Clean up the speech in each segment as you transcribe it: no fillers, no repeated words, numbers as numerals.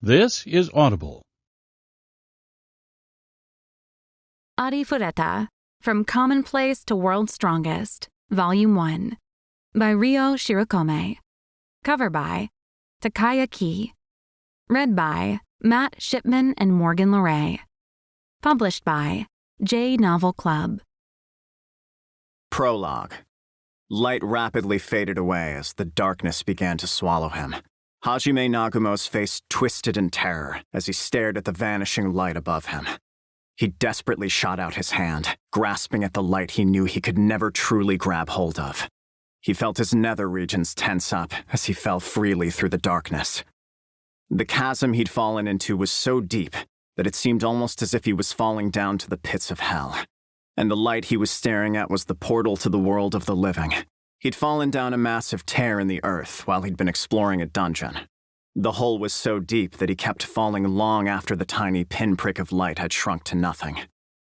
This is Audible. Arifureta, From Commonplace to World's Strongest, Volume 1, by Ryo Shirokome. Cover by Takaya Ki. Read by Matt Shipman and Morgan LeRae. Published by J Novel Club. Prologue. Light rapidly faded away as the darkness began to swallow him. Hajime Nagumo's face twisted in terror as he stared at the vanishing light above him. He desperately shot out his hand, grasping at the light he knew he could never truly grab hold of. He felt his nether regions tense up as he fell freely through the darkness. The chasm he'd fallen into was so deep that it seemed almost as if he was falling down to the pits of hell. And the light he was staring at was the portal to the world of the living. He'd fallen down a massive tear in the earth while he'd been exploring a dungeon. The hole was so deep that he kept falling long after the tiny pinprick of light had shrunk to nothing.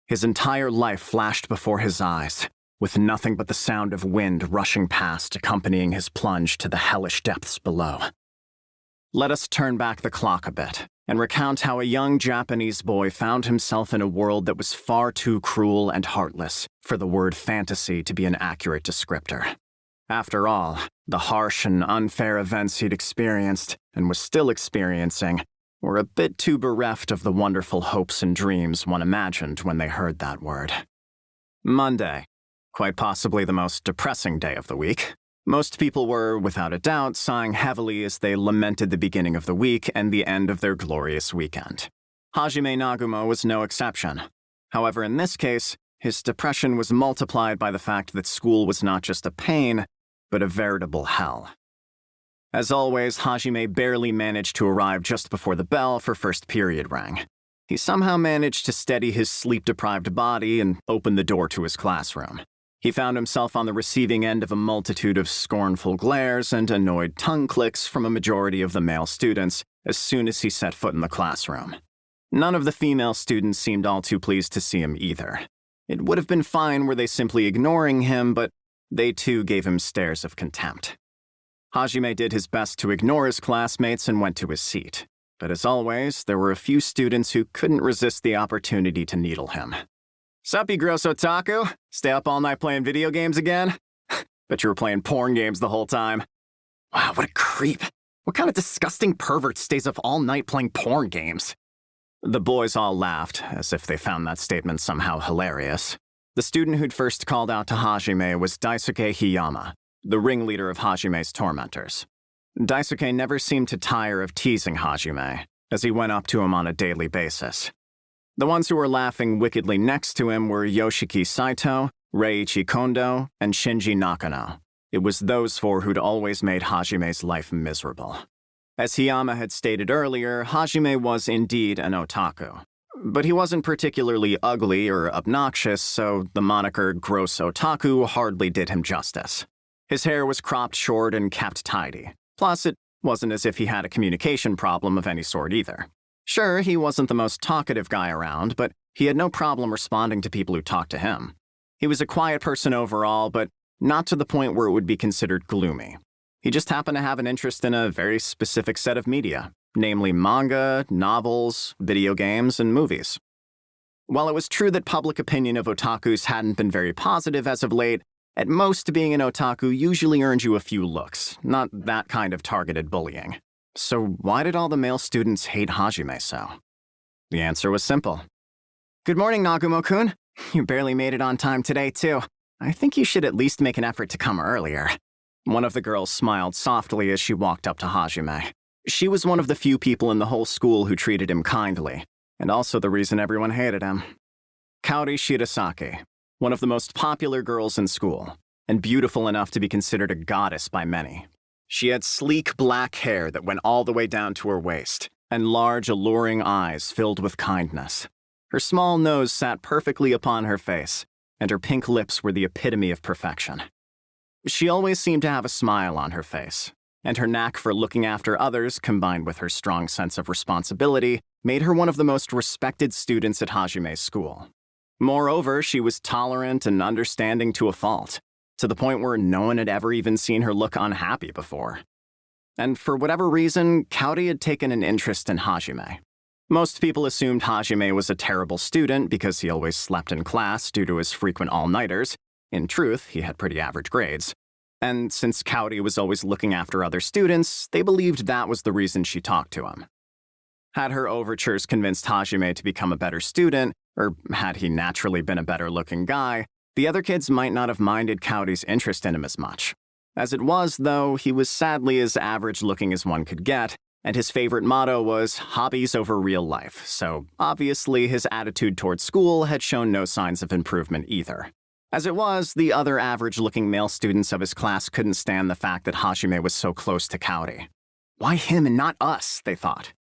His entire life flashed before his eyes, with nothing but the sound of wind rushing past accompanying his plunge to the hellish depths below. Let us turn back the clock a bit and recount how a young Japanese boy found himself in a world that was far too cruel and heartless for the word fantasy to be an accurate descriptor. After all, the harsh and unfair events he'd experienced, and was still experiencing, were a bit too bereft of the wonderful hopes and dreams one imagined when they heard that word. Monday. Quite possibly the most depressing day of the week. Most people were, without a doubt, sighing heavily as they lamented the beginning of the week and the end of their glorious weekend. Hajime Nagumo was no exception. However, in this case, his depression was multiplied by the fact that school was not just a pain, but a veritable hell. As always, Hajime barely managed to arrive just before the bell for first period rang. He somehow managed to steady his sleep-deprived body and open the door to his classroom. He found himself on the receiving end of a multitude of scornful glares and annoyed tongue clicks from a majority of the male students as soon as he set foot in the classroom. None of the female students seemed all too pleased to see him either. It would have been fine were they simply ignoring him, but they too gave him stares of contempt. Hajime did his best to ignore his classmates and went to his seat. But as always, there were a few students who couldn't resist the opportunity to needle him. "Sup, you gross otaku? Stay up all night playing video games again? Bet you were playing porn games the whole time. Wow, what a creep. What kind of disgusting pervert stays up all night playing porn games?" The boys all laughed, as if they found that statement somehow hilarious. The student who'd first called out to Hajime was Daisuke Hiyama, the ringleader of Hajime's tormentors. Daisuke never seemed to tire of teasing Hajime, as he went up to him on a daily basis. The ones who were laughing wickedly next to him were Yoshiki Saito, Reiichi Kondo, and Shinji Nakano. It was those four who'd always made Hajime's life miserable. As Hiyama had stated earlier, Hajime was indeed an otaku. But he wasn't particularly ugly or obnoxious, so the moniker gross otaku hardly did him justice. His hair was cropped short and kept tidy. Plus, it wasn't as if he had a communication problem of any sort either. Sure, he wasn't the most talkative guy around, but he had no problem responding to people who talked to him. He was a quiet person overall, but not to the point where it would be considered gloomy. He just happened to have an interest in a very specific set of media, namely manga, novels, video games, and movies. While it was true that public opinion of otakus hadn't been very positive as of late, at most being an otaku usually earned you a few looks, not that kind of targeted bullying. So why did all the male students hate Hajime so? The answer was simple. "Good morning, Nagumo-kun. You barely made it on time today, too. I think you should at least make an effort to come earlier." One of the girls smiled softly as she walked up to Hajime. She was one of the few people in the whole school who treated him kindly, and also the reason everyone hated him. Kaori Shirasake, one of the most popular girls in school, and beautiful enough to be considered a goddess by many. She had sleek black hair that went all the way down to her waist, and large, alluring eyes filled with kindness. Her small nose sat perfectly upon her face, and her pink lips were the epitome of perfection. She always seemed to have a smile on her face, and her knack for looking after others, combined with her strong sense of responsibility, made her one of the most respected students at Hajime's school. Moreover, she was tolerant and understanding to a fault, to the point where no one had ever even seen her look unhappy before. And for whatever reason, Kaori had taken an interest in Hajime. Most people assumed Hajime was a terrible student because he always slept in class due to his frequent all-nighters. In truth, he had pretty average grades. And since Kaori was always looking after other students, they believed that was the reason she talked to him. Had her overtures convinced Hajime to become a better student, or had he naturally been a better-looking guy, the other kids might not have minded Kaori's interest in him as much. As it was, though, he was sadly as average-looking as one could get, and his favorite motto was hobbies over real life, so obviously his attitude towards school had shown no signs of improvement either. As it was, the other average-looking male students of his class couldn't stand the fact that Hajime was so close to Kaori. Why him and not us, they thought.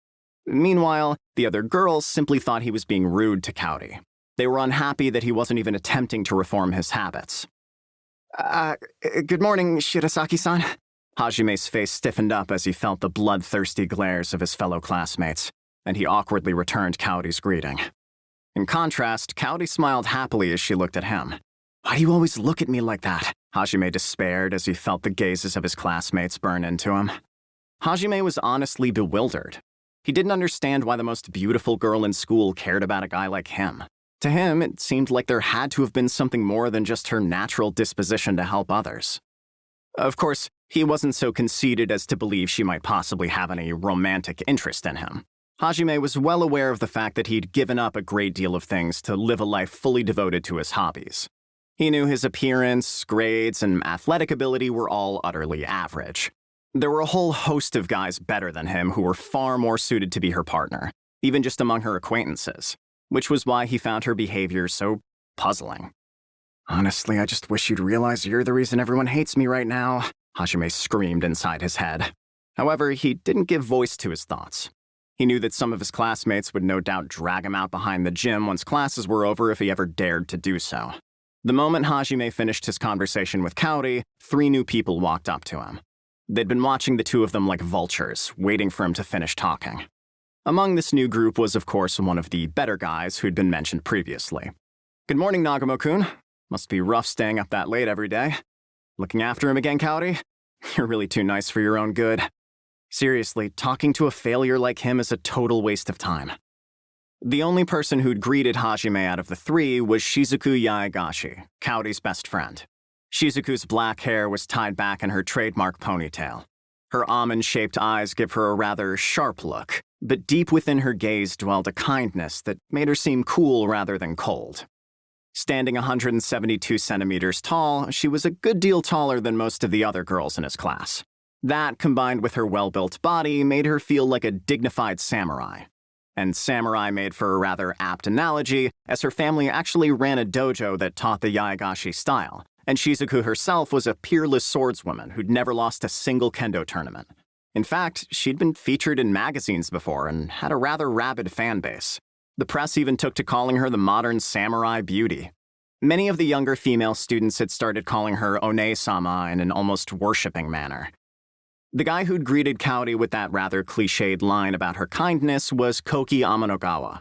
Meanwhile, the other girls simply thought he was being rude to Kaori. They were unhappy that he wasn't even attempting to reform his habits. Good morning, Shirasaki-san. Hajime's face stiffened up as he felt the bloodthirsty glares of his fellow classmates, and he awkwardly returned Kaori's greeting. In contrast, Kaori smiled happily as she looked at him. Why do you always look at me like that? Hajime despaired as he felt the gazes of his classmates burn into him. Hajime was honestly bewildered. He didn't understand why the most beautiful girl in school cared about a guy like him. To him, it seemed like there had to have been something more than just her natural disposition to help others. Of course, he wasn't so conceited as to believe she might possibly have any romantic interest in him. Hajime was well aware of the fact that he'd given up a great deal of things to live a life fully devoted to his hobbies. He knew his appearance, grades, and athletic ability were all utterly average. There were a whole host of guys better than him who were far more suited to be her partner, even just among her acquaintances, which was why he found her behavior so puzzling. Honestly, I just wish you'd realize you're the reason everyone hates me right now, Hajime screamed inside his head. However, he didn't give voice to his thoughts. He knew that some of his classmates would no doubt drag him out behind the gym once classes were over if he ever dared to do so. The moment Hajime finished his conversation with Kaori, 3 new people walked up to him. They'd been watching the two of them like vultures, waiting for him to finish talking. Among this new group was, of course, one of the better guys who'd been mentioned previously. Good morning, Nagumo-kun. Must be rough staying up that late every day. Looking after him again, Kaori? You're really too nice for your own good. Seriously, talking to a failure like him is a total waste of time. The only person who'd greeted Hajime out of the 3 was Shizuku Yaegashi, Kaori's best friend. Shizuku's black hair was tied back in her trademark ponytail. Her almond-shaped eyes gave her a rather sharp look, but deep within her gaze dwelled a kindness that made her seem cool rather than cold. Standing 172 centimeters tall, she was a good deal taller than most of the other girls in his class. That, combined with her well-built body, made her feel like a dignified samurai. And samurai made for a rather apt analogy, as her family actually ran a dojo that taught the Yaegashi style, and Shizuku herself was a peerless swordswoman who'd never lost a single kendo tournament. In fact, she'd been featured in magazines before and had a rather rabid fan base. The press even took to calling her the modern samurai beauty. Many of the younger female students had started calling her One-sama in an almost worshipping manner. The guy who'd greeted Kaori with that rather cliched line about her kindness was Koki Amanogawa.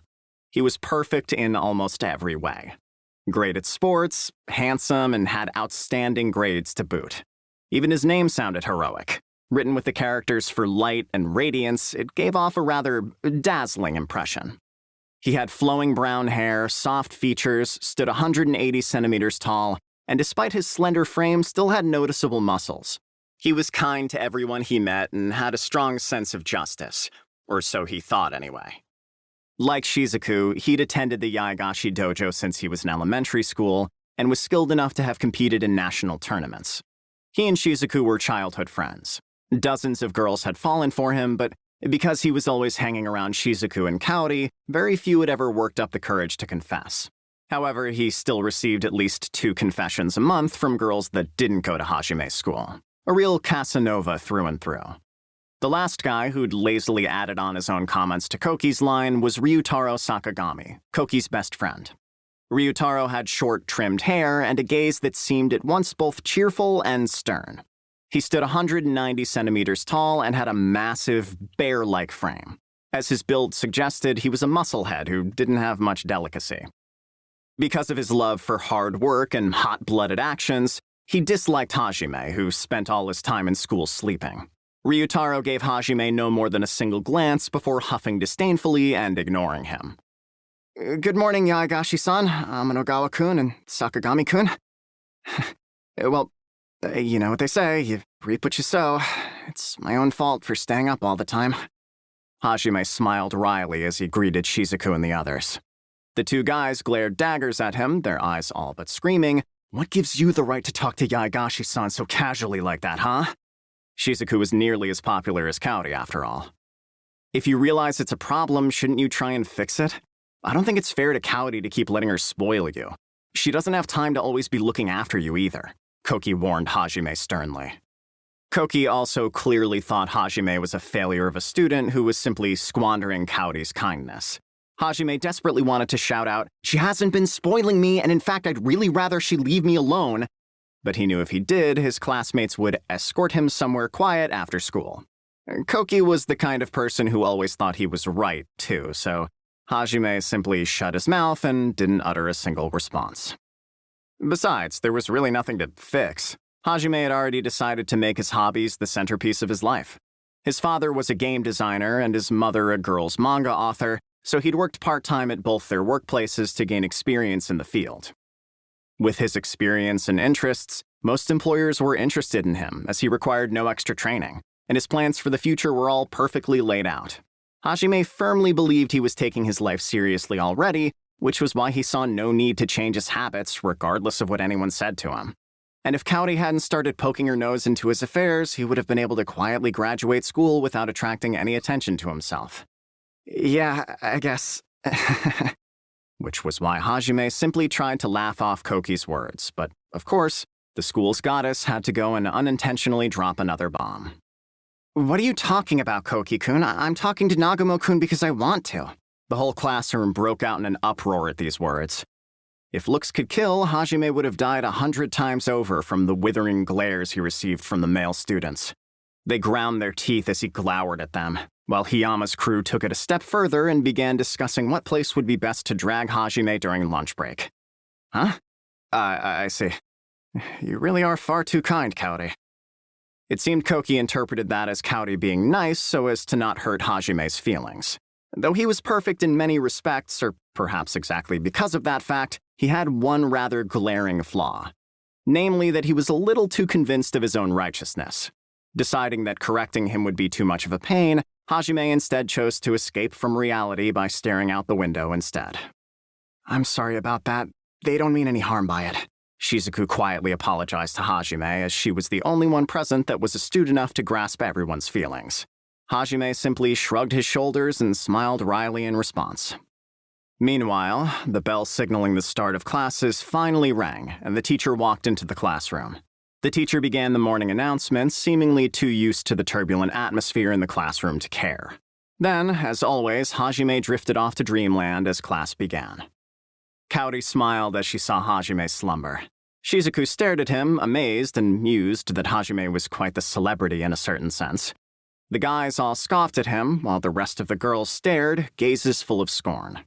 He was perfect in almost every way. Great at sports, handsome, and had outstanding grades to boot. Even his name sounded heroic. Written with the characters for light and radiance, it gave off a rather dazzling impression. He had flowing brown hair, soft features, stood 180 centimeters tall, and despite his slender frame, still had noticeable muscles. He was kind to everyone he met and had a strong sense of justice, or so he thought anyway. Like Shizuku, he'd attended the Yaegashi dojo since he was in elementary school and was skilled enough to have competed in national tournaments. He and Shizuku were childhood friends. Dozens of girls had fallen for him, but because he was always hanging around Shizuku and Kaori, very few had ever worked up the courage to confess. However, he still received at least 2 confessions a month from girls that didn't go to Hajime's school. A real Casanova through and through. The last guy who'd lazily added on his own comments to Koki's line was Ryutaro Sakagami, Koki's best friend. Ryutaro had short, trimmed hair and a gaze that seemed at once both cheerful and stern. He stood 190 centimeters tall and had a massive, bear-like frame. As his build suggested, he was a musclehead who didn't have much delicacy. Because of his love for hard work and hot-blooded actions, he disliked Hajime, who spent all his time in school sleeping. Ryutaro gave Hajime no more than a single glance before huffing disdainfully and ignoring him. Good morning, Yaegashi-san, Amanogawa-kun, and Sakagami-kun. Well, you know what they say, you reap what you sow. It's my own fault for staying up all the time. Hajime smiled wryly as he greeted Shizuku and the others. The two guys glared daggers at him, their eyes all but screaming, "What gives you the right to talk to Yaegashi-san so casually like that, huh?" Shizuku was nearly as popular as Kaori, after all. If you realize it's a problem, shouldn't you try and fix it? I don't think it's fair to Kaori to keep letting her spoil you. She doesn't have time to always be looking after you either, Koki warned Hajime sternly. Koki also clearly thought Hajime was a failure of a student who was simply squandering Kaori's kindness. Hajime desperately wanted to shout out, "She hasn't been spoiling me, and in fact I'd really rather she leave me alone," but he knew if he did, his classmates would escort him somewhere quiet after school. Koki was the kind of person who always thought he was right, too, so Hajime simply shut his mouth and didn't utter a single response. Besides, there was really nothing to fix. Hajime had already decided to make his hobbies the centerpiece of his life. His father was a game designer and his mother a girls' manga author, so he'd worked part-time at both their workplaces to gain experience in the field. With his experience and interests, most employers were interested in him, as he required no extra training, and his plans for the future were all perfectly laid out. Hajime firmly believed he was taking his life seriously already, which was why he saw no need to change his habits, regardless of what anyone said to him. And if Kaori hadn't started poking her nose into his affairs, he would have been able to quietly graduate school without attracting any attention to himself. Yeah, I guess. Which was why Hajime simply tried to laugh off Koki's words, but, of course, the school's goddess had to go and unintentionally drop another bomb. What are you talking about, Koki-kun? I'm talking to Nagumo-kun because I want to. The whole classroom broke out in an uproar at these words. If looks could kill, Hajime would have died 100 times over from the withering glares he received from the male students. They ground their teeth as he glowered at them, while Hiyama's crew took it a step further and began discussing what place would be best to drag Hajime during lunch break. Huh? I see. You really are far too kind, Kaori. It seemed Koki interpreted that as Kaori being nice so as to not hurt Hajime's feelings. Though he was perfect in many respects, or perhaps exactly because of that fact, he had one rather glaring flaw. Namely that he was a little too convinced of his own righteousness. Deciding that correcting him would be too much of a pain, Hajime instead chose to escape from reality by staring out the window instead. I'm sorry about that. They don't mean any harm by it. Shizuku quietly apologized to Hajime as she was the only one present that was astute enough to grasp everyone's feelings. Hajime simply shrugged his shoulders and smiled wryly in response. Meanwhile, the bell signaling the start of classes finally rang, and the teacher walked into the classroom. The teacher began the morning announcements, seemingly too used to the turbulent atmosphere in the classroom to care. Then, as always, Hajime drifted off to dreamland as class began. Kaori smiled as she saw Hajime slumber. Shizuku stared at him, amazed and mused that Hajime was quite the celebrity in a certain sense. The guys all scoffed at him, while the rest of the girls stared, gazes full of scorn.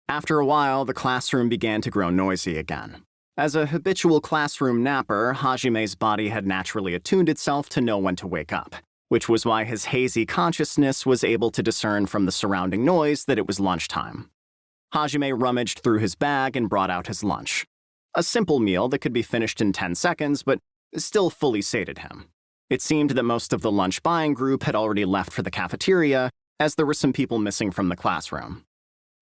After a while, the classroom began to grow noisy again. As a habitual classroom napper, Hajime's body had naturally attuned itself to know when to wake up, which was why his hazy consciousness was able to discern from the surrounding noise that it was lunchtime. Hajime rummaged through his bag and brought out his lunch. A simple meal that could be finished in 10 seconds, but still fully sated him. It seemed that most of the lunch buying group had already left for the cafeteria, as there were some people missing from the classroom.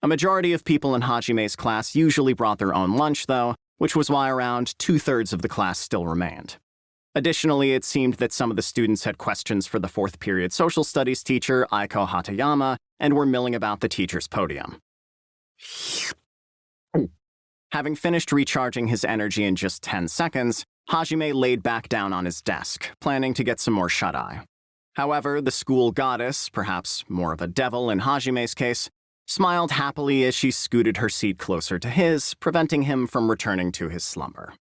A majority of people in Hajime's class usually brought their own lunch, though, which was why around 2/3 of the class still remained. Additionally, it seemed that some of the students had questions for the fourth period social studies teacher, Aiko Hatayama, and were milling about the teacher's podium. Having finished recharging his energy in just 10 seconds, Hajime laid back down on his desk, planning to get some more shut-eye. However, the school goddess, perhaps more of a devil in Hajime's case, smiled happily as she scooted her seat closer to his, preventing him from returning to his slumber.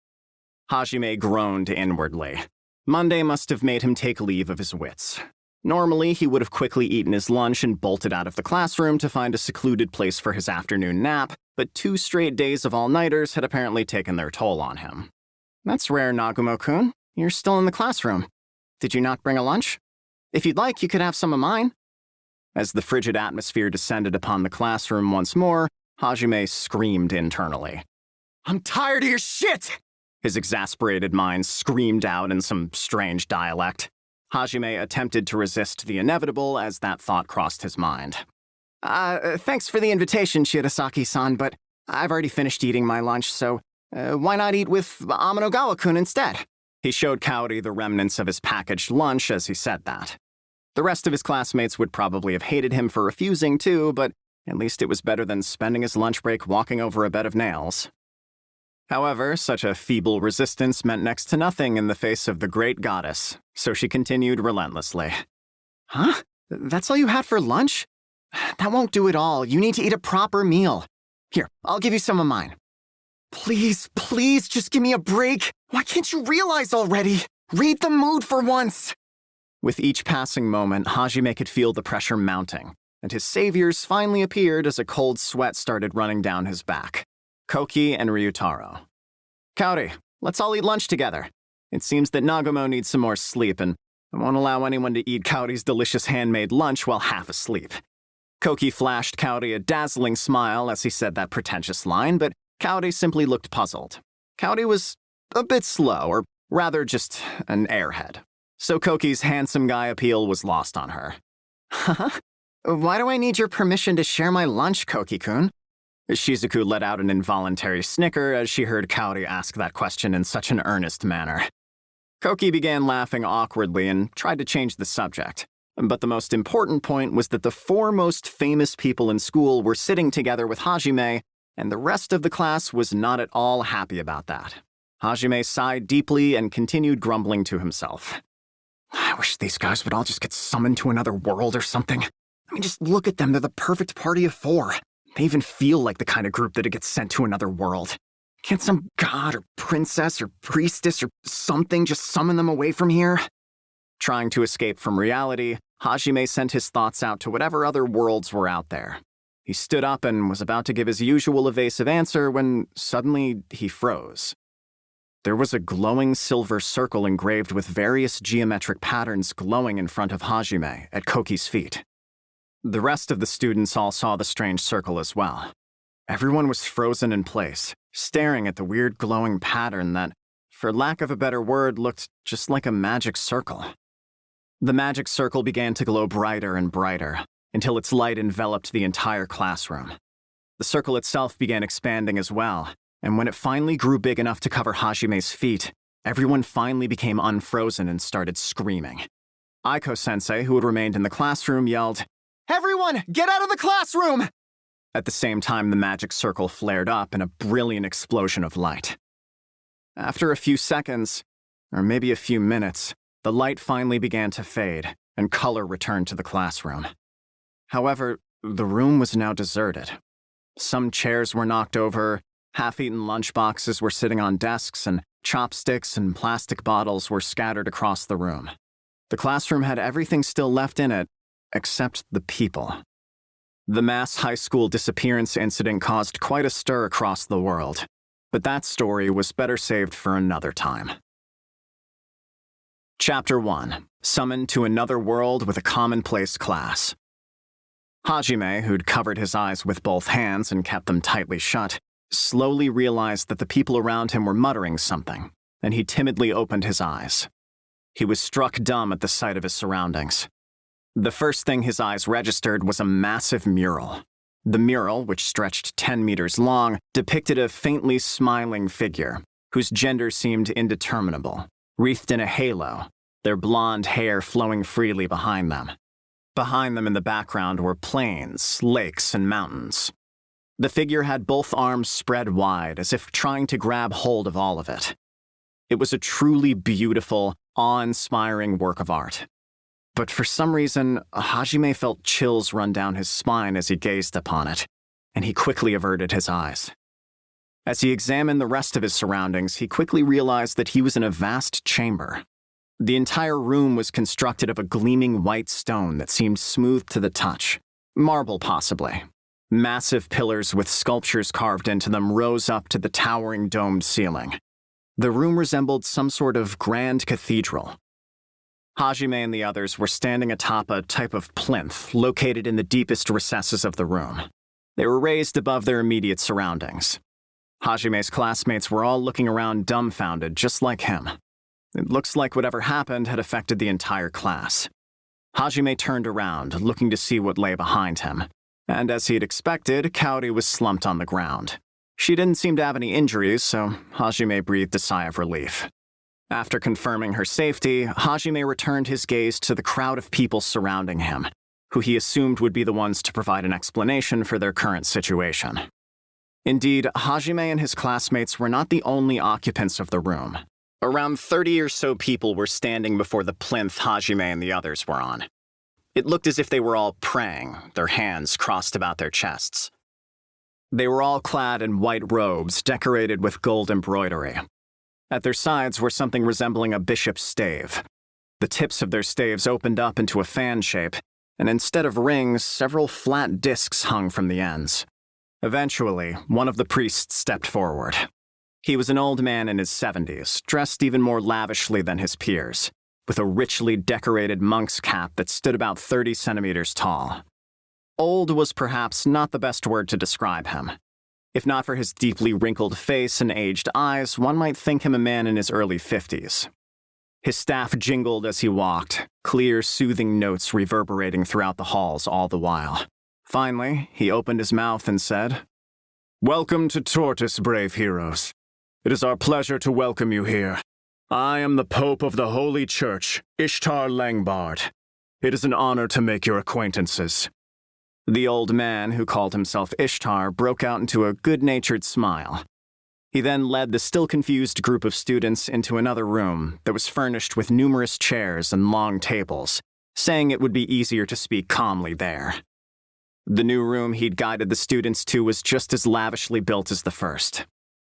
Hajime groaned inwardly. Monday must have made him take leave of his wits. Normally, he would have quickly eaten his lunch and bolted out of the classroom to find a secluded place for his afternoon nap, but 2 straight days of all-nighters had apparently taken their toll on him. That's rare, Nagumo-kun. You're still in the classroom. Did you not bring a lunch? If you'd like, you could have some of mine." As the frigid atmosphere descended upon the classroom once more, Hajime screamed internally. "I'm tired of your shit!" His exasperated mind screamed out in some strange dialect. Hajime attempted to resist the inevitable as that thought crossed his mind. Thanks for the invitation, Shirasaki-san, but I've already finished eating my lunch, so why not eat with Amanogawa-kun instead?" He showed Kaori the remnants of his packaged lunch as he said that. The rest of his classmates would probably have hated him for refusing too, but at least it was better than spending his lunch break walking over a bed of nails. However, such a feeble resistance meant next to nothing in the face of the great goddess, so she continued relentlessly. "Huh? That's all you had for lunch? That won't do at all. You need to eat a proper meal. Here, I'll give you some of mine." "Please, please, just give me a break. Why can't you realize already? Read the mood for once." With each passing moment, Hajime could feel the pressure mounting, and his saviors finally appeared as a cold sweat started running down his back. Koki and Ryutaro. "Kaori, let's all eat lunch together. It seems that Nagumo needs some more sleep, and I won't allow anyone to eat Kaori's delicious handmade lunch while half asleep." Koki flashed Kaori a dazzling smile as he said that pretentious line, but Kaori simply looked puzzled. Kaori was a bit slow, or rather just an airhead. So Koki's handsome guy appeal was lost on her. "Huh? Why do I need your permission to share my lunch, Koki-kun?" Shizuku let out an involuntary snicker as she heard Kaori ask that question in such an earnest manner. Koki began laughing awkwardly and tried to change the subject. But the most important point was that the four most famous people in school were sitting together with Hajime, and the rest of the class was not at all happy about that. Hajime sighed deeply and continued grumbling to himself. "I wish these guys would all just get summoned to another world or something. I mean, just look at them, they're the perfect party of four. They even feel like the kind of group that'd get sent to another world. Can't some god or princess or priestess or something just summon them away from here?" Trying to escape from reality, Hajime sent his thoughts out to whatever other worlds were out there. He stood up and was about to give his usual evasive answer when suddenly he froze. There was a glowing silver circle engraved with various geometric patterns glowing in front of Hajime at Koki's feet. The rest of the students all saw the strange circle as well. Everyone was frozen in place, staring at the weird glowing pattern that, for lack of a better word, looked just like a magic circle. The magic circle began to glow brighter and brighter, until its light enveloped the entire classroom. The circle itself began expanding as well, and when it finally grew big enough to cover Hajime's feet, everyone finally became unfrozen and started screaming. Aiko-sensei, who had remained in the classroom, yelled, "Everyone, get out of the classroom!" At the same time, the magic circle flared up in a brilliant explosion of light. After a few seconds, or maybe a few minutes, the light finally began to fade, and color returned to the classroom. However, the room was now deserted. Some chairs were knocked over, half-eaten lunchboxes were sitting on desks, and chopsticks and plastic bottles were scattered across the room. The classroom had everything still left in it, except the people. The mass high school disappearance incident caused quite a stir across the world, but that story was better saved for another time. Chapter 1. Summoned to another world with a commonplace class. Hajime, who'd covered his eyes with both hands and kept them tightly shut, slowly realized that the people around him were muttering something, and he timidly opened his eyes. He was struck dumb at the sight of his surroundings. The first thing his eyes registered was a massive mural. The mural, which stretched 10 meters long, depicted a faintly smiling figure, whose gender seemed indeterminable, wreathed in a halo, their blonde hair flowing freely behind them. Behind them in the background were plains, lakes, and mountains. The figure had both arms spread wide, as if trying to grab hold of all of it. It was a truly beautiful, awe-inspiring work of art. But for some reason, Hajime felt chills run down his spine as he gazed upon it, and he quickly averted his eyes. As he examined the rest of his surroundings, he quickly realized that he was in a vast chamber. The entire room was constructed of a gleaming white stone that seemed smooth to the touch. Marble, possibly. Massive pillars with sculptures carved into them rose up to the towering domed ceiling. The room resembled some sort of grand cathedral. Hajime and the others were standing atop a type of plinth located in the deepest recesses of the room. They were raised above their immediate surroundings. Hajime's classmates were all looking around dumbfounded, just like him. It looks like whatever happened had affected the entire class. Hajime turned around, looking to see what lay behind him, and as he had expected, Kaori was slumped on the ground. She didn't seem to have any injuries, so Hajime breathed a sigh of relief. After confirming her safety, Hajime returned his gaze to the crowd of people surrounding him, who he assumed would be the ones to provide an explanation for their current situation. Indeed, Hajime and his classmates were not the only occupants of the room. Around 30 or so people were standing before the plinth Hajime and the others were on. It looked as if they were all praying, their hands crossed about their chests. They were all clad in white robes decorated with gold embroidery. At their sides were something resembling a bishop's stave. The tips of their staves opened up into a fan shape, and instead of rings, several flat discs hung from the ends. Eventually, one of the priests stepped forward. He was an old man in his 70s, dressed even more lavishly than his peers, with a richly decorated monk's cap that stood about 30 centimeters tall. Old was perhaps not the best word to describe him. If not for his deeply wrinkled face and aged eyes, one might think him a man in his early 50s. His staff jingled as he walked, clear, soothing notes reverberating throughout the halls all the while. Finally, he opened his mouth and said, "Welcome to Tortoise, brave heroes. It is our pleasure to welcome you here. I am the Pope of the Holy Church, Ishtar Langbard. It is an honor to make your acquaintances." The old man, who called himself Ishtar, broke out into a good-natured smile. He then led the still confused group of students into another room that was furnished with numerous chairs and long tables, saying it would be easier to speak calmly there. The new room he'd guided the students to was just as lavishly built as the first.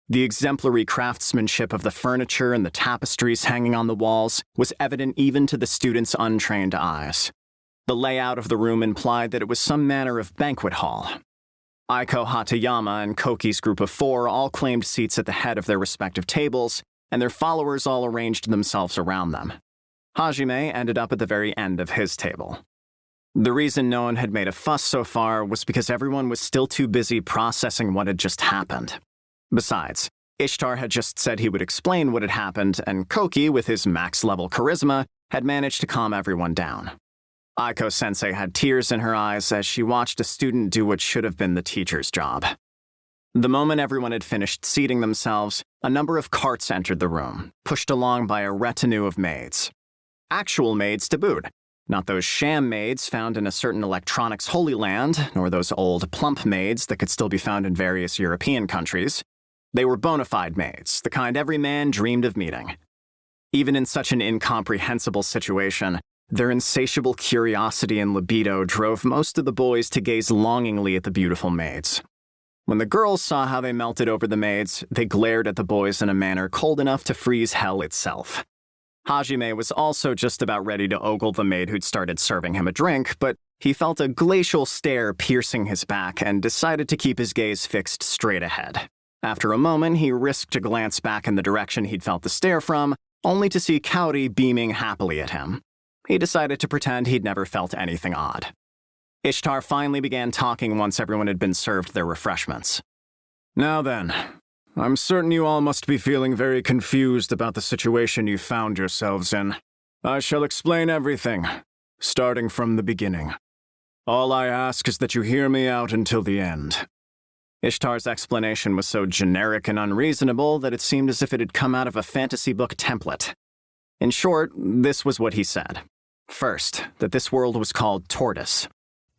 The exemplary craftsmanship of the furniture and the tapestries hanging on the walls was evident even to the students' untrained eyes. The layout of the room implied that it was some manner of banquet hall. Aiko Hatayama and Koki's group of 4 all claimed seats at the head of their respective tables, and their followers all arranged themselves around them. Hajime ended up at the very end of his table. The reason no one had made a fuss so far was because everyone was still too busy processing what had just happened. Besides, Ishtar had just said he would explain what had happened, and Koki, with his max-level charisma, had managed to calm everyone down. Aiko-sensei had tears in her eyes as she watched a student do what should have been the teacher's job. The moment everyone had finished seating themselves, a number of carts entered the room, pushed along by a retinue of maids. Actual maids to boot, not those sham maids found in a certain electronics holy land, nor those old plump maids that could still be found in various European countries. They were bona fide maids, the kind every man dreamed of meeting. Even in such an incomprehensible situation, their insatiable curiosity and libido drove most of the boys to gaze longingly at the beautiful maids. When the girls saw how they melted over the maids, they glared at the boys in a manner cold enough to freeze hell itself. Hajime was also just about ready to ogle the maid who'd started serving him a drink, but he felt a glacial stare piercing his back and decided to keep his gaze fixed straight ahead. After a moment, he risked a glance back in the direction he'd felt the stare from, only to see Kaori beaming happily at him. He decided to pretend he'd never felt anything odd. Ishtar finally began talking once everyone had been served their refreshments. "Now then, I'm certain you all must be feeling very confused about the situation you found yourselves in. I shall explain everything, starting from the beginning. All I ask is that you hear me out until the end." Ishtar's explanation was so generic and unreasonable that it seemed as if it had come out of a fantasy book template. In short, this was what he said. First, that this world was called Tortoise.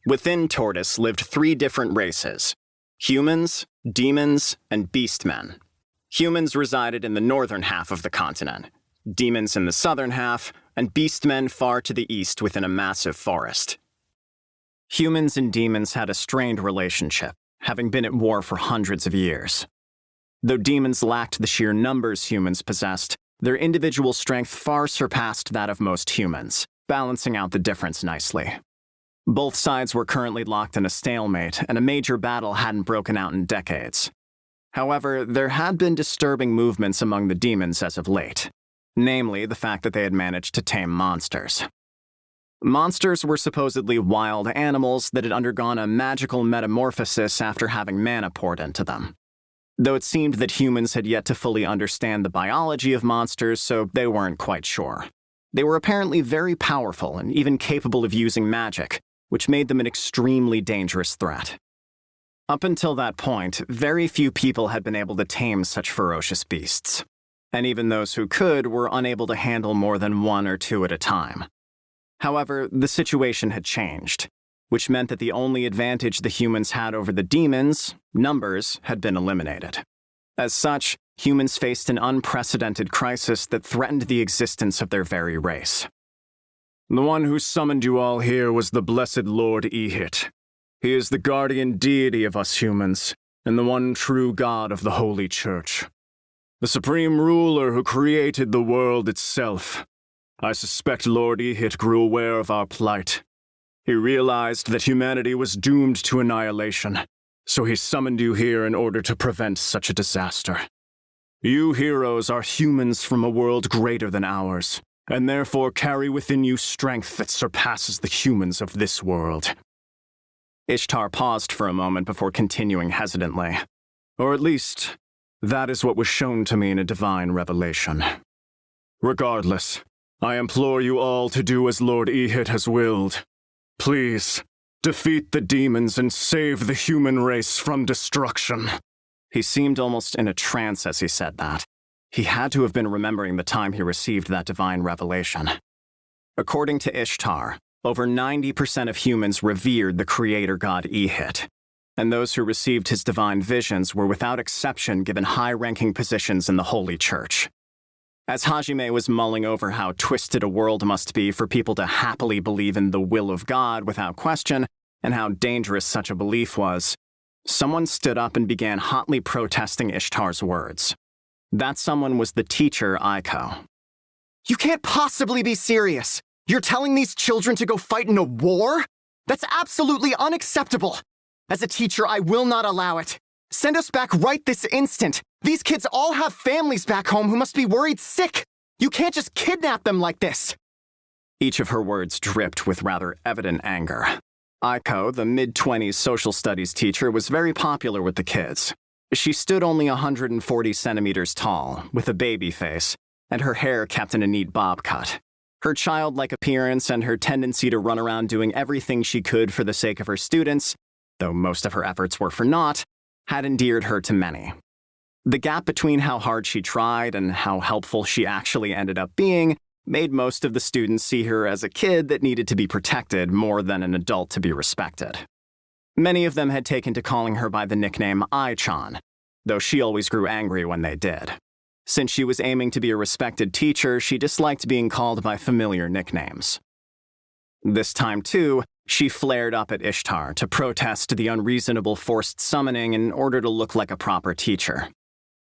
Within Tortoise lived 3 different races: humans, demons, and beastmen. Humans resided in the northern half of the continent, demons in the southern half, and beastmen far to the east within a massive forest. Humans and demons had a strained relationship, having been at war for hundreds of years. Though demons lacked the sheer numbers humans possessed, their individual strength far surpassed that of most humans, balancing out the difference nicely. Both sides were currently locked in a stalemate, and a major battle hadn't broken out in decades. However, there had been disturbing movements among the demons as of late. namely the fact that they had managed to tame monsters. Monsters were supposedly wild animals that had undergone a magical metamorphosis after having mana poured into them. Though it seemed that humans had yet to fully understand the biology of monsters, so they weren't quite sure. They were apparently very powerful and even capable of using magic, which made them an extremely dangerous threat. Up until that point, very few people had been able to tame such ferocious beasts, and even those who could were unable to handle more than one or two at a time. However, the situation had changed, which meant that the only advantage the humans had over the demons, numbers, had been eliminated. As such, humans faced an unprecedented crisis that threatened the existence of their very race. The one who summoned you all here was the blessed Lord Ehit. He is the guardian deity of us humans, and the one true God of the Holy Church. The supreme ruler who created the world itself. I suspect Lord Ehit grew aware of our plight. He realized that humanity was doomed to annihilation, so he summoned you here in order to prevent such a disaster. You heroes are humans from a world greater than ours, and therefore carry within you strength that surpasses the humans of this world. Ishtar paused for a moment before continuing hesitantly. Or at least, that is what was shown to me in a divine revelation. Regardless, I implore you all to do as Lord Ehit has willed. Please, defeat the demons and save the human race from destruction. He seemed almost in a trance as he said that. He had to have been remembering the time he received that divine revelation. According to Ishtar, over 90% of humans revered the creator god Ehit, and those who received his divine visions were without exception given high-ranking positions in the Holy Church. As Hajime was mulling over how twisted a world must be for people to happily believe in the will of God without question, and how dangerous such a belief was, someone stood up and began hotly protesting Ishtar's words. That someone was the teacher, Aiko. You can't possibly be serious! You're telling these children to go fight in a war? That's absolutely unacceptable! As a teacher, I will not allow it. Send us back right this instant! These kids all have families back home who must be worried sick! You can't just kidnap them like this! Each of her words dripped with rather evident anger. Aiko, the mid-20s social studies teacher, was very popular with the kids. She stood only 140 centimeters tall, with a baby face, and her hair kept in a neat bob cut. Her childlike appearance and her tendency to run around doing everything she could for the sake of her students, though most of her efforts were for naught, had endeared her to many. The gap between how hard she tried and how helpful she actually ended up being made most of the students see her as a kid that needed to be protected more than an adult to be respected. Many of them had taken to calling her by the nickname Ai-chan, though she always grew angry when they did. Since she was aiming to be a respected teacher, she disliked being called by familiar nicknames. This time, too, she flared up at Ishtar to protest the unreasonable forced summoning in order to look like a proper teacher.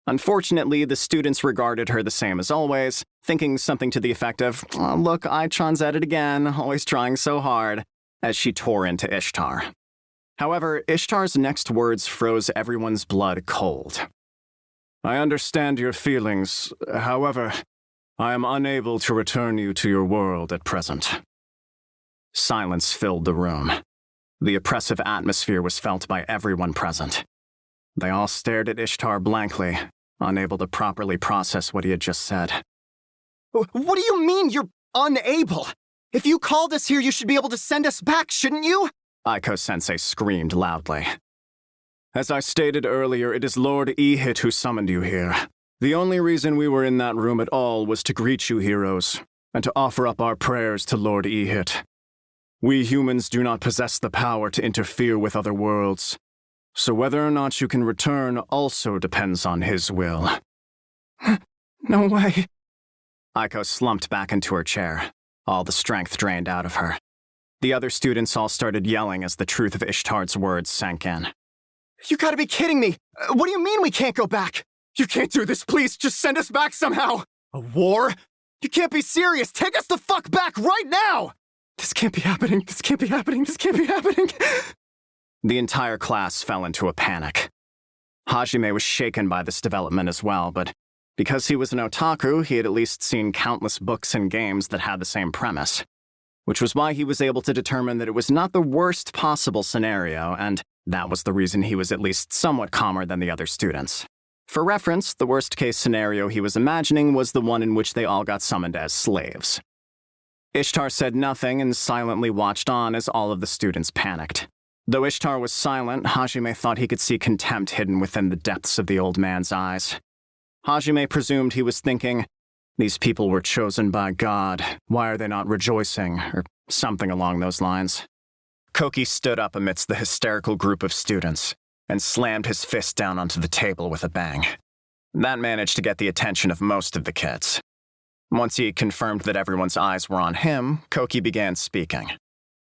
Unfortunately, the students regarded her the same as always, thinking something to the effect of, "Oh, look, Ai-chan's at it again, always trying so hard," as she tore into Ishtar. However, Ishtar's next words froze everyone's blood cold. I understand your feelings. However, I am unable to return you to your world at present. Silence filled the room. The oppressive atmosphere was felt by everyone present. They all stared at Ishtar blankly, unable to properly process what he had just said. What do you mean you're unable? If you called us here, you should be able to send us back, shouldn't you? Aiko-sensei screamed loudly. As I stated earlier, it is Lord Ehit who summoned you here. The only reason we were in that room at all was to greet you heroes, and to offer up our prayers to Lord Ehit. We humans do not possess the power to interfere with other worlds, so whether or not you can return also depends on his will. No way. Aiko slumped back into her chair, all the strength drained out of her. The other students all started yelling as the truth of Ishtar's words sank in. You gotta be kidding me! What do you mean we can't go back? You can't do this, please! Just send us back somehow! A war? You can't be serious! Take us the fuck back right now! This can't be happening, this can't be happening, this can't be happening! The entire class fell into a panic. Hajime was shaken by this development as well, but Because he was an otaku, he had at least seen countless books and games that had the same premise, which was why he was able to determine that it was not the worst possible scenario, and that was the reason he was at least somewhat calmer than the other students. For reference, the worst-case scenario he was imagining was the one in which they all got summoned as slaves. Ishtar said nothing and silently watched on as all of the students panicked. Though Ishtar was silent, Hajime thought he could see contempt hidden within the depths of the old man's eyes. Hajime presumed he was thinking, "These people were chosen by God. Why are they not rejoicing?" or something along those lines. Koki stood up amidst the hysterical group of students and slammed his fist down onto the table with a bang. That managed to get the attention of most of the kids. Once he had confirmed that everyone's eyes were on him, Koki began speaking.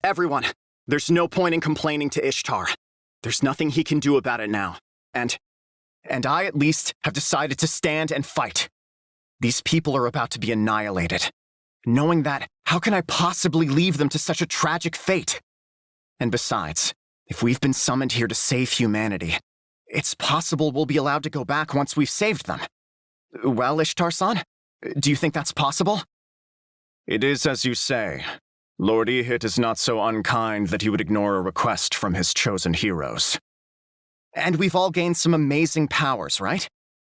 "Everyone, there's no point in complaining to Ishtar. There's nothing he can do about it now. And I, at least, have decided to stand and fight. These people are about to be annihilated. Knowing that, how can I possibly leave them to such a tragic fate? And besides, if we've been summoned here to save humanity, it's possible we'll be allowed to go back once we've saved them. Well, Ishtar-san, do you think that's possible?" It is as you say. Lord Ihit is not so unkind that he would ignore a request from his chosen heroes. And we've all gained some amazing powers, right?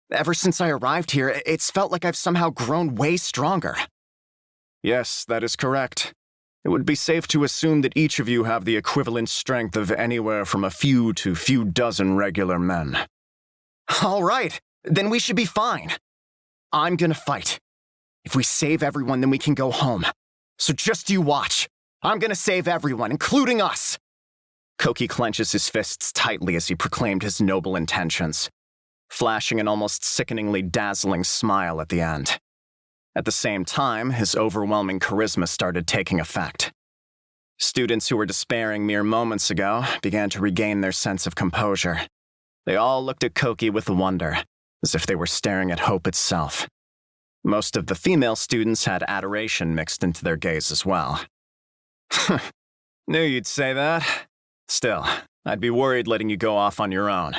Ever since I arrived here, it's felt like I've somehow grown way stronger. Yes, that is correct. It would be safe to assume that each of you have the equivalent strength of anywhere from a few to few dozen regular men. All right, then we should be fine. I'm gonna fight. If we save everyone, then we can go home. So just you watch. I'm gonna save everyone, including us. Koki clenches his fists tightly as he proclaimed his noble intentions, flashing an almost sickeningly dazzling smile at the end. At the same time, his overwhelming charisma started taking effect. Students who were despairing mere moments ago began to regain their sense of composure. They all looked at Koki with wonder, as if they were staring at hope itself. Most of the female students had adoration mixed into their gaze as well. Knew you'd say that. Still, I'd be worried letting you go off on your own,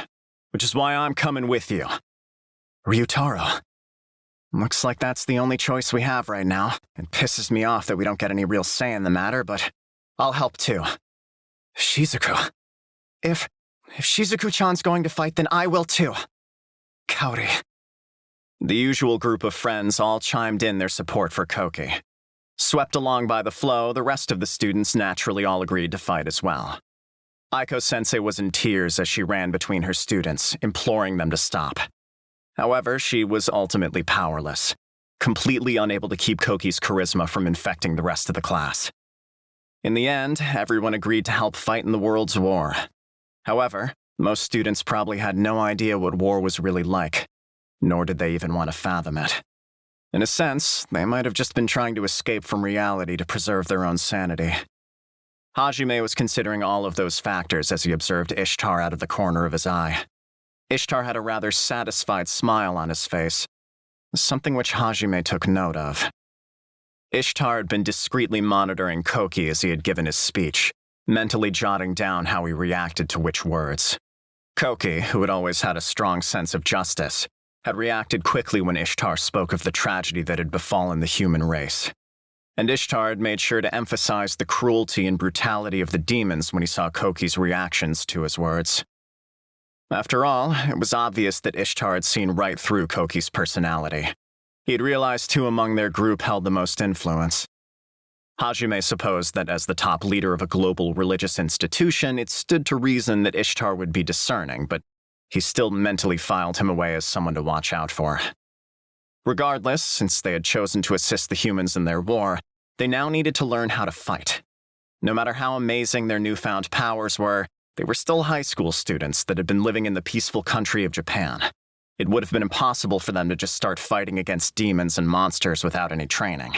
which is why I'm coming with you. Ryutaro. Looks like that's the only choice we have right now. It pisses me off that we don't get any real say in the matter, but I'll help too. Shizuku. If Shizuku-chan's going to fight, then I will too. Kaori. The usual group of friends all chimed in their support for Koki. Swept along by the flow, the rest of the students naturally all agreed to fight as well. Aiko-sensei was in tears as she ran between her students, imploring them to stop. However, she was ultimately powerless, completely unable to keep Koki's charisma from infecting the rest of the class. In the end, everyone agreed to help fight in the world's war. However, most students probably had no idea what war was really like, nor did they even want to fathom it. In a sense, they might have just been trying to escape from reality to preserve their own sanity. Hajime was considering all of those factors as he observed Ishtar out of the corner of his eye. Ishtar had a rather satisfied smile on his face, something which Hajime took note of. Ishtar had been discreetly monitoring Koki as he had given his speech, mentally jotting down how he reacted to which words. Koki, who had always had a strong sense of justice, had reacted quickly when Ishtar spoke of the tragedy that had befallen the human race. And Ishtar had made sure to emphasize the cruelty and brutality of the demons when he saw Koki's reactions to his words. After all, it was obvious that Ishtar had seen right through Koki's personality. He had realized who among their group held the most influence. Hajime supposed that as the top leader of a global religious institution, it stood to reason that Ishtar would be discerning, but he still mentally filed him away as someone to watch out for. Regardless, since they had chosen to assist the humans in their war, they now needed to learn how to fight. No matter how amazing their newfound powers were, they were still high school students that had been living in the peaceful country of Japan. It would have been impossible for them to just start fighting against demons and monsters without any training.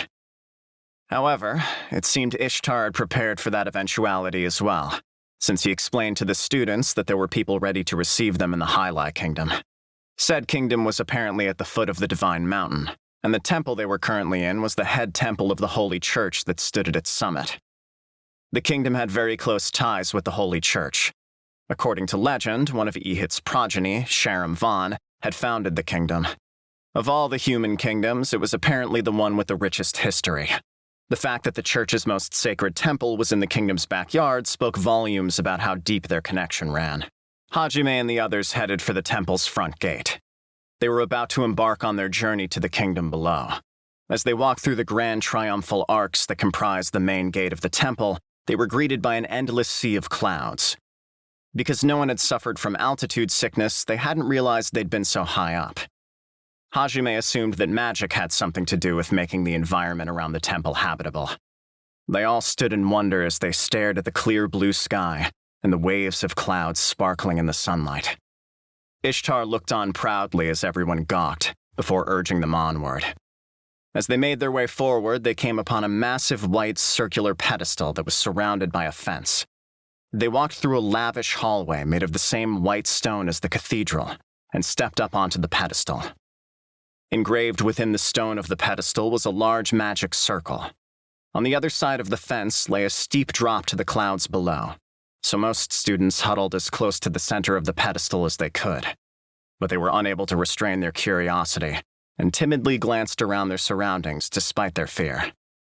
However, it seemed Ishtar had prepared for that eventuality as well, since he explained to the students that there were people ready to receive them in the Highlight Kingdom. Said kingdom was apparently at the foot of the Divine Mountain, and the temple they were currently in was the head temple of the Holy Church that stood at its summit. The kingdom had very close ties with the Holy Church. According to legend, one of Ihit's progeny, Sharam Vaughn, had founded the kingdom. Of all the human kingdoms, it was apparently the one with the richest history. The fact that the church's most sacred temple was in the kingdom's backyard spoke volumes about how deep their connection ran. Hajime and the others headed for the temple's front gate. They were about to embark on their journey to the kingdom below. As they walked through the grand triumphal arcs that comprised the main gate of the temple, they were greeted by an endless sea of clouds. Because no one had suffered from altitude sickness, they hadn't realized they'd been so high up. Hajime assumed that magic had something to do with making the environment around the temple habitable. They all stood in wonder as they stared at the clear blue sky and the waves of clouds sparkling in the sunlight. Ishtar looked on proudly as everyone gawked, before urging them onward. As they made their way forward, they came upon a massive white circular pedestal that was surrounded by a fence. They walked through a lavish hallway made of the same white stone as the cathedral and stepped up onto the pedestal. Engraved within the stone of the pedestal was a large magic circle. On the other side of the fence lay a steep drop to the clouds below, so most students huddled as close to the center of the pedestal as they could. But they were unable to restrain their curiosity and timidly glanced around their surroundings despite their fear.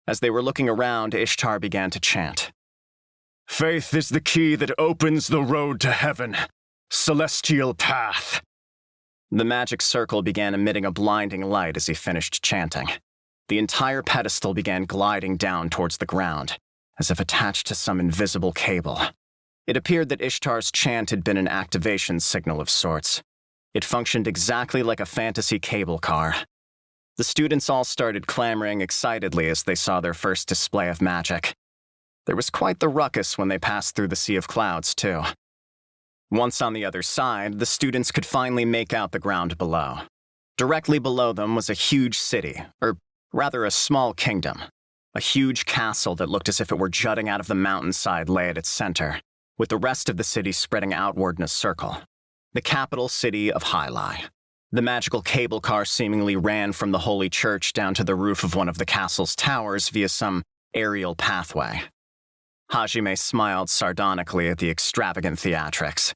As they were looking around, Ishtar began to chant. Faith is the key that opens the road to heaven. Celestial path. The magic circle began emitting a blinding light as he finished chanting. The entire pedestal began gliding down towards the ground, as if attached to some invisible cable. It appeared that Ishtar's chant had been an activation signal of sorts. It functioned exactly like a fantasy cable car. The students all started clamoring excitedly as they saw their first display of magic. There was quite the ruckus when they passed through the sea of clouds, too. Once on the other side, the students could finally make out the ground below. Directly below them was a huge city, or rather a small kingdom. A huge castle that looked as if it were jutting out of the mountainside lay at its center, with the rest of the city spreading outward in a circle. The capital city of Hylai. The magical cable car seemingly ran from the holy church down to the roof of one of the castle's towers via some aerial pathway. Hajime smiled sardonically at the extravagant theatrics.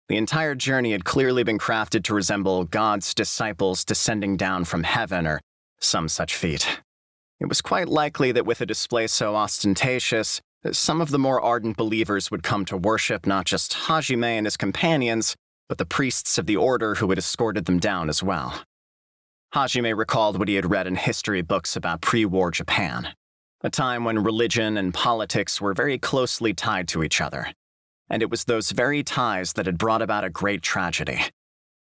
The entire journey had clearly been crafted to resemble God's disciples descending down from heaven or some such feat. It was quite likely that with a display so ostentatious, some of the more ardent believers would come to worship not just Hajime and his companions, but the priests of the order who had escorted them down as well. Hajime recalled what he had read in history books about pre-war Japan, a time when religion and politics were very closely tied to each other. And it was those very ties that had brought about a great tragedy.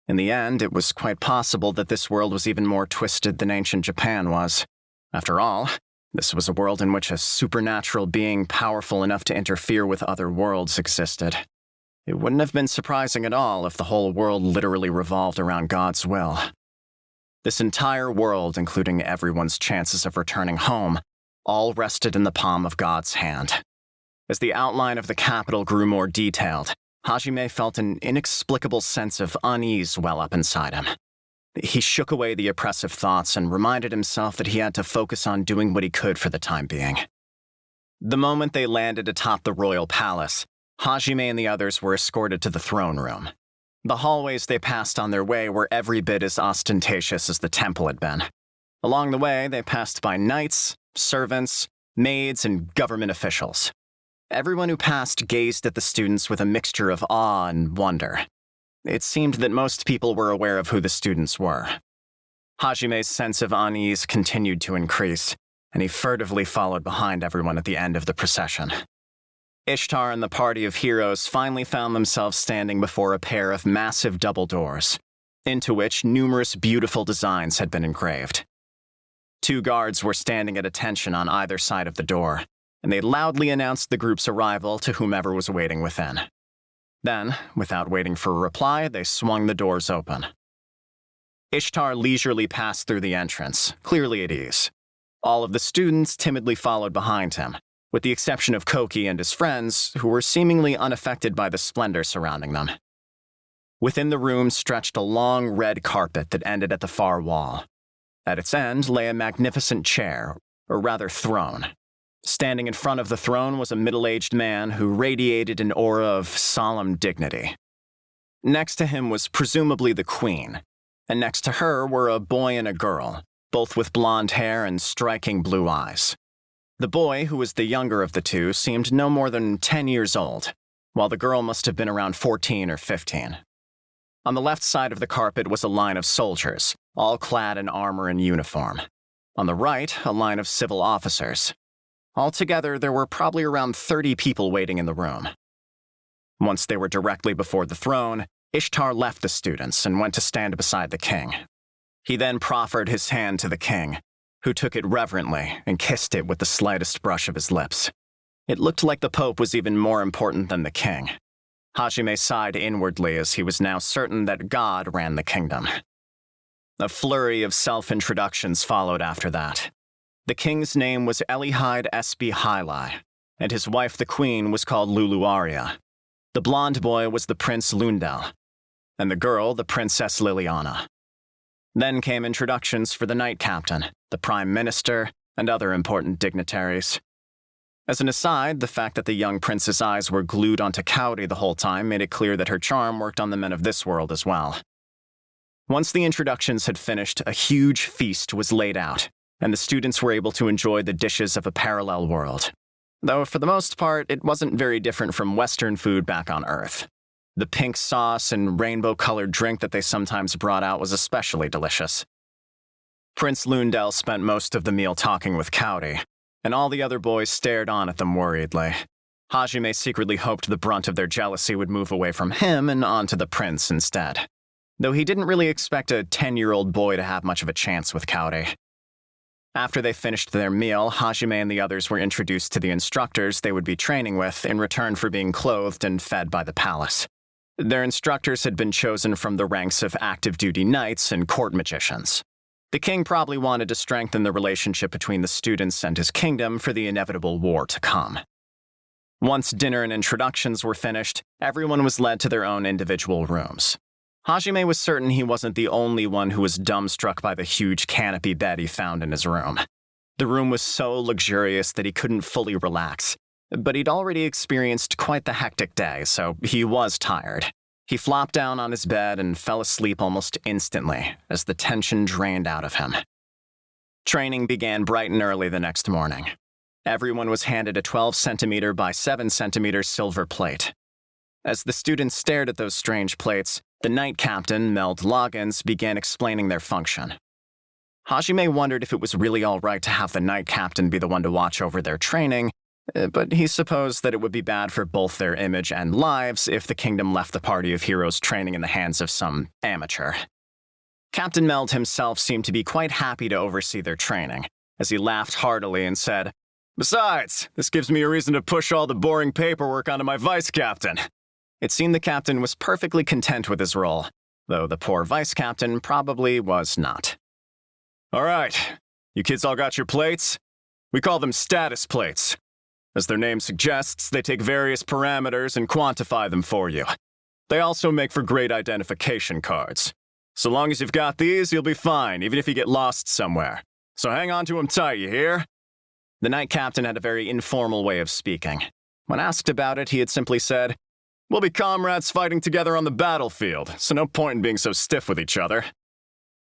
In the end, it was quite possible that this world was even more twisted than ancient Japan was. After all, this was a world in which a supernatural being powerful enough to interfere with other worlds existed. It wouldn't have been surprising at all if the whole world literally revolved around God's will. This entire world, including everyone's chances of returning home, all rested in the palm of God's hand. As the outline of the capital grew more detailed, Hajime felt an inexplicable sense of unease well up inside him. He shook away the oppressive thoughts and reminded himself that he had to focus on doing what he could for the time being. The moment they landed atop the royal palace, Hajime and the others were escorted to the throne room. The hallways they passed on their way were every bit as ostentatious as the temple had been. Along the way, they passed by knights, servants, maids, and government officials. Everyone who passed gazed at the students with a mixture of awe and wonder. It seemed that most people were aware of who the students were. Hajime's sense of unease continued to increase, and he furtively followed behind everyone at the end of the procession. Ishtar and the party of heroes finally found themselves standing before a pair of massive double doors, into which numerous beautiful designs had been engraved. 2 guards were standing at attention on either side of the door, and they loudly announced the group's arrival to whomever was waiting within. Then, without waiting for a reply, they swung the doors open. Ishtar leisurely passed through the entrance, clearly at ease. All of the students timidly followed behind him, with the exception of Koki and his friends, who were seemingly unaffected by the splendor surrounding them. Within the room stretched a long red carpet that ended at the far wall. At its end lay a magnificent chair, or rather throne. Standing in front of the throne was a middle-aged man who radiated an aura of solemn dignity. Next to him was presumably the queen, and next to her were a boy and a girl, both with blonde hair and striking blue eyes. The boy, who was the younger of the two, seemed no more than 10 years old, while the girl must have been around 14 or 15. On the left side of the carpet was a line of soldiers, all clad in armor and uniform. On the right, a line of civil officers. Altogether, there were probably around 30 people waiting in the room. Once they were directly before the throne, Ishtar left the students and went to stand beside the king. He then proffered his hand to the king, who took it reverently and kissed it with the slightest brush of his lips. It looked like the Pope was even more important than the king. Hajime sighed inwardly as he was now certain that God ran the kingdom. A flurry of self-introductions followed after that. The king's name was Elihide SB Hailai, and his wife the queen was called Luluaria. The blonde boy was the Prince Lundel, and the girl the Princess Liliana. Then came introductions for the knight captain, the prime minister, and other important dignitaries. As an aside, the fact that the young prince's eyes were glued onto Cowdy the whole time made it clear that her charm worked on the men of this world as well. Once the introductions had finished, a huge feast was laid out, and the students were able to enjoy the dishes of a parallel world. Though for the most part, it wasn't very different from Western food back on Earth. The pink sauce and rainbow-colored drink that they sometimes brought out was especially delicious. Prince Lundel spent most of the meal talking with Cowdy, and all the other boys stared on at them worriedly. Hajime secretly hoped the brunt of their jealousy would move away from him and onto the prince instead, though he didn't really expect a 10-year-old boy to have much of a chance with Cowdy. After they finished their meal, Hajime and the others were introduced to the instructors they would be training with in return for being clothed and fed by the palace. Their instructors had been chosen from the ranks of active-duty knights and court magicians. The king probably wanted to strengthen the relationship between the students and his kingdom for the inevitable war to come. Once dinner and introductions were finished, everyone was led to their own individual rooms. Hajime was certain he wasn't the only one who was dumbstruck by the huge canopy bed he found in his room. The room was so luxurious that he couldn't fully relax, but he'd already experienced quite the hectic day, so he was tired. He flopped down on his bed and fell asleep almost instantly as the tension drained out of him. Training began bright and early the next morning. Everyone was handed a 12-centimeter by 7-centimeter silver plate. As the students stared at those strange plates, the knight captain, Meld Loggins, began explaining their function. Hajime wondered if it was really all right to have the knight captain be the one to watch over their training, but he supposed that it would be bad for both their image and lives if the kingdom left the party of heroes training in the hands of some amateur. Captain Meld himself seemed to be quite happy to oversee their training, as he laughed heartily and said, "Besides, this gives me a reason to push all the boring paperwork onto my vice captain." It seemed the captain was perfectly content with his role, though the poor vice captain probably was not. "All right, you kids all got your plates? We call them status plates. As their name suggests, they take various parameters and quantify them for you. They also make for great identification cards. So long as you've got these, you'll be fine, even if you get lost somewhere. So hang on to them tight, you hear?" The knight captain had a very informal way of speaking. When asked about it, he had simply said, "We'll be comrades fighting together on the battlefield, so no point in being so stiff with each other,"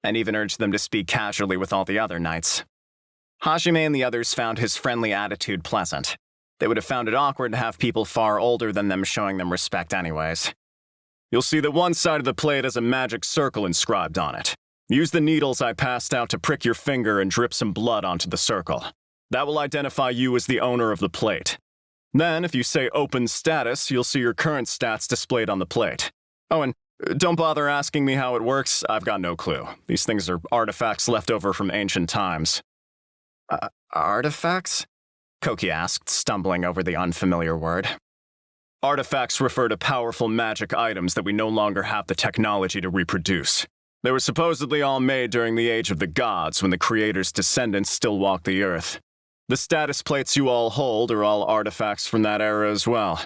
and even urged them to speak casually with all the other knights. Hajime and the others found his friendly attitude pleasant. They would have found it awkward to have people far older than them showing them respect anyways. "You'll see that one side of the plate has a magic circle inscribed on it. Use the needles I passed out to prick your finger and drip some blood onto the circle. That will identify you as the owner of the plate. Then, if you say open status, you'll see your current stats displayed on the plate. Oh, and don't bother asking me how it works. I've got no clue. These things are artifacts left over from ancient times." Artifacts? Koki asked, stumbling over the unfamiliar word. Artifacts refer to powerful magic items that we no longer have the technology to reproduce. They were supposedly all made during the Age of the Gods, when the Creator's descendants still walked the earth. The status plates you all hold are all artifacts from that era as well.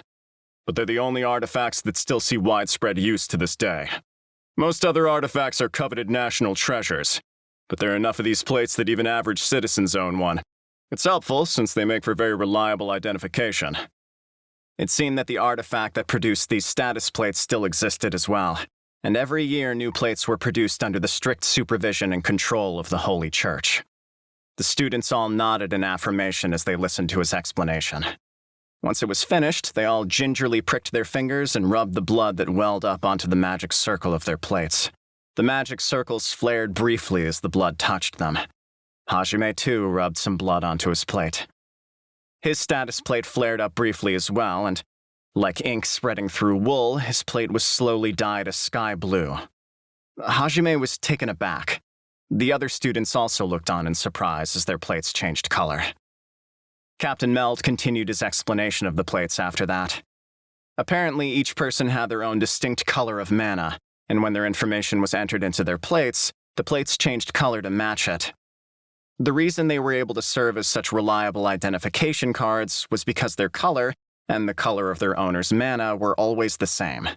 But they're the only artifacts that still see widespread use to this day. Most other artifacts are coveted national treasures, but there are enough of these plates that even average citizens own one. It's helpful, since they make for very reliable identification. It seemed that the artifact that produced these status plates still existed as well, and every year new plates were produced under the strict supervision and control of the Holy Church. The students all nodded in affirmation as they listened to his explanation. Once it was finished, they all gingerly pricked their fingers and rubbed the blood that welled up onto the magic circle of their plates. The magic circles flared briefly as the blood touched them. Hajime, too, rubbed some blood onto his plate. His status plate flared up briefly as well, and like ink spreading through wool, his plate was slowly dyed a sky blue. Hajime was taken aback. The other students also looked on in surprise as their plates changed color. Captain Meld continued his explanation of the plates after that. Apparently, each person had their own distinct color of mana, and when their information was entered into their plates, the plates changed color to match it. The reason they were able to serve as such reliable identification cards was because their color and the color of their owner's mana were always the same.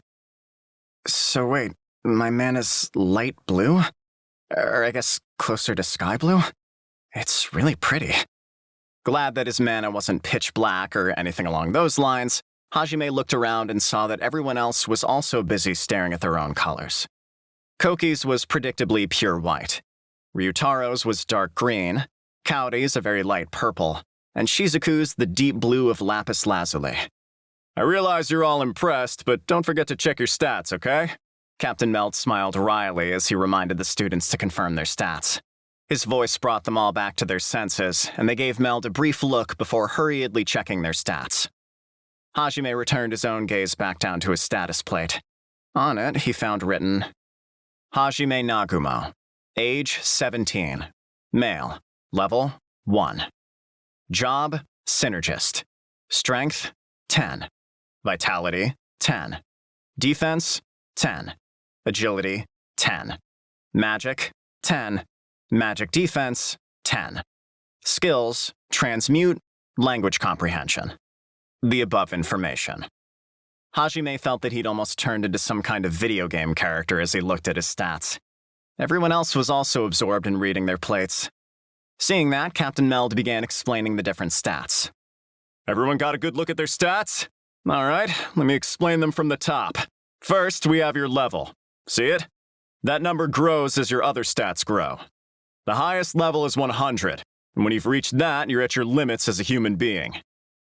So wait, my mana's light blue? Or I guess closer to sky blue? It's really pretty. Glad that his mana wasn't pitch black or anything along those lines, Hajime looked around and saw that everyone else was also busy staring at their own colors. Koki's was predictably pure white. Ryutaro's was dark green, Kaori's a very light purple, and Shizuku's the deep blue of lapis lazuli. I realize you're all impressed, but don't forget to check your stats, okay? Captain Meld smiled wryly as he reminded the students to confirm their stats. His voice brought them all back to their senses, and they gave Meld a brief look before hurriedly checking their stats. Hajime returned his own gaze back down to his status plate. On it, he found written, Hajime Nagumo, age 17, male, level 1. Job, synergist. Strength, 10. Vitality, 10. Defense, 10. Agility, 10. Magic, 10. Magic defense, 10. Skills, transmute, language comprehension. The above information. Hajime felt that he'd almost turned into some kind of video game character as he looked at his stats. Everyone else was also absorbed in reading their plates. Seeing that, Captain Meld began explaining the different stats. Everyone got a good look at their stats? All right, let me explain them from the top. First, we have your level. See it? That number grows as your other stats grow. The highest level is 100, and when you've reached that, you're at your limits as a human being.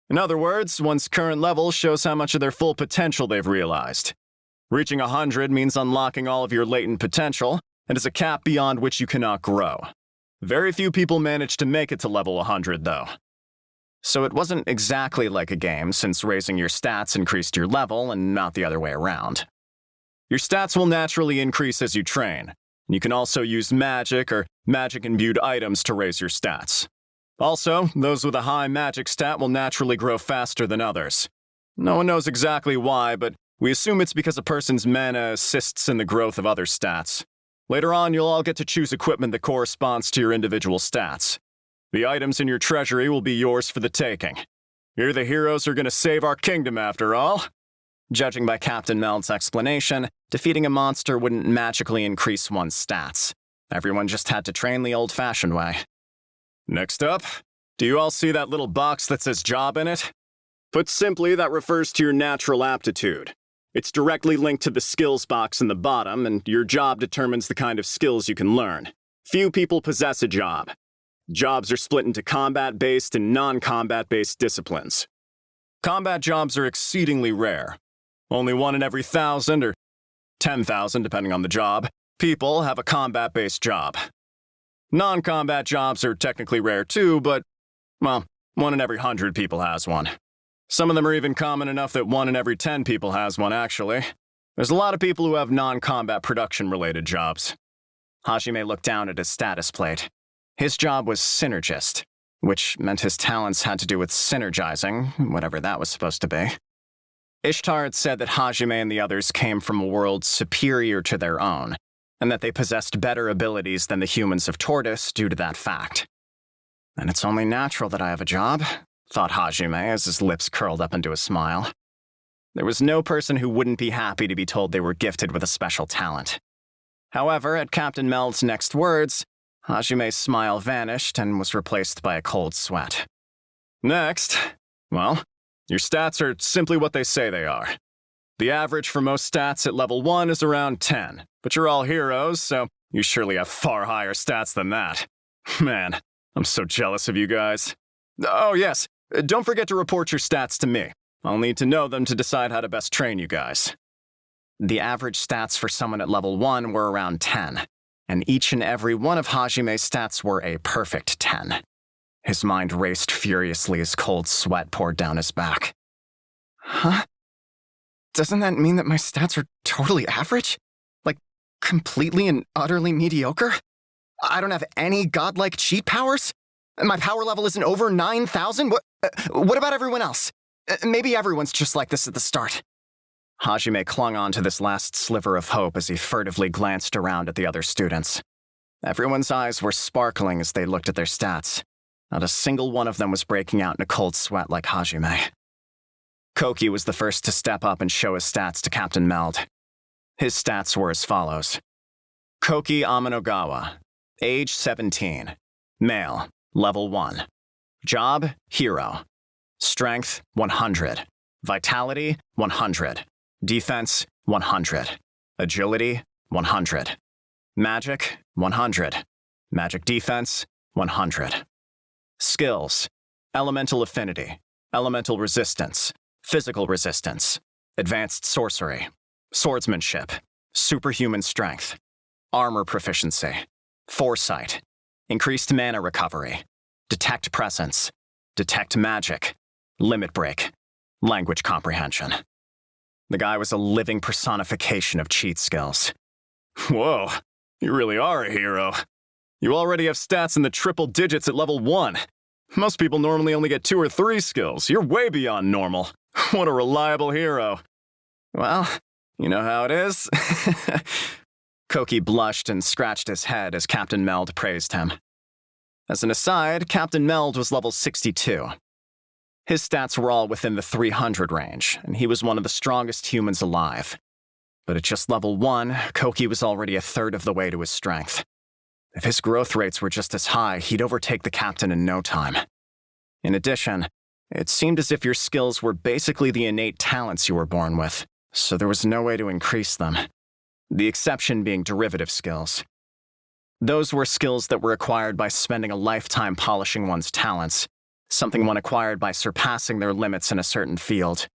In other words, one's current level shows how much of their full potential they've realized. Reaching 100 means unlocking all of your latent potential, and is a cap beyond which you cannot grow. Very few people manage to make it to level 100, though. So it wasn't exactly like a game, since raising your stats increased your level and not the other way around. Your stats will naturally increase as you train. You can also use magic or magic-imbued items to raise your stats. Also, those with a high magic stat will naturally grow faster than others. No one knows exactly why, but we assume it's because a person's mana assists in the growth of other stats. Later on, you'll all get to choose equipment that corresponds to your individual stats. The items in your treasury will be yours for the taking. You're the heroes who are going to save our kingdom after all. Judging by Captain Meld's explanation, defeating a monster wouldn't magically increase one's stats. Everyone just had to train the old-fashioned way. Next up, do you all see that little box that says job in it? Put simply, that refers to your natural aptitude. It's directly linked to the skills box in the bottom, and your job determines the kind of skills you can learn. Few people possess a job. Jobs are split into combat-based and non-combat-based disciplines. Combat jobs are exceedingly rare. Only 1 in every 1,000 or 10,000, depending on the job, people have a combat-based job. Non-combat jobs are technically rare too, but, well, 1 in every 100 people has one. Some of them are even common enough that 1 in every 10 people has one, actually. There's a lot of people who have non-combat production-related jobs. Hajime looked down at his status plate. His job was synergist, which meant his talents had to do with synergizing, whatever that was supposed to be. Ishtar had said that Hajime and the others came from a world superior to their own, and that they possessed better abilities than the humans of Tortoise due to that fact. And it's only natural that I have a job, thought Hajime as his lips curled up into a smile. There was no person who wouldn't be happy to be told they were gifted with a special talent. However, at Captain Meld's next words, Hajime's smile vanished and was replaced by a cold sweat. Next, well, your stats are simply what they say they are. The average for most stats at level 1 is around 10, but you're all heroes, so you surely have far higher stats than that. Man, I'm so jealous of you guys. Oh yes, don't forget to report your stats to me. I'll need to know them to decide how to best train you guys. The average stats for someone at level 1 were around 10, and each and every one of Hajime's stats were a perfect 10. His mind raced furiously as cold sweat poured down his back. Huh? Doesn't that mean that my stats are totally average? Like, completely and utterly mediocre? I don't have any godlike cheat powers? My power level isn't over 9,000? What about everyone else? Maybe everyone's just like this at the start. Hajime clung on to this last sliver of hope as he furtively glanced around at the other students. Everyone's eyes were sparkling as they looked at their stats. Not a single one of them was breaking out in a cold sweat like Hajime. Koki was the first to step up and show his stats to Captain Meld. His stats were as follows. Koki Amanogawa, age 17, male, level 1. Job, hero. Strength, 100. Vitality, 100. Defense, 100. Agility, 100. Magic, 100. Magic defense, 100. Skills, elemental affinity, elemental resistance, physical resistance, advanced sorcery, swordsmanship, superhuman strength, armor proficiency, foresight, increased mana recovery, detect presence, detect magic, limit break, language comprehension. The guy was a living personification of cheat skills. Whoa, you really are a hero. You already have stats in the triple digits at level 1. Most people normally only get 2 or 3 skills. You're way beyond normal. What a reliable hero. Well, you know how it is. Koki blushed and scratched his head as Captain Meld praised him. As an aside, Captain Meld was level 62. His stats were all within the 300 range, and he was one of the strongest humans alive. But at just level 1, Koki was already a third of the way to his strength. If his growth rates were just as high, he'd overtake the captain in no time. In addition, it seemed as if your skills were basically the innate talents you were born with, so there was no way to increase them. The exception being derivative skills. Those were skills that were acquired by spending a lifetime polishing one's talents, something one acquired by surpassing their limits in a certain field.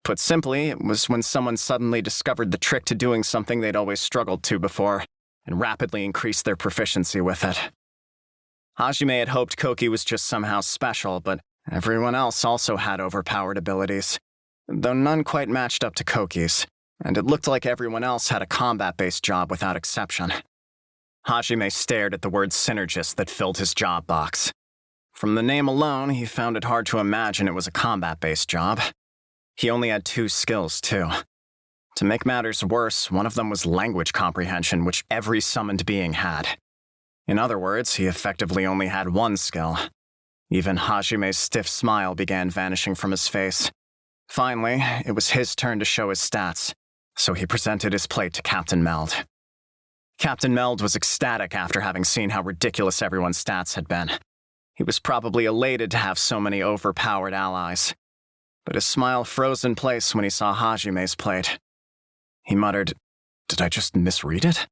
Put simply, it was when someone suddenly discovered the trick to doing something they'd always struggled to before, and rapidly increased their proficiency with it. Hajime had hoped Koki was just somehow special, but everyone else also had overpowered abilities, though none quite matched up to Koki's, and it looked like everyone else had a combat-based job without exception. Hajime stared at the word synergist that filled his job box. From the name alone, he found it hard to imagine it was a combat-based job. He only had 2 skills, too. To make matters worse, one of them was language comprehension, which every summoned being had. In other words, he effectively only had 1 skill. Even Hajime's stiff smile began vanishing from his face. Finally, it was his turn to show his stats, so he presented his plate to Captain Meld. Captain Meld was ecstatic after having seen how ridiculous everyone's stats had been. He was probably elated to have so many overpowered allies. But his smile froze in place when he saw Hajime's plate. He muttered, "Did I just misread it?"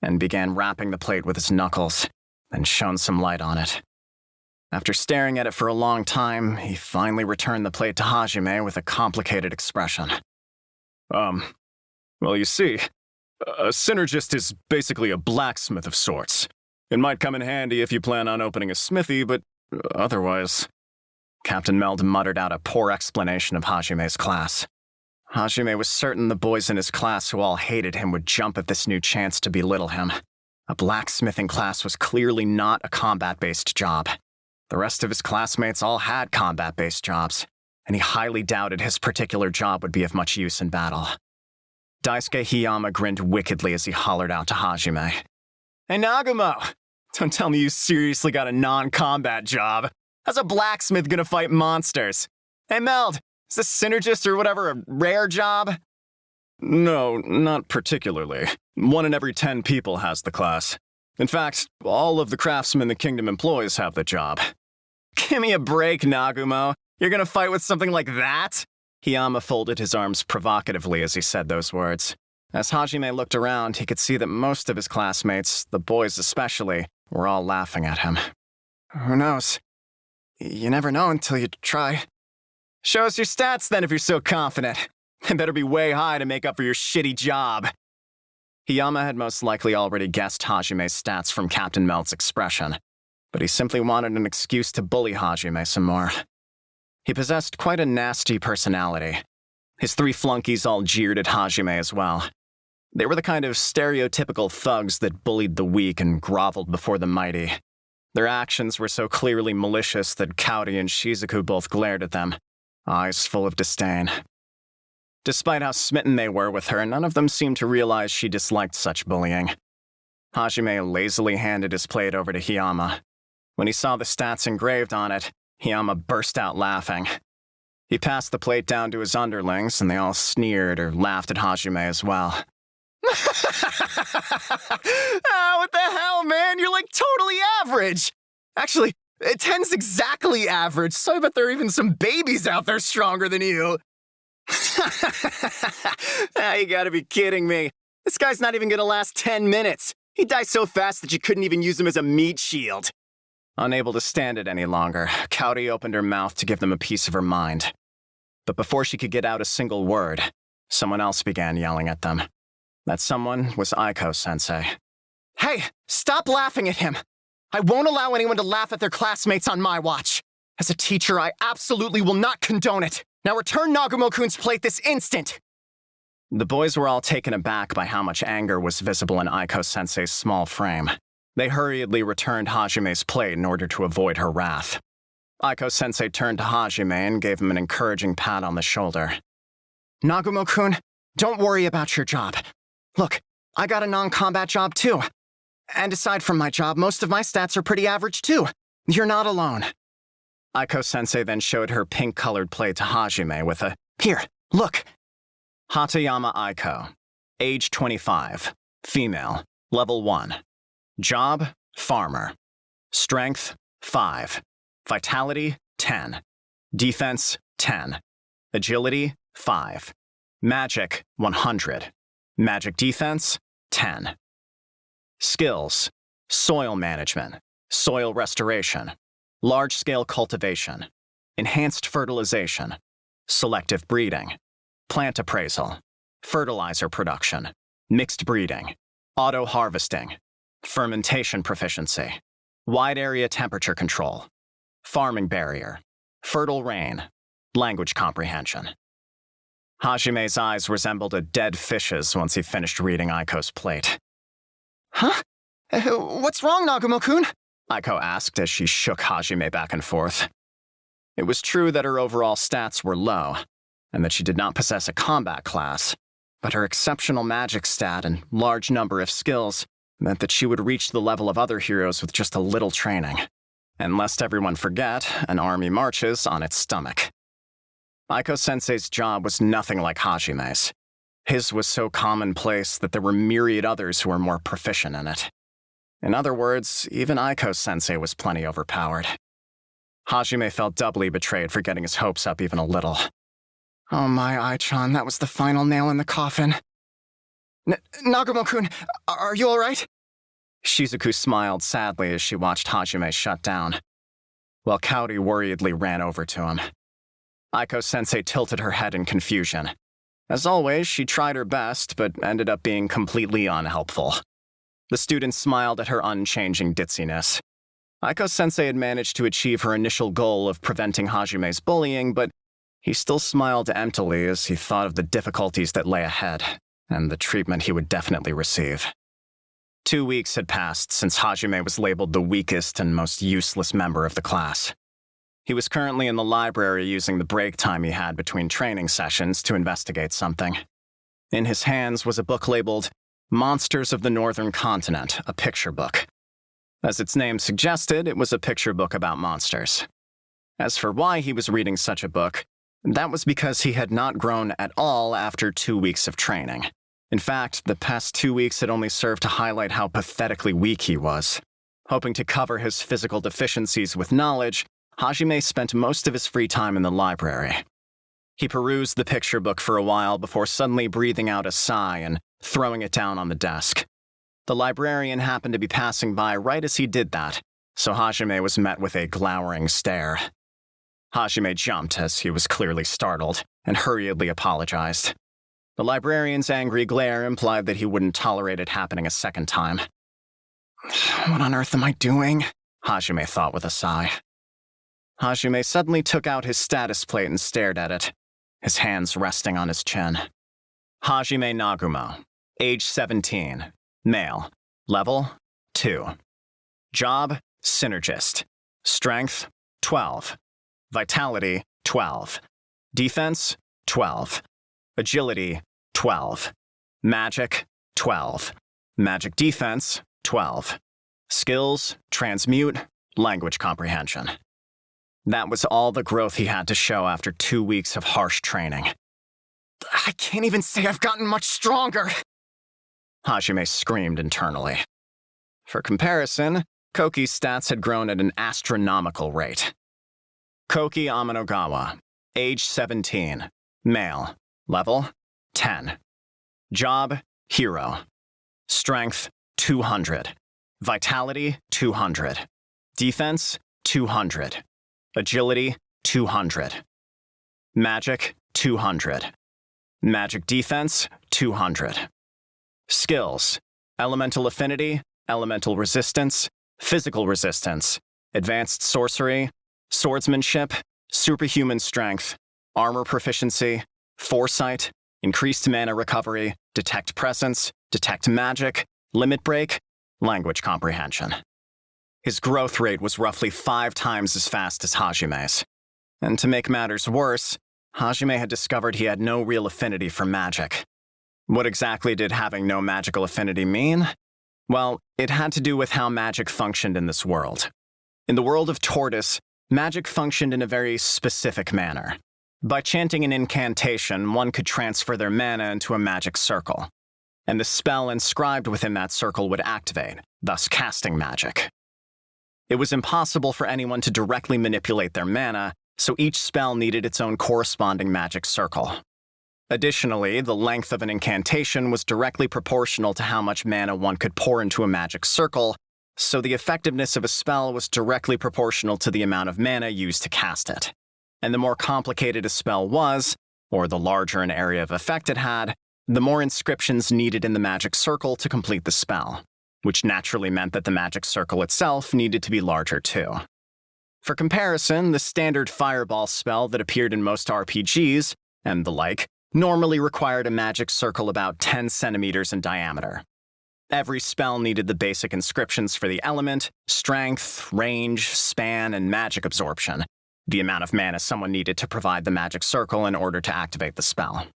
and began rapping the plate with his knuckles, then shone some light on it. After staring at it for a long time, he finally returned the plate to Hajime with a complicated expression. Well, you see, a synergist is basically a blacksmith of sorts. It might come in handy if you plan on opening a smithy, but otherwise... Captain Meld muttered out a poor explanation of Hajime's class. Hajime was certain the boys in his class who all hated him would jump at this new chance to belittle him. A blacksmithing class was clearly not a combat-based job. The rest of his classmates all had combat-based jobs, and he highly doubted his particular job would be of much use in battle. Daisuke Hiyama grinned wickedly as he hollered out to Hajime. "Hey Nagumo! Don't tell me you seriously got a non-combat job. How's a blacksmith gonna fight monsters? Hey Meld, is this synergist or whatever a rare job?" "No, not particularly. 1 in every 10 people has the class. In fact, all of the craftsmen the kingdom employs have the job." "Give me a break, Nagumo. You're gonna fight with something like that? Hiyama folded his arms provocatively as he said those words. As Hajime looked around, he could see that most of his classmates, the boys especially, were all laughing at him. Who knows? You never know until you try. Show us your stats then if you're so confident. They better be way high to make up for your shitty job. Hiyama had most likely already guessed Hajime's stats from Captain Melt's expression, but he simply wanted an excuse to bully Hajime some more. He possessed quite a nasty personality. His 3 flunkies all jeered at Hajime as well. They were the kind of stereotypical thugs that bullied the weak and groveled before the mighty. Their actions were so clearly malicious that Kaori and Shizuku both glared at them, eyes full of disdain. Despite how smitten they were with her, none of them seemed to realize she disliked such bullying. Hajime lazily handed his plate over to Hiyama. When he saw the stats engraved on it, Hiyama burst out laughing. He passed the plate down to his underlings, and they all sneered or laughed at Hajime as well. Oh, what the hell, man? You're like totally average. Actually, 10's exactly average, so I bet there are even some babies out there stronger than you. You gotta be kidding me. This guy's not even gonna last 10 minutes. He dies so fast that you couldn't even use him as a meat shield. Unable to stand it any longer, Kaori opened her mouth to give them a piece of her mind. But before she could get out a single word, someone else began yelling at them. That someone was Aiko-sensei. Hey, stop laughing at him. I won't allow anyone to laugh at their classmates on my watch. As a teacher, I absolutely will not condone it. Now return Nagumo-kun's plate this instant. The boys were all taken aback by how much anger was visible in Aiko-sensei's small frame. They hurriedly returned Hajime's plate in order to avoid her wrath. Aiko-sensei turned to Hajime and gave him an encouraging pat on the shoulder. Nagumo-kun, don't worry about your job. Look, I got a non-combat job too. And aside from my job, most of my stats are pretty average too. You're not alone. Aiko-sensei then showed her pink-colored plate to Hajime with a, Here, look. Hatayama Aiko, age 25, female, level 1. Job, farmer. Strength, 5. Vitality, 10. Defense, 10. Agility, 5. Magic, 100. Magic defense, 10. Skills, soil management, soil restoration, large-scale cultivation, enhanced fertilization, selective breeding, plant appraisal, fertilizer production, mixed breeding, auto-harvesting, fermentation proficiency, wide area temperature control, farming barrier, fertile rain, language comprehension. Hajime's eyes resembled a dead fish's once he finished reading Aiko's plate. Huh? What's wrong, Nagumo-kun? Aiko asked as she shook Hajime back and forth. It was true that her overall stats were low, and that she did not possess a combat class, but her exceptional magic stat and large number of skills meant that she would reach the level of other heroes with just a little training. And lest everyone forget, an army marches on its stomach. Aiko-sensei's job was nothing like Hajime's. His was so commonplace that there were myriad others who were more proficient in it. In other words, even Aiko-sensei was plenty overpowered. Hajime felt doubly betrayed for getting his hopes up even a little. Oh my, Ai-chan, that was the final nail in the coffin. Nagumo-kun, are you alright? Shizuku smiled sadly as she watched Hajime shut down, while Kaori worriedly ran over to him. Aiko-sensei tilted her head in confusion. As always, she tried her best, but ended up being completely unhelpful. The students smiled at her unchanging ditziness. Aiko-sensei had managed to achieve her initial goal of preventing Hajime's bullying, but he still smiled emptily as he thought of the difficulties that lay ahead, and the treatment he would definitely receive. 2 weeks had passed since Hajime was labeled the weakest and most useless member of the class. He was currently in the library using the break time he had between training sessions to investigate something. In his hands was a book labeled Monsters of the Northern Continent, a picture book. As its name suggested, it was a picture book about monsters. As for why he was reading such a book, that was because he had not grown at all after 2 weeks of training. In fact, the past 2 weeks had only served to highlight how pathetically weak he was. Hoping to cover his physical deficiencies with knowledge, Hajime spent most of his free time in the library. He perused the picture book for a while before suddenly breathing out a sigh and throwing it down on the desk. The librarian happened to be passing by right as he did that, so Hajime was met with a glowering stare. Hajime jumped, as he was clearly startled, and hurriedly apologized. The librarian's angry glare implied that he wouldn't tolerate it happening a second time. What on earth am I doing? Hajime thought with a sigh. Hajime suddenly took out his status plate and stared at it, his hands resting on his chin. Hajime Nagumo, age 17, male, level 2. Job, synergist. Strength, 12. Vitality, 12. Defense, 12. Agility, 12. Magic, 12. Magic defense, 12. Skills, transmute, language comprehension. That was all the growth he had to show after 2 weeks of harsh training. I can't even say I've gotten much stronger. Hajime screamed internally. For comparison, Koki's stats had grown at an astronomical rate. Koki Amanogawa, age 17, male, level 10. Job, hero. Strength, 200. Vitality, 200. Defense, 200. Agility, 200. Magic, 200. Magic defense, 200. Skills, elemental affinity, elemental resistance, physical resistance, advanced sorcery, swordsmanship, superhuman strength, armor proficiency, foresight, increased mana recovery, detect presence, detect magic, limit break, language comprehension. His growth rate was roughly 5 times as fast as Hajime's. And to make matters worse, Hajime had discovered he had no real affinity for magic. What exactly did having no magical affinity mean? Well, it had to do with how magic functioned in this world. In the world of Tortoise, magic functioned in a very specific manner. By chanting an incantation, one could transfer their mana into a magic circle, and the spell inscribed within that circle would activate, thus casting magic. It was impossible for anyone to directly manipulate their mana, so each spell needed its own corresponding magic circle. Additionally, the length of an incantation was directly proportional to how much mana one could pour into a magic circle, so the effectiveness of a spell was directly proportional to the amount of mana used to cast it. And the more complicated a spell was, or the larger an area of effect it had, the more inscriptions needed in the magic circle to complete the spell, which naturally meant that the magic circle itself needed to be larger too. For comparison, the standard fireball spell that appeared in most RPGs, and the like, normally required a magic circle about 10 centimeters in diameter. Every spell needed the basic inscriptions for the element, strength, range, span, and magic absorption, the amount of mana someone needed to provide the magic circle in order to activate the spell.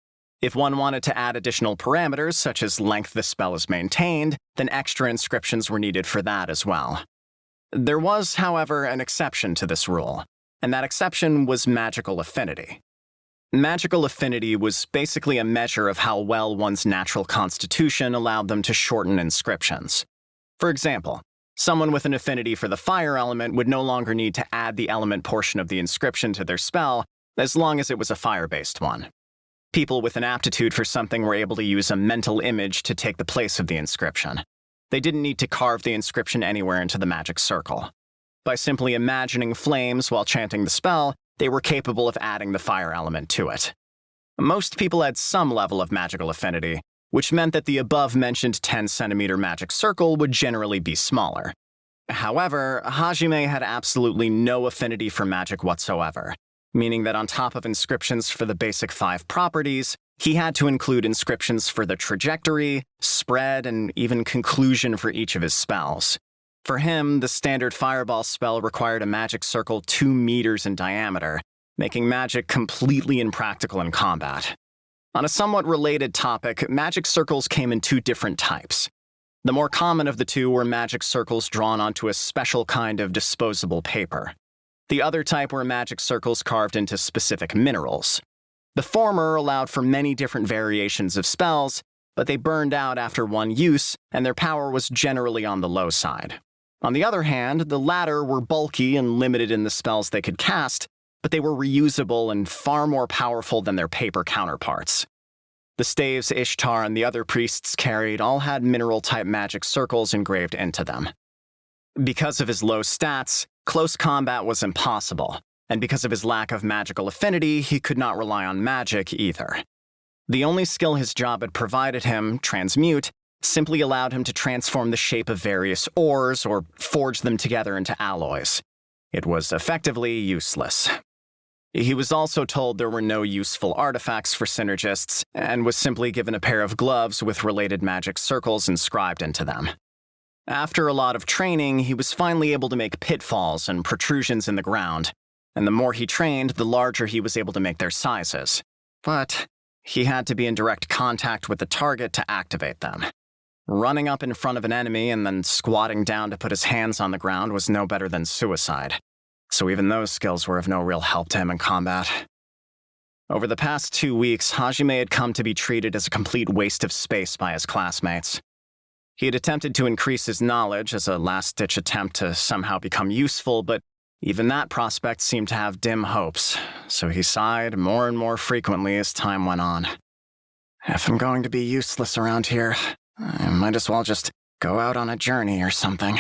If one wanted to add additional parameters, such as length the spell is maintained, then extra inscriptions were needed for that as well. There was, however, an exception to this rule, and that exception was magical affinity. Magical affinity was basically a measure of how well one's natural constitution allowed them to shorten inscriptions. For example, someone with an affinity for the fire element would no longer need to add the element portion of the inscription to their spell, as long as it was a fire-based one. People with an aptitude for something were able to use a mental image to take the place of the inscription. They didn't need to carve the inscription anywhere into the magic circle. By simply imagining flames while chanting the spell, they were capable of adding the fire element to it. Most people had some level of magical affinity, which meant that the above-mentioned 10-centimeter magic circle would generally be smaller. However, Hajime had absolutely no affinity for magic whatsoever, meaning that on top of inscriptions for the basic 5 properties, he had to include inscriptions for the trajectory, spread, and even conclusion for each of his spells. For him, the standard fireball spell required a magic circle 2 meters in diameter, making magic completely impractical in combat. On a somewhat related topic, magic circles came in 2 different types. The more common of the 2 were magic circles drawn onto a special kind of disposable paper. The other type were magic circles carved into specific minerals. The former allowed for many different variations of spells, but they burned out after one use, and their power was generally on the low side. On the other hand, the latter were bulky and limited in the spells they could cast, but they were reusable and far more powerful than their paper counterparts. The staves Ishtar and the other priests carried all had mineral-type magic circles engraved into them. Because of his low stats, close combat was impossible, and because of his lack of magical affinity, he could not rely on magic either. The only skill his job had provided him, transmute, simply allowed him to transform the shape of various ores or forge them together into alloys. It was effectively useless. He was also told there were no useful artifacts for synergists, and was simply given a pair of gloves with related magic circles inscribed into them. After a lot of training, he was finally able to make pitfalls and protrusions in the ground, and the more he trained, the larger he was able to make their sizes. But he had to be in direct contact with the target to activate them. Running up in front of an enemy and then squatting down to put his hands on the ground was no better than suicide. So even those skills were of no real help to him in combat. Over the past 2 weeks, Hajime had come to be treated as a complete waste of space by his classmates. He had attempted to increase his knowledge as a last-ditch attempt to somehow become useful, but even that prospect seemed to have dim hopes, so he sighed more and more frequently as time went on. If I'm going to be useless around here, I might as well just go out on a journey or something,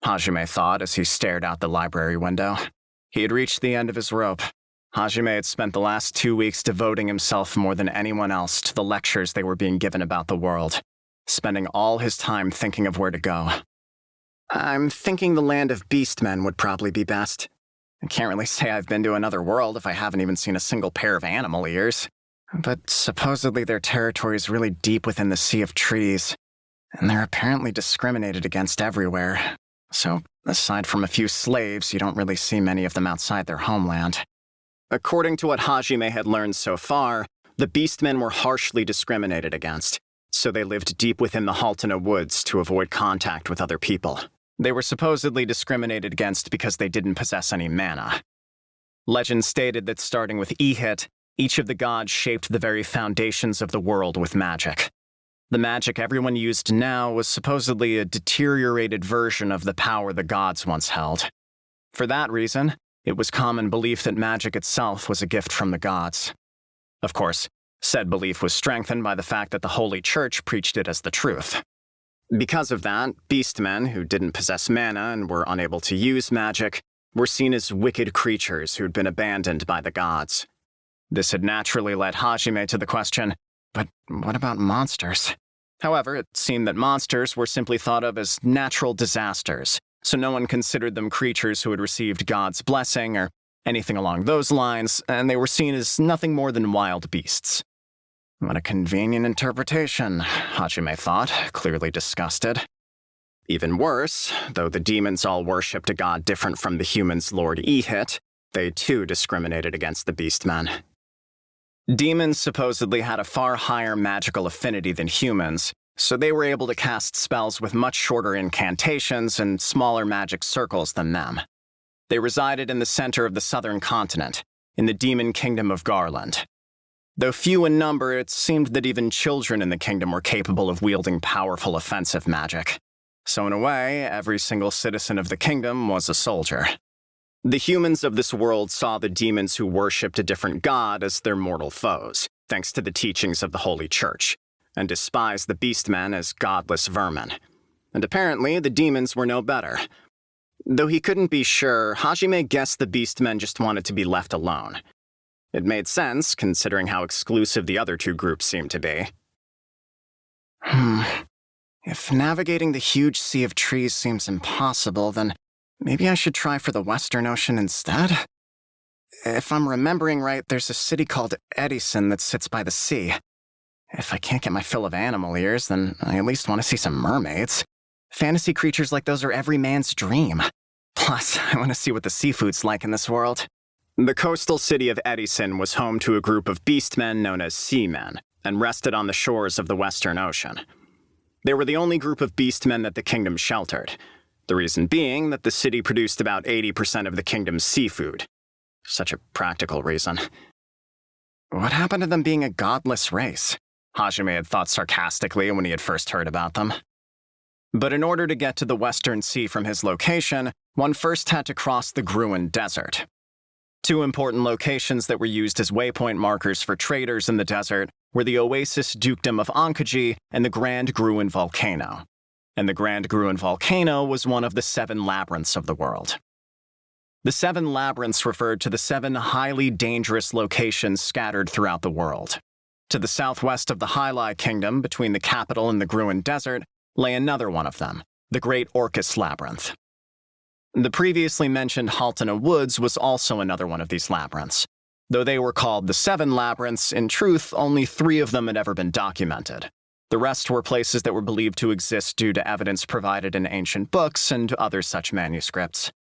Hajime thought as he stared out the library window. He had reached the end of his rope. Hajime had spent the last 2 weeks devoting himself more than anyone else to the lectures they were being given about the world, spending all his time thinking of where to go. I'm thinking the land of beastmen would probably be best. I can't really say I've been to another world if I haven't even seen a single pair of animal ears. But supposedly their territory is really deep within the Sea of Trees, and they're apparently discriminated against everywhere. So, aside from a few slaves, you don't really see many of them outside their homeland. According to what Hajime had learned so far, the beastmen were harshly discriminated against, so they lived deep within the Haltana woods to avoid contact with other people. They were supposedly discriminated against because they didn't possess any mana. Legend stated that starting with Ihit, each of the gods shaped the very foundations of the world with magic. The magic everyone used now was supposedly a deteriorated version of the power the gods once held. For that reason, it was common belief that magic itself was a gift from the gods. Of course, said belief was strengthened by the fact that the Holy Church preached it as the truth. Because of that, beastmen who didn't possess mana and were unable to use magic were seen as wicked creatures who'd been abandoned by the gods. This had naturally led Hajime to the question, but what about monsters? However, it seemed that monsters were simply thought of as natural disasters, so no one considered them creatures who had received God's blessing or anything along those lines, and they were seen as nothing more than wild beasts. What a convenient interpretation, Hajime thought, clearly disgusted. Even worse, though the demons all worshipped a god different from the humans' Lord Ihit, they too discriminated against the beastmen. Demons supposedly had a far higher magical affinity than humans, so they were able to cast spells with much shorter incantations and smaller magic circles than them. They resided in the center of the southern continent, in the demon kingdom of Garland. Though few in number, it seemed that even children in the kingdom were capable of wielding powerful offensive magic. So in a way, every single citizen of the kingdom was a soldier. The humans of this world saw the demons who worshipped a different god as their mortal foes, thanks to the teachings of the Holy Church, and despised the beastmen as godless vermin. And apparently, the demons were no better. Though he couldn't be sure, Hajime guessed the beastmen just wanted to be left alone. It made sense, considering how exclusive the other two groups seemed to be. If navigating the huge Sea of Trees seems impossible, then maybe I should try for the Western Ocean instead? If I'm remembering right, there's a city called Edison that sits by the sea. If I can't get my fill of animal ears, then I at least want to see some mermaids. Fantasy creatures like those are every man's dream. Plus, I want to see what the seafood's like in this world. The coastal city of Edison was home to a group of beastmen known as seamen, and rested on the shores of the Western Ocean. They were the only group of beastmen that the kingdom sheltered, the reason being that the city produced about 80% of the kingdom's seafood. Such a practical reason. What happened to them being a godless race? Hajime had thought sarcastically when he had first heard about them. But in order to get to the Western Sea from his location, one first had to cross the Gruen Desert. Two important locations that were used as waypoint markers for traders in the desert were the Oasis Dukedom of Ankaji and the Grand Gruen Volcano. And the Grand Gruen Volcano was one of the 7 labyrinths of the world. The 7 labyrinths referred to the 7 highly dangerous locations scattered throughout the world. To the southwest of the Hylai Kingdom, between the capital and the Gruen Desert, lay another one of them, the Great Orcus Labyrinth. The previously mentioned Haltana Woods was also another one of these labyrinths. Though they were called the 7 labyrinths, in truth, only 3 of them had ever been documented. The rest were places that were believed to exist due to evidence provided in ancient books and other such manuscripts.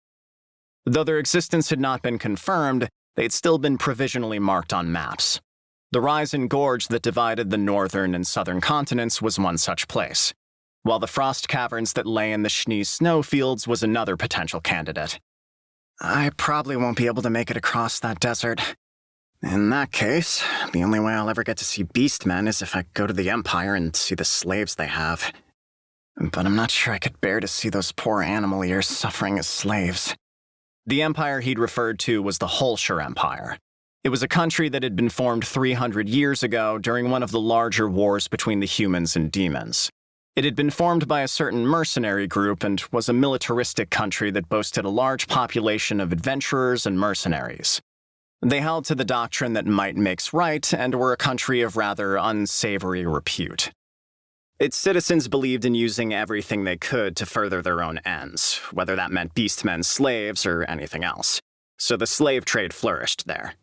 Though their existence had not been confirmed, they had still been provisionally marked on maps. The Risen Gorge that divided the northern and southern continents was one such place, while the frost caverns that lay in the Schnee snowfields was another potential candidate. I probably won't be able to make it across that desert. In that case, the only way I'll ever get to see beastmen is if I go to the Empire and see the slaves they have. But I'm not sure I could bear to see those poor animal ears suffering as slaves. The empire he'd referred to was the Holshire Empire. It was a country that had been formed 300 years ago during one of the larger wars between the humans and demons. It had been formed by a certain mercenary group and was a militaristic country that boasted a large population of adventurers and mercenaries. They held to the doctrine that might makes right and were a country of rather unsavory repute. Its citizens believed in using everything they could to further their own ends, whether that meant beastmen, slaves, or anything else. So the slave trade flourished there.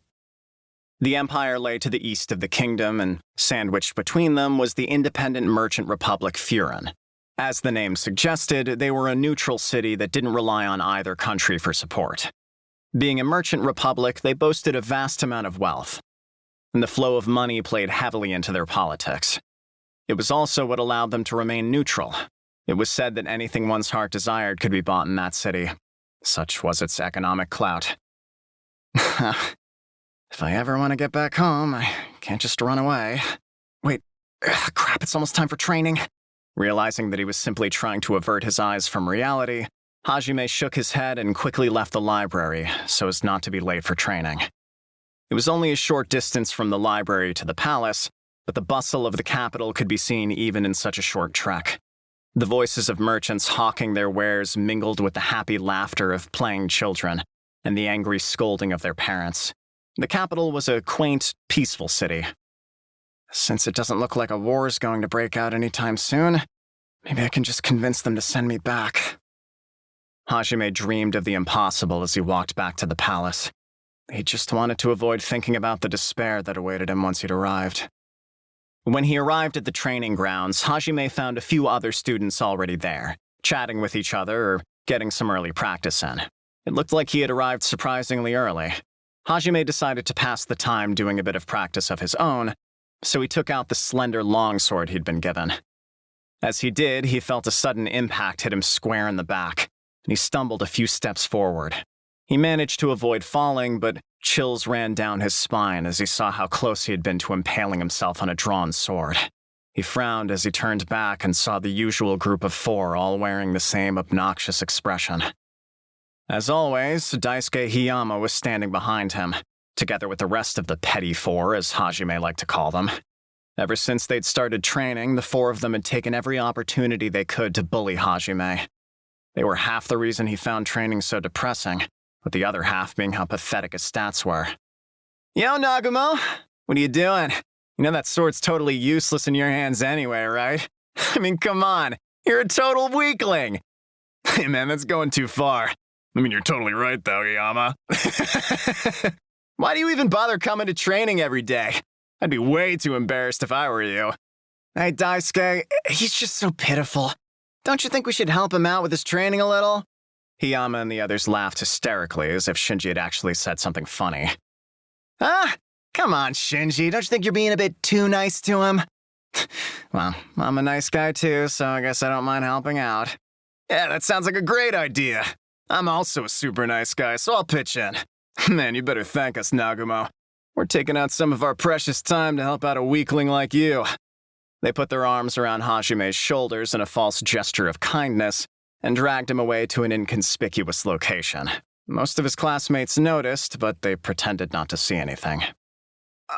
The empire lay to the east of the kingdom, and sandwiched between them was the independent merchant republic Furin. As the name suggested, they were a neutral city that didn't rely on either country for support. Being a merchant republic, they boasted a vast amount of wealth, and the flow of money played heavily into their politics. It was also what allowed them to remain neutral. It was said that anything one's heart desired could be bought in that city. Such was its economic clout. If I ever want to get back home, I can't just run away. Wait, crap, it's almost time for training. Realizing that he was simply trying to avert his eyes from reality, Hajime shook his head and quickly left the library so as not to be late for training. It was only a short distance from the library to the palace, but the bustle of the capital could be seen even in such a short trek. The voices of merchants hawking their wares mingled with the happy laughter of playing children and the angry scolding of their parents. The capital was a quaint, peaceful city. Since it doesn't look like a war is going to break out anytime soon, maybe I can just convince them to send me back. Hajime dreamed of the impossible as he walked back to the palace. He just wanted to avoid thinking about the despair that awaited him once he'd arrived. When he arrived at the training grounds, Hajime found a few other students already there, chatting with each other or getting some early practice in. It looked like he had arrived surprisingly early. Hajime decided to pass the time doing a bit of practice of his own, so he took out the slender longsword he'd been given. As he did, he felt a sudden impact hit him square in the back, and he stumbled a few steps forward. He managed to avoid falling, but chills ran down his spine as he saw how close he had been to impaling himself on a drawn sword. He frowned as he turned back and saw the usual group of 4 all wearing the same obnoxious expression. As always, Daisuke Hiyama was standing behind him, together with the rest of the petty 4, as Hajime liked to call them. Ever since they'd started training, the 4 of them had taken every opportunity they could to bully Hajime. They were half the reason he found training so depressing, with the other half being how pathetic his stats were. Yo, Nagumo! What are you doing? You know that sword's totally useless in your hands anyway, right? I mean, come on, you're a total weakling! Hey man, that's going too far. I mean, you're totally right though, Yama. Why do you even bother coming to training every day? I'd be way too embarrassed if I were you. Hey, Daisuke, he's just so pitiful. Don't you think we should help him out with his training a little? Hiyama and the others laughed hysterically as if Shinji had actually said something funny. Ah, come on, Shinji. Don't you think you're being a bit too nice to him? Well, I'm a nice guy too, so I guess I don't mind helping out. Yeah, that sounds like a great idea. I'm also a super nice guy, so I'll pitch in. Man, you better thank us, Nagumo. We're taking out some of our precious time to help out a weakling like you. They put their arms around Hajime's shoulders in a false gesture of kindness and dragged him away to an inconspicuous location. Most of his classmates noticed, but they pretended not to see anything.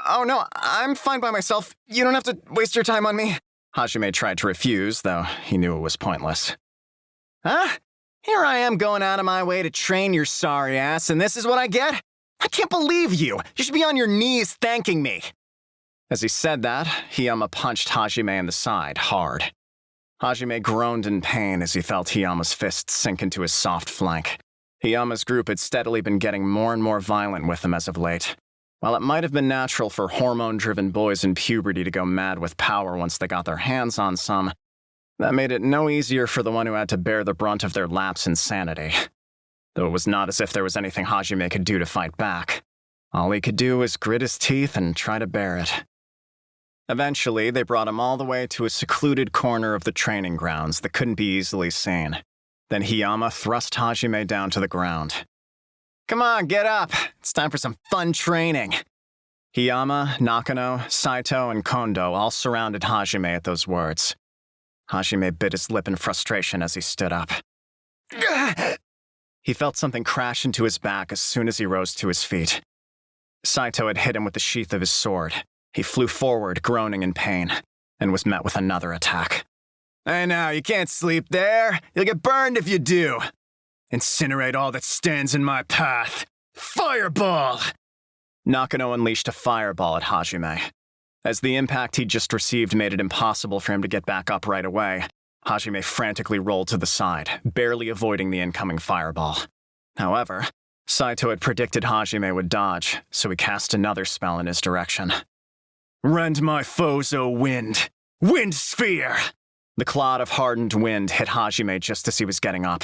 Oh no, I'm fine by myself. You don't have to waste your time on me. Hajime tried to refuse, though he knew it was pointless. Huh? Here I am going out of my way to train your sorry ass, and this is what I get? I can't believe you! You should be on your knees thanking me! As he said that, Hiyama punched Hajime in the side, hard. Hajime groaned in pain as he felt Hiyama's fist sink into his soft flank. Hiyama's group had steadily been getting more and more violent with him as of late. While it might have been natural for hormone-driven boys in puberty to go mad with power once they got their hands on some, that made it no easier for the one who had to bear the brunt of their lapse in sanity. Though it was not as if there was anything Hajime could do to fight back. All he could do was grit his teeth and try to bear it. Eventually, they brought him all the way to a secluded corner of the training grounds that couldn't be easily seen. Then Hiyama thrust Hajime down to the ground. Come on, get up. It's time for some fun training. Hiyama, Nakano, Saito, and Kondo all surrounded Hajime at those words. Hajime bit his lip in frustration as he stood up. He felt something crash into his back as soon as he rose to his feet. Saito had hit him with the sheath of his sword. He flew forward, groaning in pain, and was met with another attack. Hey now, you can't sleep there. You'll get burned if you do. Incinerate all that stands in my path. Fireball! Nakano unleashed a fireball at Hajime. As the impact he'd just received made it impossible for him to get back up right away, Hajime frantically rolled to the side, barely avoiding the incoming fireball. However, Saito had predicted Hajime would dodge, so he cast another spell in his direction. Rend my foes, O wind! Wind sphere! The clod of hardened wind hit Hajime just as he was getting up,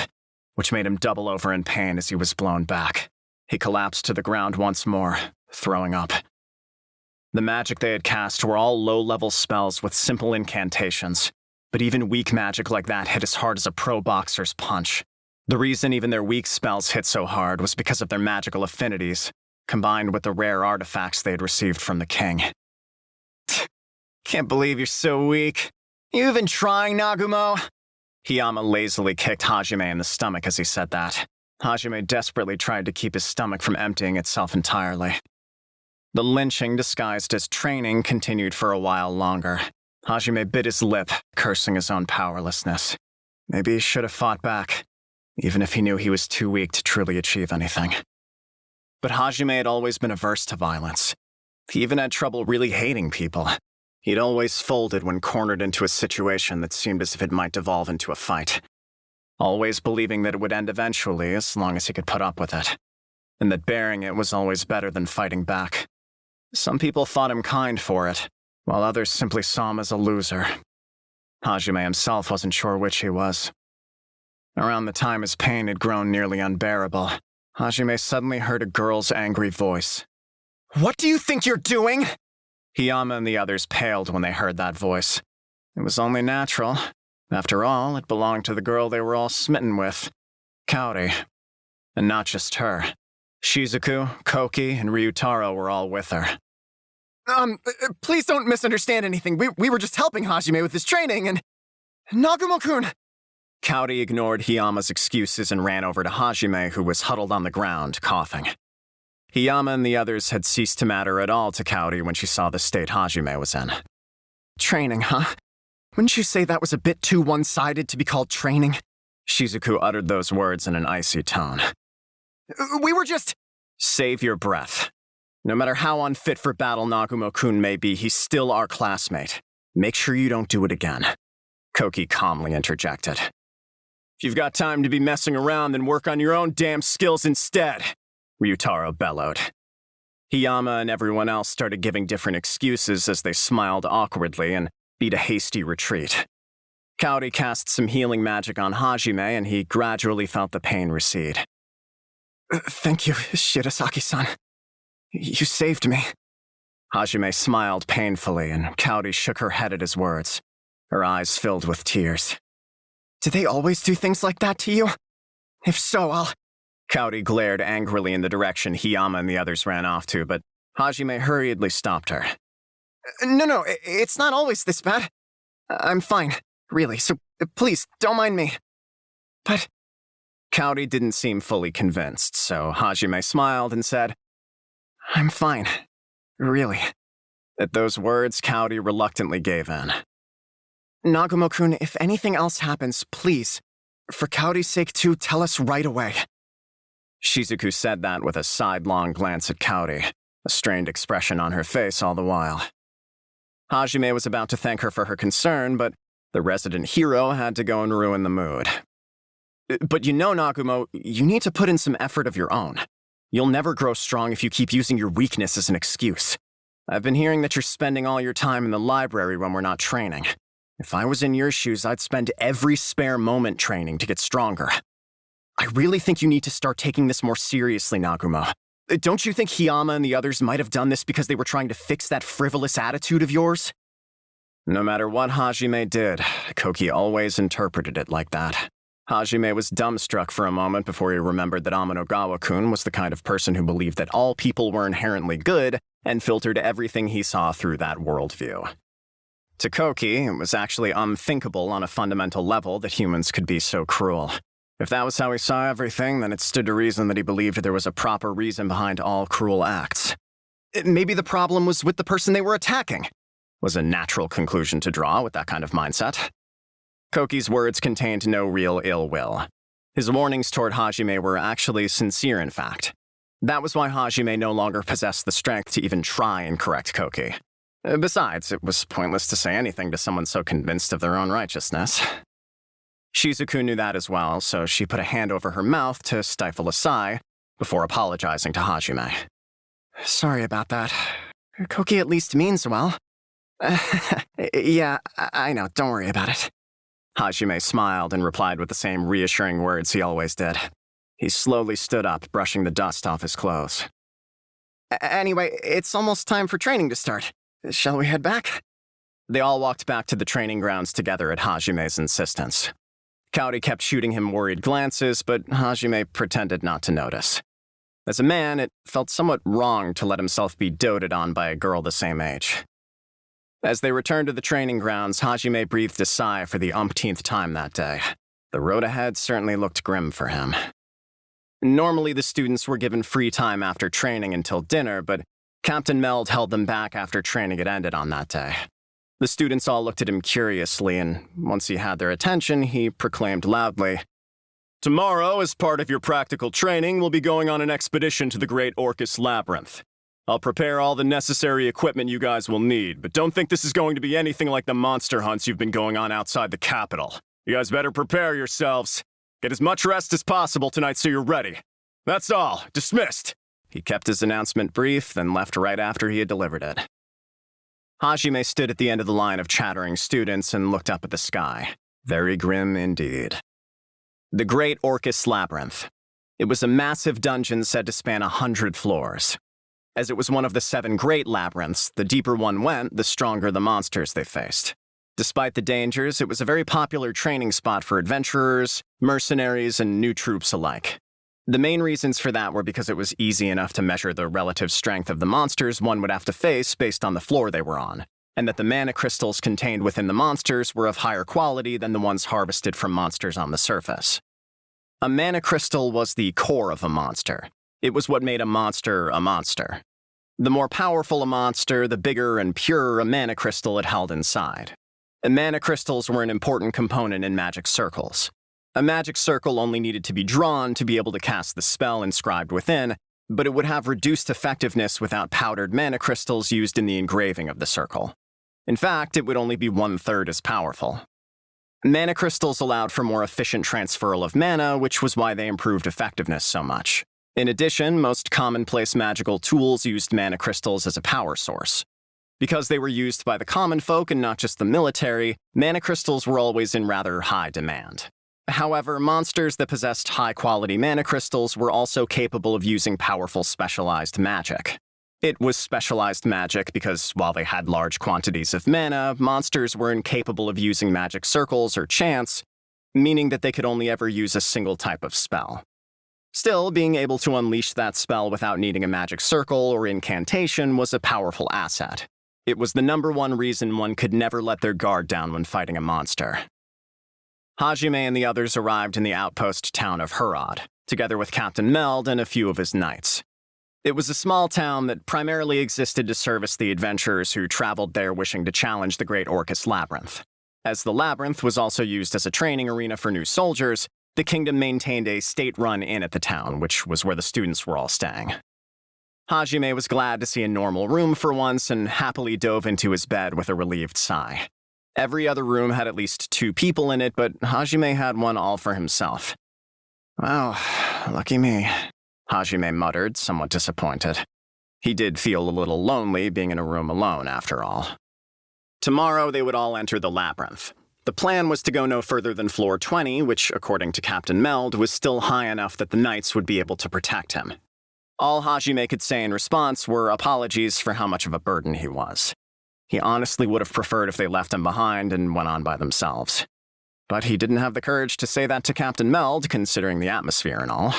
which made him double over in pain as he was blown back. He collapsed to the ground once more, throwing up. The magic they had cast were all low-level spells with simple incantations, but even weak magic like that hit as hard as a pro boxer's punch. The reason even their weak spells hit so hard was because of their magical affinities, combined with the rare artifacts they had received from the king. Can't believe you're so weak. You even trying, Nagumo? Hiyama lazily kicked Hajime in the stomach as he said that. Hajime desperately tried to keep his stomach from emptying itself entirely. The lynching disguised as training continued for a while longer. Hajime bit his lip, cursing his own powerlessness. Maybe he should have fought back, even if he knew he was too weak to truly achieve anything. But Hajime had always been averse to violence. He even had trouble really hating people. He'd always folded when cornered into a situation that seemed as if it might devolve into a fight. Always believing that it would end eventually as long as he could put up with it. And that bearing it was always better than fighting back. Some people thought him kind for it, while others simply saw him as a loser. Hajime himself wasn't sure which he was. Around the time his pain had grown nearly unbearable, Hajime suddenly heard a girl's angry voice. What do you think you're doing? Hiyama and the others paled when they heard that voice. It was only natural. After all, it belonged to the girl they were all smitten with, Kaori. And not just her. Shizuku, Koki, and Ryutaro were all with her. Please don't misunderstand anything. We were just helping Hajime with his training, and... Nagumo-kun! Kaori ignored Hiyama's excuses and ran over to Hajime, who was huddled on the ground, coughing. Hiyama and the others had ceased to matter at all to Kaori when she saw the state Hajime was in. Training, huh? Wouldn't you say that was a bit too one-sided to be called training? Shizuku uttered those words in an icy tone. We were just... Save your breath. No matter how unfit for battle Nagumo-kun may be, he's still our classmate. Make sure you don't do it again. Koki calmly interjected. If you've got time to be messing around, then work on your own damn skills instead, Ryutaro bellowed. Hiyama and everyone else started giving different excuses as they smiled awkwardly and beat a hasty retreat. Kaori cast some healing magic on Hajime, and he gradually felt the pain recede. Thank you, Shirasaki-san. You saved me. Hajime smiled painfully, and Kaori shook her head at his words. Her eyes filled with tears. Do they always do things like that to you? If so, I'll... Kaori glared angrily in the direction Hiyama and the others ran off to, but Hajime hurriedly stopped her. No, it's not always this bad. I'm fine, really, so please, don't mind me. But Kaori didn't seem fully convinced, so Hajime smiled and said, "I'm fine. Really." At those words, Kaori reluctantly gave in. Nagumo-kun, if anything else happens, please, for Kaori's sake too, tell us right away. Shizuku said that with a sidelong glance at Kaori, a strained expression on her face all the while. Hajime was about to thank her for her concern, but the resident hero had to go and ruin the mood. "But you know, Nagumo, you need to put in some effort of your own. You'll never grow strong if you keep using your weakness as an excuse. I've been hearing that you're spending all your time in the library when we're not training. If I was in your shoes, I'd spend every spare moment training to get stronger. I really think you need to start taking this more seriously, Nagumo. Don't you think Hiyama and the others might have done this because they were trying to fix that frivolous attitude of yours?" No matter what Hajime did, Koki always interpreted it like that. Hajime was dumbstruck for a moment before he remembered that Amanogawa-kun was the kind of person who believed that all people were inherently good and filtered everything he saw through that worldview. To Koki, it was actually unthinkable on a fundamental level that humans could be so cruel. If that was how he saw everything, then it stood to reason that he believed there was a proper reason behind all cruel acts. Maybe the problem was with the person they were attacking, was a natural conclusion to draw with that kind of mindset. Koki's words contained no real ill will. His warnings toward Hajime were actually sincere, in fact. That was why Hajime no longer possessed the strength to even try and correct Koki. Besides, it was pointless to say anything to someone so convinced of their own righteousness. Shizuku knew that as well, so she put a hand over her mouth to stifle a sigh before apologizing to Hajime. "Sorry about that. Koki at least means well." "Yeah, I know, don't worry about it." Hajime smiled and replied with the same reassuring words he always did. He slowly stood up, brushing the dust off his clothes. "Anyway, it's almost time for training to start. Shall we head back?" They all walked back to the training grounds together at Hajime's insistence. Kaori kept shooting him worried glances, but Hajime pretended not to notice. As a man, it felt somewhat wrong to let himself be doted on by a girl the same age. As they returned to the training grounds, Hajime breathed a sigh for the umpteenth time that day. The road ahead certainly looked grim for him. Normally, the students were given free time after training until dinner, but Captain Meld held them back after training had ended on that day. The students all looked at him curiously, and once he had their attention, he proclaimed loudly, "Tomorrow, as part of your practical training, we'll be going on an expedition to the Great Orcus Labyrinth. I'll prepare all the necessary equipment you guys will need, but don't think this is going to be anything like the monster hunts you've been going on outside the capital. You guys better prepare yourselves. Get as much rest as possible tonight so you're ready. That's all. Dismissed." He kept his announcement brief, then left right after he had delivered it. Hajime stood at the end of the line of chattering students and looked up at the sky. Very grim indeed. The Great Orcus Labyrinth. It was a massive dungeon said to span 100 floors. As it was one of the 7 great labyrinths, the deeper one went, the stronger the monsters they faced. Despite the dangers, it was a very popular training spot for adventurers, mercenaries, and new troops alike. The main reasons for that were because it was easy enough to measure the relative strength of the monsters one would have to face based on the floor they were on, and that the mana crystals contained within the monsters were of higher quality than the ones harvested from monsters on the surface. A mana crystal was the core of a monster. It was what made a monster a monster. The more powerful a monster, the bigger and purer a mana crystal it held inside. And mana crystals were an important component in magic circles. A magic circle only needed to be drawn to be able to cast the spell inscribed within, but it would have reduced effectiveness without powdered mana crystals used in the engraving of the circle. In fact, it would only be 1/3 as powerful. Mana crystals allowed for more efficient transferal of mana, which was why they improved effectiveness so much. In addition, most commonplace magical tools used mana crystals as a power source. Because they were used by the common folk and not just the military, mana crystals were always in rather high demand. However, monsters that possessed high-quality mana crystals were also capable of using powerful specialized magic. It was specialized magic because, while they had large quantities of mana, monsters were incapable of using magic circles or chants, meaning that they could only ever use a single type of spell. Still, being able to unleash that spell without needing a magic circle or incantation was a powerful asset. It was the #1 reason one could never let their guard down when fighting a monster. Hajime and the others arrived in the outpost town of Hurad, together with Captain Meld and a few of his knights. It was a small town that primarily existed to service the adventurers who traveled there wishing to challenge the Great Orcus Labyrinth. As the labyrinth was also used as a training arena for new soldiers, the kingdom maintained a state-run inn at the town, which was where the students were all staying. Hajime was glad to see a normal room for once and happily dove into his bed with a relieved sigh. Every other room had at least 2 people in it, but Hajime had one all for himself. Well, lucky me, Hajime muttered, somewhat disappointed. He did feel a little lonely being in a room alone, after all. Tomorrow they would all enter the labyrinth. The plan was to go no further than floor 20, which, according to Captain Meld, was still high enough that the knights would be able to protect him. All Hajime could say in response were apologies for how much of a burden he was. He honestly would have preferred if they left him behind and went on by themselves. But he didn't have the courage to say that to Captain Meld, considering the atmosphere and all.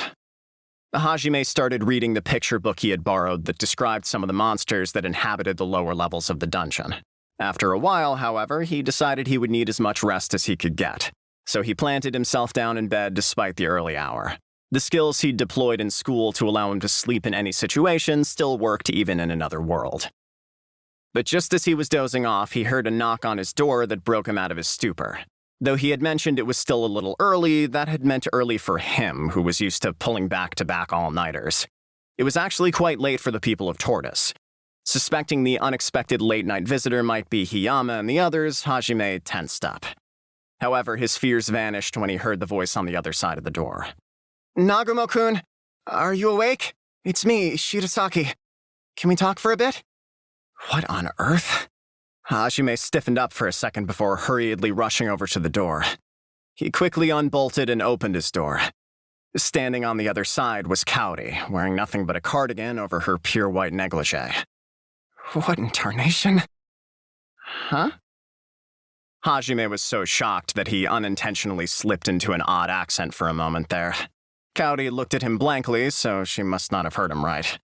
Hajime started reading the picture book he had borrowed that described some of the monsters that inhabited the lower levels of the dungeon. After a while, however, he decided he would need as much rest as he could get, so he planted himself down in bed despite the early hour. The skills he'd deployed in school to allow him to sleep in any situation still worked even in another world. But just as he was dozing off, he heard a knock on his door that broke him out of his stupor. Though he had mentioned it was still a little early, that had meant early for him, who was used to pulling back-to-back all-nighters. It was actually quite late for the people of Tortoise. Suspecting the unexpected late-night visitor might be Hiyama and the others, Hajime tensed up. However, his fears vanished when he heard the voice on the other side of the door. Nagumo-kun, are you awake? It's me, Shitasaki. Can we talk for a bit? What on earth? Hajime stiffened up for a second before hurriedly rushing over to the door. He quickly unbolted and opened his door. Standing on the other side was Kaori, wearing nothing but a cardigan over her pure white negligee. What in tarnation? Huh? Hajime was so shocked that he unintentionally slipped into an odd accent for a moment there. Kaori looked at him blankly, so she must not have heard him right.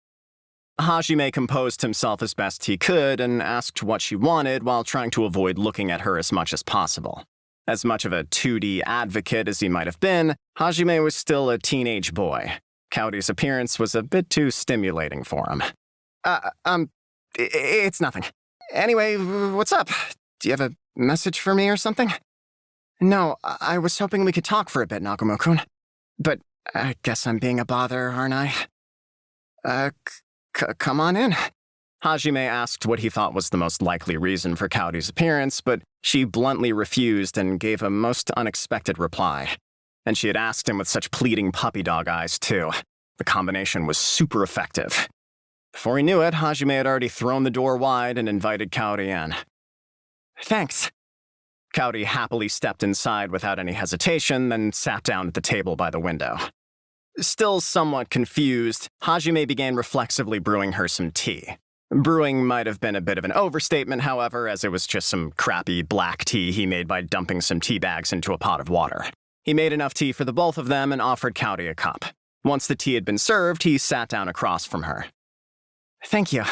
Hajime composed himself as best he could and asked what she wanted while trying to avoid looking at her as much as possible. As much of a 2D advocate as he might have been, Hajime was still a teenage boy. Kaori's appearance was a bit too stimulating for him. It's nothing. Anyway, what's up? Do you have a message for me or something? No, I was hoping we could talk for a bit, Nagumo-kun. But I guess I'm being a bother, aren't I? Come on in. Hajime asked what he thought was the most likely reason for Kaori's appearance, but she bluntly refused and gave a most unexpected reply. And she had asked him with such pleading puppy dog eyes, too. The combination was super effective. Before he knew it, Hajime had already thrown the door wide and invited Kaori in. Thanks. Kaori happily stepped inside without any hesitation, then sat down at the table by the window. Still somewhat confused, Hajime began reflexively brewing her some tea. Brewing might have been a bit of an overstatement, however, as it was just some crappy black tea he made by dumping some tea bags into a pot of water. He made enough tea for the both of them and offered Kaori a cup. Once the tea had been served, he sat down across from her. Thank you.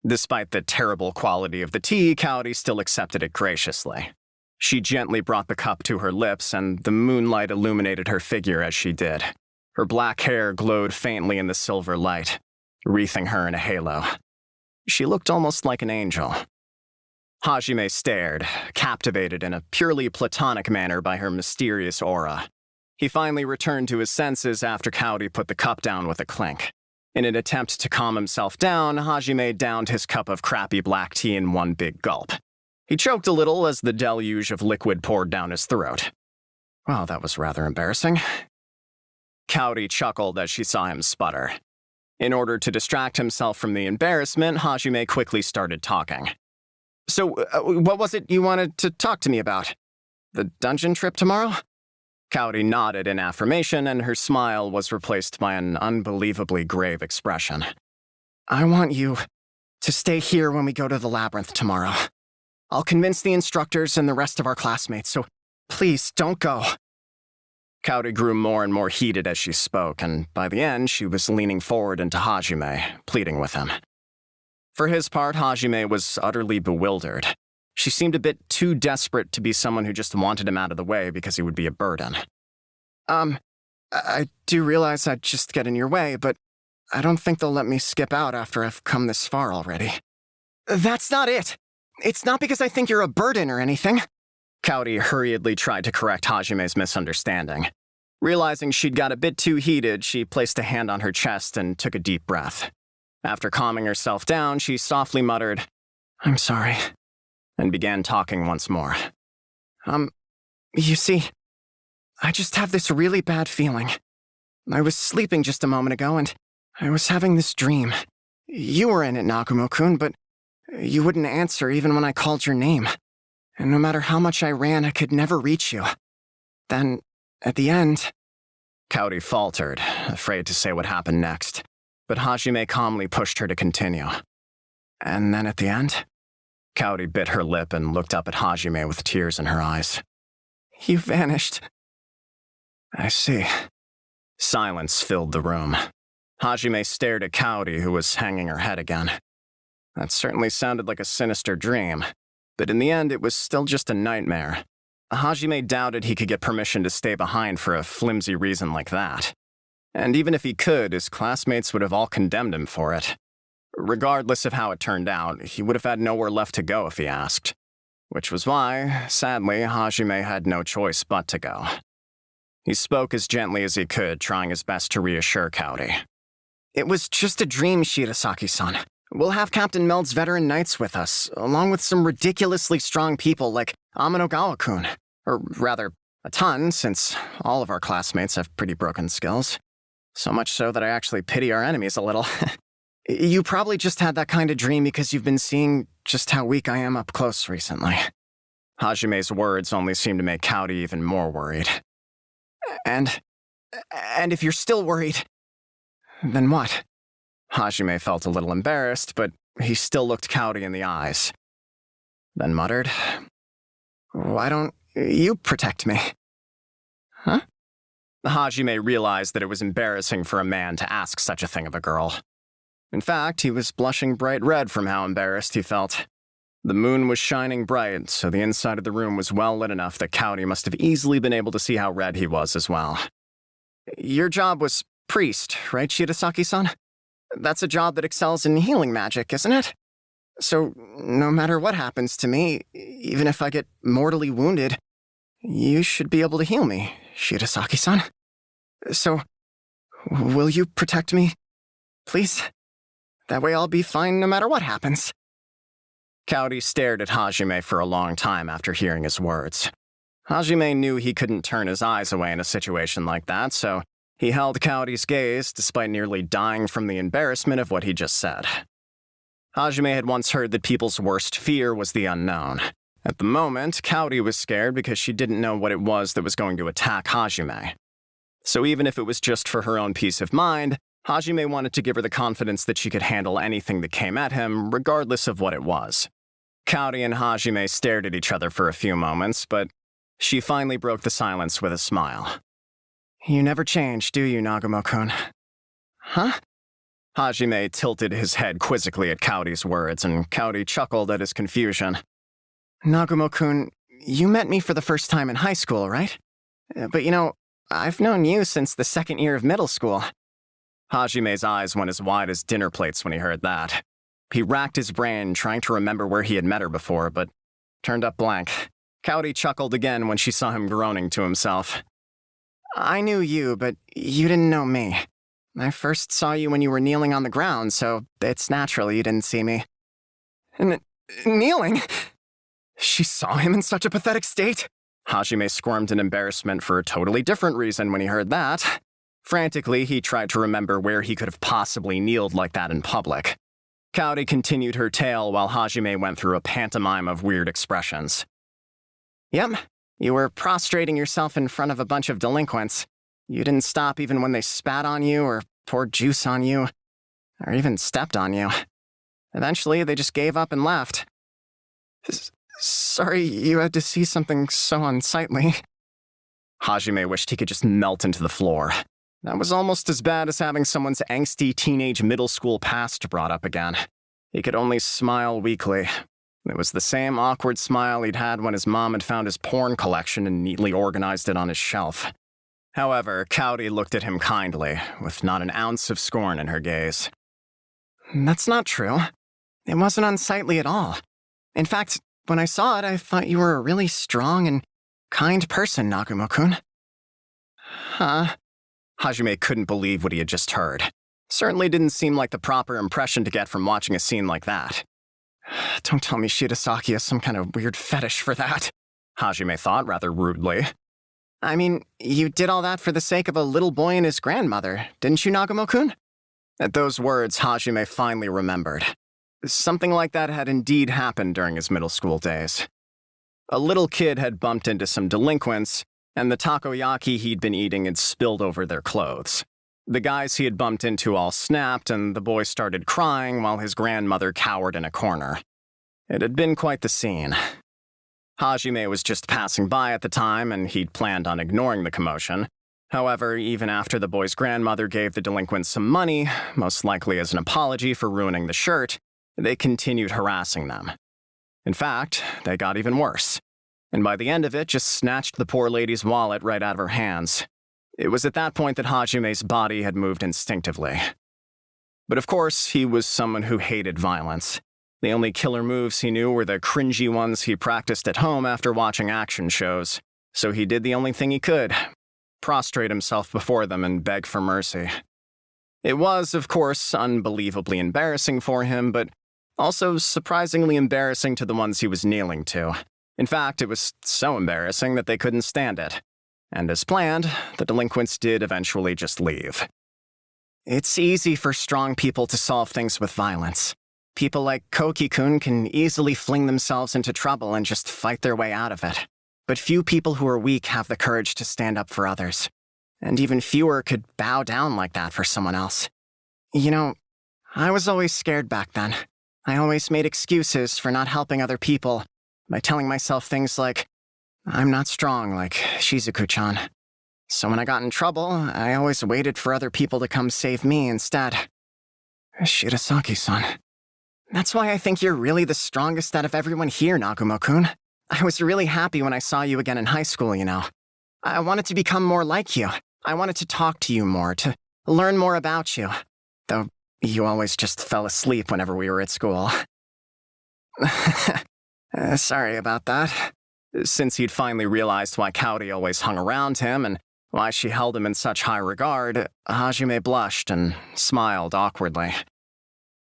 Despite the terrible quality of the tea, Kaori still accepted it graciously. She gently brought the cup to her lips, and the moonlight illuminated her figure as she did. Her black hair glowed faintly in the silver light, wreathing her in a halo. She looked almost like an angel. Hajime stared, captivated in a purely platonic manner by her mysterious aura. He finally returned to his senses after Kaori put the cup down with a clink. In an attempt to calm himself down, Hajime downed his cup of crappy black tea in one big gulp. He choked a little as the deluge of liquid poured down his throat. Well, that was rather embarrassing. Kaori chuckled as she saw him sputter. In order to distract himself from the embarrassment, Hajime quickly started talking. So, what was it you wanted to talk to me about? The dungeon trip tomorrow? Kaori nodded in affirmation, and her smile was replaced by an unbelievably grave expression. I want you to stay here when we go to the labyrinth tomorrow. I'll convince the instructors and the rest of our classmates, so please don't go. Kaori grew more and more heated as she spoke, and by the end, she was leaning forward into Hajime, pleading with him. For his part, Hajime was utterly bewildered. She seemed a bit too desperate to be someone who just wanted him out of the way because he would be a burden. I do realize I'd just get in your way, but I don't think they'll let me skip out after I've come this far already. That's not it! It's not because I think you're a burden or anything. Kaori hurriedly tried to correct Hajime's misunderstanding. Realizing she'd got a bit too heated, she placed a hand on her chest and took a deep breath. After calming herself down, she softly muttered, "I'm sorry," and began talking once more. You see, I just have this really bad feeling. I was sleeping just a moment ago, and I was having this dream. You were in it, Nagumo-kun, but you wouldn't answer even when I called your name. And no matter how much I ran, I could never reach you. Then, at the end... Kaori faltered, afraid to say what happened next, but Hajime calmly pushed her to continue. And then at the end? Kaori bit her lip and looked up at Hajime with tears in her eyes. You vanished. I see. Silence filled the room. Hajime stared at Kaori, who was hanging her head again. That certainly sounded like a sinister dream, but in the end it was still just a nightmare. Hajime doubted he could get permission to stay behind for a flimsy reason like that. And even if he could, his classmates would have all condemned him for it. Regardless of how it turned out, he would have had nowhere left to go if he asked. Which was why, sadly, Hajime had no choice but to go. He spoke as gently as he could, trying his best to reassure Kaori. It was just a dream, Shirasaki-san. We'll have Captain Meld's veteran knights with us, along with some ridiculously strong people like Amanogawa-kun. Or rather, a ton, since all of our classmates have pretty broken skills. So much so that I actually pity our enemies a little. You probably just had that kind of dream because you've been seeing just how weak I am up close recently. Hajime's words only seemed to make Kaori even more worried. And if you're still worried, then what? Hajime felt a little embarrassed, but he still looked Kaori in the eyes. Then muttered, "Why don't you protect me?" Huh? Hajime realized that it was embarrassing for a man to ask such a thing of a girl. In fact, he was blushing bright red from how embarrassed he felt. The moon was shining bright, so the inside of the room was well lit enough that Kaori must have easily been able to see how red he was as well. Your job was priest, right, Shirasaki-san? That's a job that excels in healing magic, isn't it? So, no matter what happens to me, even if I get mortally wounded, you should be able to heal me, Shirasaki-san. So, will you protect me? Please? That way I'll be fine no matter what happens. Kaori stared at Hajime for a long time after hearing his words. Hajime knew he couldn't turn his eyes away in a situation like that, so he held Kaori's gaze despite nearly dying from the embarrassment of what he just said. Hajime had once heard that people's worst fear was the unknown. At the moment, Kaori was scared because she didn't know what it was that was going to attack Hajime. So even if it was just for her own peace of mind, Hajime wanted to give her the confidence that she could handle anything that came at him, regardless of what it was. Kaori and Hajime stared at each other for a few moments, but she finally broke the silence with a smile. You never change, do you, Nagumo-kun? Huh? Hajime tilted his head quizzically at Kaori's words, and Kaori chuckled at his confusion. Nagumo-kun, you met me for the first time in high school, right? But you know, I've known you since the second year of middle school. Hajime's eyes went as wide as dinner plates when he heard that. He racked his brain, trying to remember where he had met her before, but turned up blank. Kaori chuckled again when she saw him groaning to himself. I knew you, but you didn't know me. I first saw you when you were kneeling on the ground, so it's natural you didn't see me. Kneeling? She saw him in such a pathetic state? Hajime squirmed in embarrassment for a totally different reason when he heard that. Frantically, he tried to remember where he could have possibly kneeled like that in public. Kaori continued her tale while Hajime went through a pantomime of weird expressions. Yep, you were prostrating yourself in front of a bunch of delinquents. You didn't stop even when they spat on you or poured juice on you, or even stepped on you. Eventually, they just gave up and left. Sorry you had to see something so unsightly. Hajime wished he could just melt into the floor. That was almost as bad as having someone's angsty teenage middle school past brought up again. He could only smile weakly. It was the same awkward smile he'd had when his mom had found his porn collection and neatly organized it on his shelf. However, Cowdy looked at him kindly, with not an ounce of scorn in her gaze. That's not true. It wasn't unsightly at all. In fact, when I saw it, I thought you were a really strong and kind person, Nagumo-kun. Huh? Hajime couldn't believe what he had just heard. Certainly didn't seem like the proper impression to get from watching a scene like that. Don't tell me Shitasaki has some kind of weird fetish for that, Hajime thought rather rudely. I mean, you did all that for the sake of a little boy and his grandmother, didn't you, Nagumo-kun? At those words, Hajime finally remembered. Something like that had indeed happened during his middle school days. A little kid had bumped into some delinquents, and the takoyaki he'd been eating had spilled over their clothes. The guys he had bumped into all snapped, and the boy started crying while his grandmother cowered in a corner. It had been quite the scene. Hajime was just passing by at the time, and he'd planned on ignoring the commotion. However, even after the boy's grandmother gave the delinquents some money, most likely as an apology for ruining the shirt, they continued harassing them. In fact, they got even worse, and by the end of it, just snatched the poor lady's wallet right out of her hands. It was at that point that Hajime's body had moved instinctively. But of course, he was someone who hated violence. The only killer moves he knew were the cringy ones he practiced at home after watching action shows, so he did the only thing he could: prostrate himself before them and beg for mercy. It was, of course, unbelievably embarrassing for him, but also surprisingly embarrassing to the ones he was kneeling to. In fact, it was so embarrassing that they couldn't stand it. And as planned, the delinquents did eventually just leave. It's easy for strong people to solve things with violence. People like Koki-kun can easily fling themselves into trouble and just fight their way out of it. But few people who are weak have the courage to stand up for others. And even fewer could bow down like that for someone else. You know, I was always scared back then. I always made excuses for not helping other people by telling myself things like, I'm not strong like Shizuku-chan. So when I got in trouble, I always waited for other people to come save me instead. Shitasaki-san. That's why I think you're really the strongest out of everyone here, Nagumo-kun. I was really happy when I saw you again in high school, you know. I wanted to become more like you. I wanted to talk to you more, to learn more about you. Though you always just fell asleep whenever we were at school. Sorry about that. Since he'd finally realized why Cowdy always hung around him and why she held him in such high regard, Hajime blushed and smiled awkwardly.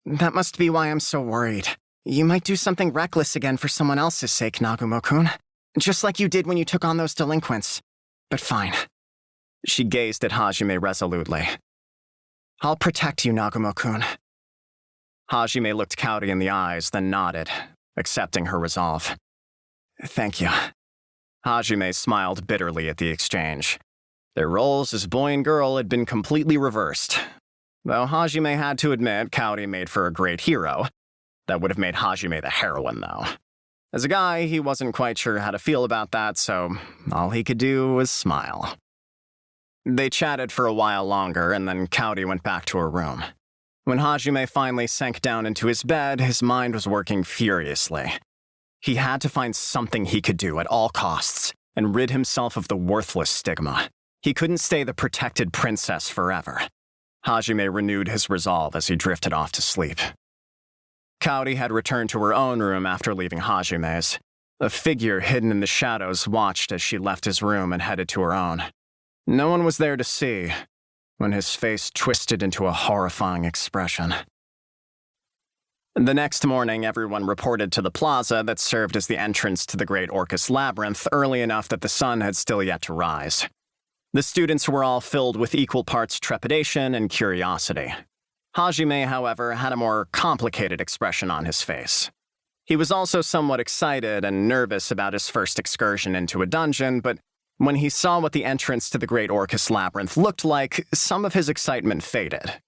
That must be why I'm so worried. You might do something reckless again for someone else's sake, Nagumo-kun. Just like you did when you took on those delinquents. But fine. She gazed at Hajime resolutely. I'll protect you, Nagumo-kun. Hajime looked Cowdy in the eyes, then nodded, accepting her resolve. Thank you. Hajime smiled bitterly at the exchange. Their roles as boy and girl had been completely reversed. Though Hajime had to admit Cowdy made for a great hero. That would have made Hajime the heroine, though. As a guy, he wasn't quite sure how to feel about that, so all he could do was smile. They chatted for a while longer, and then Cowdy went back to her room. When Hajime finally sank down into his bed, his mind was working furiously. He had to find something he could do at all costs, and rid himself of the worthless stigma. He couldn't stay the protected princess forever. Hajime renewed his resolve as he drifted off to sleep. Cowdy had returned to her own room after leaving Hajime's. A figure hidden in the shadows watched as she left his room and headed to her own. No one was there to see, when his face twisted into a horrifying expression. The next morning, everyone reported to the plaza that served as the entrance to the Great Orcus Labyrinth early enough that the sun had still yet to rise. The students were all filled with equal parts trepidation and curiosity. Hajime, however, had a more complicated expression on his face. He was also somewhat excited and nervous about his first excursion into a dungeon, but when he saw what the entrance to the Great Orcus Labyrinth looked like, some of his excitement faded.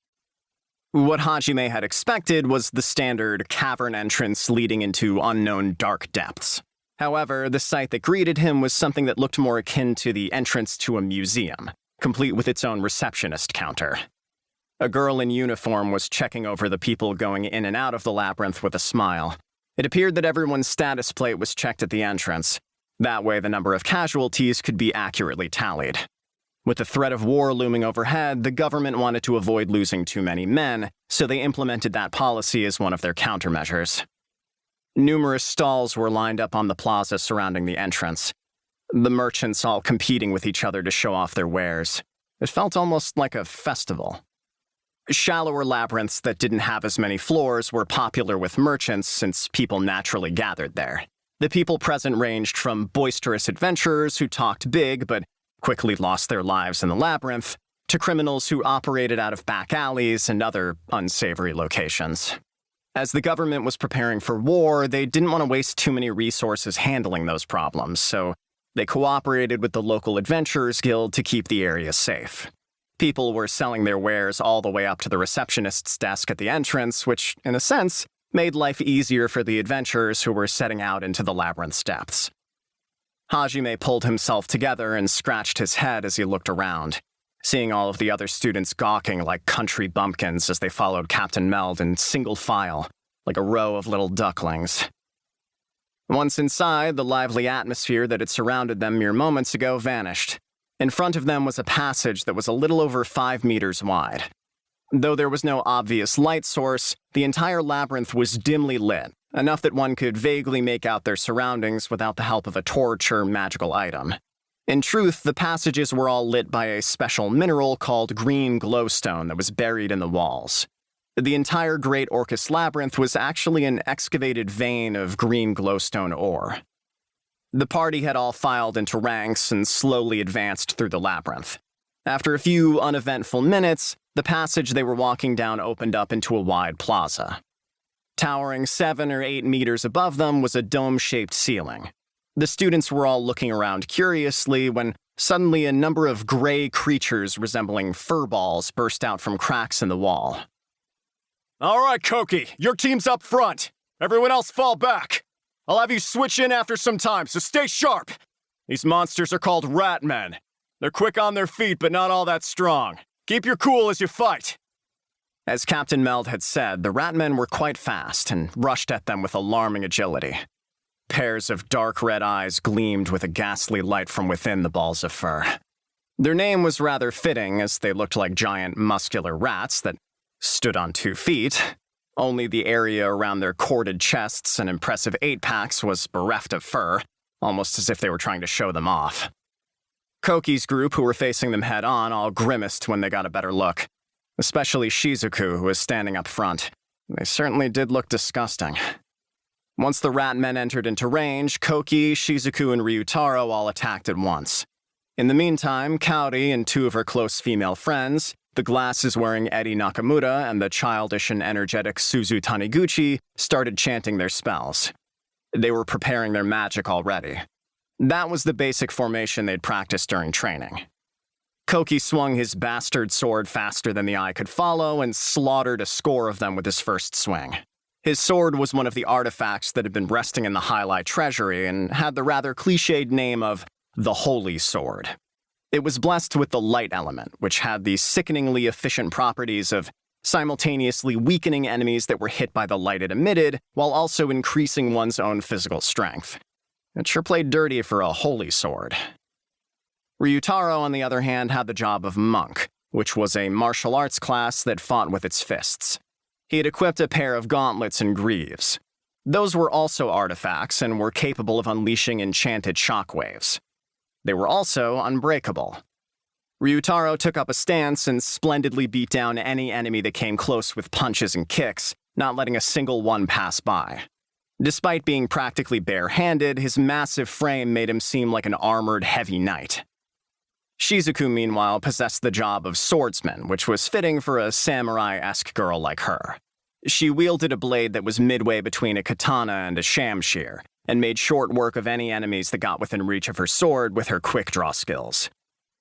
What Hajime had expected was the standard cavern entrance leading into unknown dark depths. However, the sight that greeted him was something that looked more akin to the entrance to a museum, complete with its own receptionist counter. A girl in uniform was checking over the people going in and out of the labyrinth with a smile. It appeared that everyone's status plate was checked at the entrance. That way, the number of casualties could be accurately tallied. With the threat of war looming overhead, the government wanted to avoid losing too many men, so they implemented that policy as one of their countermeasures. Numerous stalls were lined up on the plaza surrounding the entrance, the merchants all competing with each other to show off their wares. It felt almost like a festival. Shallower labyrinths that didn't have as many floors were popular with merchants since people naturally gathered there. The people present ranged from boisterous adventurers who talked big but quickly lost their lives in the labyrinth, to criminals who operated out of back alleys and other unsavory locations. As the government was preparing for war, they didn't want to waste too many resources handling those problems, so they cooperated with the local Adventurers Guild to keep the area safe. People were selling their wares all the way up to the receptionist's desk at the entrance, which, in a sense, made life easier for the adventurers who were setting out into the labyrinth's depths. Hajime pulled himself together and scratched his head as he looked around, seeing all of the other students gawking like country bumpkins as they followed Captain Meld in single file, like a row of little ducklings. Once inside, the lively atmosphere that had surrounded them mere moments ago vanished. In front of them was a passage that was a little over 5 meters wide. Though there was no obvious light source, the entire labyrinth was dimly lit, enough that one could vaguely make out their surroundings without the help of a torch or magical item. In truth, the passages were all lit by a special mineral called green glowstone that was buried in the walls. The entire Great Orcus Labyrinth was actually an excavated vein of green glowstone ore. The party had all filed into ranks and slowly advanced through the labyrinth. After a few uneventful minutes, the passage they were walking down opened up into a wide plaza. Towering 7 or 8 meters above them was a dome-shaped ceiling. The students were all looking around curiously when suddenly a number of gray creatures resembling furballs burst out from cracks in the wall. All right, Koki, your team's up front. Everyone else fall back. I'll have you switch in after some time, so stay sharp. These monsters are called rat men. They're quick on their feet, but not all that strong. Keep your cool as you fight. As Captain Meld had said, the rat men were quite fast and rushed at them with alarming agility. Pairs of dark red eyes gleamed with a ghastly light from within the balls of fur. Their name was rather fitting, as they looked like giant muscular rats that stood on 2 feet. Only the area around their corded chests and impressive 8-packs was bereft of fur, almost as if they were trying to show them off. Koki's group, who were facing them head-on, all grimaced when they got a better look, especially Shizuku, who was standing up front. They certainly did look disgusting. Once the rat men entered into range, Koki, Shizuku, and Ryutaro all attacked at once. In the meantime, Kaori and 2 of her close female friends, the glasses-wearing Eddie Nakamura and the childish and energetic Suzu Taniguchi, started chanting their spells. They were preparing their magic already. That was the basic formation they'd practiced during training. Koki swung his bastard sword faster than the eye could follow and slaughtered a score of them with his first swing. His sword was one of the artifacts that had been resting in the Highlight Treasury and had the rather cliched name of the Holy Sword. It was blessed with the light element, which had the sickeningly efficient properties of simultaneously weakening enemies that were hit by the light it emitted, while also increasing one's own physical strength. It sure played dirty for a holy sword. Ryutaro, on the other hand, had the job of monk, which was a martial arts class that fought with its fists. He had equipped a pair of gauntlets and greaves. Those were also artifacts and were capable of unleashing enchanted shockwaves. They were also unbreakable. Ryutaro took up a stance and splendidly beat down any enemy that came close with punches and kicks, not letting a single one pass by. Despite being practically bare-handed, his massive frame made him seem like an armored heavy knight. Shizuku, meanwhile, possessed the job of swordsman, which was fitting for a samurai-esque girl like her. She wielded a blade that was midway between a katana and a shamshir, and made short work of any enemies that got within reach of her sword with her quick-draw skills.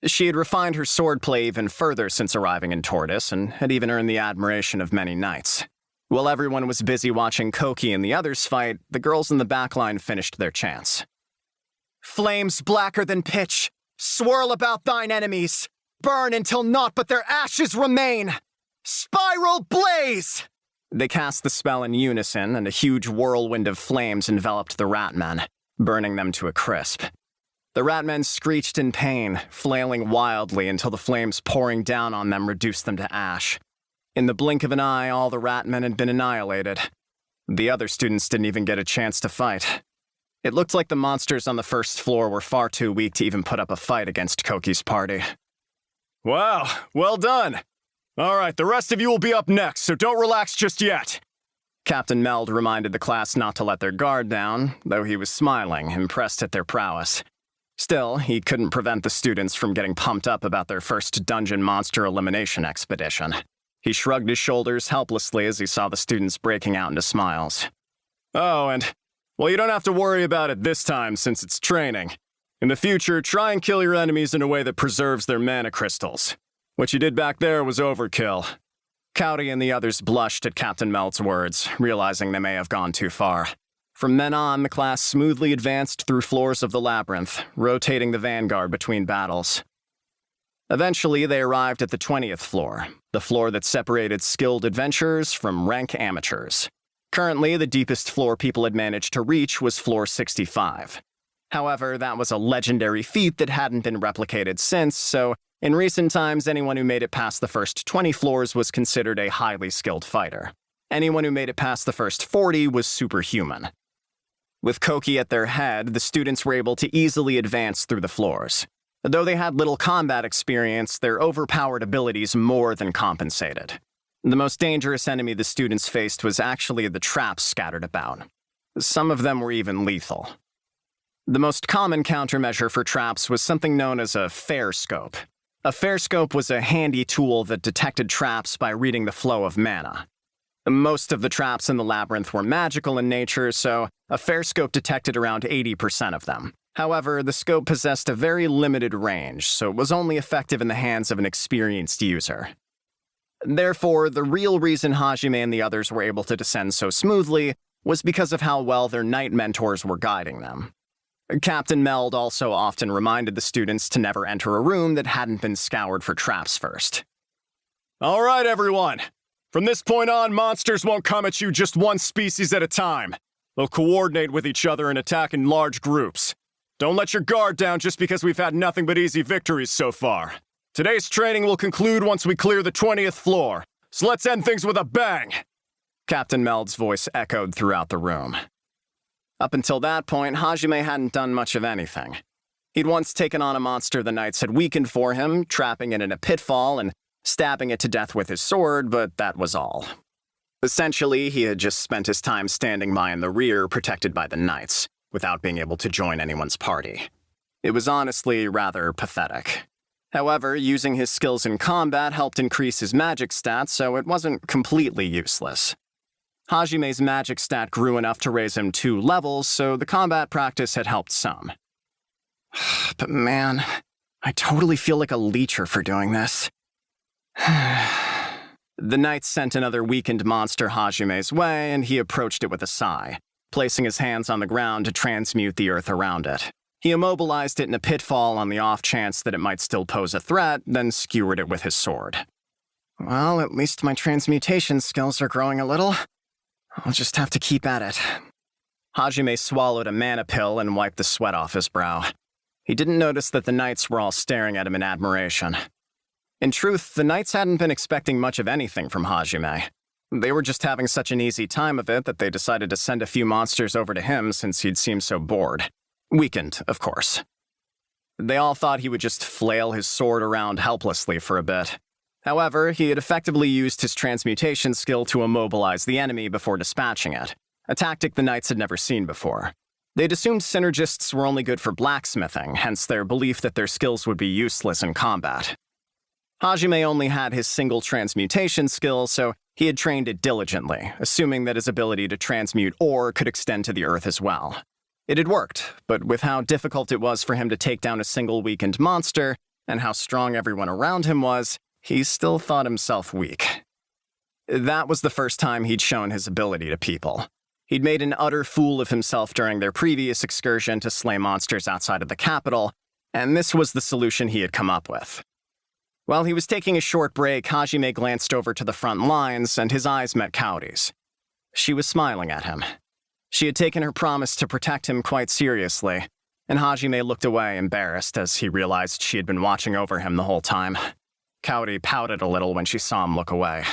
She had refined her swordplay even further since arriving in Tortoise, and had even earned the admiration of many knights. While everyone was busy watching Koki and the others fight, the girls in the backline finished their chants. Flames blacker than pitch, swirl about thine enemies, burn until naught but their ashes remain! Spiral blaze! They cast the spell in unison, and a huge whirlwind of flames enveloped the Ratmen, burning them to a crisp. The Ratmen screeched in pain, flailing wildly until the flames pouring down on them reduced them to ash. In the blink of an eye, all the Ratmen had been annihilated. The other students didn't even get a chance to fight. It looked like the monsters on the first floor were far too weak to even put up a fight against Koki's party. Wow, well done. All right, the rest of you will be up next, so don't relax just yet. Captain Meld reminded the class not to let their guard down, though he was smiling, impressed at their prowess. Still, he couldn't prevent the students from getting pumped up about their first dungeon monster elimination expedition. He shrugged his shoulders helplessly as he saw the students breaking out into smiles. Oh, and, well, you don't have to worry about it this time since it's training. In the future, try and kill your enemies in a way that preserves their mana crystals. What you did back there was overkill. Cowdy and the others blushed at Captain Meld's words, realizing they may have gone too far. From then on, the class smoothly advanced through floors of the labyrinth, rotating the vanguard between battles. Eventually, they arrived at the 20th floor, the floor that separated skilled adventurers from rank amateurs. Currently, the deepest floor people had managed to reach was floor 65. However, that was a legendary feat that hadn't been replicated since, so in recent times, anyone who made it past the first 20 floors was considered a highly skilled fighter. Anyone who made it past the first 40 was superhuman. With Koki at their head, the students were able to easily advance through the floors. Though they had little combat experience, their overpowered abilities more than compensated. The most dangerous enemy the students faced was actually the traps scattered about. Some of them were even lethal. The most common countermeasure for traps was something known as a fair scope. A fair scope was a handy tool that detected traps by reading the flow of mana. Most of the traps in the labyrinth were magical in nature, so a fair scope detected around 80% of them. However, the scope possessed a very limited range, so it was only effective in the hands of an experienced user. Therefore, the real reason Hajime and the others were able to descend so smoothly was because of how well their knight mentors were guiding them. Captain Meld also often reminded the students to never enter a room that hadn't been scoured for traps first. All right, everyone. From this point on, monsters won't come at you just one species at a time. They'll coordinate with each other and attack in large groups. Don't let your guard down just because we've had nothing but easy victories so far. Today's training will conclude once we clear the 20th floor, so let's end things with a bang! Captain Meld's voice echoed throughout the room. Up until that point, Hajime hadn't done much of anything. He'd once taken on a monster the knights had weakened for him, trapping it in a pitfall and stabbing it to death with his sword, but that was all. Essentially, he had just spent his time standing by in the rear, protected by the knights, without being able to join anyone's party. It was honestly rather pathetic. However, using his skills in combat helped increase his magic stats, so it wasn't completely useless. Hajime's magic stat grew enough to raise him 2 levels, so the combat practice had helped some. But man, I totally feel like a leecher for doing this. The knights sent another weakened monster Hajime's way, and he approached it with a sigh, placing his hands on the ground to transmute the earth around it. He immobilized it in a pitfall on the off chance that it might still pose a threat, then skewered it with his sword. Well, at least my transmutation skills are growing a little. I'll just have to keep at it. Hajime swallowed a mana pill and wiped the sweat off his brow. He didn't notice that the knights were all staring at him in admiration. In truth, the knights hadn't been expecting much of anything from Hajime. They were just having such an easy time of it that they decided to send a few monsters over to him since he'd seemed so bored. Weakened, of course. They all thought he would just flail his sword around helplessly for a bit. However, he had effectively used his transmutation skill to immobilize the enemy before dispatching it, a tactic the knights had never seen before. They'd assumed synergists were only good for blacksmithing, hence their belief that their skills would be useless in combat. Hajime only had his single transmutation skill, so he had trained it diligently, assuming that his ability to transmute ore could extend to the earth as well. It had worked, but with how difficult it was for him to take down a single weakened monster, and how strong everyone around him was, he still thought himself weak. That was the first time he'd shown his ability to people. He'd made an utter fool of himself during their previous excursion to slay monsters outside of the capital, and this was the solution he had come up with. While he was taking a short break, Hajime glanced over to the front lines, and his eyes met Kaori's. She was smiling at him. She had taken her promise to protect him quite seriously, and Hajime looked away embarrassed as he realized she had been watching over him the whole time. Kaori pouted a little when she saw him look away.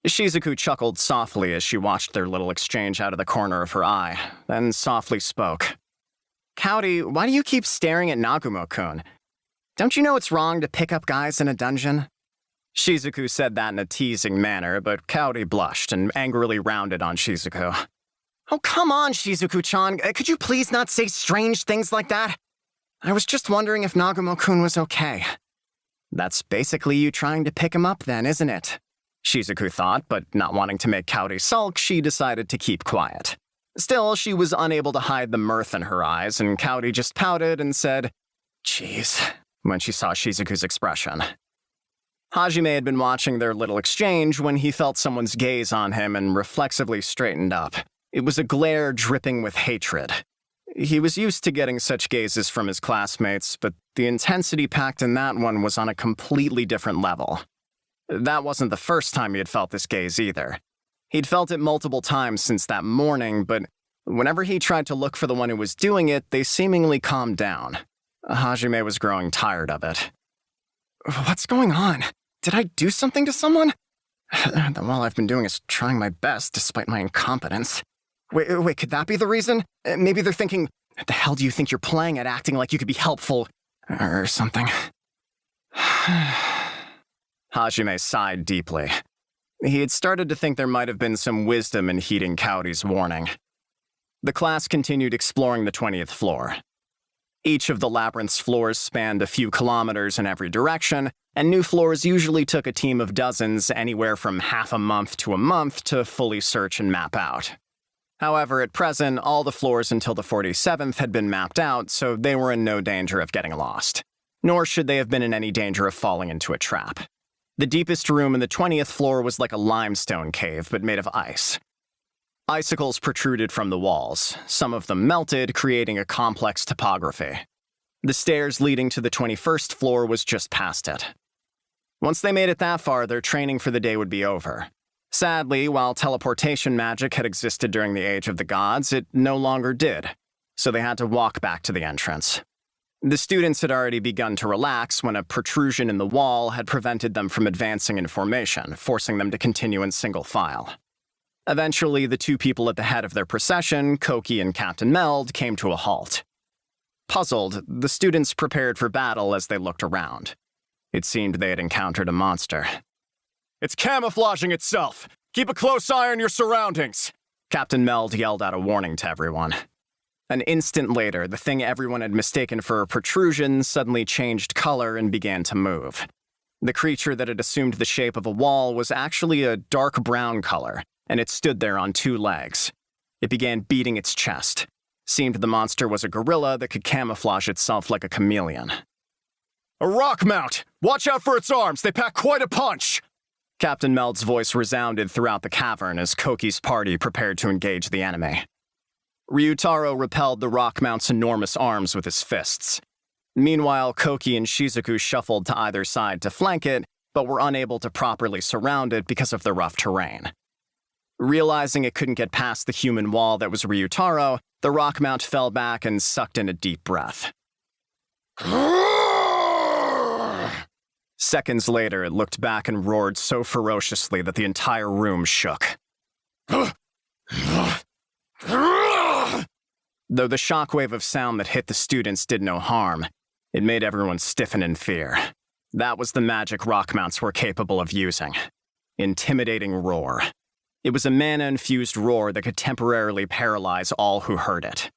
Shizuku chuckled softly as she watched their little exchange out of the corner of her eye, then softly spoke. Kaori, why do you keep staring at Nagumo-kun? Don't you know it's wrong to pick up guys in a dungeon? Shizuku said that in a teasing manner, but Kaori blushed and angrily rounded on Shizuku. Oh, come on, Shizuku-chan. Could you please not say strange things like that? I was just wondering if Nagumo-kun was okay. That's basically you trying to pick him up then, isn't it? Shizuku thought, but not wanting to make Kaori sulk, she decided to keep quiet. Still, she was unable to hide the mirth in her eyes, and Kaori just pouted and said, "Jeez," when she saw Shizuku's expression. Hajime had been watching their little exchange when he felt someone's gaze on him and reflexively straightened up. It was a glare dripping with hatred. He was used to getting such gazes from his classmates, but the intensity packed in that one was on a completely different level. That wasn't the first time he had felt this gaze either. He'd felt it multiple times since that morning, but whenever he tried to look for the one who was doing it, they seemingly calmed down. Hajime was growing tired of it. What's going on? Did I do something to someone? Then all I've been doing is trying my best despite my incompetence. Wait, could that be the reason? Maybe they're thinking, the hell do you think you're playing at acting like you could be helpful? Or something. Hajime sighed deeply. He had started to think there might have been some wisdom in heeding Kaori's warning. The class continued exploring the 20th floor. Each of the labyrinth's floors spanned a few kilometers in every direction, and new floors usually took a team of dozens anywhere from half a month to a month to fully search and map out. However, at present, all the floors until the 47th had been mapped out, so they were in no danger of getting lost. Nor should they have been in any danger of falling into a trap. The deepest room in the 20th floor was like a limestone cave, but made of ice. Icicles protruded from the walls, some of them melted, creating a complex topography. The stairs leading to the 21st floor was just past it. Once they made it that far, their training for the day would be over. Sadly, while teleportation magic had existed during the Age of the Gods, it no longer did, so they had to walk back to the entrance. The students had already begun to relax when a protrusion in the wall had prevented them from advancing in formation, forcing them to continue in single file. Eventually, the two people at the head of their procession, Koki and Captain Meld, came to a halt. Puzzled, the students prepared for battle as they looked around. It seemed they had encountered a monster. It's camouflaging itself! Keep a close eye on your surroundings! Captain Meld yelled out a warning to everyone. An instant later, the thing everyone had mistaken for a protrusion suddenly changed color and began to move. The creature that had assumed the shape of a wall was actually a dark brown color, and it stood there on two legs. It began beating its chest. Seemed the monster was a gorilla that could camouflage itself like a chameleon. A rock mount! Watch out for its arms! They pack quite a punch! Captain Meld's voice resounded throughout the cavern as Koki's party prepared to engage the enemy. Ryutaro repelled the rock mount's enormous arms with his fists. Meanwhile, Koki and Shizuku shuffled to either side to flank it, but were unable to properly surround it because of the rough terrain. Realizing it couldn't get past the human wall that was Ryutaro, the rock mount fell back and sucked in a deep breath. Seconds later, it looked back and roared so ferociously that the entire room shook. Though the shockwave of sound that hit the students did no harm, it made everyone stiffen in fear. That was the magic rock mounts were capable of using. Intimidating roar. It was a mana-infused roar that could temporarily paralyze all who heard it.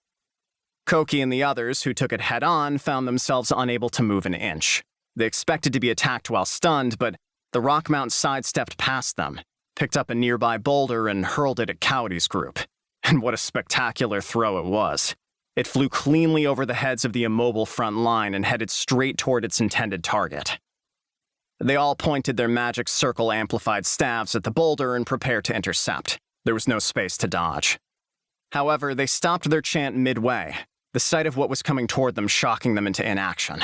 Koki and the others who took it head-on found themselves unable to move an inch. They expected to be attacked while stunned, but the rock mount sidestepped past them, picked up a nearby boulder and hurled it at Kaori's group. And what a spectacular throw it was. It flew cleanly over the heads of the immobile front line and headed straight toward its intended target. They all pointed their magic circle-amplified staves at the boulder and prepared to intercept. There was no space to dodge. However, they stopped their chant midway, the sight of what was coming toward them shocking them into inaction.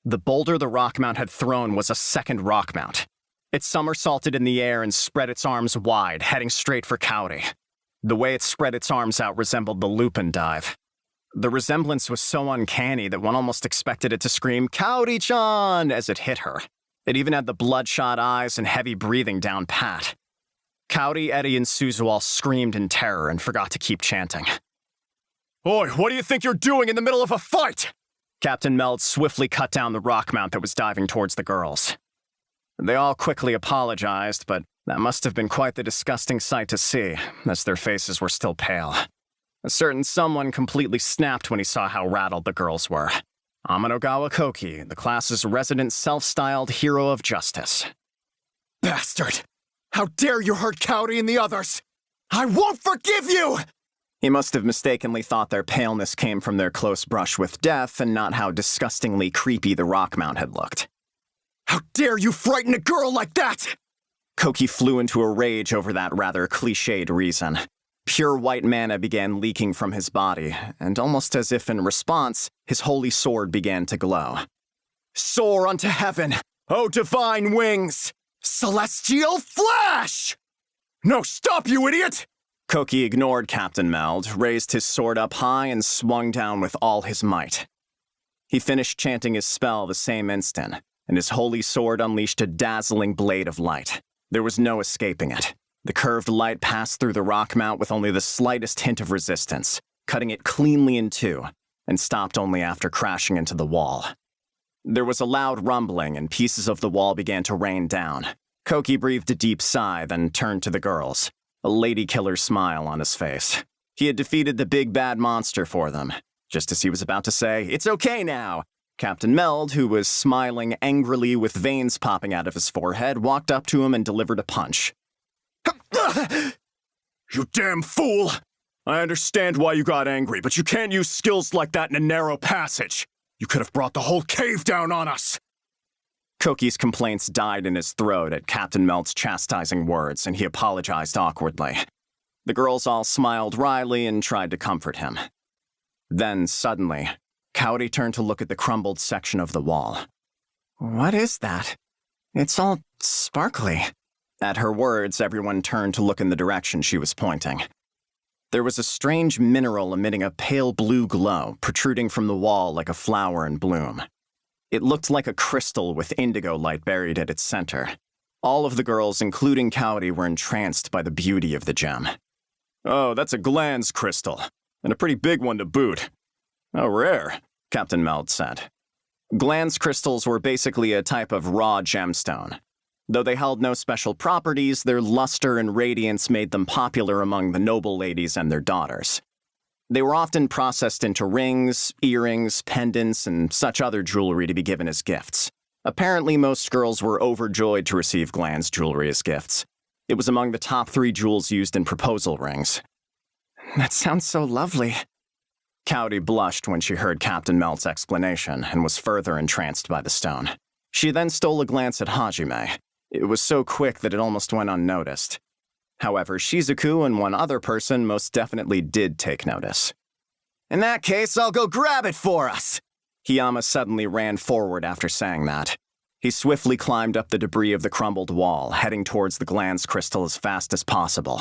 The boulder the rock mount had thrown was a second rock mount. It somersaulted in the air and spread its arms wide, heading straight for Cowdy. The way it spread its arms out resembled the Lupin dive. The resemblance was so uncanny that one almost expected it to scream, "Cowdy-chan!" as it hit her. It even had the bloodshot eyes and heavy breathing down pat. Cowdy, Eddie, and Suzu all screamed in terror and forgot to keep chanting. "Oi, what do you think you're doing in the middle of a fight?" Captain Meld swiftly cut down the rock mount that was diving towards the girls. They all quickly apologized, but that must have been quite the disgusting sight to see, as their faces were still pale. A certain someone completely snapped when he saw how rattled the girls were. Amanogawa Koki, the class's resident self-styled hero of justice. Bastard! How dare you hurt Cowdy and the others! I won't forgive you! He must have mistakenly thought their paleness came from their close brush with death and not how disgustingly creepy the rock mount had looked. How dare you frighten a girl like that! Koki flew into a rage over that rather cliched reason. Pure white mana began leaking from his body, and almost as if in response, his holy sword began to glow. Soar unto heaven, O divine wings! Celestial flash! No, stop, you idiot! Koki ignored Captain Meld, raised his sword up high, and swung down with all his might. He finished chanting his spell the same instant, and his holy sword unleashed a dazzling blade of light. There was no escaping it. The curved light passed through the rock mount with only the slightest hint of resistance, cutting it cleanly in two, and stopped only after crashing into the wall. There was a loud rumbling, and pieces of the wall began to rain down. Koki breathed a deep sigh, then turned to the girls, a lady-killer smile on his face. He had defeated the big bad monster for them. Just as he was about to say, "It's okay now," Captain Meld, who was smiling angrily with veins popping out of his forehead, walked up to him and delivered a punch. You damn fool! I understand why you got angry, but you can't use skills like that in a narrow passage. You could have brought the whole cave down on us! Koki's complaints died in his throat at Captain Meld's chastising words, and he apologized awkwardly. The girls all smiled wryly and tried to comfort him. Then, suddenly, Cowdy turned to look at the crumbled section of the wall. What is that? It's all sparkly. At her words, everyone turned to look in the direction she was pointing. There was a strange mineral emitting a pale blue glow, protruding from the wall like a flower in bloom. It looked like a crystal with indigo light buried at its center. All of the girls, including Cowdy, were entranced by the beauty of the gem. Oh, that's a Glanz crystal, and a pretty big one to boot. Oh, rare, Captain Meld said. Glanz crystals were basically a type of raw gemstone. Though they held no special properties, their luster and radiance made them popular among the noble ladies and their daughters. They were often processed into rings, earrings, pendants, and such other jewelry to be given as gifts. Apparently, most girls were overjoyed to receive Glanz jewelry as gifts. It was among the top 3 jewels used in proposal rings. That sounds so lovely. Cowdy blushed when she heard Captain Meld's explanation and was further entranced by the stone. She then stole a glance at Hajime. It was so quick that it almost went unnoticed. However, Shizuku and one other person most definitely did take notice. In that case, I'll go grab it for us! Hiyama suddenly ran forward after saying that. He swiftly climbed up the debris of the crumbled wall, heading towards the Glanz crystal as fast as possible.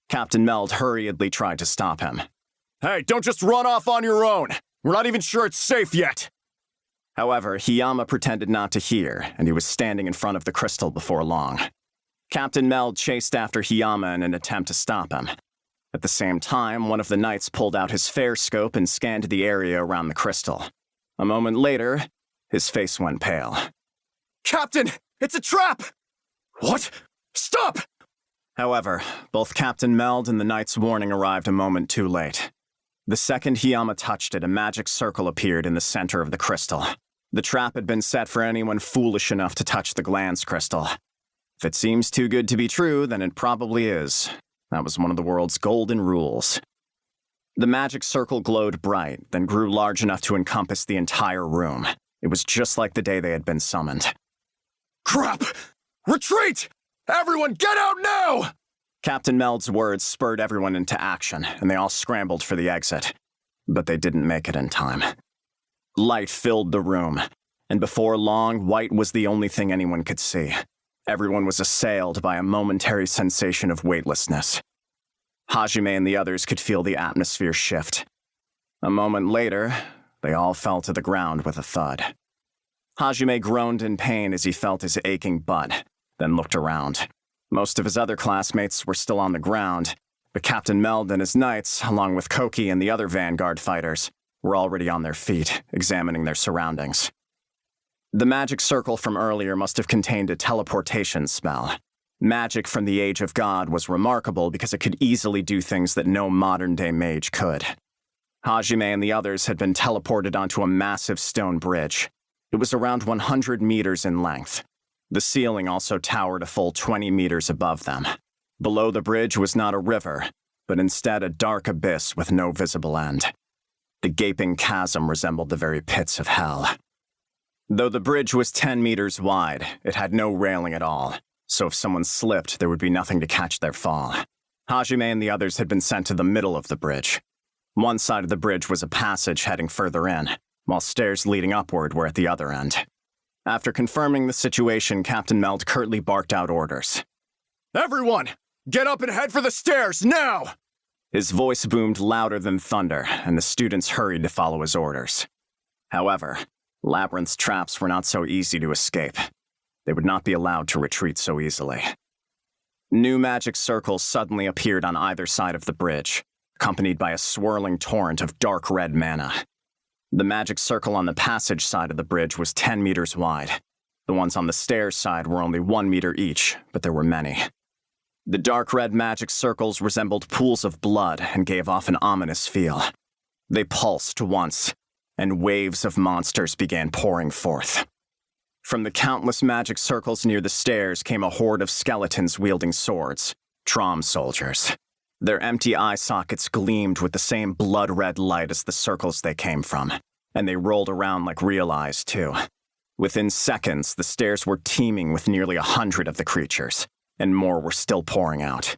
Captain Meld hurriedly tried to stop him. Hey, don't just run off on your own! We're not even sure it's safe yet! However, Hiyama pretended not to hear, and he was standing in front of the crystal before long. Captain Meld chased after Hiyama in an attempt to stop him. At the same time, one of the knights pulled out his fair scope and scanned the area around the crystal. A moment later, his face went pale. Captain! It's a trap! What? Stop! However, both Captain Meld and the knight's warning arrived a moment too late. The second Hiyama touched it, a magic circle appeared in the center of the crystal. The trap had been set for anyone foolish enough to touch the Glanz crystal. If it seems too good to be true, then it probably is. That was one of the world's golden rules. The magic circle glowed bright, then grew large enough to encompass the entire room. It was just like the day they had been summoned. Crap! Retreat! Everyone get out now! Captain Meld's words spurred everyone into action, and they all scrambled for the exit. But they didn't make it in time. Light filled the room. and before long, white was the only thing anyone could see. Everyone was assailed by a momentary sensation of weightlessness. Hajime and the others could feel the atmosphere shift. A moment later, they all fell to the ground with a thud. Hajime groaned in pain as he felt his aching butt, then looked around. Most of his other classmates were still on the ground, but Captain Meld and his knights, along with Koki and the other Vanguard fighters, were already on their feet, examining their surroundings. The magic circle from earlier must have contained a teleportation spell. Magic from the Age of God was remarkable because it could easily do things that no modern-day mage could. Hajime and the others had been teleported onto a massive stone bridge. It was around 100 meters in length. The ceiling also towered a full 20 meters above them. Below the bridge was not a river, but instead a dark abyss with no visible end. The gaping chasm resembled the very pits of hell. Though the bridge was 10 meters wide, it had no railing at all, so if someone slipped, there would be nothing to catch their fall. Hajime and the others had been sent to the middle of the bridge. One side of the bridge was a passage heading further in, while stairs leading upward were at the other end. After confirming the situation, Captain Meld curtly barked out orders. Everyone, get up and head for the stairs, now! His voice boomed louder than thunder, and the students hurried to follow his orders. However, Labyrinth's traps were not so easy to escape. They would not be allowed to retreat so easily. New magic circles suddenly appeared on either side of the bridge, accompanied by a swirling torrent of dark red mana. The magic circle on the passage side of the bridge was 10 meters wide. The ones on the stairs side were only 1 meter each, but there were many. The dark red magic circles resembled pools of blood and gave off an ominous feel. They pulsed once, and waves of monsters began pouring forth. From the countless magic circles near the stairs came a horde of skeletons wielding swords, Trom soldiers. Their empty eye sockets gleamed with the same blood-red light as the circles they came from, and they rolled around like real eyes, too. Within seconds, the stairs were teeming with nearly 100 of the creatures, and more were still pouring out.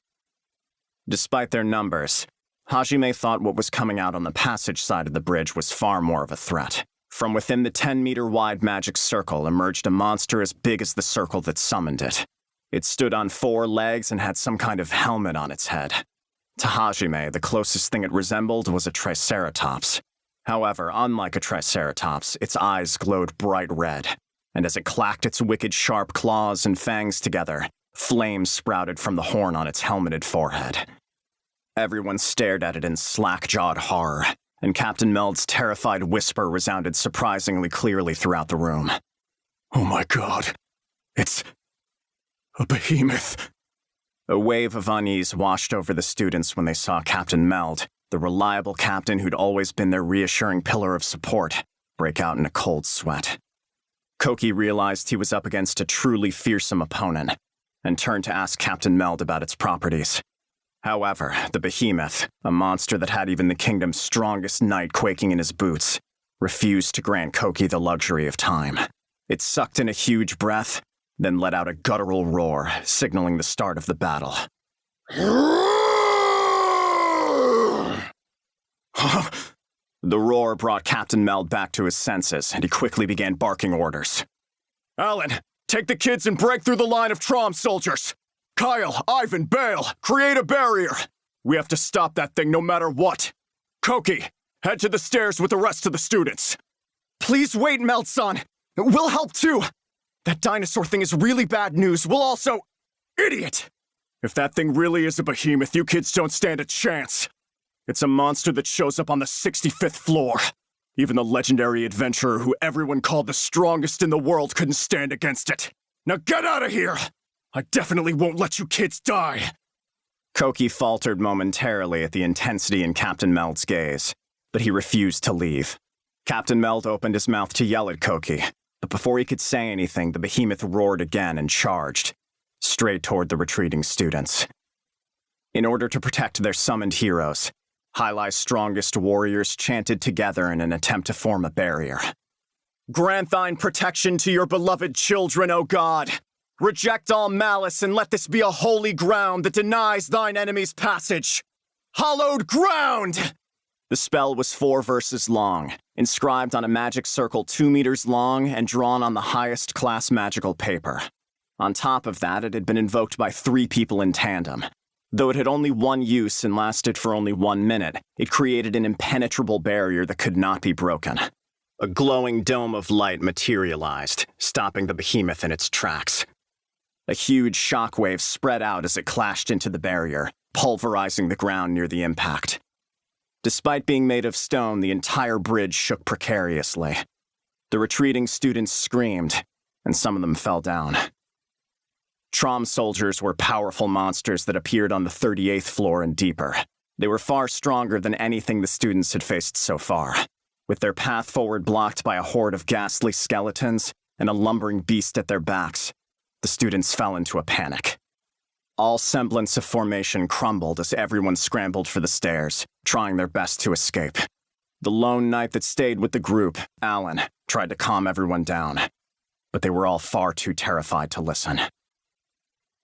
Despite their numbers, Hajime thought what was coming out on the passage side of the bridge was far more of a threat. From within the 10-meter-wide magic circle emerged a monster as big as the circle that summoned it. It stood on 4 legs and had some kind of helmet on its head. To Hajime, the closest thing it resembled was a triceratops. However, unlike a triceratops, its eyes glowed bright red, and as it clacked its wicked sharp claws and fangs together, flames sprouted from the horn on its helmeted forehead. Everyone stared at it in slack-jawed horror, and Captain Meld's terrified whisper resounded surprisingly clearly throughout the room. Oh my god, it's a behemoth. A wave of unease washed over the students when they saw Captain Meld, the reliable captain who'd always been their reassuring pillar of support, break out in a cold sweat. Koki realized he was up against a truly fearsome opponent, and turned to ask Captain Meld about its properties. However, the behemoth, a monster that had even the kingdom's strongest knight quaking in his boots, refused to grant Koki the luxury of time. It sucked in a huge breath, then let out a guttural roar, signaling the start of the battle. The roar brought Captain Meld back to his senses, and he quickly began barking orders. Alan, take the kids and break through the line of Trom soldiers! Kyle, Ivan, Bale, create a barrier! We have to stop that thing no matter what! Koki, head to the stairs with the rest of the students! Please wait, Meld-san! We'll help too! That dinosaur thing is really bad news. We'll also... Idiot! If that thing really is a behemoth, you kids don't stand a chance. It's a monster that shows up on the 65th floor. Even the legendary adventurer who everyone called the strongest in the world couldn't stand against it. Now get out of here! I definitely won't let you kids die! Koki faltered momentarily at the intensity in Captain Meld's gaze, but he refused to leave. Captain Meld opened his mouth to yell at Koki, but before he could say anything, the behemoth roared again and charged, straight toward the retreating students. In order to protect their summoned heroes, Hyli's strongest warriors chanted together in an attempt to form a barrier. Grant thine protection to your beloved children, O God! Reject all malice and let this be a holy ground that denies thine enemies passage! Hallowed ground! The spell was 4 verses long, inscribed on a magic circle 2 meters long and drawn on the highest class magical paper. On top of that, it had been invoked by 3 people in tandem. Though it had only one use and lasted for only 1 minute, it created an impenetrable barrier that could not be broken. A glowing dome of light materialized, stopping the behemoth in its tracks. A huge shockwave spread out as it clashed into the barrier, pulverizing the ground near the impact. Despite being made of stone, the entire bridge shook precariously. The retreating students screamed, and some of them fell down. Trom soldiers were powerful monsters that appeared on the 38th floor and deeper. They were far stronger than anything the students had faced so far. With their path forward blocked by a horde of ghastly skeletons and a lumbering beast at their backs, the students fell into a panic. All semblance of formation crumbled as everyone scrambled for the stairs, trying their best to escape. The lone knight that stayed with the group, Alan, tried to calm everyone down, but they were all far too terrified to listen.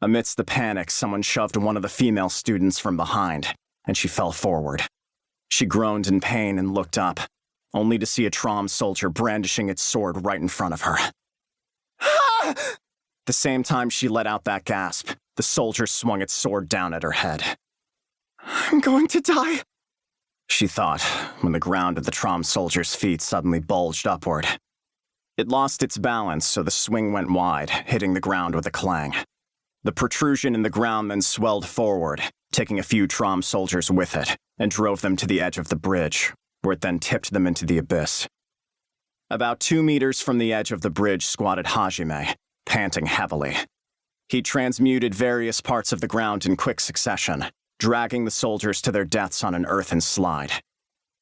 Amidst the panic, someone shoved one of the female students from behind, and she fell forward. She groaned in pain and looked up, only to see a Trom soldier brandishing its sword right in front of her. Ah! The same time she let out that gasp, the soldier swung its sword down at her head. I'm going to die, she thought, when the ground at the Trom soldier's feet suddenly bulged upward. It lost its balance, so the swing went wide, hitting the ground with a clang. The protrusion in the ground then swelled forward, taking a few Trom soldiers with it, and drove them to the edge of the bridge, where it then tipped them into the abyss. About 2 meters from the edge of the bridge squatted Hajime, panting heavily. He transmuted various parts of the ground in quick succession, dragging the soldiers to their deaths on an earthen slide.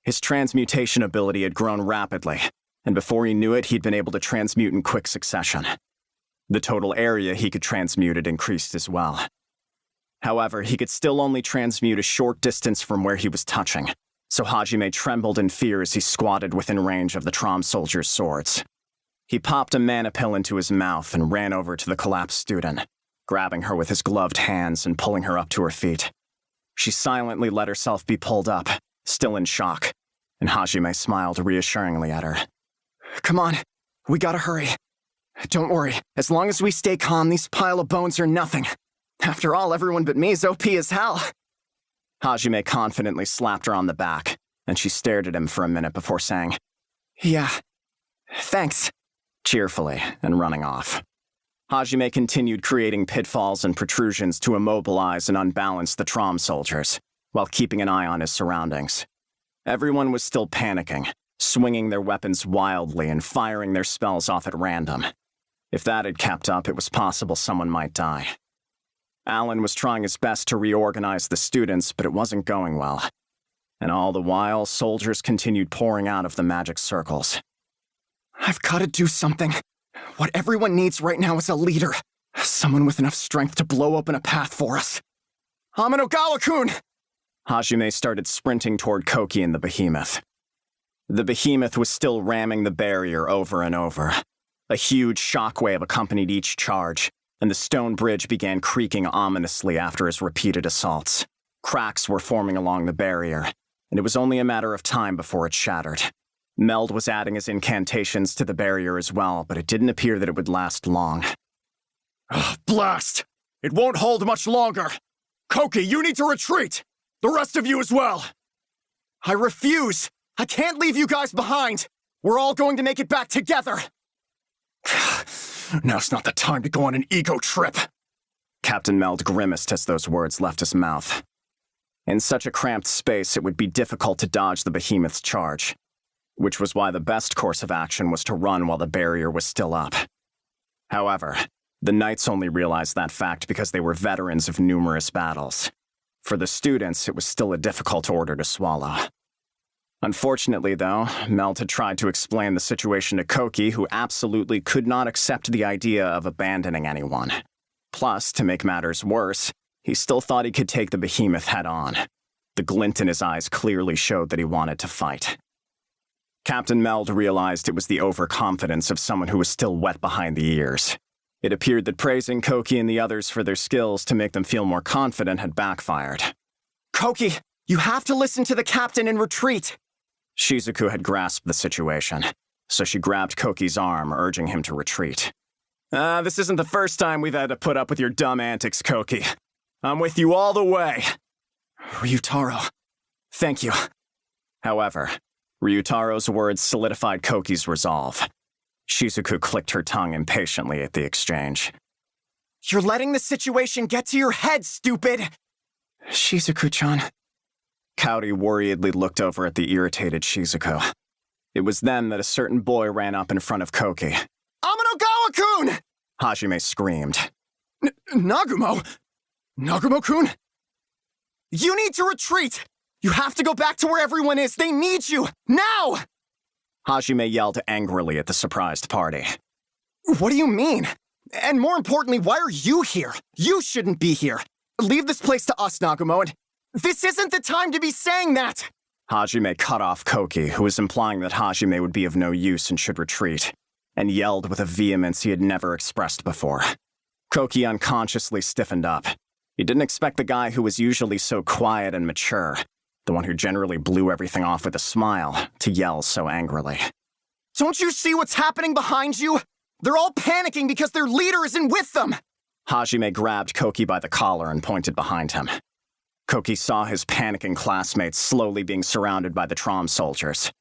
His transmutation ability had grown rapidly, and before he knew it, he'd been able to transmute in quick succession. The total area he could transmute had increased as well. However, he could still only transmute a short distance from where he was touching, so Hajime trembled in fear as he squatted within range of the Trom soldiers' swords. He popped a mana pill into his mouth and ran over to the collapsed student, grabbing her with his gloved hands and pulling her up to her feet. She silently let herself be pulled up, still in shock, and Hajime smiled reassuringly at her. Come on, we gotta hurry. Don't worry, as long as we stay calm, these pile of bones are nothing. After all, everyone but me is OP as hell. Hajime confidently slapped her on the back, and she stared at him for a minute before saying, Yeah, thanks, cheerfully, and running off. Hajime continued creating pitfalls and protrusions to immobilize and unbalance the Trom soldiers, while keeping an eye on his surroundings. Everyone was still panicking, swinging their weapons wildly and firing their spells off at random. If that had kept up, it was possible someone might die. Alan was trying his best to reorganize the students, but it wasn't going well. And all the while, soldiers continued pouring out of the magic circles. I've got to do something. What everyone needs right now is a leader. Someone with enough strength to blow open a path for us. Amanogawa-kun! Hajime started sprinting toward Koki and the behemoth. The behemoth was still ramming the barrier over and over. A huge shockwave accompanied each charge, and the stone bridge began creaking ominously after his repeated assaults. Cracks were forming along the barrier, and it was only a matter of time before it shattered. Meld was adding his incantations to the barrier as well, but it didn't appear that it would last long. Blast! It won't hold much longer! Koki, you need to retreat! The rest of you as well! I refuse! I can't leave you guys behind! We're all going to make it back together! Now's not the time to go on an ego trip! Captain Meld grimaced as those words left his mouth. In such a cramped space, it would be difficult to dodge the behemoth's charge, which was why the best course of action was to run while the barrier was still up. However, the knights only realized that fact because they were veterans of numerous battles. For the students, it was still a difficult order to swallow. Unfortunately, though, Meld had tried to explain the situation to Koki, who absolutely could not accept the idea of abandoning anyone. Plus, to make matters worse, he still thought he could take the behemoth head-on. The glint in his eyes clearly showed that he wanted to fight. Captain Meld realized it was the overconfidence of someone who was still wet behind the ears. It appeared that praising Koki and the others for their skills to make them feel more confident had backfired. Koki, You have to listen to the captain and retreat. Shizuku had grasped the situation, so she grabbed Koki's arm, urging him to retreat. This isn't the first time we've had to put up with your dumb antics, Koki. I'm with you all the way. Ryutaro, thank you. However, Ryutaro's words solidified Koki's resolve. Shizuku clicked her tongue impatiently at the exchange. You're letting the situation get to your head, stupid! Shizuku-chan. Kaori worriedly looked over at the irritated Shizuku. It was then that a certain boy ran up in front of Koki. Amanogawa-kun! Hajime screamed. Nagumo? Nagumo-kun? You need to retreat! You have to go back to where everyone is! They need you! Now! Hajime yelled angrily at the surprised party. What do you mean? And more importantly, why are you here? You shouldn't be here. Leave this place to us, Nagumo, and this isn't the time to be saying that! Hajime cut off Koki, who was implying that Hajime would be of no use and should retreat, and yelled with a vehemence he had never expressed before. Koki unconsciously stiffened up. He didn't expect the guy who was usually so quiet and mature, the one who generally blew everything off with a smile, to yell so angrily. Don't you see what's happening behind you? They're all panicking because their leader isn't with them! Hajime grabbed Koki by the collar and pointed behind him. Koki saw his panicking classmates slowly being surrounded by the Trom soldiers.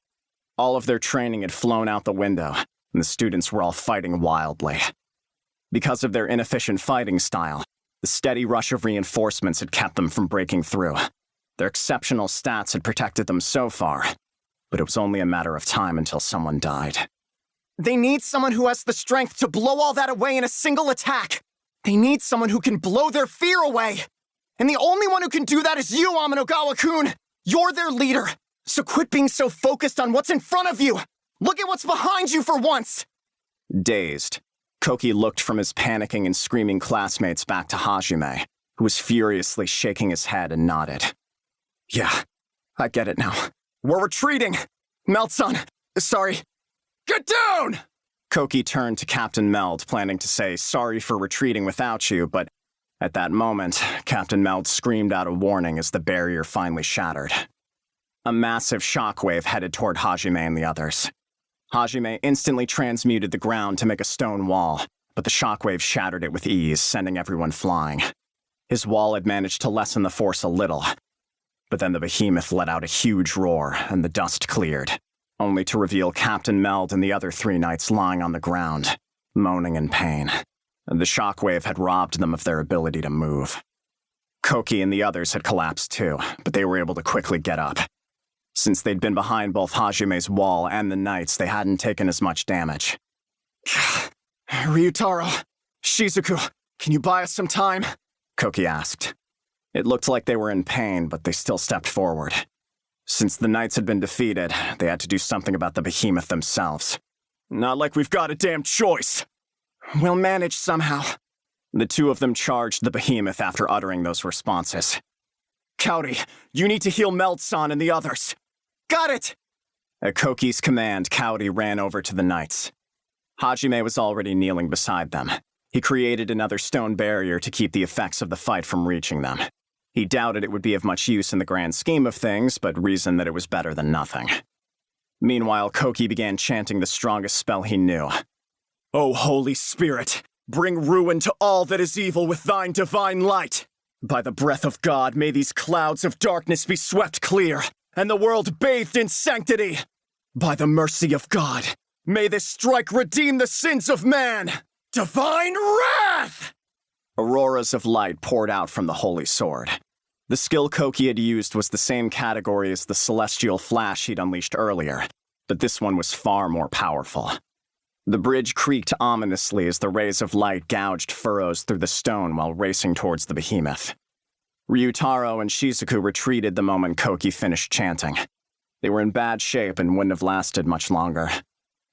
All of their training had flown out the window, and the students were all fighting wildly. Because of their inefficient fighting style, the steady rush of reinforcements had kept them from breaking through. Their exceptional stats had protected them so far, but it was only a matter of time until someone died. They need someone who has the strength to blow all that away in a single attack. They need someone who can blow their fear away. And the only one who can do that is you, Amanogawa-kun! You're their leader, so quit being so focused on what's in front of you! Look at what's behind you for once! Dazed, Koki looked from his panicking and screaming classmates back to Hajime, who was furiously shaking his head and nodded. Yeah, I get it now. We're retreating! Melt-san, sorry. Get down! Koki turned to Captain Meld, planning to say, sorry for retreating without you, but at that moment, Captain Meld screamed out a warning as the barrier finally shattered. A massive shockwave headed toward Hajime and the others. Hajime instantly transmuted the ground to make a stone wall, but the shockwave shattered it with ease, sending everyone flying. His wall had managed to lessen the force a little, but then the behemoth let out a huge roar, and the dust cleared, only to reveal Captain Meld and the other 3 knights lying on the ground, moaning in pain. The shockwave had robbed them of their ability to move. Koki and the others had collapsed too, but they were able to quickly get up. Since they'd been behind both Hajime's wall and the knights, they hadn't taken as much damage. Ryutaro, Shizuku, can you buy us some time? Koki asked. It looked like they were in pain, but they still stepped forward. Since the knights had been defeated, they had to do something about the behemoth themselves. Not like we've got a damn choice. We'll manage somehow. The 2 of them charged the behemoth after uttering those responses. Kaori, you need to heal Meld-san and the others. Got it! At Koki's command, Kaori ran over to the knights. Hajime was already kneeling beside them. He created another stone barrier to keep the effects of the fight from reaching them. He doubted it would be of much use in the grand scheme of things, but reasoned that it was better than nothing. Meanwhile, Koki began chanting the strongest spell he knew. O Holy Spirit, bring ruin to all that is evil with thine divine light. By the breath of God, may these clouds of darkness be swept clear, and the world bathed in sanctity. By the mercy of God, may this strike redeem the sins of man. Divine wrath! Auroras of light poured out from the holy sword. The skill Koki had used was the same category as the celestial flash he'd unleashed earlier, but this one was far more powerful. The bridge creaked ominously as the rays of light gouged furrows through the stone while racing towards the behemoth. Ryutaro and Shizuku retreated the moment Koki finished chanting. They were in bad shape and wouldn't have lasted much longer.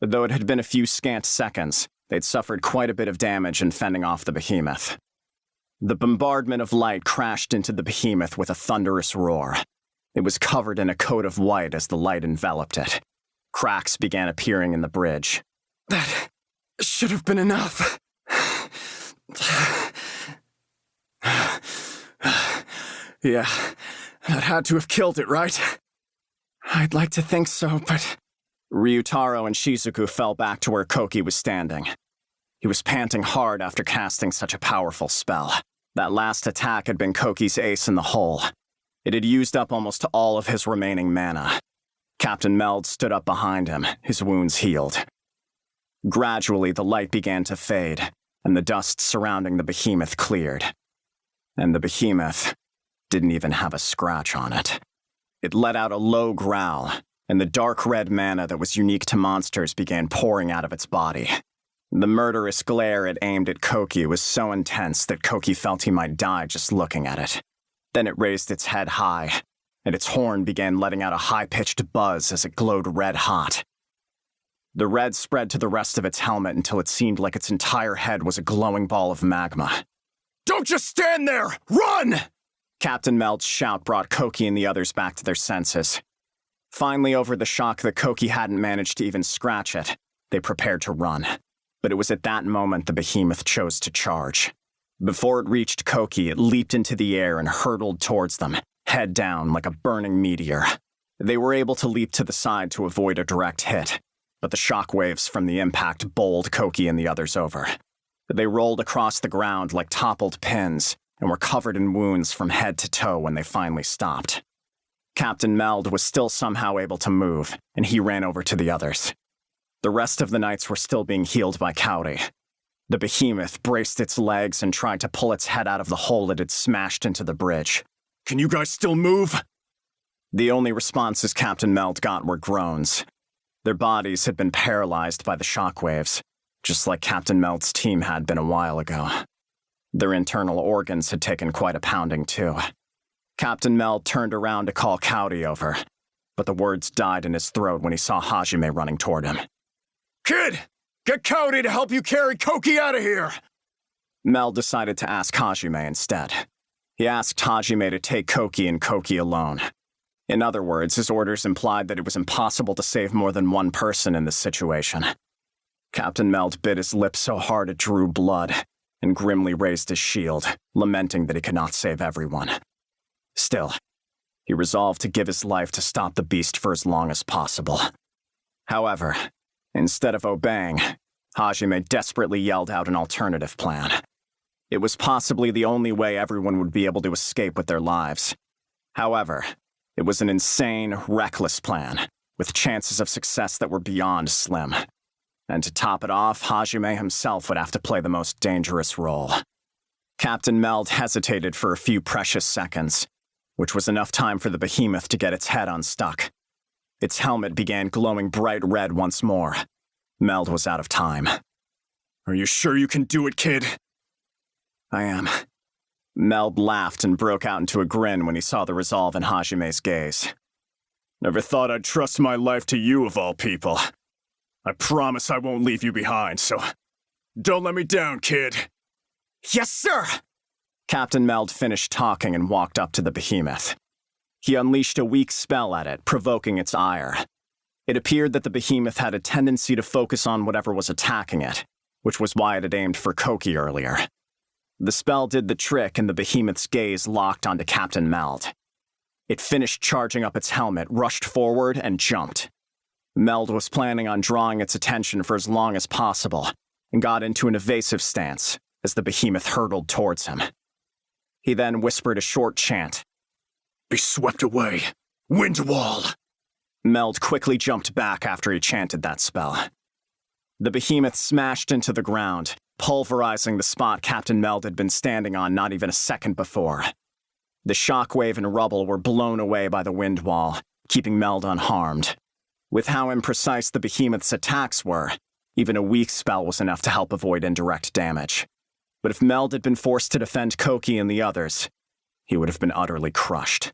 But though it had been a few scant seconds, they'd suffered quite a bit of damage in fending off the behemoth. The bombardment of light crashed into the behemoth with a thunderous roar. It was covered in a coat of white as the light enveloped it. Cracks began appearing in the bridge. That should have been enough. Yeah, That had to have killed it, right? I'd like to think so, but... Ryutaro and Shizuku fell back to where Koki was standing. He was panting hard after casting such a powerful spell. That last attack had been Koki's ace in the hole. It had used up almost all of his remaining mana. Captain Meld stood up behind him, his wounds healed. Gradually, the light began to fade, and the dust surrounding the behemoth cleared. And the behemoth didn't even have a scratch on it. It let out a low growl, and the dark red mana that was unique to monsters began pouring out of its body. The murderous glare it aimed at Koki was so intense that Koki felt he might die just looking at it. Then it raised its head high, and its horn began letting out a high-pitched buzz as it glowed red-hot. The red spread to the rest of its helmet until it seemed like its entire head was a glowing ball of magma. Don't just stand there! Run! Captain Meld's shout brought Koki and the others back to their senses. Finally, over the shock that Koki hadn't managed to even scratch it, they prepared to run. But it was at that moment the behemoth chose to charge. Before it reached Koki, it leaped into the air and hurtled towards them, head down like a burning meteor. They were able to leap to the side to avoid a direct hit, but the shockwaves from the impact bowled Koki and the others over. They rolled across the ground like toppled pins and were covered in wounds from head to toe when they finally stopped. Captain Meld was still somehow able to move, and he ran over to the others. The rest of the knights were still being healed by Cowdy. The behemoth braced its legs and tried to pull its head out of the hole it had smashed into the bridge. Can you guys still move? The only responses Captain Meld got were groans. Their bodies had been paralyzed by the shockwaves, just like Captain Meld's team had been a while ago. Their internal organs had taken quite a pounding too. Captain Meld turned around to call Cowdy over, but the words died in his throat when he saw Hajime running toward him. Kid! Get Cowdy to help you carry Koki out of here! Meld decided to ask Hajime instead. He asked Hajime to take Koki and Koki alone. In other words, his orders implied that it was impossible to save more than one person in this situation. Captain Meld bit his lip so hard it drew blood, and grimly raised his shield, lamenting that he could not save everyone. Still, he resolved to give his life to stop the beast for as long as possible. However, instead of obeying, Hajime desperately yelled out an alternative plan. It was possibly the only way everyone would be able to escape with their lives. However, it was an insane, reckless plan, with chances of success that were beyond slim. And to top it off, Hajime himself would have to play the most dangerous role. Captain Meld hesitated for a few precious seconds, which was enough time for the behemoth to get its head unstuck. Its helmet began glowing bright red once more. Meld was out of time. Are you sure you can do it, kid? I am. Meld laughed and broke out into a grin when he saw the resolve in Hajime's gaze. Never thought I'd trust my life to you of all people. I promise I won't leave you behind, so don't let me down, kid. Yes, sir! Captain Meld finished talking and walked up to the behemoth. He unleashed a weak spell at it, provoking its ire. It appeared that the behemoth had a tendency to focus on whatever was attacking it, which was why it had aimed for Koki earlier. The spell did the trick and the behemoth's gaze locked onto Captain Meld. It finished charging up its helmet, rushed forward, and jumped. Meld was planning on drawing its attention for as long as possible, and got into an evasive stance as the behemoth hurtled towards him. He then whispered a short chant. Be swept away, wind wall. Meld quickly jumped back after he chanted that spell. The behemoth smashed into the ground, pulverizing the spot Captain Meld had been standing on not even a second before. The shockwave and rubble were blown away by the wind wall, keeping Meld unharmed. With how imprecise the behemoth's attacks were, even a weak spell was enough to help avoid indirect damage. But if Meld had been forced to defend Koki and the others, he would have been utterly crushed.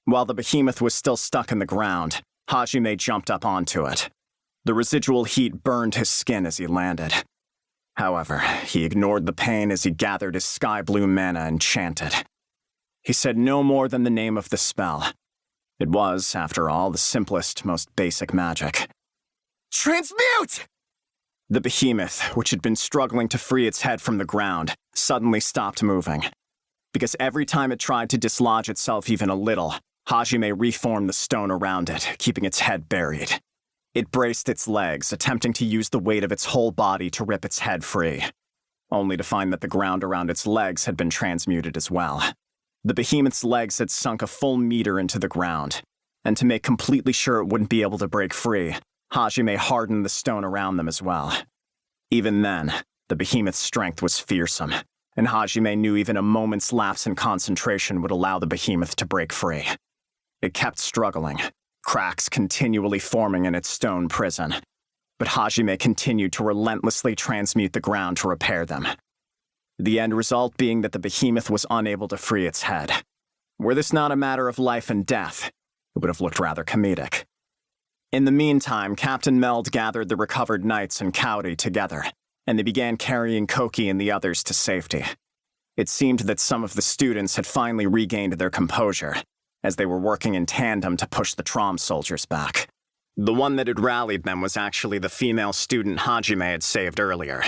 While the behemoth was still stuck in the ground, Hajime jumped up onto it. The residual heat burned his skin as he landed. However, he ignored the pain as he gathered his sky-blue mana and chanted. He said no more than the name of the spell. It was, after all, the simplest, most basic magic. Transmute! The behemoth, which had been struggling to free its head from the ground, suddenly stopped moving. because every time it tried to dislodge itself even a little, Hajime reformed the stone around it, keeping its head buried. It braced its legs, attempting to use the weight of its whole body to rip its head free, only to find that the ground around its legs had been transmuted as well. The behemoth's legs had sunk a full meter into the ground, and to make completely sure it wouldn't be able to break free, Hajime hardened the stone around them as well. Even then, the behemoth's strength was fearsome, and Hajime knew even a moment's lapse in concentration would allow the behemoth to break free. It kept struggling, cracks continually forming in its stone prison, but Hajime continued to relentlessly transmute the ground to repair them. The end result being that the behemoth was unable to free its head. Were this not a matter of life and death, it would have looked rather comedic. In the meantime, Captain Meld gathered the recovered knights and Cowdy together, and they began carrying Koki and the others to safety. It seemed that some of the students had finally regained their composure, as they were working in tandem to push the Trom soldiers back. The one that had rallied them was actually the female student Hajime had saved earlier.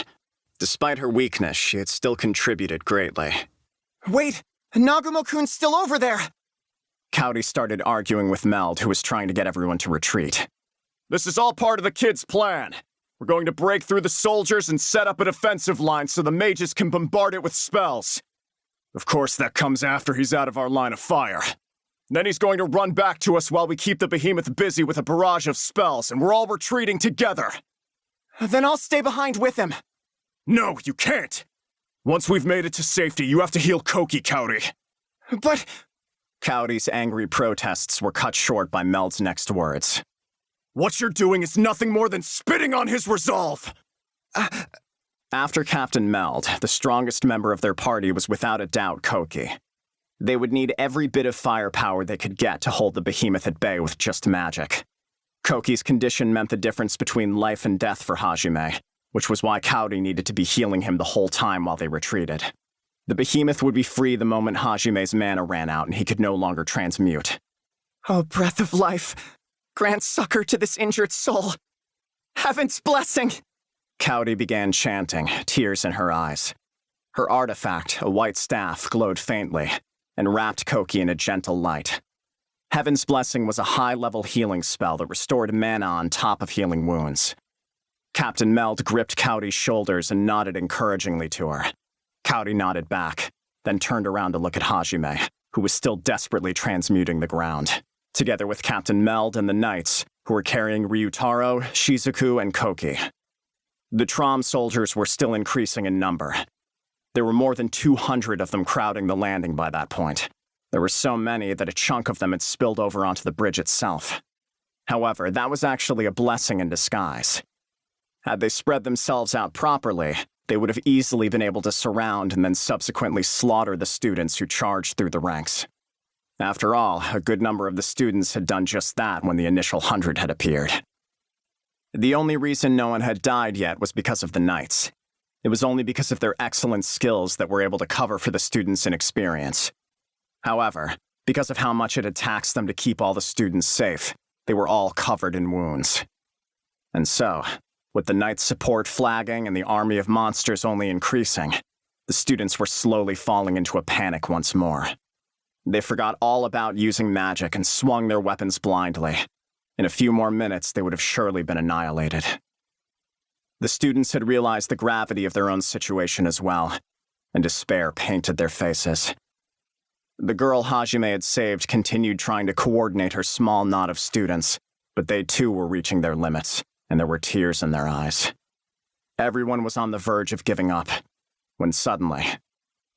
Despite her weakness, she had still contributed greatly. Wait! Nagumo-kun's still over there! Cowdy started arguing with Meld, who was trying to get everyone to retreat. This is all part of the kid's plan. We're going to break through the soldiers and set up a defensive line so the mages can bombard it with spells. Of course, that comes after he's out of our line of fire. Then he's going to run back to us while we keep the behemoth busy with a barrage of spells, and we're all retreating together. Then I'll stay behind with him. No, you can't. Once we've made it to safety, you have to heal Koki, Cowdy. But... Cowdy's angry protests were cut short by Meld's next words. What you're doing is nothing more than spitting on his resolve! After Captain Meld, the strongest member of their party was without a doubt Koki. They would need every bit of firepower they could get to hold the behemoth at bay with just magic. Koki's condition meant the difference between life and death for Hajime, which was why Cowdy needed to be healing him the whole time while they retreated. The behemoth would be free the moment Hajime's mana ran out and he could no longer transmute. Oh, breath of life, grant succor to this injured soul. Heaven's blessing! Cowdy began chanting, tears in her eyes. Her artifact, a white staff, glowed faintly, and wrapped Koki in a gentle light. Heaven's Blessing was a high-level healing spell that restored mana on top of healing wounds. Captain Meld gripped Cowdy's shoulders and nodded encouragingly to her. Cowdy nodded back, then turned around to look at Hajime, who was still desperately transmuting the ground, together with Captain Meld and the knights, who were carrying Ryutaro, Shizuku, and Koki. The Trom soldiers were still increasing in number. There were more than 200 of them crowding the landing by that point. There were so many that a chunk of them had spilled over onto the bridge itself. However, that was actually a blessing in disguise. Had they spread themselves out properly, they would have easily been able to surround and then subsequently slaughter the students who charged through the ranks. After all, a good number of the students had done just that when the initial 100 had appeared. The only reason no one had died yet was because of the knights. It was only because of their excellent skills that were able to cover for the students' inexperience. However, because of how much it had taxed them to keep all the students safe, they were all covered in wounds. And so, with the knights' support flagging and the army of monsters only increasing, the students were slowly falling into a panic once more. They forgot all about using magic and swung their weapons blindly. In a few more minutes, they would have surely been annihilated. The students had realized the gravity of their own situation as well, and despair painted their faces. The girl Hajime had saved continued trying to coordinate her small knot of students, but they too were reaching their limits, and there were tears in their eyes. Everyone was on the verge of giving up, when suddenly,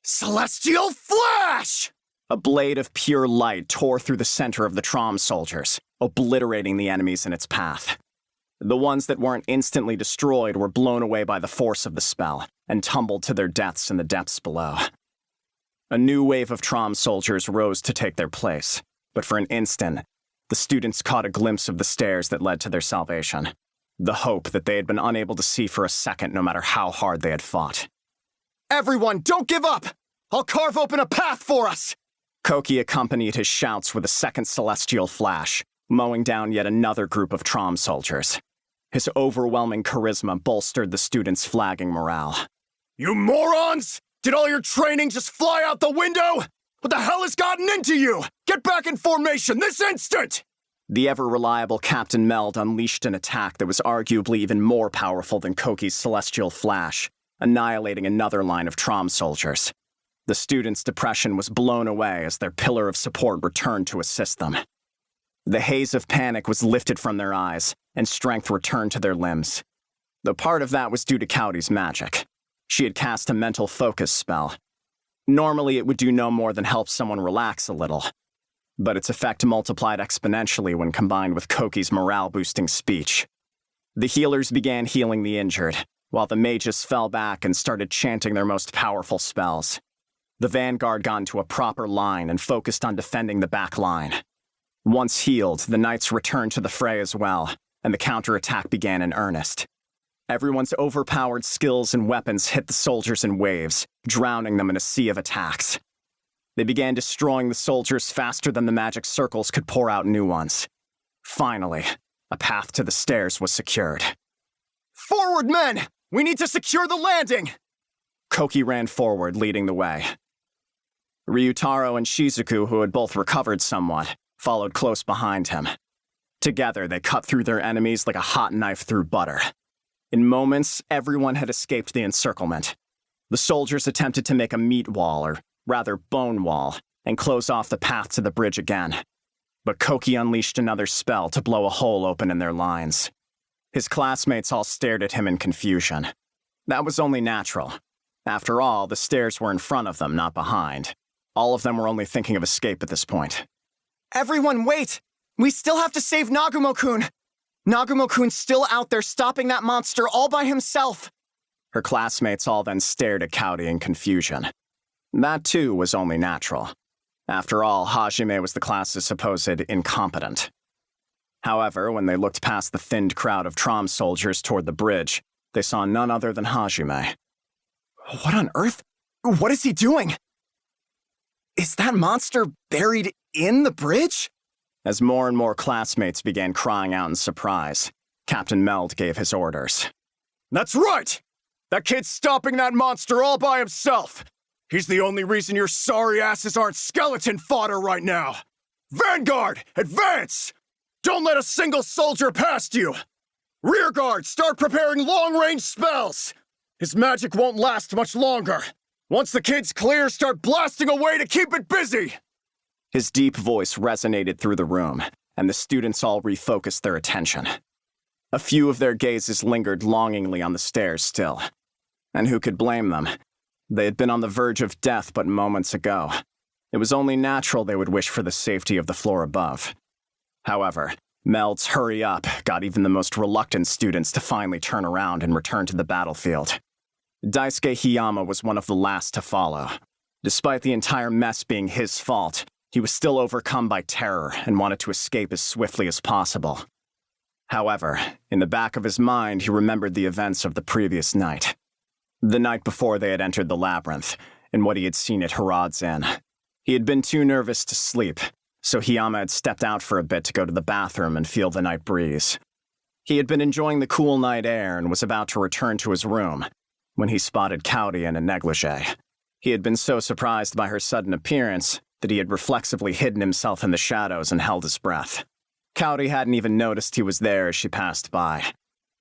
Celestial Flash! A blade of pure light tore through the center of the Trom soldiers, obliterating the enemies in its path. The ones that weren't instantly destroyed were blown away by the force of the spell, and tumbled to their deaths in the depths below. A new wave of Trom soldiers rose to take their place, but for an instant, the students caught a glimpse of the stairs that led to their salvation, the hope that they had been unable to see for a second no matter how hard they had fought. Everyone, don't give up! I'll carve open a path for us! Koki accompanied his shouts with a second celestial flash, mowing down yet another group of Trom soldiers. His overwhelming charisma bolstered the students' flagging morale. You morons! Did all your training just fly out the window? What the hell has gotten into you? Get back in formation this instant! The ever-reliable Captain Meld unleashed an attack that was arguably even more powerful than Koki's celestial flash, annihilating another line of Trom soldiers. The students' depression was blown away as their pillar of support returned to assist them. The haze of panic was lifted from their eyes, and strength returned to their limbs. Though part of that was due to Cowdy's magic. She had cast a mental focus spell. Normally, it would do no more than help someone relax a little, but its effect multiplied exponentially when combined with Koki's morale-boosting speech. The healers began healing the injured, while the mages fell back and started chanting their most powerful spells. The vanguard got into a proper line and focused on defending the back line. Once healed, the knights returned to the fray as well, and the counterattack began in earnest. Everyone's overpowered skills and weapons hit the soldiers in waves, drowning them in a sea of attacks. They began destroying the soldiers faster than the magic circles could pour out new ones. Finally, a path to the stairs was secured. Forward, men! We need to secure the landing! Koki ran forward, leading the way. Ryutaro and Shizuku, who had both recovered somewhat, followed close behind him. Together, they cut through their enemies like a hot knife through butter. In moments, everyone had escaped the encirclement. The soldiers attempted to make a meat wall, or rather bone wall, and close off the path to the bridge again. But Koki unleashed another spell to blow a hole open in their lines. His classmates all stared at him in confusion. That was only natural. After all, the stairs were in front of them, not behind. All of them were only thinking of escape at this point. Everyone, wait! We still have to save Nagumo-kun! Nagumo-kun's still out there stopping that monster all by himself! Her classmates all then stared at Cowdy in confusion. That, too, was only natural. After all, Hajime was the class's supposed incompetent. However, when they looked past the thinned crowd of Trom soldiers toward the bridge, they saw none other than Hajime. What on earth? What is he doing? Is that monster buried in the bridge? As more and more classmates began crying out in surprise, Captain Meld gave his orders. That's right! That kid's stopping that monster all by himself! He's the only reason your sorry asses aren't skeleton fodder right now! Vanguard, advance! Don't let a single soldier past you! Rearguard, start preparing long-range spells! His magic won't last much longer. Once the kid's clear, start blasting away to keep it busy! His deep voice resonated through the room, and the students all refocused their attention. A few of their gazes lingered longingly on the stairs still. And who could blame them? They had been on the verge of death but moments ago. It was only natural they would wish for the safety of the floor above. However, Meld's hurry up got even the most reluctant students to finally turn around and return to the battlefield. Daisuke Hiyama was one of the last to follow. Despite the entire mess being his fault, he was still overcome by terror and wanted to escape as swiftly as possible. However, in the back of his mind, he remembered the events of the previous night. The night before they had entered the labyrinth, and what he had seen at Harad's Inn. He had been too nervous to sleep, so Hiyama had stepped out for a bit to go to the bathroom and feel the night breeze. He had been enjoying the cool night air and was about to return to his room when he spotted Cowdy in a negligee. He had been so surprised by her sudden appearance that he had reflexively hidden himself in the shadows and held his breath. Cowdy hadn't even noticed he was there as she passed by.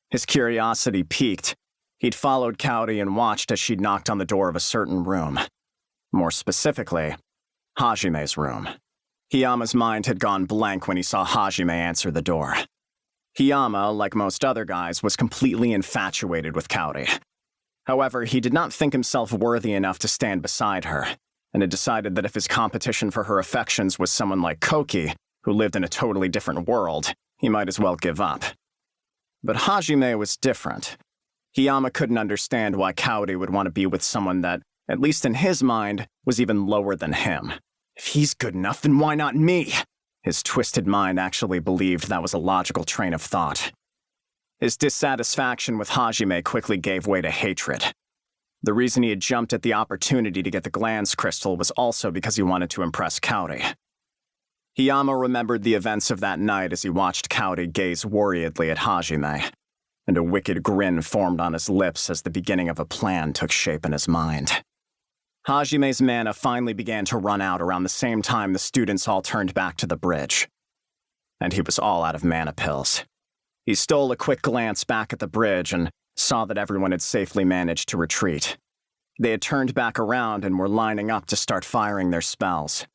His curiosity piqued. He'd followed Cowdy and watched as she'd knocked on the door of a certain room. More specifically, Hajime's room. Hiyama's mind had gone blank when he saw Hajime answer the door. Hiyama, like most other guys, was completely infatuated with Cowdy. However, he did not think himself worthy enough to stand beside her, and had decided that if his competition for her affections was someone like Koki, who lived in a totally different world, he might as well give up. But Hajime was different. Hiyama couldn't understand why Cowdy would want to be with someone that, at least in his mind, was even lower than him. If he's good enough, then why not me? His twisted mind actually believed that was a logical train of thought. His dissatisfaction with Hajime quickly gave way to hatred. The reason he had jumped at the opportunity to get the Glance Crystal was also because he wanted to impress Cowdy. Hiyama remembered the events of that night as he watched Cowdy gaze worriedly at Hajime, and a wicked grin formed on his lips as the beginning of a plan took shape in his mind. Hajime's mana finally began to run out around the same time the students all turned back to the bridge. And he was all out of mana pills. He stole a quick glance back at the bridge and saw that everyone had safely managed to retreat. They had turned back around and were lining up to start firing their spells.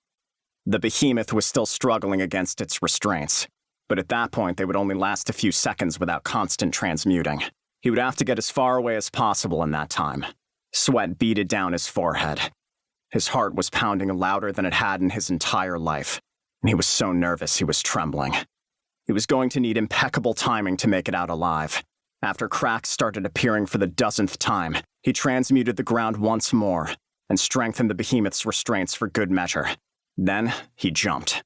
The behemoth was still struggling against its restraints, but at that point they would only last a few seconds without constant transmuting. He would have to get as far away as possible in that time. Sweat beaded down his forehead. His heart was pounding louder than it had in his entire life, and he was so nervous he was trembling. He was going to need impeccable timing to make it out alive. After cracks started appearing for the dozenth time, he transmuted the ground once more and strengthened the behemoth's restraints for good measure. Then he jumped.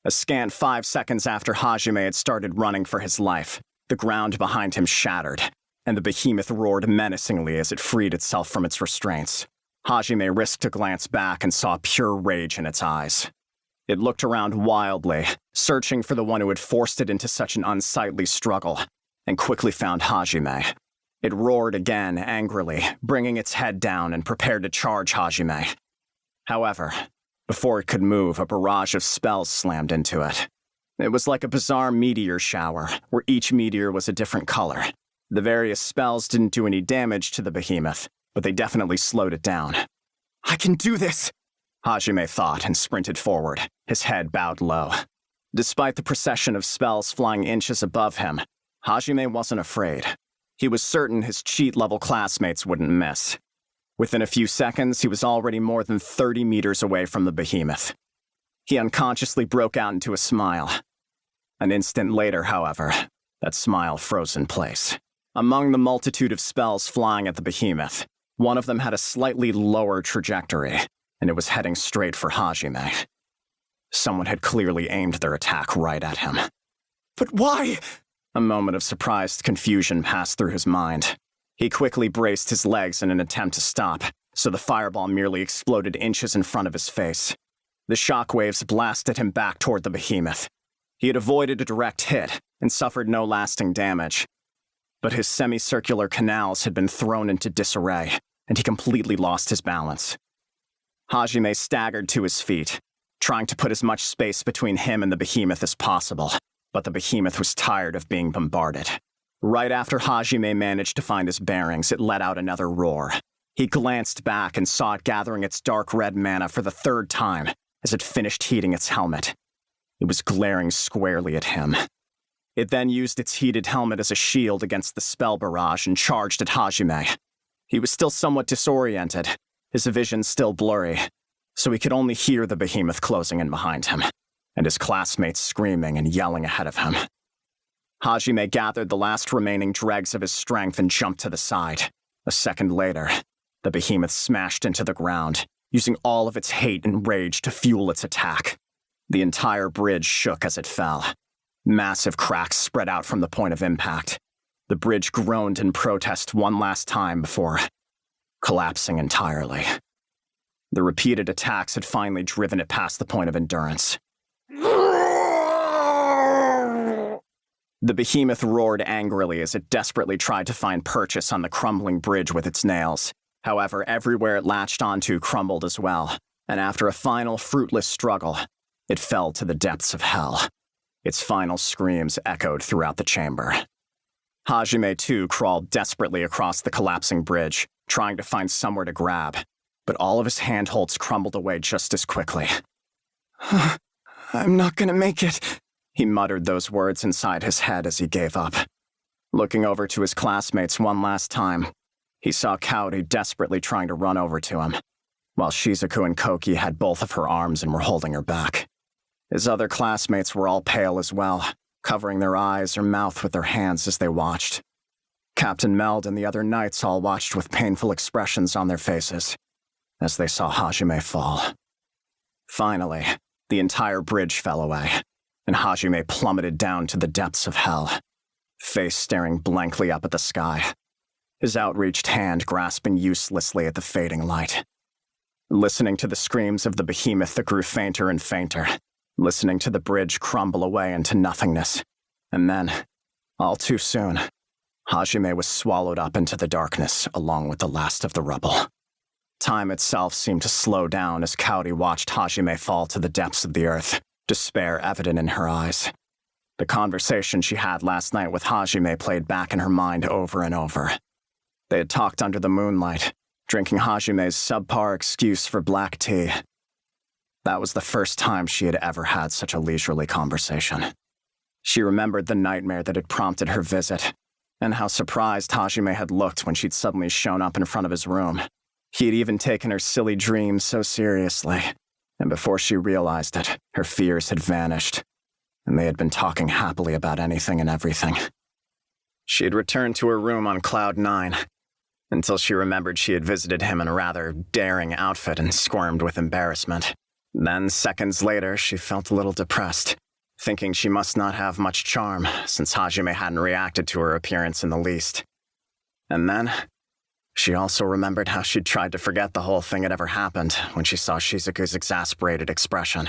A scant 5 seconds after Hajime had started running for his life, the ground behind him shattered, and the behemoth roared menacingly as it freed itself from its restraints. Hajime risked a glance back and saw pure rage in its eyes. It looked around wildly, searching for the one who had forced it into such an unsightly struggle, and quickly found Hajime. It roared again, angrily, bringing its head down and prepared to charge Hajime. However, before it could move, a barrage of spells slammed into it. It was like a bizarre meteor shower, where each meteor was a different color. The various spells didn't do any damage to the behemoth, but they definitely slowed it down. I can do this! Hajime thought and sprinted forward, his head bowed low. Despite the procession of spells flying inches above him, Hajime wasn't afraid. He was certain his cheat-level classmates wouldn't miss. Within a few seconds, he was already more than 30 meters away from the behemoth. He unconsciously broke out into a smile. An instant later, however, that smile froze in place. Among the multitude of spells flying at the behemoth, one of them had a slightly lower trajectory, and it was heading straight for Hajime. Someone had clearly aimed their attack right at him. But why? A moment of surprised confusion passed through his mind. He quickly braced his legs in an attempt to stop, so the fireball merely exploded inches in front of his face. The shockwaves blasted him back toward the behemoth. He had avoided a direct hit and suffered no lasting damage. But his semicircular canals had been thrown into disarray, and he completely lost his balance. Hajime staggered to his feet, trying to put as much space between him and the behemoth as possible, but the behemoth was tired of being bombarded. Right after Hajime managed to find his bearings, it let out another roar. He glanced back and saw it gathering its dark red mana for the third time as it finished heating its helmet. It was glaring squarely at him. It then used its heated helmet as a shield against the spell barrage and charged at Hajime. He was still somewhat disoriented, his vision still blurry, so he could only hear the behemoth closing in behind him, and his classmates screaming and yelling ahead of him. Hajime gathered the last remaining dregs of his strength and jumped to the side. A second later, the behemoth smashed into the ground, using all of its hate and rage to fuel its attack. The entire bridge shook as it fell. Massive cracks spread out from the point of impact. The bridge groaned in protest one last time before collapsing entirely. The repeated attacks had finally driven it past the point of endurance. The behemoth roared angrily as it desperately tried to find purchase on the crumbling bridge with its nails. However, everywhere it latched onto crumbled as well, and after a final fruitless struggle, it fell to the depths of hell. Its final screams echoed throughout the chamber. Hajime, too, crawled desperately across the collapsing bridge, trying to find somewhere to grab, but all of his handholds crumbled away just as quickly. I'm not gonna make it. He muttered those words inside his head as he gave up. Looking over to his classmates one last time, he saw Kaori desperately trying to run over to him, while Shizuku and Koki had both of her arms and were holding her back. His other classmates were all pale as well, covering their eyes or mouth with their hands as they watched. Captain Meld and the other knights all watched with painful expressions on their faces as they saw Hajime fall. Finally, the entire bridge fell away, and Hajime plummeted down to the depths of hell, face staring blankly up at the sky, his outreached hand grasping uselessly at the fading light. Listening to the screams of the behemoth that grew fainter and fainter, listening to the bridge crumble away into nothingness, and then, all too soon, Hajime was swallowed up into the darkness along with the last of the rubble. Time itself seemed to slow down as Kaori watched Hajime fall to the depths of the earth, despair evident in her eyes. The conversation she had last night with Hajime played back in her mind over and over. They had talked under the moonlight, drinking Hajime's subpar excuse for black tea. That was the first time she had ever had such a leisurely conversation. She remembered the nightmare that had prompted her visit, and how surprised Hajime had looked when she'd suddenly shown up in front of his room. He had even taken her silly dreams so seriously, and before she realized it, her fears had vanished, and they had been talking happily about anything and everything. She had returned to her room on Cloud 9, until she remembered she had visited him in a rather daring outfit and squirmed with embarrassment. Then, seconds later, she felt a little depressed, thinking she must not have much charm, since Hajime hadn't reacted to her appearance in the least. And then, she also remembered how she'd tried to forget the whole thing had ever happened when she saw Shizuku's exasperated expression.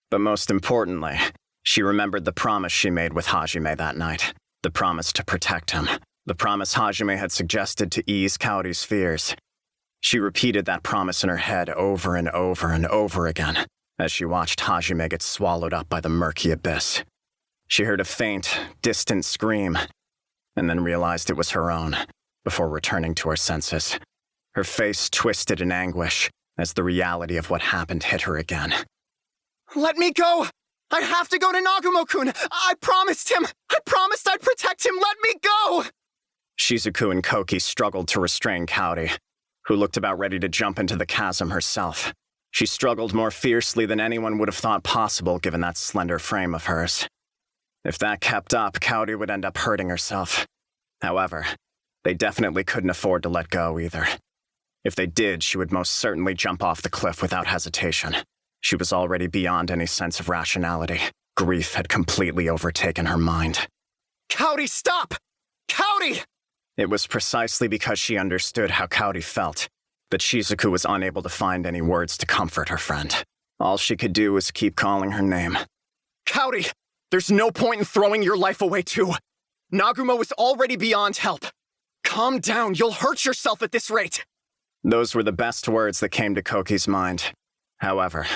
But most importantly, she remembered the promise she made with Hajime that night, the promise to protect him, the promise Hajime had suggested to ease Kaori's fears. She repeated that promise in her head over and over and over again, as she watched Hajime get swallowed up by the murky abyss. She heard a faint, distant scream, and then realized it was her own, before returning to her senses. Her face twisted in anguish as the reality of what happened hit her again. Let me go! I have to go to Nagumo-kun! I promised him! I promised I'd protect him! Let me go! Shizuku and Koki struggled to restrain Kaori, who looked about ready to jump into the chasm herself. She struggled more fiercely than anyone would have thought possible given that slender frame of hers. If that kept up, Kaori would end up hurting herself. However, they definitely couldn't afford to let go either. If they did, she would most certainly jump off the cliff without hesitation. She was already beyond any sense of rationality. Grief had completely overtaken her mind. Kaori, stop! Kaori! It was precisely because she understood how Kaori felt that Shizuku was unable to find any words to comfort her friend. All she could do was keep calling her name. Kaori, there's no point in throwing your life away too. Nagumo is already beyond help. Calm down, you'll hurt yourself at this rate. Those were the best words that came to Koki's mind. However,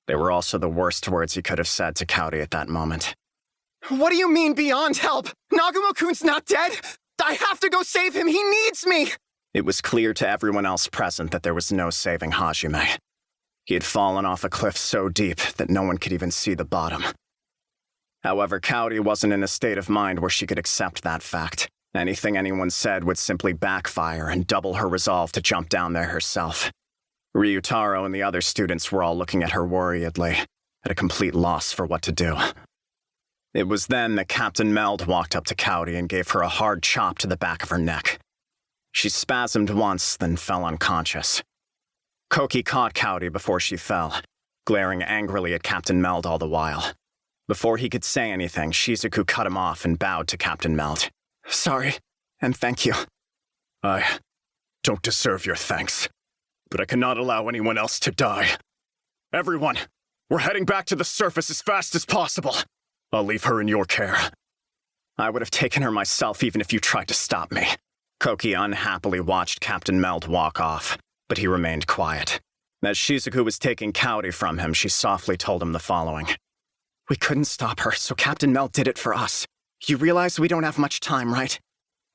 they were also the worst words he could have said to Kaori at that moment. What do you mean beyond help? Nagumo-kun's not dead? I have to go save him, he needs me! It was clear to everyone else present that there was no saving Hajime. He had fallen off a cliff so deep that no one could even see the bottom. However, Kaori wasn't in a state of mind where she could accept that fact. Anything anyone said would simply backfire and double her resolve to jump down there herself. Ryutaro and the other students were all looking at her worriedly, at a complete loss for what to do. It was then that Captain Meld walked up to Kaori and gave her a hard chop to the back of her neck. She spasmed once, then fell unconscious. Koki caught Kaori before she fell, glaring angrily at Captain Meld all the while. Before he could say anything, Shizuku cut him off and bowed to Captain Meld. Sorry, and thank you. I don't deserve your thanks, but I cannot allow anyone else to die. Everyone, we're heading back to the surface as fast as possible. I'll leave her in your care. I would have taken her myself even if you tried to stop me. Koki unhappily watched Captain Meld walk off, but he remained quiet. As Shizuku was taking Kaori from him, she softly told him the following. We couldn't stop her, so Captain Meld did it for us. You realize we don't have much time, right?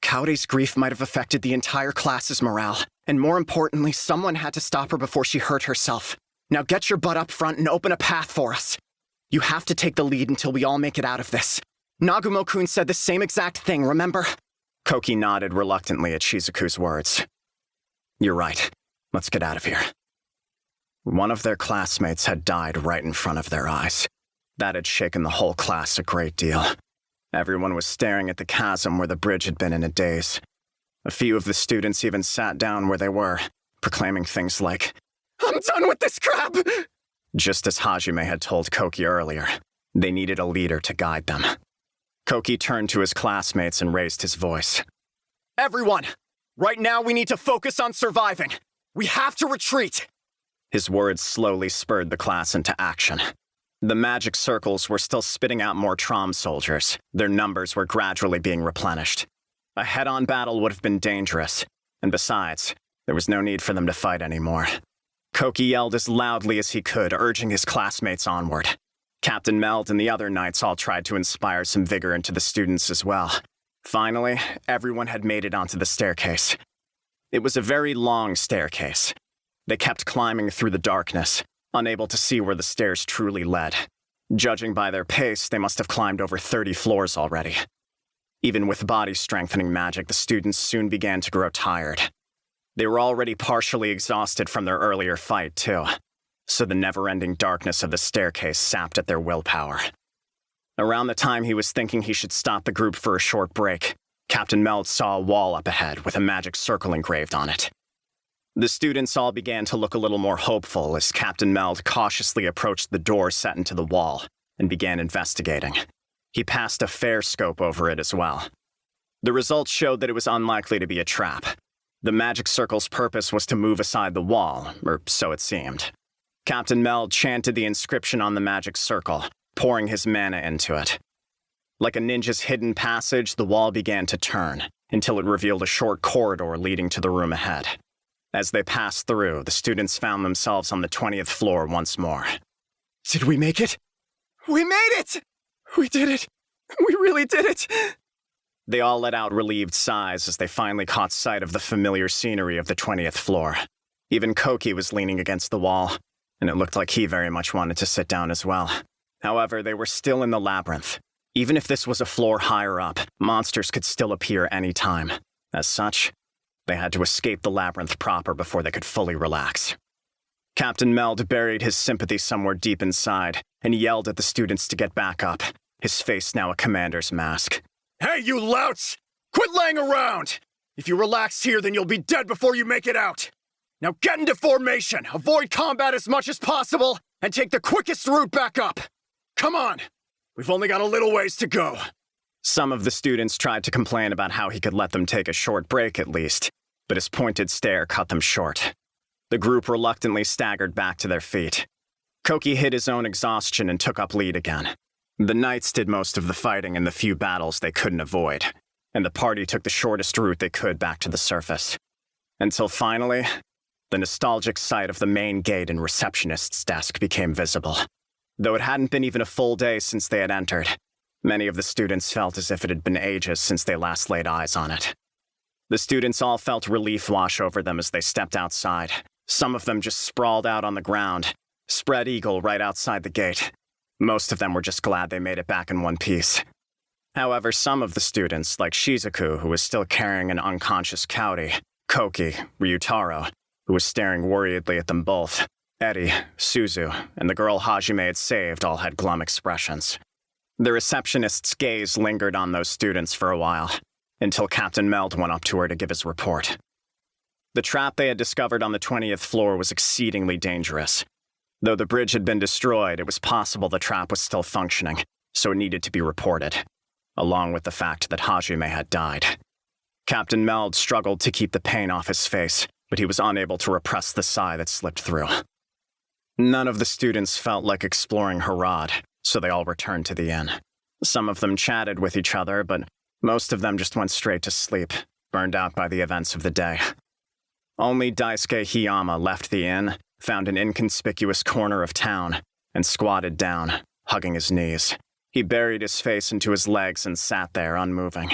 Kaori's grief might have affected the entire class's morale, and more importantly, someone had to stop her before she hurt herself. Now get your butt up front and open a path for us. You have to take the lead until we all make it out of this. Nagumo-kun said the same exact thing, remember? Koki nodded reluctantly at Shizuku's words. You're right. Let's get out of here. One of their classmates had died right in front of their eyes. That had shaken the whole class a great deal. Everyone was staring at the chasm where the bridge had been in a daze. A few of the students even sat down where they were, proclaiming things like, I'm done with this crap! Just as Hajime had told Koki earlier, they needed a leader to guide them. Koki turned to his classmates and raised his voice. Everyone! Right now we need to focus on surviving. We have to retreat! His words slowly spurred the class into action. The magic circles were still spitting out more Trom soldiers. Their numbers were gradually being replenished. A head-on battle would have been dangerous, and besides, There was no need for them to fight anymore. Koki yelled as loudly as he could, urging his classmates onward. Captain Meld and the other knights all tried to inspire some vigor into the students as well. Finally, everyone had made it onto the staircase. It was a very long staircase. They kept climbing through the darkness, unable to see where the stairs truly led. Judging by their pace, they must have climbed over 30 floors already. Even with body-strengthening magic, the students soon began to grow tired. They were already partially exhausted from their earlier fight, too, so the never-ending darkness of the staircase sapped at their willpower. Around the time he was thinking he should stop the group for a short break, Captain Meld saw a wall up ahead with a magic circle engraved on it. The students all began to look a little more hopeful as Captain Meld cautiously approached the door set into the wall and began investigating. He passed a fair scope over it as well. The results showed that it was unlikely to be a trap. The magic circle's purpose was to move aside the wall, or so it seemed. Captain Meld chanted the inscription on the magic circle, pouring his mana into it. Like a ninja's hidden passage, the wall began to turn, until it revealed a short corridor leading to the room ahead. As they passed through, the students found themselves on the 20th floor once more. Did we make it? We made it! We did it! We really did it! They all let out relieved sighs as they finally caught sight of the familiar scenery of the 20th floor. Even Koki was leaning against the wall, and it looked like he very much wanted to sit down as well. However, they were still in the labyrinth. Even if this was a floor higher up, monsters could still appear any time. As such, they had to escape the labyrinth proper before they could fully relax. Captain Meld buried his sympathy somewhere deep inside and yelled at the students to get back up, his face now a commander's mask. Hey, you louts! Quit laying around! If you relax here, then you'll be dead before you make it out! Now get into formation, avoid combat as much as possible, and take the quickest route back up! Come on! We've only got a little ways to go. Some of the students tried to complain about how he could let them take a short break at least, but his pointed stare cut them short. The group reluctantly staggered back to their feet. Koki hid his own exhaustion and took up lead again. The knights did most of the fighting in the few battles they couldn't avoid, and the party took the shortest route they could back to the surface. Until finally, the nostalgic sight of the main gate and receptionist's desk became visible. Though it hadn't been even a full day since they had entered, many of the students felt as if it had been ages since they last laid eyes on it. The students all felt relief wash over them as they stepped outside. Some of them just sprawled out on the ground, spread eagle right outside the gate. Most of them were just glad they made it back in one piece. However, some of the students, like Shizuku, who was still carrying an unconscious Kaori, Koki, Ryutaro, who was staring worriedly at them both, Eri, Suzu, and the girl Hajime had saved all had glum expressions. The receptionist's gaze lingered on those students for a while, until Captain Meld went up to her to give his report. The trap they had discovered on the 20th floor was exceedingly dangerous. Though the bridge had been destroyed, it was possible the trap was still functioning, so it needed to be reported, along with the fact that Hajime had died. Captain Meld struggled to keep the pain off his face, but he was unable to repress the sigh that slipped through. None of the students felt like exploring Harad, so they all returned to the inn. Some of them chatted with each other, but most of them just went straight to sleep, burned out by the events of the day. Only Daisuke Hiyama left the inn, found an inconspicuous corner of town, and squatted down, hugging his knees. He buried his face into his legs and sat there, unmoving.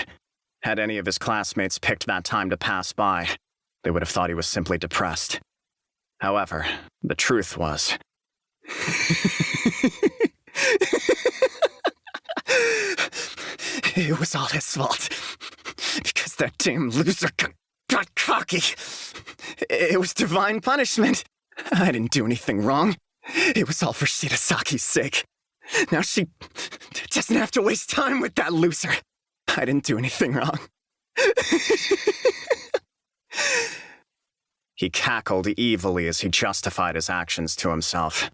Had any of his classmates picked that time to pass by, they would have thought he was simply depressed. However, the truth was... It was all his fault. Because that damn loser got cocky. It was divine punishment. I didn't do anything wrong. It was all for Shirasaki's sake. Now she doesn't have to waste time with that loser. I didn't do anything wrong. He cackled evilly as he justified his actions to himself.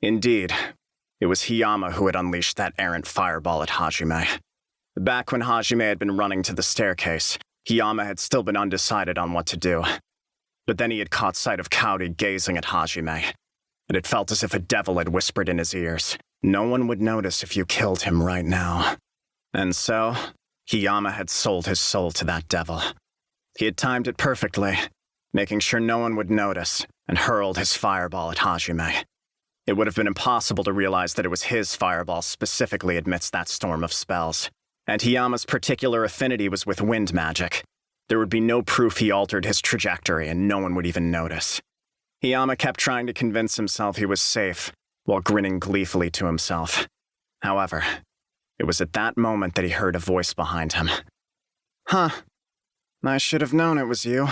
Indeed, it was Hiyama who had unleashed that errant fireball at Hajime. Back when Hajime had been running to the staircase, Hiyama had still been undecided on what to do. But then he had caught sight of Kaori gazing at Hajime, and it felt as if a devil had whispered in his ears, "No one would notice if you killed him right now." And so, Hiyama had sold his soul to that devil. He had timed it perfectly. making sure no one would notice, and hurled his fireball at Hajime. It would have been impossible to realize that it was his fireball specifically amidst that storm of spells, and Hiyama's particular affinity was with wind magic. There would be no proof he altered his trajectory, and no one would even notice. Hiyama kept trying to convince himself he was safe, while grinning gleefully to himself. However, it was at that moment that he heard a voice behind him. Huh. I should have known it was you.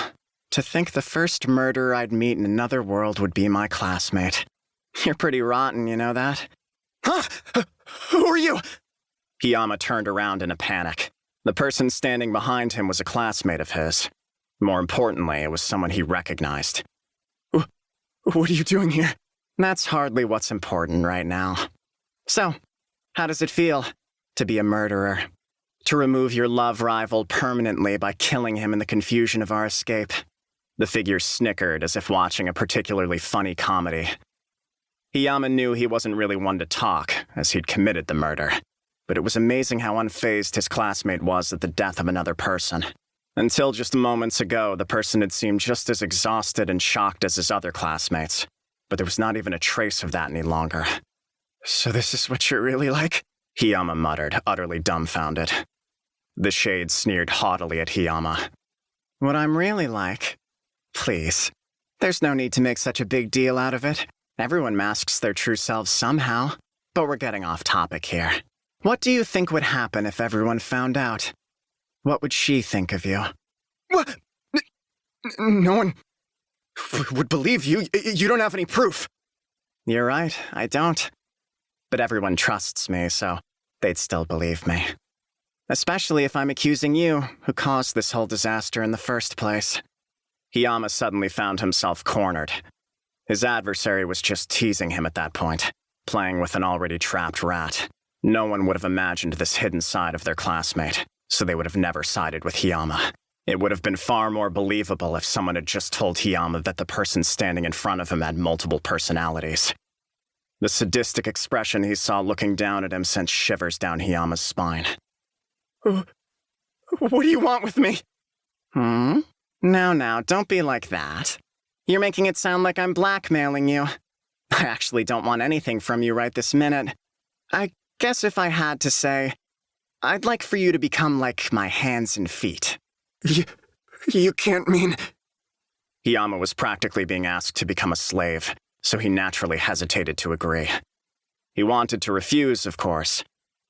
To think the first murderer I'd meet in another world would be my classmate. You're pretty rotten, you know that? Huh? Who are you? Hiyama turned around in a panic. The person standing behind him was a classmate of his. More importantly, it was someone he recognized. What are you doing here? That's hardly what's important right now. So, how does it feel to be a murderer? To remove your love rival permanently by killing him in the confusion of our escape? The figure snickered as if watching a particularly funny comedy. Hiyama knew he wasn't really one to talk, as he'd committed the murder. But it was amazing how unfazed his classmate was at the death of another person. Until just moments ago, the person had seemed just as exhausted and shocked as his other classmates. But there was not even a trace of that any longer. So this is what you're really like? Hiyama muttered, utterly dumbfounded. The shade sneered haughtily at Hiyama. What I'm really like? Please. There's no need to make such a big deal out of it. Everyone masks their true selves somehow. But we're getting off topic here. What do you think would happen if everyone found out? What would she think of you? What? No one would believe you. You don't have any proof. You're right, I don't. But everyone trusts me, so they'd still believe me. Especially if I'm accusing you, who caused this whole disaster in the first place. Hiyama suddenly found himself cornered. His adversary was just teasing him at that point, playing with an already trapped rat. No one would have imagined this hidden side of their classmate, so they would have never sided with Hiyama. It would have been far more believable if someone had just told Hiyama that the person standing in front of him had multiple personalities. The sadistic expression he saw looking down at him sent shivers down Hiyama's spine. What do you want with me? Now, don't be like that. You're making it sound like I'm blackmailing you. I actually don't want anything from you right this minute. I guess if I had to say, I'd like for you to become like my hands and feet. You can't mean... Hiyama was practically being asked to become a slave, so he naturally hesitated to agree. He wanted to refuse, of course,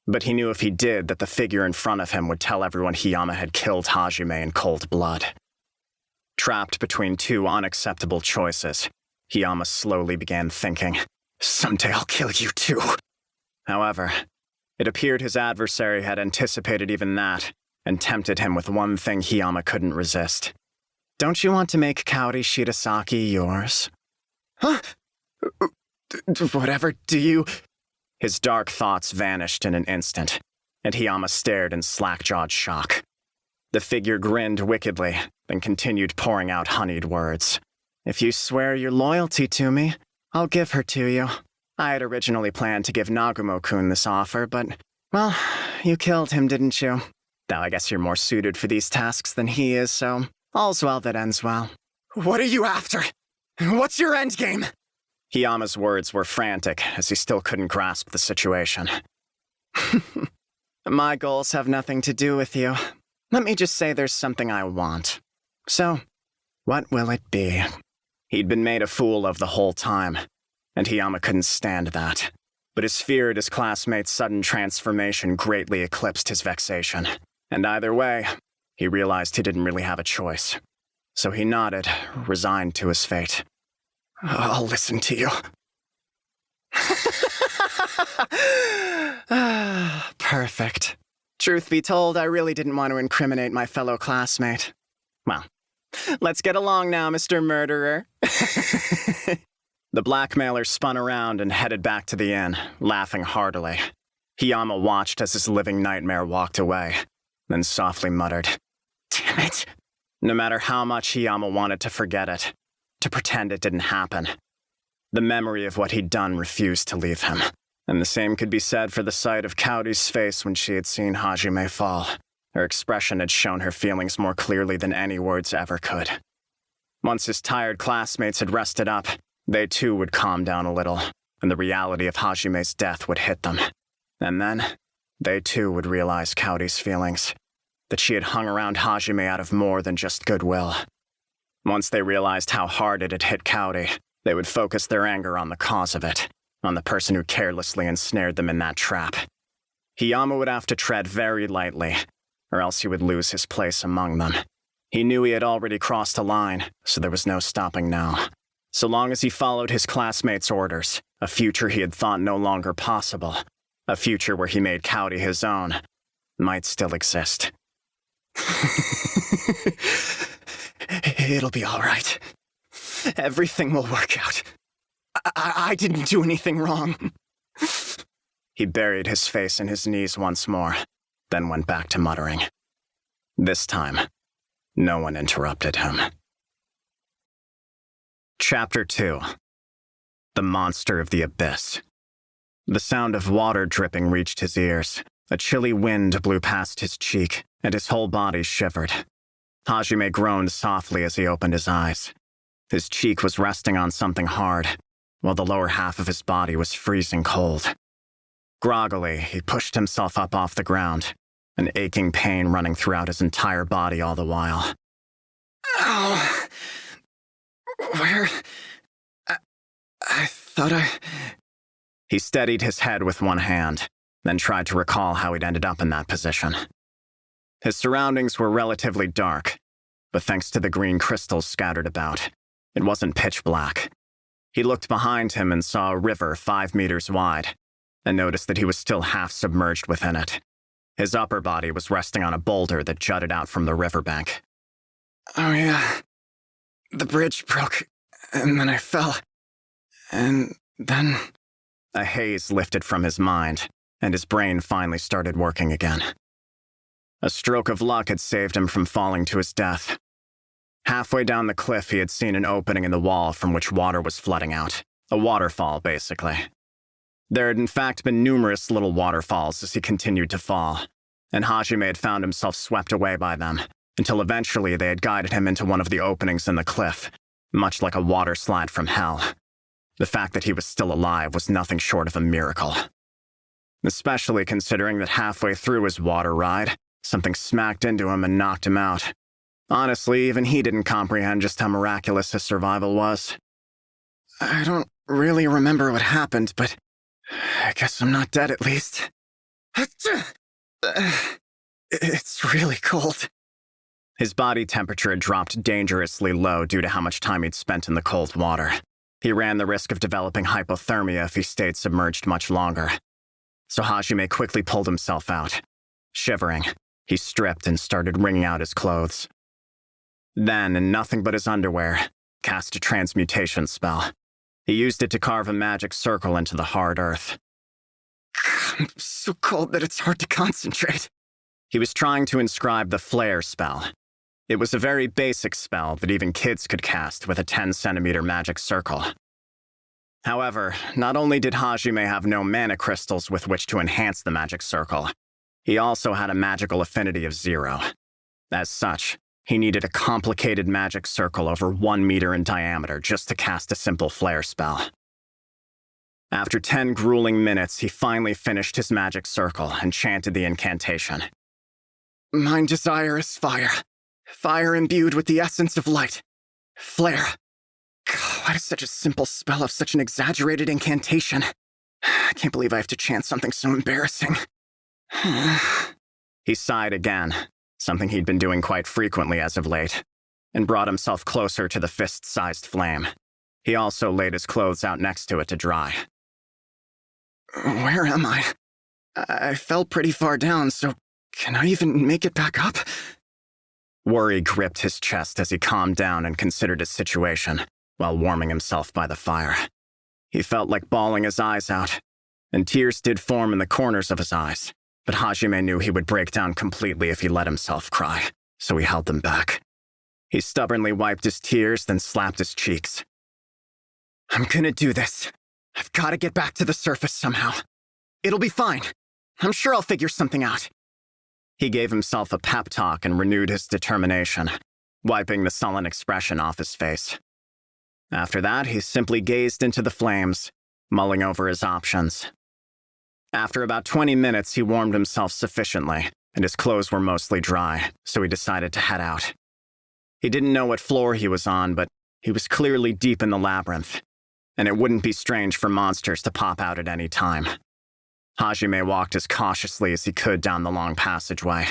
but he knew if he did that the figure in front of him would tell everyone Hiyama had killed Hajime in cold blood. Trapped between two unacceptable choices, Hiyama slowly began thinking, someday I'll kill you too. However, it appeared his adversary had anticipated even that, and tempted him with one thing Hiyama couldn't resist. Don't you want to make Kaori Shitasaki yours? Huh? Whatever do you... His dark thoughts vanished in an instant, and Hiyama stared in slack-jawed shock. The figure grinned wickedly, then continued pouring out honeyed words. If you swear your loyalty to me, I'll give her to you. I had originally planned to give Nagumo-kun this offer, but, well, you killed him, didn't you? Now I guess you're more suited for these tasks than he is, so all's well that ends well. What are you after? What's your endgame? Hiyama's words were frantic, as he still couldn't grasp the situation. My goals have nothing to do with you. Let me just say there's something I want. So, what will it be? He'd been made a fool of the whole time, and Hiyama couldn't stand that. But his fear at his classmate's sudden transformation greatly eclipsed his vexation. And either way, he realized he didn't really have a choice. So he nodded, resigned to his fate. I'll listen to you. Perfect. Truth be told, I really didn't want to incriminate my fellow classmate. Well, let's get along now, Mr. Murderer. The blackmailer spun around and headed back to the inn, laughing heartily. Hiyama watched as his living nightmare walked away, then softly muttered, Damn it. No matter how much Hiyama wanted to forget it, to pretend it didn't happen, the memory of what he'd done refused to leave him. And the same could be said for the sight of Kaori's face when she had seen Hajime fall. Her expression had shown her feelings more clearly than any words ever could. Once his tired classmates had rested up, they too would calm down a little, and the reality of Hajime's death would hit them. And then, they too would realize Kaori's feelings, that she had hung around Hajime out of more than just goodwill. Once they realized how hard it had hit Kaori, they would focus their anger on the cause of it, on the person who carelessly ensnared them in that trap. Hiyama would have to tread very lightly, or else he would lose his place among them. He knew he had already crossed a line, so there was no stopping now. So long as he followed his classmates' orders, a future he had thought no longer possible, a future where he made Kaori his own, might still exist. It'll be all right. Everything will work out. I didn't do anything wrong. He buried his face in his knees once more, then went back to muttering. This time, no one interrupted him. Chapter 2. The Monster of the Abyss. The sound of water dripping reached his ears. A chilly wind blew past his cheek, and his whole body shivered. Hajime groaned softly as he opened his eyes. His cheek was resting on something hard, while the lower half of his body was freezing cold. Groggily, he pushed himself up off the ground, an aching pain running throughout his entire body all the while. Ow! Where? I thought I... He steadied his head with one hand, then tried to recall how he'd ended up in that position. His surroundings were relatively dark, but thanks to the green crystals scattered about, it wasn't pitch black. He looked behind him and saw a river 5 meters wide, and noticed that he was still half submerged within it. His upper body was resting on a boulder that jutted out from the riverbank. Oh yeah. The bridge broke, and then I fell. And then... A haze lifted from his mind, and his brain finally started working again. A stroke of luck had saved him from falling to his death. Halfway down the cliff, he had seen an opening in the wall from which water was flooding out. A waterfall, basically. There had in fact been numerous little waterfalls as he continued to fall, and Hajime had found himself swept away by them, until eventually they had guided him into one of the openings in the cliff, much like a water slide from hell. The fact that he was still alive was nothing short of a miracle. Especially considering that halfway through his water ride, something smacked into him and knocked him out. Honestly, even he didn't comprehend just how miraculous his survival was. I don't really remember what happened, but I guess I'm not dead at least. It's really cold. His body temperature had dropped dangerously low due to how much time he'd spent in the cold water. He ran the risk of developing hypothermia if he stayed submerged much longer. So Hajime quickly pulled himself out. Shivering, he stripped and started wringing out his clothes. Then, in nothing but his underwear, cast a transmutation spell. He used it to carve a magic circle into the hard earth. I'm so cold that it's hard to concentrate. He was trying to inscribe the flare spell. It was a very basic spell that even kids could cast with a 10-centimeter magic circle. However, not only did Hajime have no mana crystals with which to enhance the magic circle, he also had a magical affinity of 0. As such, he needed a complicated magic circle over 1 meter in diameter just to cast a simple flare spell. After 10 grueling minutes, he finally finished his magic circle and chanted the incantation. My desire is fire. Fire imbued with the essence of light. Flare. Why does such a simple spell have such an exaggerated incantation? I can't believe I have to chant something so embarrassing. He sighed again, something he'd been doing quite frequently as of late, and brought himself closer to the fist-sized flame. He also laid his clothes out next to it to dry. Where am I? I fell pretty far down, so can I even make it back up? Worry gripped his chest as he calmed down and considered his situation, while warming himself by the fire. He felt like bawling his eyes out, and tears did form in the corners of his eyes, but Hajime knew he would break down completely if he let himself cry, so he held them back. He stubbornly wiped his tears, then slapped his cheeks. I'm gonna do this. I've gotta get back to the surface somehow. It'll be fine. I'm sure I'll figure something out. He gave himself a pep talk and renewed his determination, wiping the sullen expression off his face. After that, he simply gazed into the flames, mulling over his options. After about 20 minutes, he warmed himself sufficiently, and his clothes were mostly dry, so he decided to head out. He didn't know what floor he was on, but he was clearly deep in the labyrinth, and it wouldn't be strange for monsters to pop out at any time. Hajime walked as cautiously as he could down the long passageway.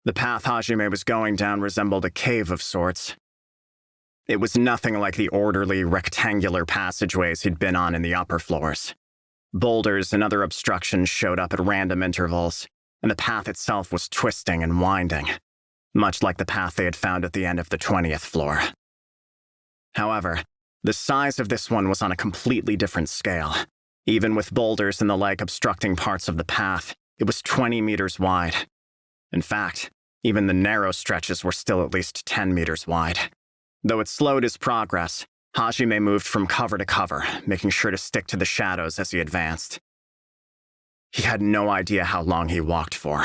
The path Hajime was going down resembled a cave of sorts. It was nothing like the orderly, rectangular passageways he'd been on in the upper floors. Boulders and other obstructions showed up at random intervals, and the path itself was twisting and winding, much like the path they had found at the end of the 20th floor. However, the size of this one was on a completely different scale. Even with boulders and the like obstructing parts of the path, it was 20 meters wide. In fact, even the narrow stretches were still at least 10 meters wide. Though it slowed his progress, Hajime moved from cover to cover, making sure to stick to the shadows as he advanced. He had no idea how long he walked for.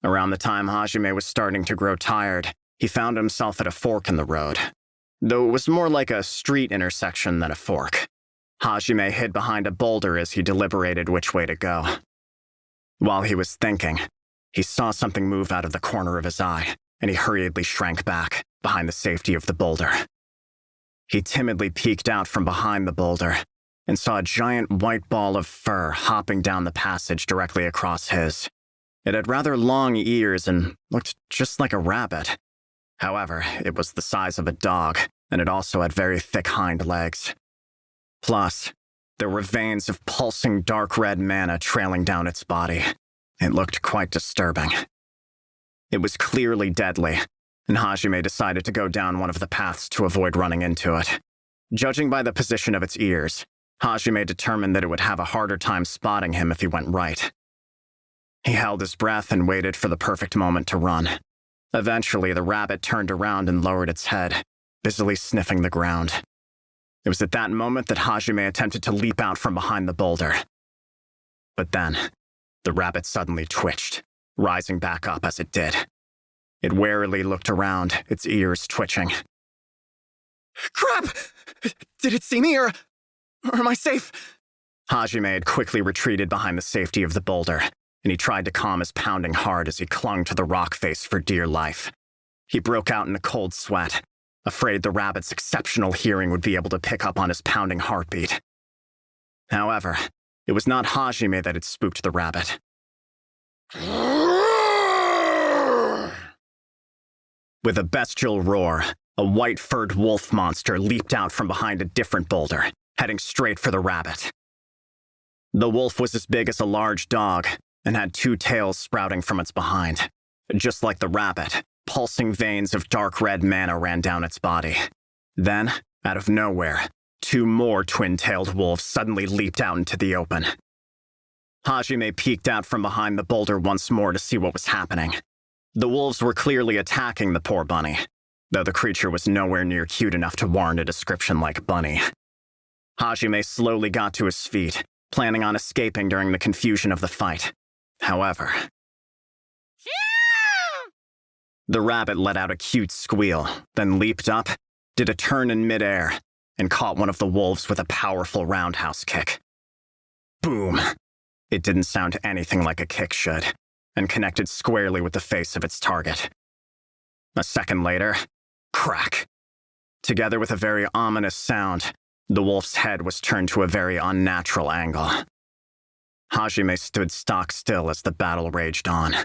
Around the time Hajime was starting to grow tired, he found himself at a fork in the road. Though it was more like a street intersection than a fork. Hajime hid behind a boulder as he deliberated which way to go. While he was thinking, he saw something move out of the corner of his eye, and he hurriedly shrank back, behind the safety of the boulder. He timidly peeked out from behind the boulder, and saw a giant white ball of fur hopping down the passage directly across his. It had rather long ears and looked just like a rabbit. However, it was the size of a dog, and it also had very thick hind legs. Plus, there were veins of pulsing dark red mana trailing down its body. It looked quite disturbing. It was clearly deadly, and Hajime decided to go down one of the paths to avoid running into it. Judging by the position of its ears, Hajime determined that it would have a harder time spotting him if he went right. He held his breath and waited for the perfect moment to run. Eventually, the rabbit turned around and lowered its head, busily sniffing the ground. It was at that moment that Hajime attempted to leap out from behind the boulder. But then, the rabbit suddenly twitched, rising back up as it did. It warily looked around, its ears twitching. Crap! Did it see me, or am I safe? Hajime had quickly retreated behind the safety of the boulder, and he tried to calm his pounding heart as he clung to the rock face for dear life. He broke out in a cold sweat, afraid the rabbit's exceptional hearing would be able to pick up on his pounding heartbeat. However, it was not Hajime that had spooked the rabbit. With a bestial roar, a white-furred wolf monster leaped out from behind a different boulder, heading straight for the rabbit. The wolf was as big as a large dog and had two tails sprouting from its behind. Just like the rabbit, pulsing veins of dark red mana ran down its body. Then, out of nowhere, two more twin-tailed wolves suddenly leaped out into the open. Hajime peeked out from behind the boulder once more to see what was happening. The wolves were clearly attacking the poor bunny, though the creature was nowhere near cute enough to warrant a description like bunny. Hajime slowly got to his feet, planning on escaping during the confusion of the fight. However, the rabbit let out a cute squeal, then leaped up, did a turn in midair, and caught one of the wolves with a powerful roundhouse kick. Boom! It didn't sound anything like a kick should, and connected squarely with the face of its target. A second later, crack! Together with a very ominous sound, the wolf's head was turned to a very unnatural angle. Hajime stood stock still as the battle raged on.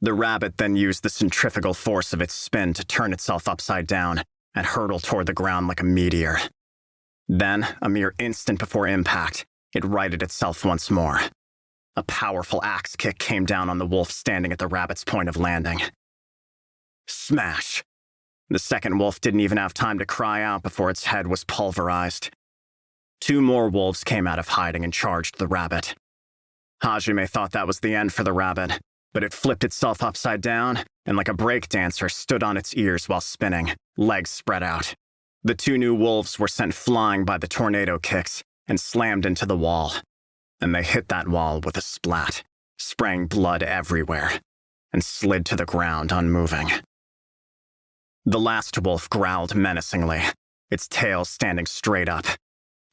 The rabbit then used the centrifugal force of its spin to turn itself upside down and hurtle toward the ground like a meteor. Then, a mere instant before impact, it righted itself once more. A powerful axe kick came down on the wolf standing at the rabbit's point of landing. Smash! The second wolf didn't even have time to cry out before its head was pulverized. Two more wolves came out of hiding and charged the rabbit. Hajime thought that was the end for the rabbit, but it flipped itself upside down and like a breakdancer stood on its ears while spinning, legs spread out. The two new wolves were sent flying by the tornado kicks and slammed into the wall. And they hit that wall with a splat, spraying blood everywhere, and slid to the ground unmoving. The last wolf growled menacingly, its tail standing straight up.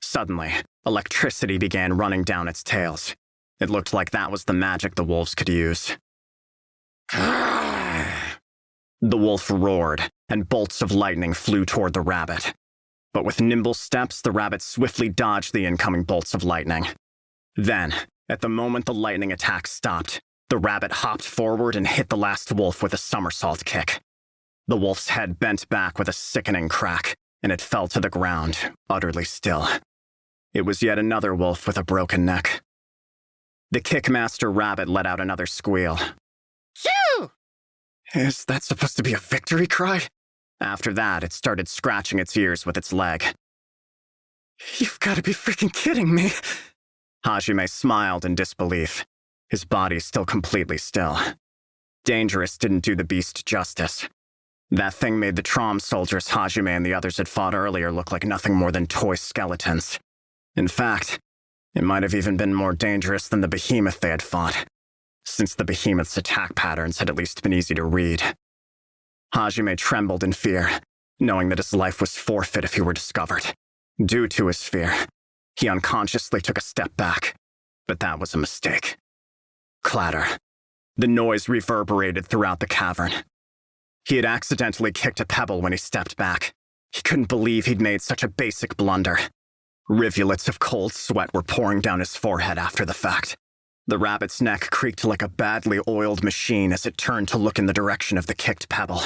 Suddenly, electricity began running down its tails. It looked like that was the magic the wolves could use. The wolf roared, and bolts of lightning flew toward the rabbit. But with nimble steps, the rabbit swiftly dodged the incoming bolts of lightning. Then, at the moment the lightning attack stopped, the rabbit hopped forward and hit the last wolf with a somersault kick. The wolf's head bent back with a sickening crack, and it fell to the ground, utterly still. It was yet another wolf with a broken neck. The kickmaster rabbit let out another squeal. Phew! Is that supposed to be a victory cry? After that, it started scratching its ears with its leg. You've got to be freaking kidding me. Hajime smiled in disbelief, his body still completely still. Dangerous didn't do the beast justice. That thing made the Trom soldiers Hajime and the others had fought earlier look like nothing more than toy skeletons. In fact, it might have even been more dangerous than the behemoth they had fought, since the behemoth's attack patterns had at least been easy to read. Hajime trembled in fear, knowing that his life was forfeit if he were discovered. Due to his fear, he unconsciously took a step back, but that was a mistake. Clatter. The noise reverberated throughout the cavern. He had accidentally kicked a pebble when he stepped back. He couldn't believe he'd made such a basic blunder. Rivulets of cold sweat were pouring down his forehead after the fact. The rabbit's neck creaked like a badly oiled machine as it turned to look in the direction of the kicked pebble.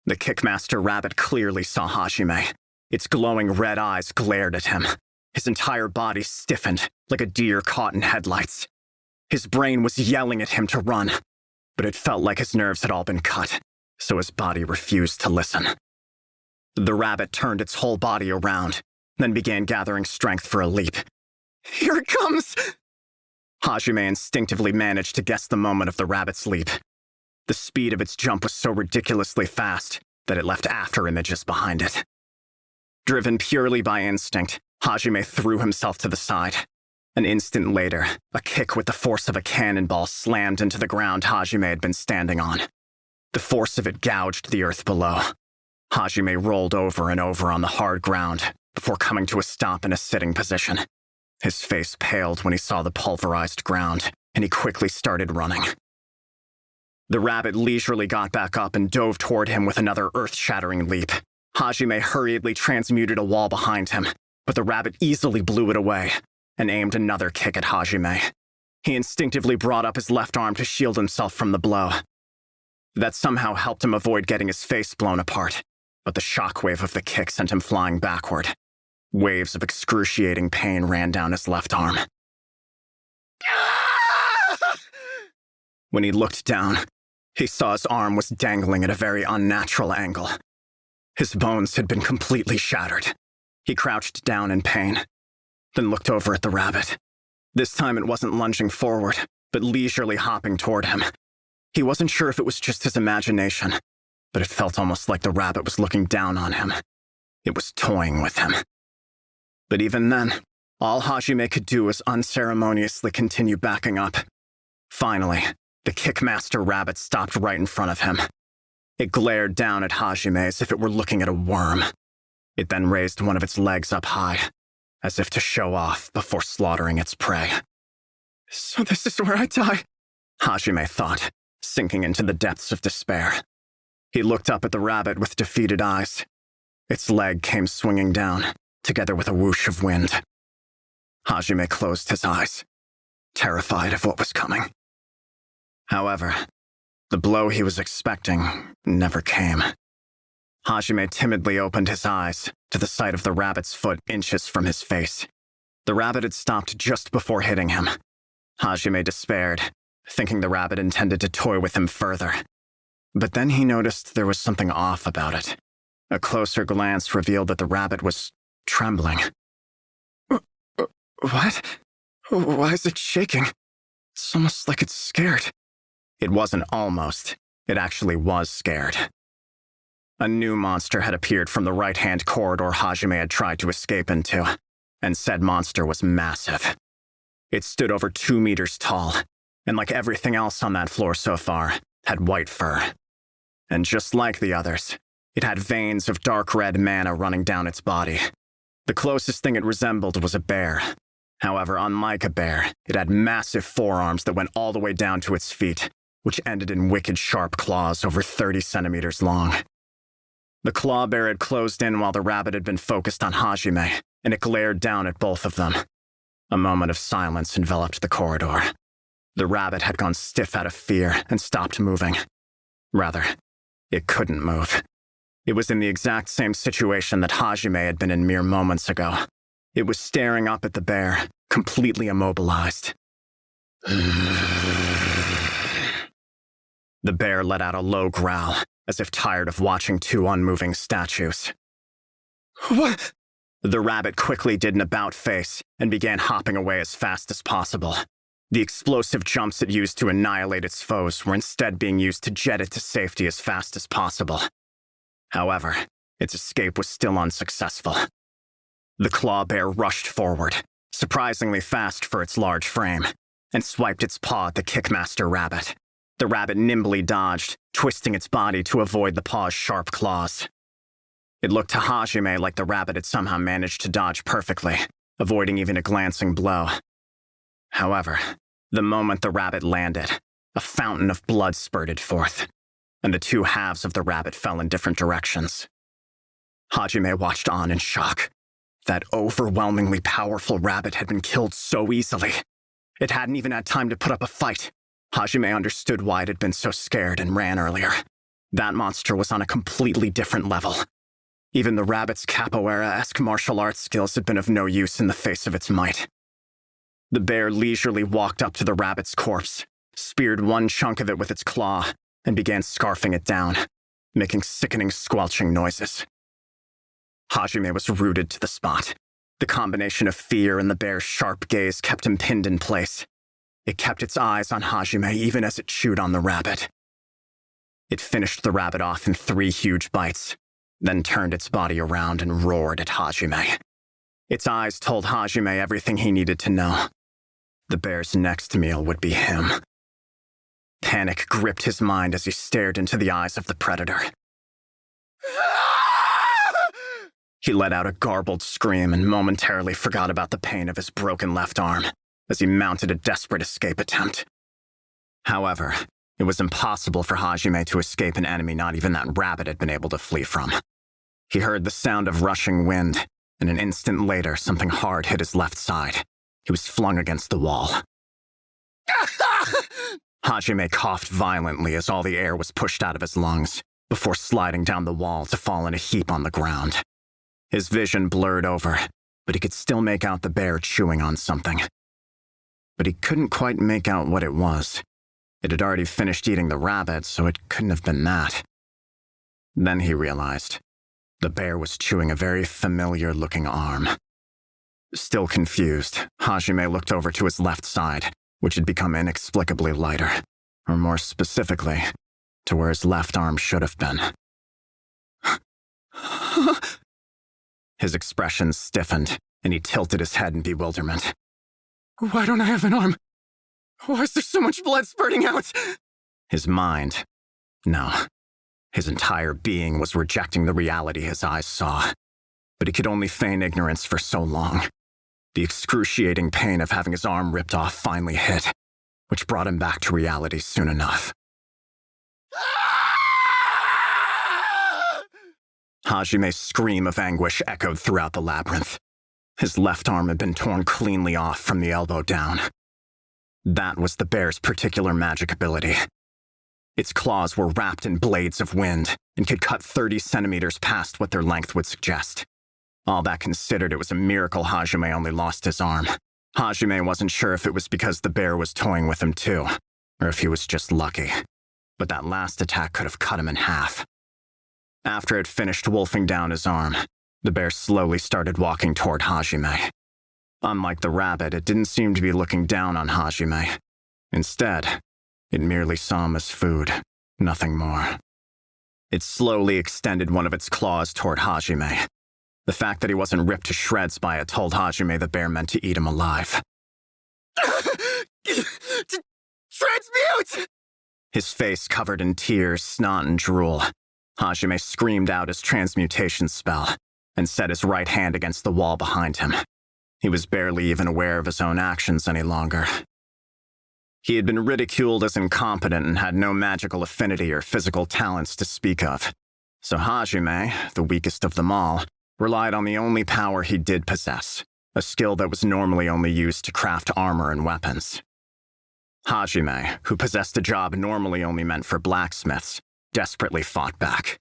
The kickmaster rabbit clearly saw Hajime. Its glowing red eyes glared at him. His entire body stiffened, like a deer caught in headlights. His brain was yelling at him to run, but it felt like his nerves had all been cut, so his body refused to listen. The rabbit turned its whole body around, then began gathering strength for a leap. Here it comes! Hajime instinctively managed to guess the moment of the rabbit's leap. The speed of its jump was so ridiculously fast that it left after-images behind it. Driven purely by instinct, Hajime threw himself to the side. An instant later, a kick with the force of a cannonball slammed into the ground Hajime had been standing on. The force of it gouged the earth below. Hajime rolled over and over on the hard ground before coming to a stop in a sitting position. His face paled when he saw the pulverized ground, and he quickly started running. The rabbit leisurely got back up and dove toward him with another earth-shattering leap. Hajime hurriedly transmuted a wall behind him, but the rabbit easily blew it away and aimed another kick at Hajime. He instinctively brought up his left arm to shield himself from the blow. That somehow helped him avoid getting his face blown apart, but the shockwave of the kick sent him flying backward. Waves of excruciating pain ran down his left arm. When he looked down, he saw his arm was dangling at a very unnatural angle. His bones had been completely shattered. He crouched down in pain, then looked over at the rabbit. This time it wasn't lunging forward, but leisurely hopping toward him. He wasn't sure if it was just his imagination, but it felt almost like the rabbit was looking down on him. It was toying with him. But even then, all Hajime could do was unceremoniously continue backing up. Finally, the kickmaster rabbit stopped right in front of him. It glared down at Hajime as if it were looking at a worm. It then raised one of its legs up high, as if to show off before slaughtering its prey. So this is where I die, Hajime thought, sinking into the depths of despair. He looked up at the rabbit with defeated eyes. Its leg came swinging down, together with a whoosh of wind. Hajime closed his eyes, terrified of what was coming. However, the blow he was expecting never came. Hajime timidly opened his eyes to the sight of the rabbit's foot inches from his face. The rabbit had stopped just before hitting him. Hajime despaired, thinking the rabbit intended to toy with him further. But then he noticed there was something off about it. A closer glance revealed that the rabbit was trembling. What? Why is it shaking? It's almost like it's scared. It wasn't almost. It actually was scared. A new monster had appeared from the right-hand corridor Hajime had tried to escape into, and said monster was massive. It stood over 2 meters tall, and like everything else on that floor so far, had white fur. And just like the others, It had veins of dark red mana running down its body. The closest thing it resembled was a bear. However, unlike a bear, it had massive forearms that went all the way down to its feet, which ended in wicked sharp claws over 30 centimeters long. The claw bear had closed in while the rabbit had been focused on Hajime, and it glared down at both of them. A moment of silence enveloped the corridor. The rabbit had gone stiff out of fear and stopped moving. Rather, it couldn't move. It was in the exact same situation that Hajime had been in mere moments ago. It was staring up at the bear, completely immobilized. The bear let out a low growl, as if tired of watching two unmoving statues. What? The rabbit quickly did an about-face and began hopping away as fast as possible. The explosive jumps it used to annihilate its foes were instead being used to jet it to safety as fast as possible. However, its escape was still unsuccessful. The claw bear rushed forward, surprisingly fast for its large frame, and swiped its paw at the Kickmaster rabbit. The rabbit nimbly dodged, twisting its body to avoid the paw's sharp claws. It looked to Hajime like the rabbit had somehow managed to dodge perfectly, avoiding even a glancing blow. However, the moment the rabbit landed, a fountain of blood spurted forth, and the two halves of the rabbit fell in different directions. Hajime watched on in shock. That overwhelmingly powerful rabbit had been killed so easily. It hadn't even had time to put up a fight. Hajime understood why it had been so scared and ran earlier. That monster was on a completely different level. Even the rabbit's capoeira-esque martial arts skills had been of no use in the face of its might. The bear leisurely walked up to the rabbit's corpse, speared one chunk of it with its claw, and began scarfing it down, making sickening squelching noises. Hajime was rooted to the spot. The combination of fear and the bear's sharp gaze kept him pinned in place. It kept its eyes on Hajime even as it chewed on the rabbit. It finished the rabbit off in 3 huge bites, then turned its body around and roared at Hajime. Its eyes told Hajime everything he needed to know. The bear's next meal would be him. Panic gripped his mind as he stared into the eyes of the predator. He let out a garbled scream and momentarily forgot about the pain of his broken left arm as he mounted a desperate escape attempt. However, it was impossible for Hajime to escape an enemy not even that rabbit had been able to flee from. He heard the sound of rushing wind, and an instant later something hard hit his left side. He was flung against the wall. Hajime coughed violently as all the air was pushed out of his lungs, before sliding down the wall to fall in a heap on the ground. His vision blurred over, but he could still make out the bear chewing on something. But he couldn't quite make out what it was. It had already finished eating the rabbit, so it couldn't have been that. Then he realized. The bear was chewing a very familiar-looking arm. Still confused, Hajime looked over to his left side, which had become inexplicably lighter, or more specifically, to where his left arm should have been. His expression stiffened, and he tilted his head in bewilderment. Why don't I have an arm? Why is there so much blood spurting out? His mind, no, his entire being was rejecting the reality his eyes saw. But he could only feign ignorance for so long. The excruciating pain of having his arm ripped off finally hit, which brought him back to reality soon enough. Hajime's scream of anguish echoed throughout the labyrinth. His left arm had been torn cleanly off from the elbow down. That was the bear's particular magic ability. Its claws were wrapped in blades of wind and could cut 30 centimeters past what their length would suggest. All that considered, it was a miracle Hajime only lost his arm. Hajime wasn't sure if it was because the bear was toying with him too, or if he was just lucky. But that last attack could have cut him in half. After it finished wolfing down his arm, the bear slowly started walking toward Hajime. Unlike the rabbit, it didn't seem to be looking down on Hajime. Instead, it merely saw him as food, nothing more. It slowly extended one of its claws toward Hajime. The fact that he wasn't ripped to shreds by it told Hajime the bear meant to eat him alive. Transmute! His face covered in tears, snot, and drool. Hajime screamed out his transmutation spell and set his right hand against the wall behind him. He was barely even aware of his own actions any longer. He had been ridiculed as incompetent and had no magical affinity or physical talents to speak of. So Hajime, the weakest of them all, relied on the only power he did possess, a skill that was normally only used to craft armor and weapons. Hajime, who possessed a job normally only meant for blacksmiths, desperately fought back.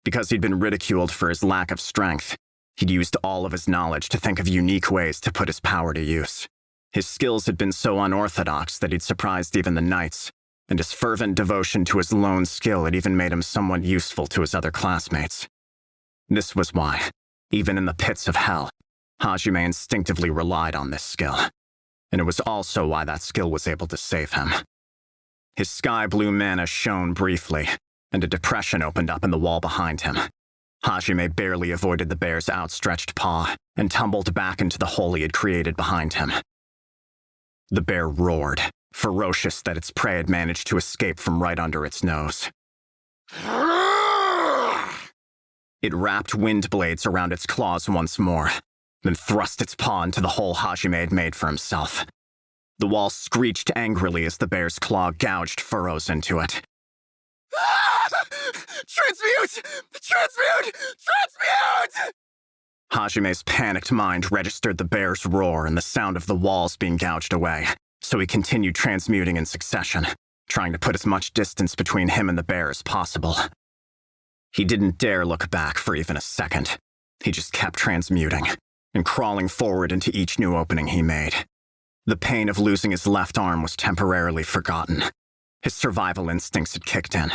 Because he'd been ridiculed for his lack of strength, he'd used all of his knowledge to think of unique ways to put his power to use. His skills had been so unorthodox that he'd surprised even the knights, and his fervent devotion to his lone skill had even made him somewhat useful to his other classmates. This was why, even in the pits of hell, Hajime instinctively relied on this skill, and it was also why that skill was able to save him. His sky-blue mana shone briefly, and a depression opened up in the wall behind him. Hajime barely avoided the bear's outstretched paw and tumbled back into the hole he had created behind him. The bear roared, ferocious that its prey had managed to escape from right under its nose. It wrapped wind blades around its claws once more, then thrust its paw into the hole Hajime had made for himself. The wall screeched angrily as the bear's claw gouged furrows into it. Transmute! Transmute! Transmute! Hajime's panicked mind registered the bear's roar and the sound of the walls being gouged away, so he continued transmuting in succession, trying to put as much distance between him and the bear as possible. He didn't dare look back for even a second. He just kept transmuting and crawling forward into each new opening he made. The pain of losing his left arm was temporarily forgotten. His survival instincts had kicked in,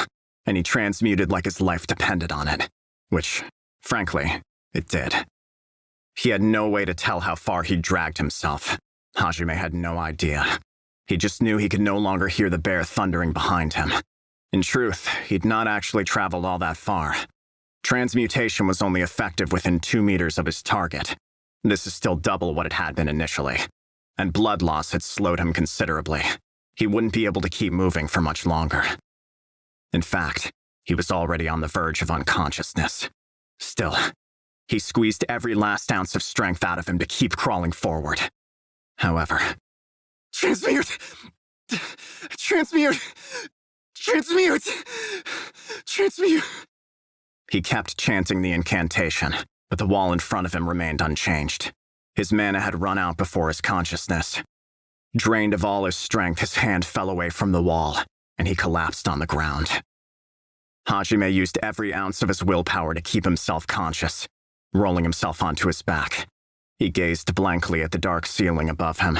and he transmuted like his life depended on it, which, frankly, it did. He had no way to tell how far he'd dragged himself. Hajime had no idea. He just knew he could no longer hear the bear thundering behind him. In truth, he'd not actually traveled all that far. Transmutation was only effective within 2 meters of his target. This is still double what it had been initially, and blood loss had slowed him considerably. He wouldn't be able to keep moving for much longer. In fact, he was already on the verge of unconsciousness. Still, he squeezed every last ounce of strength out of him to keep crawling forward. However, Transmute! Transmute! Transmute! Transmute! He kept chanting the incantation, but the wall in front of him remained unchanged. His mana had run out before his consciousness. Drained of all his strength, his hand fell away from the wall, and he collapsed on the ground. Hajime used every ounce of his willpower to keep himself conscious, rolling himself onto his back. He gazed blankly at the dark ceiling above him.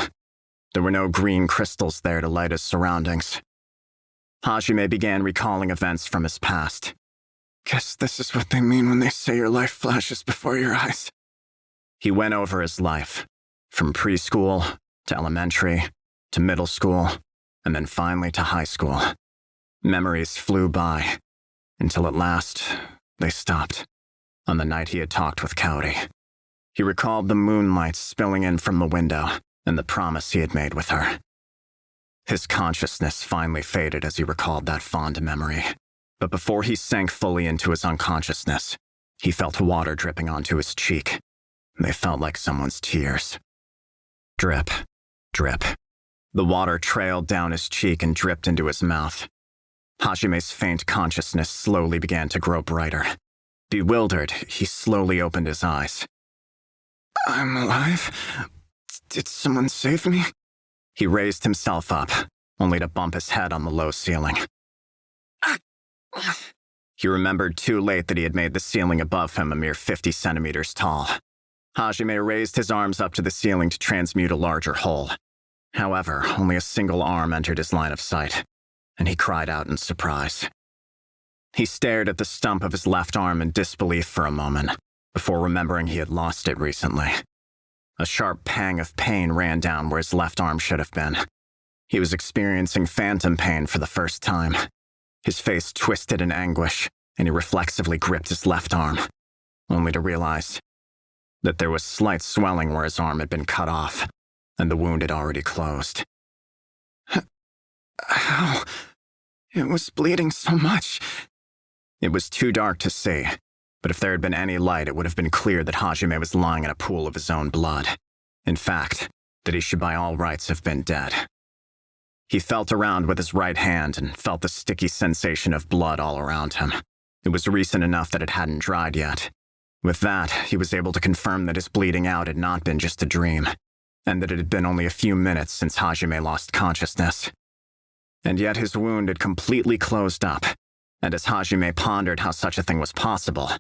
There were no green crystals there to light his surroundings. Hajime began recalling events from his past. Guess this is what they mean when they say your life flashes before your eyes. He went over his life, from preschool to elementary to middle school, and then finally to high school. Memories flew by, until at last, they stopped, on the night he had talked with Kaori. He recalled the moonlight spilling in from the window and the promise he had made with her. His consciousness finally faded as he recalled that fond memory. But before he sank fully into his unconsciousness, he felt water dripping onto his cheek. They felt like someone's tears. Drip, drip. The water trailed down his cheek and dripped into his mouth. Hajime's faint consciousness slowly began to grow brighter. Bewildered, he slowly opened his eyes. I'm alive? Did someone save me? He raised himself up, only to bump his head on the low ceiling. He remembered too late that he had made the ceiling above him a mere 50 centimeters tall. Hajime raised his arms up to the ceiling to transmute a larger hole. However, only a single arm entered his line of sight, and he cried out in surprise. He stared at the stump of his left arm in disbelief for a moment, before remembering he had lost it recently. A sharp pang of pain ran down where his left arm should have been. He was experiencing phantom pain for the first time. His face twisted in anguish, and he reflexively gripped his left arm, only to realize that there was slight swelling where his arm had been cut off, and the wound had already closed. How? It was bleeding so much. It was too dark to see, but if there had been any light, it would have been clear that Hajime was lying in a pool of his own blood. In fact, that he should by all rights have been dead. He felt around with his right hand and felt the sticky sensation of blood all around him. It was recent enough that it hadn't dried yet. With that, he was able to confirm that his bleeding out had not been just a dream, and that it had been only a few minutes since Hajime lost consciousness. And yet his wound had completely closed up, and as Hajime pondered how such a thing was possible,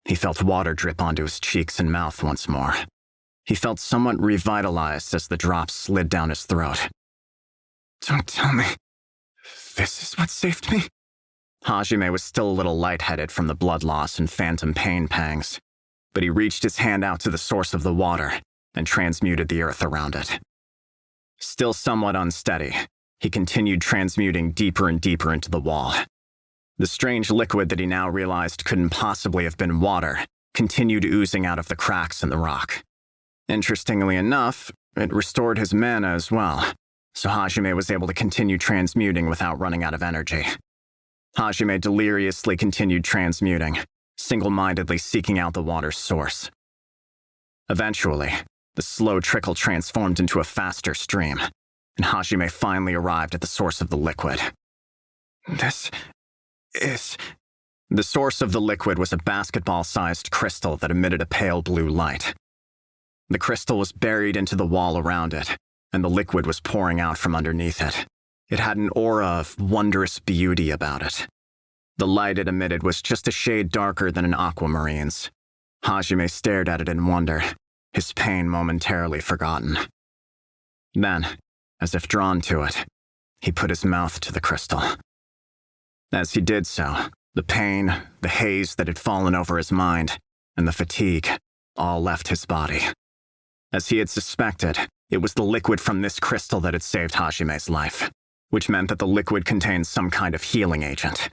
he felt water drip onto his cheeks and mouth once more. He felt somewhat revitalized as the drops slid down his throat. "Don't tell me this is what saved me?" Hajime was still a little lightheaded from the blood loss and phantom pain pangs, but he reached his hand out to the source of the water and transmuted the earth around it. Still somewhat unsteady, he continued transmuting deeper and deeper into the wall. The strange liquid that he now realized couldn't possibly have been water continued oozing out of the cracks in the rock. Interestingly enough, it restored his mana as well, so Hajime was able to continue transmuting without running out of energy. Hajime deliriously continued transmuting, single-mindedly seeking out the water's source. Eventually, the slow trickle transformed into a faster stream, and Hajime finally arrived at the source of the liquid. This is... The source of the liquid was a basketball-sized crystal that emitted a pale blue light. The crystal was buried into the wall around it, and the liquid was pouring out from underneath it. It had an aura of wondrous beauty about it. The light it emitted was just a shade darker than an aquamarine's. Hajime stared at it in wonder, his pain momentarily forgotten. Then, as if drawn to it, he put his mouth to the crystal. As he did so, the pain, the haze that had fallen over his mind, and the fatigue all left his body. As he had suspected, it was the liquid from this crystal that had saved Hajime's life, which meant that the liquid contained some kind of healing agent.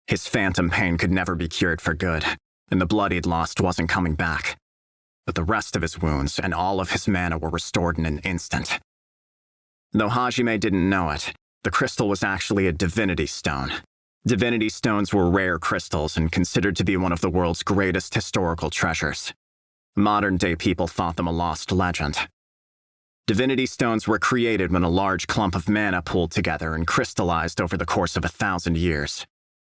His phantom pain could never be cured for good, and the blood he'd lost wasn't coming back. But the rest of his wounds and all of his mana were restored in an instant. Though Hajime didn't know it, the crystal was actually a divinity stone. Divinity stones were rare crystals and considered to be one of the world's greatest historical treasures. Modern-day people thought them a lost legend. Divinity stones were created when a large clump of mana pooled together and crystallized over the course of 1,000 years.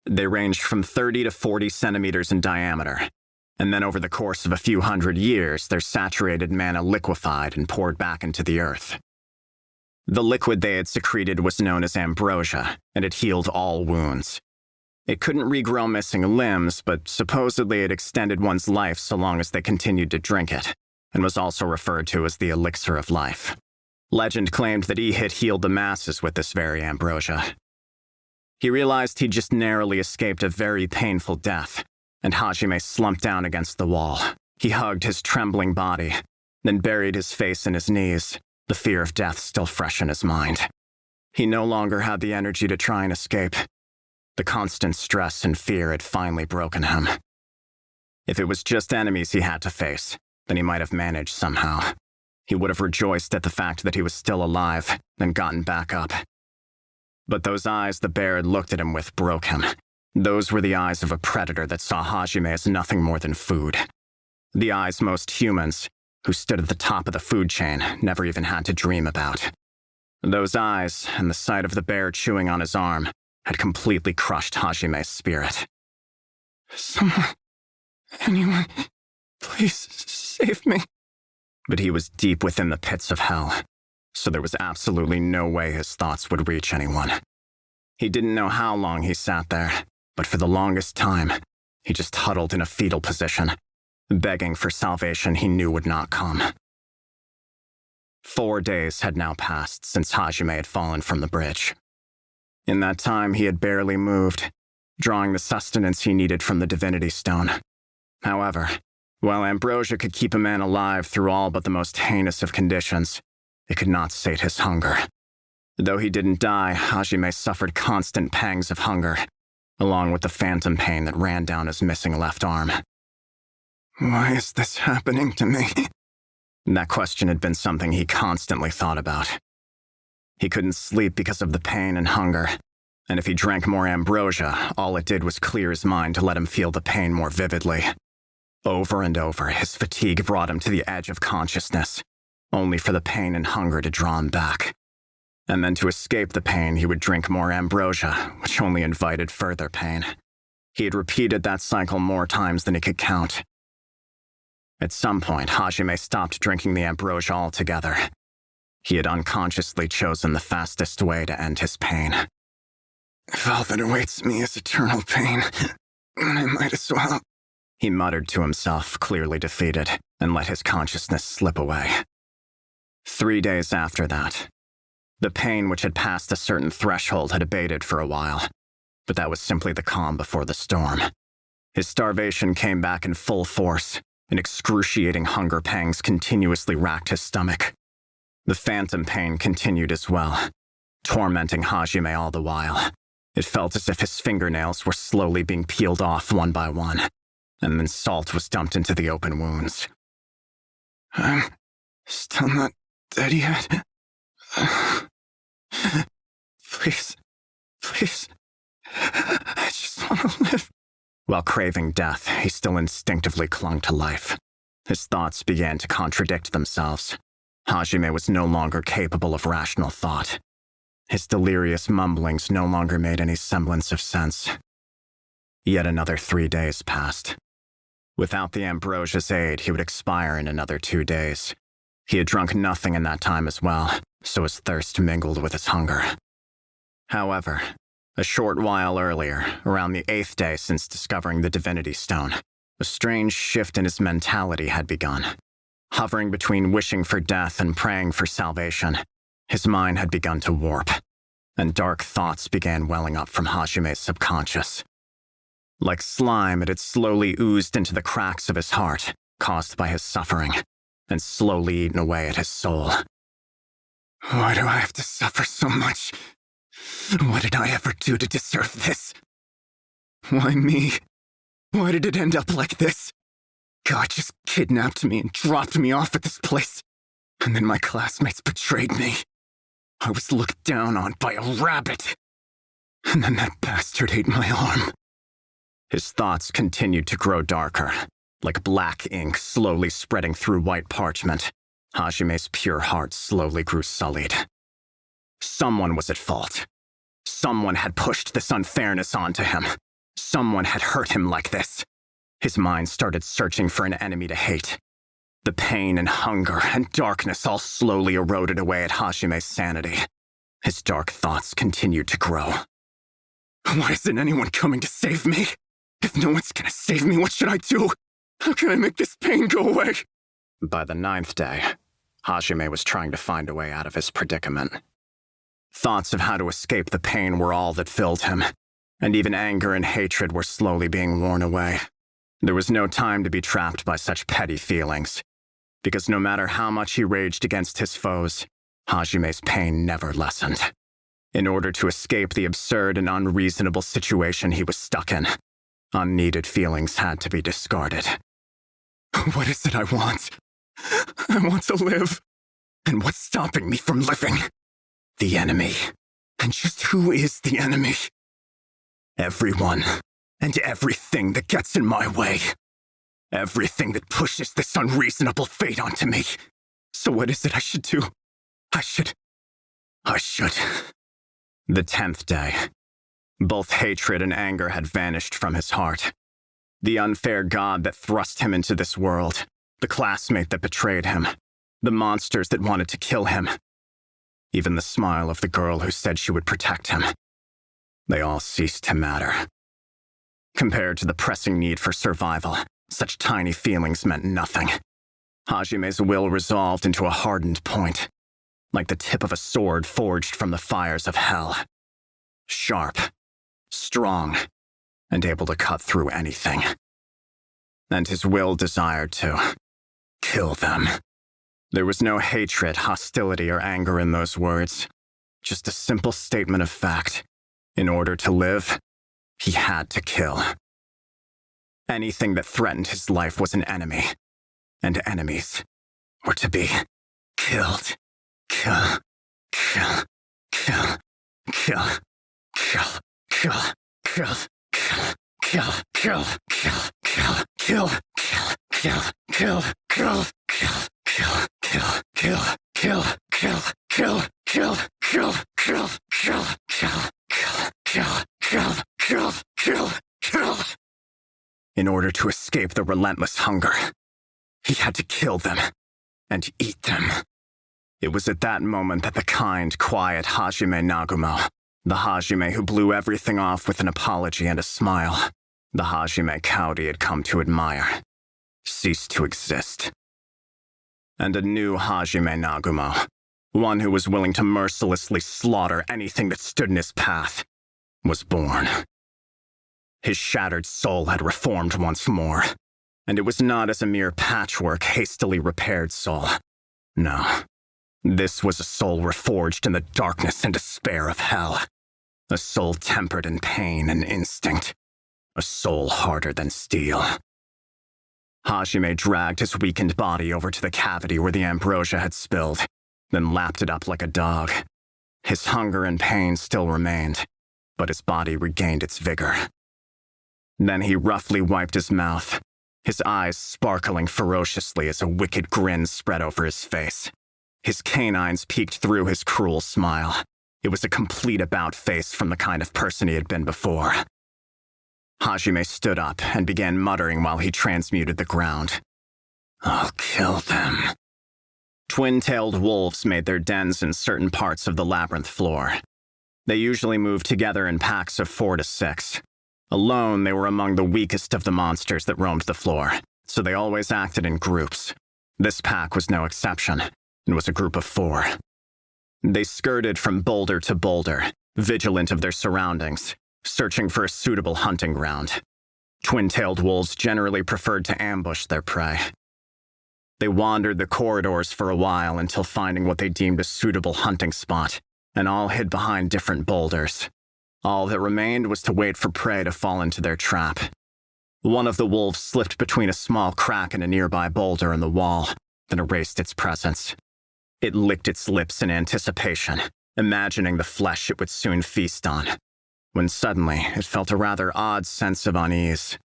They ranged from 30 to 40 centimeters in diameter, and then over the course of a few hundred years, their saturated mana liquefied and poured back into the earth. The liquid they had secreted was known as ambrosia, and it healed all wounds. It couldn't regrow missing limbs, but supposedly it extended one's life so long as they continued to drink it, and was also referred to as the elixir of life. Legend claimed that he had healed the masses with this very ambrosia. He realized he'd just narrowly escaped a very painful death, and Hajime slumped down against the wall. He hugged his trembling body, then buried his face in his knees, the fear of death still fresh in his mind. He no longer had the energy to try and escape. The constant stress and fear had finally broken him. If it was just enemies he had to face, then he might have managed somehow. He would have rejoiced at the fact that he was still alive, then gotten back up. But those eyes the bear had looked at him with broke him. Those were the eyes of a predator that saw Hajime as nothing more than food. The eyes most humans, who stood at the top of the food chain, never even had to dream about. Those eyes, and the sight of the bear chewing on his arm, had completely crushed Hajime's spirit. "Someone, anyone, please save me." But he was deep within the pits of hell, so there was absolutely no way his thoughts would reach anyone. He didn't know how long he sat there, but for the longest time, he just huddled in a fetal position, begging for salvation he knew would not come. 4 days had now passed since Hajime had fallen from the bridge. In that time, he had barely moved, drawing the sustenance he needed from the divinity stone. However, while ambrosia could keep a man alive through all but the most heinous of conditions, it could not sate his hunger. Though he didn't die, Hajime suffered constant pangs of hunger, along with the phantom pain that ran down his missing left arm. Why is this happening to me? That question had been something he constantly thought about. He couldn't sleep because of the pain and hunger, and if he drank more ambrosia, all it did was clear his mind to let him feel the pain more vividly. Over and over, his fatigue brought him to the edge of consciousness, only for the pain and hunger to draw him back. And then to escape the pain, he would drink more ambrosia, which only invited further pain. He had repeated that cycle more times than he could count. At some point, Hajime stopped drinking the ambrosia altogether. He had unconsciously chosen the fastest way to end his pain. If all that awaits me is eternal pain, then I might as well... He muttered to himself, clearly defeated, and let his consciousness slip away. 3 days after that, the pain which had passed a certain threshold had abated for a while, but that was simply the calm before the storm. His starvation came back in full force, and excruciating hunger pangs continuously racked his stomach. The phantom pain continued as well, tormenting Hajime all the while. It felt as if his fingernails were slowly being peeled off one by one, and then salt was dumped into the open wounds. I'm still not dead yet. Please, I just want to live. While craving death, he still instinctively clung to life. His thoughts began to contradict themselves. Hajime was no longer capable of rational thought. His delirious mumblings no longer made any semblance of sense. Yet another 3 days passed. Without the ambrosia's aid, he would expire in another 2 days. He had drunk nothing in that time as well, so his thirst mingled with his hunger. However, a short while earlier, around the 8th day since discovering the Divinity Stone, a strange shift in his mentality had begun. Hovering between wishing for death and praying for salvation, his mind had begun to warp, and dark thoughts began welling up from Hajime's subconscious. Like slime, it had slowly oozed into the cracks of his heart, caused by his suffering, and slowly eaten away at his soul. Why do I have to suffer so much? What did I ever do to deserve this? Why me? Why did it end up like this? God just kidnapped me and dropped me off at this place, and then my classmates betrayed me. I was looked down on by a rabbit, and then that bastard ate my arm. His thoughts continued to grow darker, like black ink slowly spreading through white parchment. Hajime's pure heart slowly grew sullied. Someone was at fault. Someone had pushed this unfairness onto him. Someone had hurt him like this. His mind started searching for an enemy to hate. The pain and hunger and darkness all slowly eroded away at Hajime's sanity. His dark thoughts continued to grow. Why isn't anyone coming to save me? If no one's gonna save me, what should I do? How can I make this pain go away? By the 9th day, Hajime was trying to find a way out of his predicament. Thoughts of how to escape the pain were all that filled him, and even anger and hatred were slowly being worn away. There was no time to be trapped by such petty feelings, because no matter how much he raged against his foes, Hajime's pain never lessened. In order to escape the absurd and unreasonable situation he was stuck in, unneeded feelings had to be discarded. What is it I want? I want to live. And what's stopping me from living? The enemy. And just who is the enemy? Everyone and everything that gets in my way. Everything that pushes this unreasonable fate onto me. So what is it I should do? I should... The 10th day. Both hatred and anger had vanished from his heart. The unfair god that thrust him into this world, the classmate that betrayed him, the monsters that wanted to kill him, even the smile of the girl who said she would protect him. They all ceased to matter. Compared to the pressing need for survival, such tiny feelings meant nothing. Hajime's will resolved into a hardened point, like the tip of a sword forged from the fires of hell. Sharp, strong, and able to cut through anything. And his will desired to kill them. There was no hatred, hostility, or anger in those words. Just a simple statement of fact. In order to live, he had to kill. Anything that threatened his life was an enemy, and enemies were to be killed. Kill, kill, kill, kill, In order to escape the relentless hunger, he had to kill them and eat them. It was at that moment that the kind, quiet Hajime Nagumo, the Hajime who blew everything off with an apology and a smile, the Hajime Cowdy had come to admire, ceased to exist. And a new Hajime Nagumo, one who was willing to mercilessly slaughter anything that stood in his path, was born. His shattered soul had reformed once more, and it was not as a mere patchwork, hastily repaired soul. No, this was a soul reforged in the darkness and despair of hell. A soul tempered in pain and instinct. A soul harder than steel. Hajime dragged his weakened body over to the cavity where the ambrosia had spilled, then lapped it up like a dog. His hunger and pain still remained, but his body regained its vigor. Then he roughly wiped his mouth, his eyes sparkling ferociously as a wicked grin spread over his face. His canines peeked through his cruel smile. It was a complete about-face from the kind of person he had been before. Hajime stood up and began muttering while he transmuted the ground. "I'll kill them." Twin-tailed wolves made their dens in certain parts of the labyrinth floor. They usually moved together in packs of 4 to 6. Alone, they were among the weakest of the monsters that roamed the floor, so they always acted in groups. This pack was no exception, and was a group of 4. They skirted from boulder to boulder, vigilant of their surroundings, searching for a suitable hunting ground. Twin-tailed wolves generally preferred to ambush their prey. They wandered the corridors for a while until finding what they deemed a suitable hunting spot, and all hid behind different boulders. All that remained was to wait for prey to fall into their trap. One of the wolves slipped between a small crack in a nearby boulder in the wall, then erased its presence. It licked its lips in anticipation, imagining the flesh it would soon feast on, when suddenly it felt a rather odd sense of unease.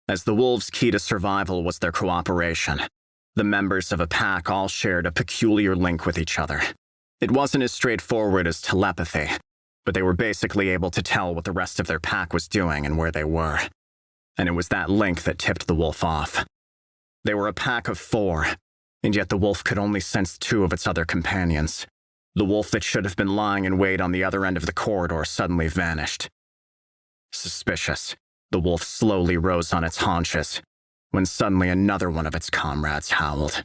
As the wolves' key to survival was their cooperation, the members of a pack all shared a peculiar link with each other. It wasn't as straightforward as telepathy, but they were basically able to tell what the rest of their pack was doing and where they were. And it was that link that tipped the wolf off. They were a pack of 4, and yet the wolf could only sense 2 of its other companions. The wolf that should have been lying in wait on the other end of the corridor suddenly vanished. Suspicious, the wolf slowly rose on its haunches, when suddenly another one of its comrades howled.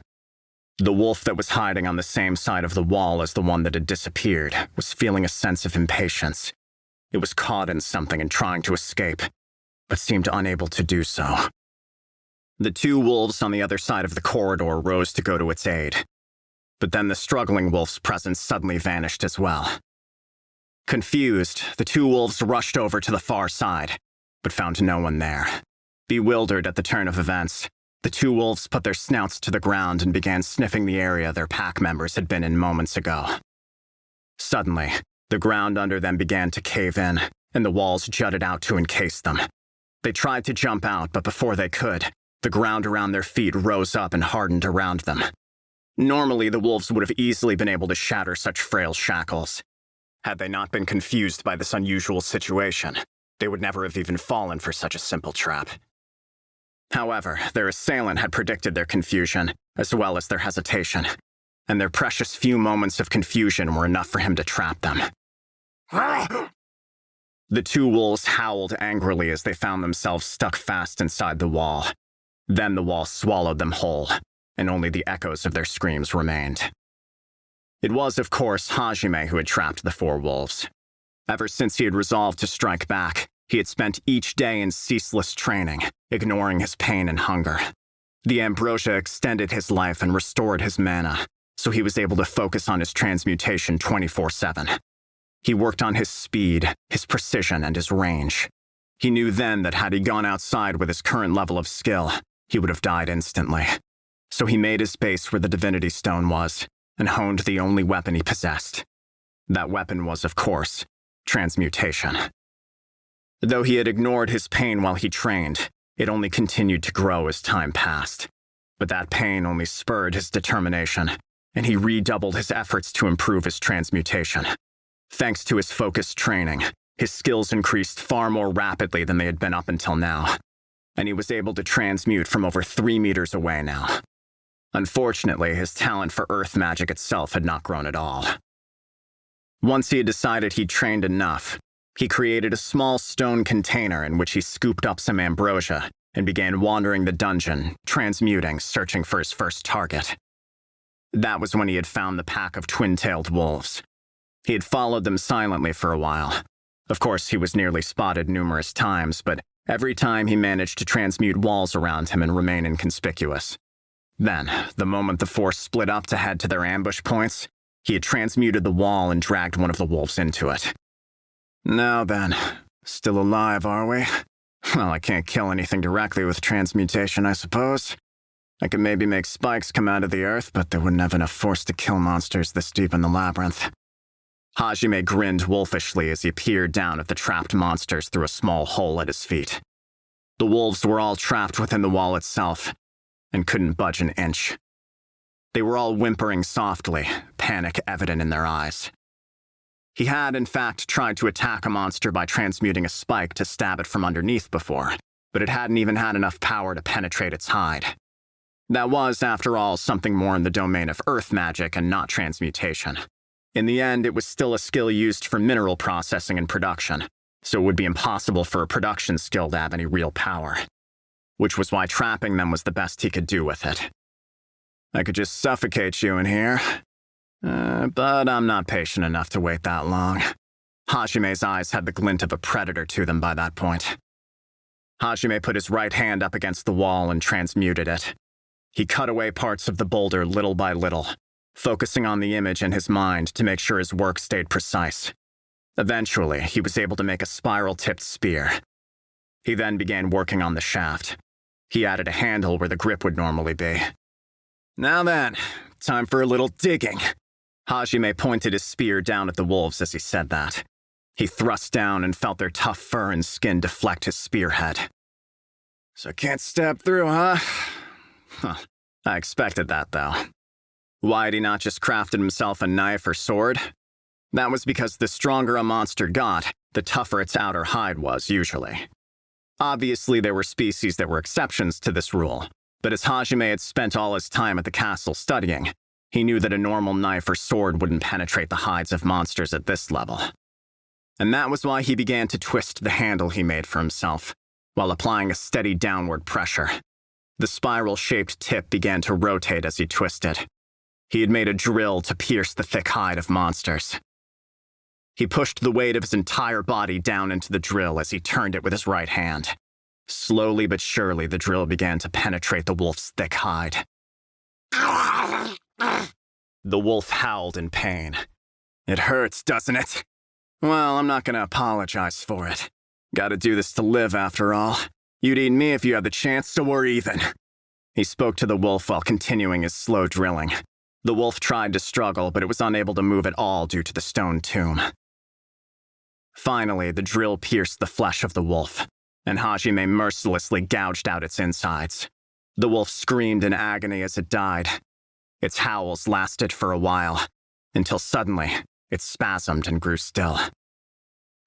The wolf that was hiding on the same side of the wall as the one that had disappeared was feeling a sense of impatience. It was caught in something and trying to escape, but seemed unable to do so. The 2 wolves on the other side of the corridor rose to go to its aid, but then the struggling wolf's presence suddenly vanished as well. Confused, the 2 wolves rushed over to the far side, but found no one there. Bewildered at the turn of events, the 2 wolves put their snouts to the ground and began sniffing the area their pack members had been in moments ago. Suddenly, the ground under them began to cave in, and the walls jutted out to encase them. They tried to jump out, but before they could, the ground around their feet rose up and hardened around them. Normally, the wolves would have easily been able to shatter such frail shackles. Had they not been confused by this unusual situation, they would never have even fallen for such a simple trap. However, their assailant had predicted their confusion, as well as their hesitation, and their precious few moments of confusion were enough for him to trap them. The 2 wolves howled angrily as they found themselves stuck fast inside the wall. Then the wall swallowed them whole, and only the echoes of their screams remained. It was, of course, Hajime who had trapped the 4 wolves. Ever since he had resolved to strike back, he had spent each day in ceaseless training, ignoring his pain and hunger. The ambrosia extended his life and restored his mana, so he was able to focus on his transmutation 24/7. He worked on his speed, his precision, and his range. He knew then that had he gone outside with his current level of skill, he would have died instantly. So he made his base where the divinity stone was, and honed the only weapon he possessed. That weapon was, of course, transmutation. Though he had ignored his pain while he trained, it only continued to grow as time passed. But that pain only spurred his determination, and he redoubled his efforts to improve his transmutation. Thanks to his focused training, his skills increased far more rapidly than they had been up until now, and he was able to transmute from over 3 meters away now. Unfortunately, his talent for earth magic itself had not grown at all. Once he had decided he'd trained enough, he created a small stone container in which he scooped up some ambrosia and began wandering the dungeon, transmuting, searching for his first target. That was when he had found the pack of twin-tailed wolves. He had followed them silently for a while. Of course, he was nearly spotted numerous times, but every time he managed to transmute walls around him and remain inconspicuous. Then, the moment the force split up to head to their ambush points, he had transmuted the wall and dragged one of the wolves into it. Now then, still alive, are we? Well, I can't kill anything directly with transmutation, I suppose. I could maybe make spikes come out of the earth, but they wouldn't have enough force to kill monsters this deep in the labyrinth. Hajime grinned wolfishly as he peered down at the trapped monsters through a small hole at his feet. The wolves were all trapped within the wall itself, and couldn't budge an inch. They were all whimpering softly, panic evident in their eyes. He had, in fact, tried to attack a monster by transmuting a spike to stab it from underneath before, but it hadn't even had enough power to penetrate its hide. That was, after all, something more in the domain of earth magic and not transmutation. In the end, it was still a skill used for mineral processing and production, so it would be impossible for a production skill to have any real power. Which was why trapping them was the best he could do with it. I could just suffocate you in here. But I'm not patient enough to wait that long. Hajime's eyes had the glint of a predator to them by that point. Hajime put his right hand up against the wall and transmuted it. He cut away parts of the boulder little by little, focusing on the image in his mind to make sure his work stayed precise. Eventually, he was able to make a spiral-tipped spear. He then began working on the shaft. He added a handle where the grip would normally be. Now then, time for a little digging. Hajime pointed his spear down at the wolves as he said that. He thrust down and felt their tough fur and skin deflect his spearhead. So can't stab through, huh? I expected that, though. Why had he not just crafted himself a knife or sword? That was because the stronger a monster got, the tougher its outer hide was, usually. Obviously, there were species that were exceptions to this rule, but as Hajime had spent all his time at the castle studying, he knew that a normal knife or sword wouldn't penetrate the hides of monsters at this level. And that was why he began to twist the handle he made for himself, while applying a steady downward pressure. The spiral-shaped tip began to rotate as he twisted. He had made a drill to pierce the thick hide of monsters. He pushed the weight of his entire body down into the drill as he turned it with his right hand. Slowly but surely, the drill began to penetrate the wolf's thick hide. The wolf howled in pain. It hurts, doesn't it? Well, I'm not gonna apologize for it. Gotta do this to live, after all. You'd eat me if you had the chance, so we're even. He spoke to the wolf while continuing his slow drilling. The wolf tried to struggle, but it was unable to move at all due to the stone tomb. Finally, the drill pierced the flesh of the wolf, and Hajime mercilessly gouged out its insides. The wolf screamed in agony as it died. Its howls lasted for a while, until suddenly, it spasmed and grew still.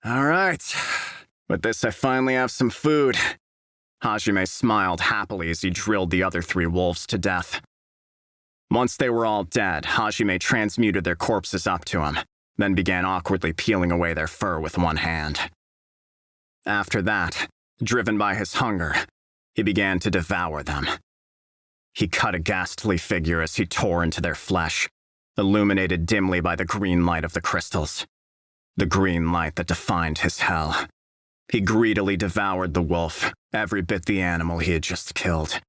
All right, with this I finally have some food. Hajime smiled happily as he drilled the other 3 wolves to death. Once they were all dead, Hajime transmuted their corpses up to him, then began awkwardly peeling away their fur with one hand. After that, driven by his hunger, he began to devour them. He cut a ghastly figure as he tore into their flesh, illuminated dimly by the green light of the crystals. The green light that defined his hell. He greedily devoured the wolf, every bit the animal he had just killed.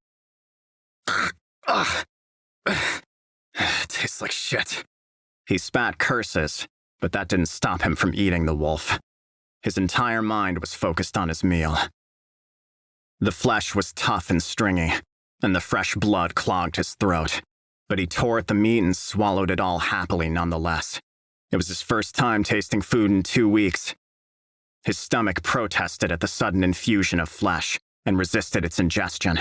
Tastes like shit. He spat curses, but that didn't stop him from eating the wolf. His entire mind was focused on his meal. The flesh was tough and stringy, and the fresh blood clogged his throat, but he tore at the meat and swallowed it all happily nonetheless, It was his first time tasting food in 2 weeks. His stomach protested at the sudden infusion of flesh and resisted its ingestion.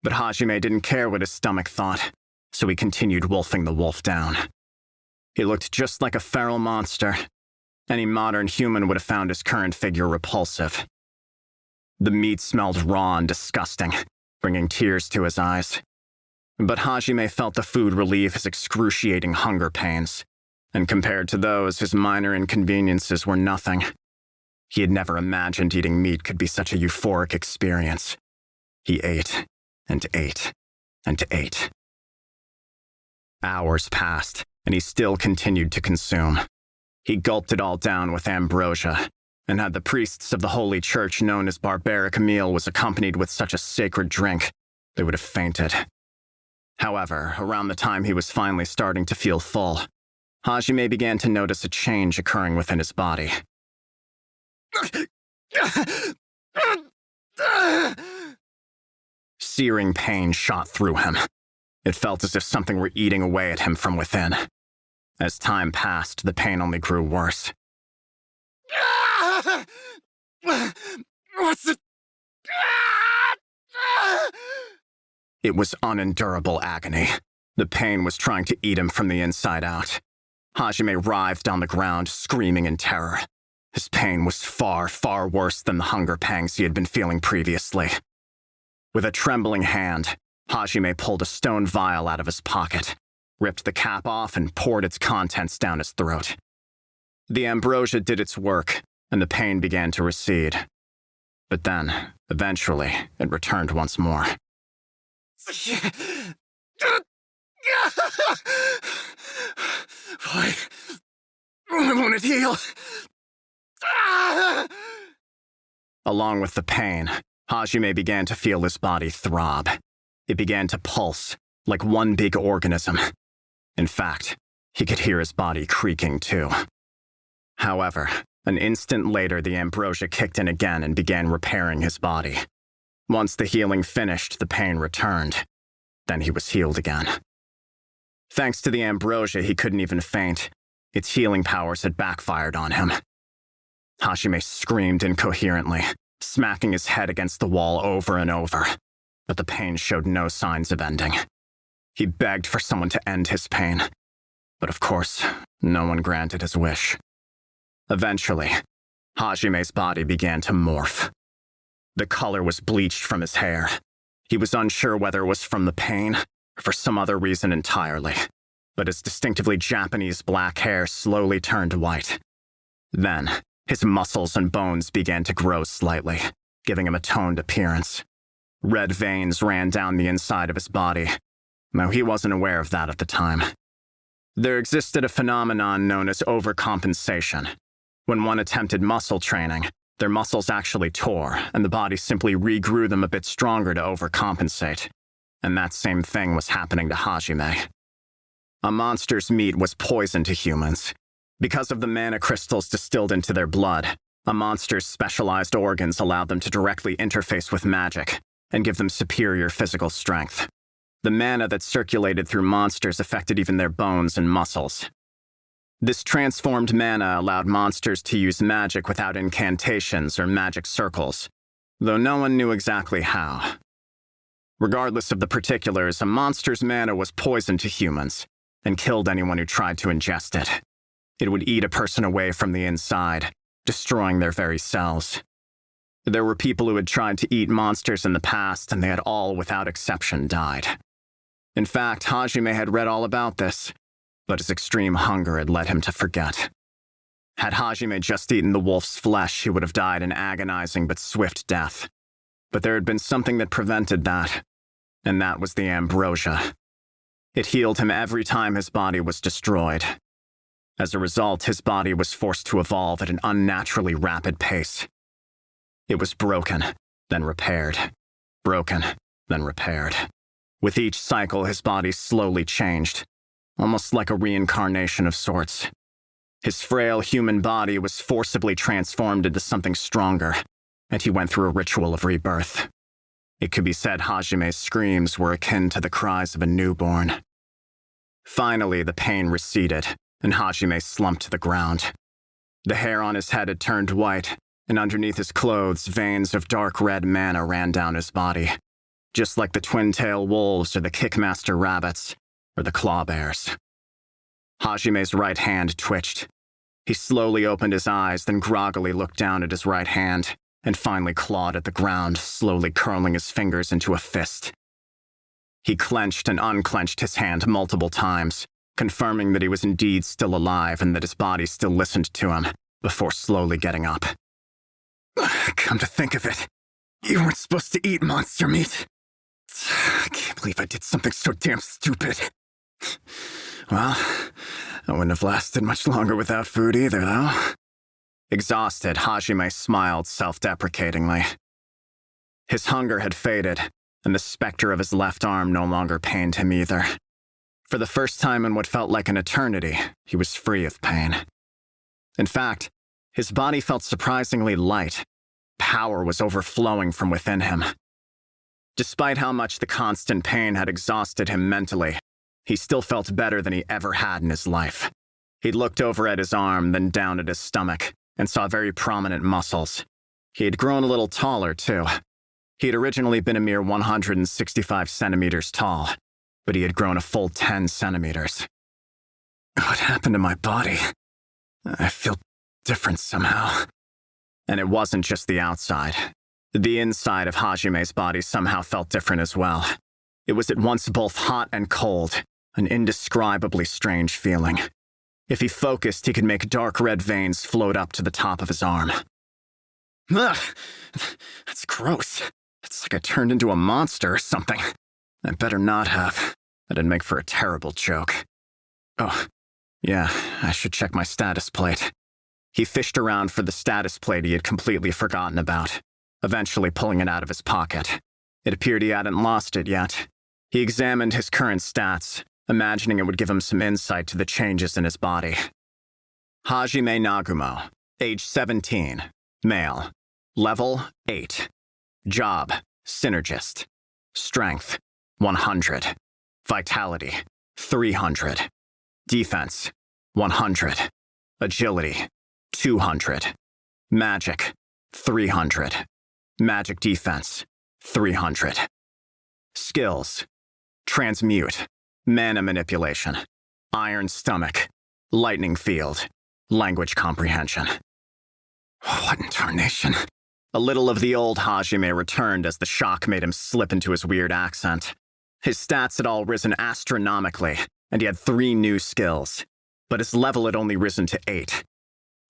But Hajime didn't care what his stomach thought, so he continued wolfing the wolf down. He looked just like a feral monster. Any modern human would have found his current figure repulsive. The meat smelled raw and disgusting, bringing tears to his eyes. But Hajime felt the food relieve his excruciating hunger pains, and compared to those, his minor inconveniences were nothing. He had never imagined eating meat could be such a euphoric experience. He ate, and ate, and ate. Hours passed, and he still continued to consume. He gulped it all down with ambrosia, and had the priests of the Holy Church known as barbaric meal was accompanied with such a sacred drink, they would have fainted. However, around the time he was finally starting to feel full, Hajime began to notice a change occurring within his body. Searing pain shot through him. It felt as if something were eating away at him from within. As time passed, the pain only grew worse. What's it? It was unendurable agony. The pain was trying to eat him from the inside out. Hajime writhed on the ground, screaming in terror. His pain was far, far worse than the hunger pangs he had been feeling previously. With a trembling hand, Hajime pulled a stone vial out of his pocket, ripped the cap off, and poured its contents down his throat. The ambrosia did its work, and the pain began to recede. But then, eventually, it returned once more. Why won't it heal? Along with the pain, Hajime began to feel his body throb. It began to pulse, like one big organism. In fact, he could hear his body creaking too. However, an instant later the ambrosia kicked in again and began repairing his body. Once the healing finished, the pain returned. Then he was healed again. Thanks to the ambrosia, he couldn't even faint. Its healing powers had backfired on him. Hajime screamed incoherently, smacking his head against the wall over and over, but the pain showed no signs of ending. He begged for someone to end his pain, but of course, no one granted his wish. Eventually, Hajime's body began to morph. The color was bleached from his hair. He was unsure whether it was from the pain or for some other reason entirely, but his distinctively Japanese black hair slowly turned white. Then, his muscles and bones began to grow slightly, giving him a toned appearance. Red veins ran down the inside of his body, though he wasn't aware of that at the time. There existed a phenomenon known as overcompensation. When one attempted muscle training, their muscles actually tore, and the body simply regrew them a bit stronger to overcompensate. And that same thing was happening to Hajime. A monster's meat was poison to humans. Because of the mana crystals distilled into their blood, a monster's specialized organs allowed them to directly interface with magic and give them superior physical strength. The mana that circulated through monsters affected even their bones and muscles. This transformed mana allowed monsters to use magic without incantations or magic circles, though no one knew exactly how. Regardless of the particulars, a monster's mana was poison to humans and killed anyone who tried to ingest it. It would eat a person away from the inside, destroying their very cells. There were people who had tried to eat monsters in the past, and they had all, without exception, died. In fact, Hajime had read all about this, but his extreme hunger had led him to forget. Had Hajime just eaten the wolf's flesh, he would have died an agonizing but swift death. But there had been something that prevented that, and that was the ambrosia. It healed him every time his body was destroyed. As a result, his body was forced to evolve at an unnaturally rapid pace. It was broken, then repaired. Broken, then repaired. With each cycle, his body slowly changed, almost like a reincarnation of sorts. His frail human body was forcibly transformed into something stronger, and he went through a ritual of rebirth. It could be said Hajime's screams were akin to the cries of a newborn. Finally, the pain receded, and Hajime slumped to the ground. The hair on his head had turned white, and underneath his clothes, veins of dark red mana ran down his body, just like the twin-tail wolves or the kickmaster rabbits or the claw bears. Hajime's right hand twitched. He slowly opened his eyes, then groggily looked down at his right hand, and finally clawed at the ground, slowly curling his fingers into a fist. He clenched and unclenched his hand multiple times, confirming that he was indeed still alive and that his body still listened to him, before slowly getting up. Come to think of it, you weren't supposed to eat monster meat. I can't believe I did something so damn stupid. Well, I wouldn't have lasted much longer without food either, though. Exhausted, Hajime smiled self-deprecatingly. His hunger had faded, and the specter of his left arm no longer pained him either. For the first time in what felt like an eternity, he was free of pain. In fact, his body felt surprisingly light. Power was overflowing from within him. Despite how much the constant pain had exhausted him mentally, he still felt better than he ever had in his life. He looked over at his arm, then down at his stomach, and saw very prominent muscles. He had grown a little taller, too. He had originally been a mere 165 centimeters tall, but he had grown a full 10 centimeters. What happened to my body? I feel different somehow. And it wasn't just the outside. The inside of Hajime's body somehow felt different as well. It was at once both hot and cold, an indescribably strange feeling. If he focused, he could make dark red veins float up to the top of his arm. Ugh! That's gross. It's like I turned into a monster or something. I better not have. That'd make for a terrible joke. Oh, yeah, I should check my status plate. He fished around for the status plate he had completely forgotten about, eventually pulling it out of his pocket. It appeared he hadn't lost it yet. He examined his current stats, imagining it would give him some insight to the changes in his body. Hajime Nagumo, age 17, male, level 8. Job, synergist. Strength, 100. Vitality, 300. Defense, 100. Agility, 200. Magic, 300. Magic defense, 300. Skills, transmute, mana manipulation, iron stomach, lightning field, language comprehension. What in tarnation? A little of the old Hajime returned as the shock made him slip into his weird accent. His stats had all risen astronomically, and he had 3 new skills, but his level had only risen to 8.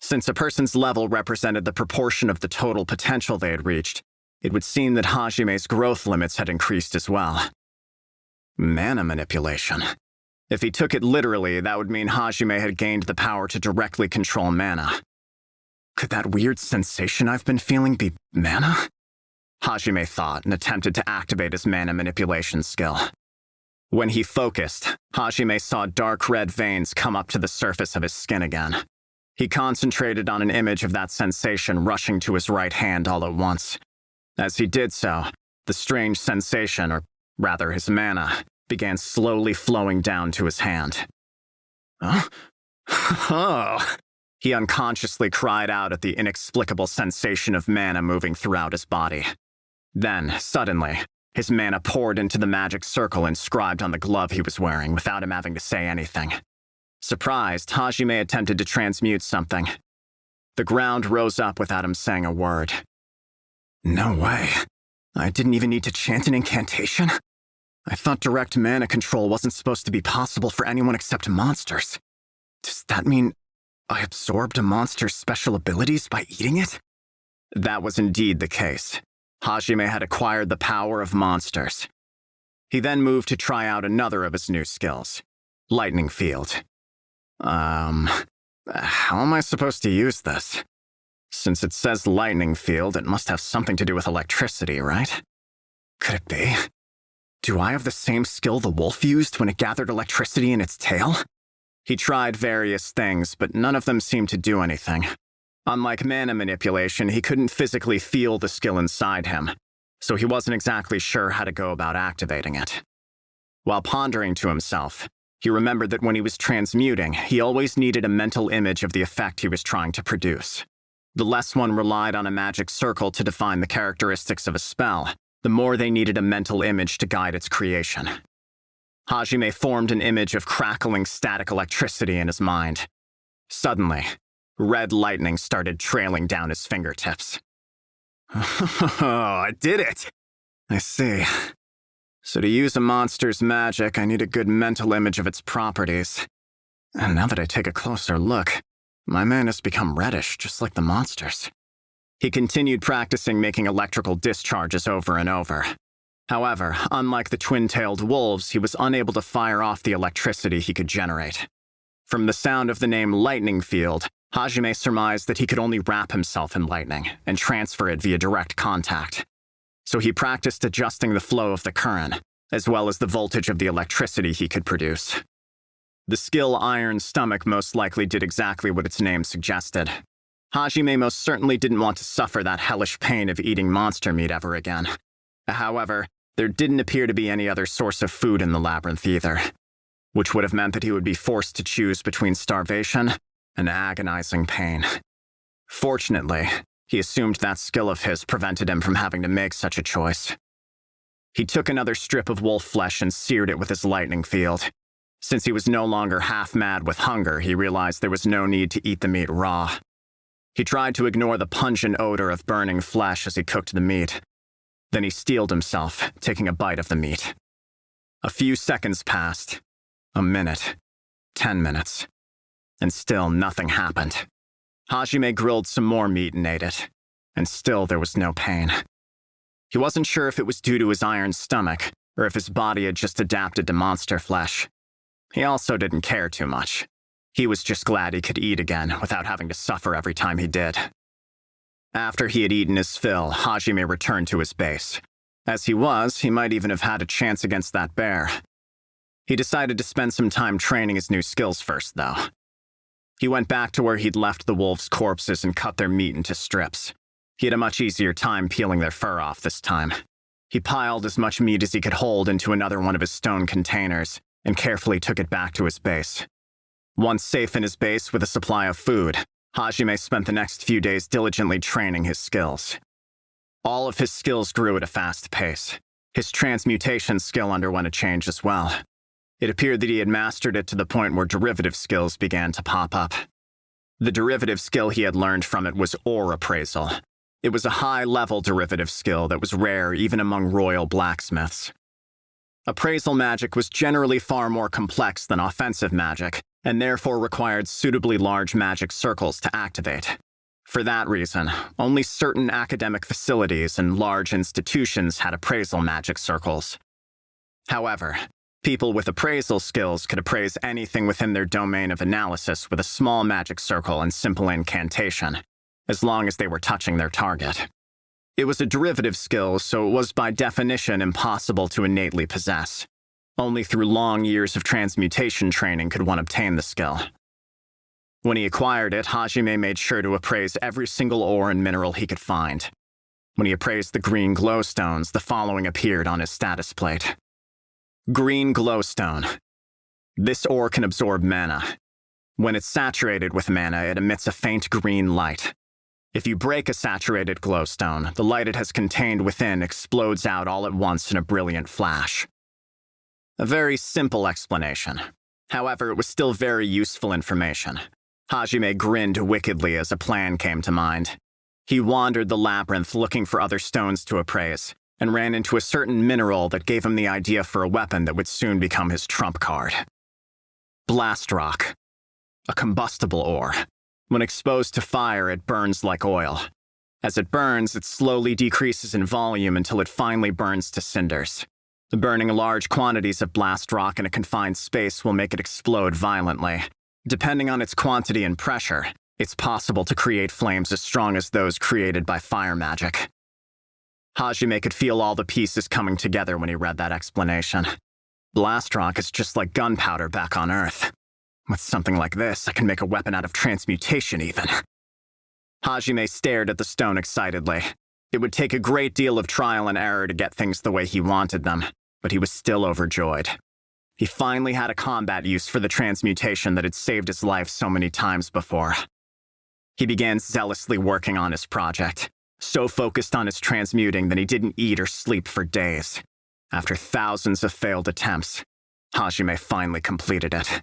Since a person's level represented the proportion of the total potential they had reached, it would seem that Hajime's growth limits had increased as well. Mana manipulation. If he took it literally, that would mean Hajime had gained the power to directly control mana. Could that weird sensation I've been feeling be mana? Hajime thought and attempted to activate his mana manipulation skill. When he focused, Hajime saw dark red veins come up to the surface of his skin again. He concentrated on an image of that sensation rushing to his right hand all at once. As he did so, the strange sensation, or rather his mana, began slowly flowing down to his hand. Huh? Oh! He unconsciously cried out at the inexplicable sensation of mana moving throughout his body. Then, suddenly, his mana poured into the magic circle inscribed on the glove he was wearing without him having to say anything. Surprised, Hajime attempted to transmute something. The ground rose up without him saying a word. No way. I didn't even need to chant an incantation? I thought direct mana control wasn't supposed to be possible for anyone except monsters. Does that mean I absorbed a monster's special abilities by eating it? That was indeed the case. Hajime had acquired the power of monsters. He then moved to try out another of his new skills, Lightning Field. How am I supposed to use this? Since it says lightning field, it must have something to do with electricity, right? Could it be? Do I have the same skill the wolf used when it gathered electricity in its tail? He tried various things, but none of them seemed to do anything. Unlike mana manipulation, he couldn't physically feel the skill inside him, so he wasn't exactly sure how to go about activating it. While pondering to himself, He remembered that when he was transmuting, he always needed a mental image of the effect he was trying to produce. The less one relied on a magic circle to define the characteristics of a spell, the more they needed a mental image to guide its creation. Hajime formed an image of crackling static electricity in his mind. Suddenly, red lightning started trailing down his fingertips. Oh, I did it! I see. So to use a monster's magic, I need a good mental image of its properties. And now that I take a closer look, my man has become reddish, just like the monsters. He continued practicing making electrical discharges over and over. However, unlike the twin-tailed wolves, he was unable to fire off the electricity he could generate. From the sound of the name Lightning Field, Hajime surmised that he could only wrap himself in lightning and transfer it via direct contact. So he practiced adjusting the flow of the current, as well as the voltage of the electricity he could produce. The skill Iron Stomach most likely did exactly what its name suggested. Hajime most certainly didn't want to suffer that hellish pain of eating monster meat ever again. However, there didn't appear to be any other source of food in the labyrinth either, which would have meant that he would be forced to choose between starvation and agonizing pain. Fortunately, he assumed that skill of his prevented him from having to make such a choice. He took another strip of wolf flesh and seared it with his lightning field. Since he was no longer half mad with hunger, he realized there was no need to eat the meat raw. He tried to ignore the pungent odor of burning flesh as he cooked the meat. Then he steeled himself, taking a bite of the meat. A few seconds passed. A minute. 10 minutes. And still nothing happened. Hajime grilled some more meat and ate it. And still there was no pain. He wasn't sure if it was due to his iron stomach, or if his body had just adapted to monster flesh. He also didn't care too much. He was just glad he could eat again without having to suffer every time he did. After he had eaten his fill, Hajime returned to his base. As he was, he might even have had a chance against that bear. He decided to spend some time training his new skills first, though. He went back to where he'd left the wolves' corpses and cut their meat into strips. He had a much easier time peeling their fur off this time. He piled as much meat as he could hold into another one of his stone containers and carefully took it back to his base. Once safe in his base with a supply of food, Hajime spent the next few days diligently training his skills. All of his skills grew at a fast pace. His transmutation skill underwent a change as well. It appeared that he had mastered it to the point where derivative skills began to pop up. The derivative skill he had learned from it was ore appraisal. It was a high-level derivative skill that was rare even among royal blacksmiths. Appraisal magic was generally far more complex than offensive magic, and therefore required suitably large magic circles to activate. For that reason, only certain academic facilities and large institutions had appraisal magic circles. However, people with appraisal skills could appraise anything within their domain of analysis with a small magic circle and simple incantation, as long as they were touching their target. It was a derivative skill, so it was by definition impossible to innately possess. Only through long years of transmutation training could one obtain the skill. When he acquired it, Hajime made sure to appraise every single ore and mineral he could find. When he appraised the green glowstones, the following appeared on his status plate. Green glowstone. This ore can absorb mana. When it's saturated with mana, it emits a faint green light. If you break a saturated glowstone, the light it has contained within explodes out all at once in a brilliant flash. A very simple explanation. However, it was still very useful information. Hajime grinned wickedly as a plan came to mind. He wandered the labyrinth looking for other stones to appraise, and ran into a certain mineral that gave him the idea for a weapon that would soon become his trump card. Blast rock. A combustible ore. When exposed to fire, it burns like oil. As it burns, it slowly decreases in volume until it finally burns to cinders. Burning large quantities of blast rock in a confined space will make it explode violently. Depending on its quantity and pressure, it's possible to create flames as strong as those created by fire magic. Hajime could feel all the pieces coming together when he read that explanation. Blast rock is just like gunpowder back on Earth. With something like this, I can make a weapon out of transmutation even. Hajime stared at the stone excitedly. It would take a great deal of trial and error to get things the way he wanted them, but he was still overjoyed. He finally had a combat use for the transmutation that had saved his life so many times before. He began zealously working on his project, so focused on his transmuting that he didn't eat or sleep for days. After thousands of failed attempts, Hajime finally completed it.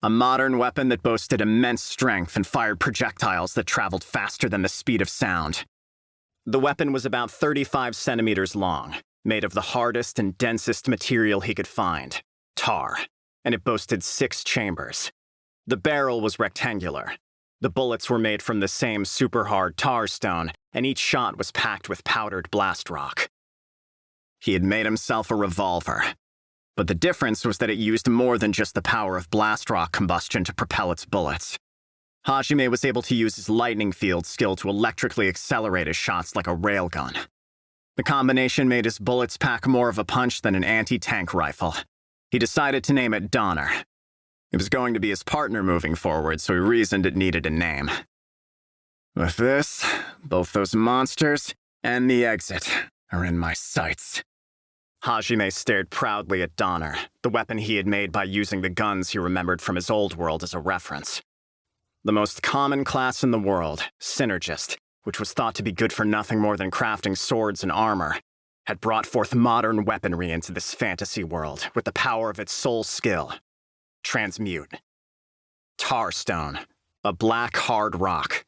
A modern weapon that boasted immense strength and fired projectiles that traveled faster than the speed of sound. The weapon was about 35 centimeters long, made of the hardest and densest material he could find, tar, and it boasted 6 chambers. The barrel was rectangular. The bullets were made from the same super hard tar stone, and each shot was packed with powdered blast rock. He had made himself a revolver, but the difference was that it used more than just the power of blast rock combustion to propel its bullets. Hajime was able to use his lightning field skill to electrically accelerate his shots like a railgun. The combination made his bullets pack more of a punch than an anti-tank rifle. He decided to name it Donner. It was going to be his partner moving forward, so he reasoned it needed a name. With this, both those monsters and the exit are in my sights. Hajime stared proudly at Donner, the weapon he had made by using the guns he remembered from his old world as a reference. The most common class in the world, Synergist, which was thought to be good for nothing more than crafting swords and armor, had brought forth modern weaponry into this fantasy world with the power of its sole skill: transmute. Tarstone, a black hard rock.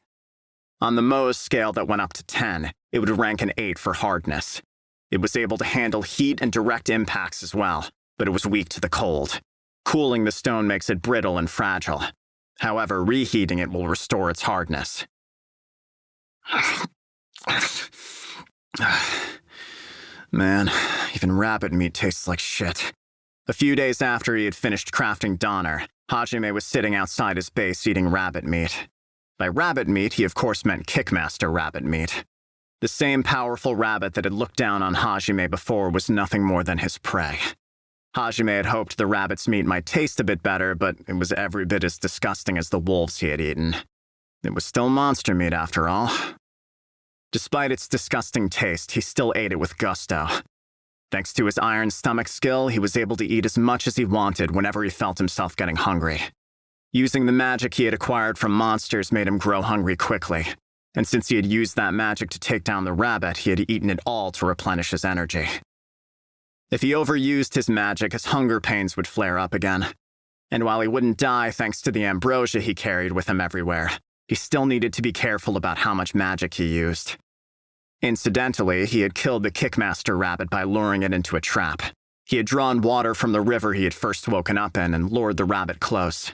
On the Mohs scale that went up to 10, it would rank an 8 for hardness. It was able to handle heat and direct impacts as well, but it was weak to the cold. Cooling the stone makes it brittle and fragile. However, reheating it will restore its hardness. Man, even rabbit meat tastes like shit. A few days after he had finished crafting Donner, Hajime was sitting outside his base eating rabbit meat. By rabbit meat, he of course meant Kickmaster rabbit meat. The same powerful rabbit that had looked down on Hajime before was nothing more than his prey. Hajime had hoped the rabbit's meat might taste a bit better, but it was every bit as disgusting as the wolves he had eaten. It was still monster meat after all. Despite its disgusting taste, he still ate it with gusto. Thanks to his iron stomach skill, he was able to eat as much as he wanted whenever he felt himself getting hungry. Using the magic he had acquired from monsters made him grow hungry quickly, and since he had used that magic to take down the rabbit, he had eaten it all to replenish his energy. If he overused his magic, his hunger pains would flare up again. And while he wouldn't die thanks to the ambrosia he carried with him everywhere, he still needed to be careful about how much magic he used. Incidentally, he had killed the Kickmaster rabbit by luring it into a trap. He had drawn water from the river he had first woken up in and lured the rabbit close.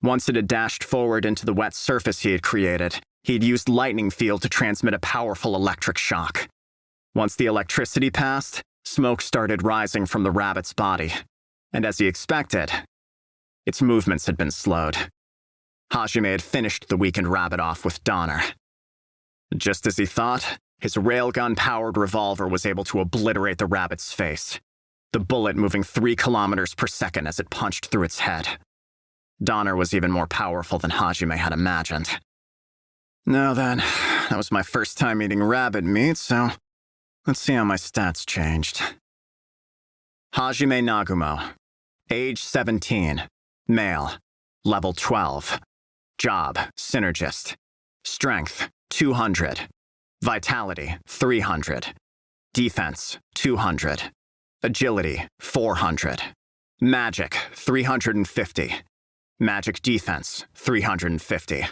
Once it had dashed forward into the wet surface he had created, he had used lightning field to transmit a powerful electric shock. Once the electricity passed, smoke started rising from the rabbit's body, and as he expected, its movements had been slowed. Hajime had finished the weakened rabbit off with Donner. Just as he thought, his railgun-powered revolver was able to obliterate the rabbit's face, the bullet moving 3 kilometers per second as it punched through its head. Donner was even more powerful than Hajime had imagined. Now then, that was my first time eating rabbit meat, so let's see how my stats changed. Hajime Nagumo. Age 17. Male. Level 12. Job, Synergist. Strength, 200. Vitality, 300. Defense, 200. Agility, 400. Magic, 350. Magic Defense, 350.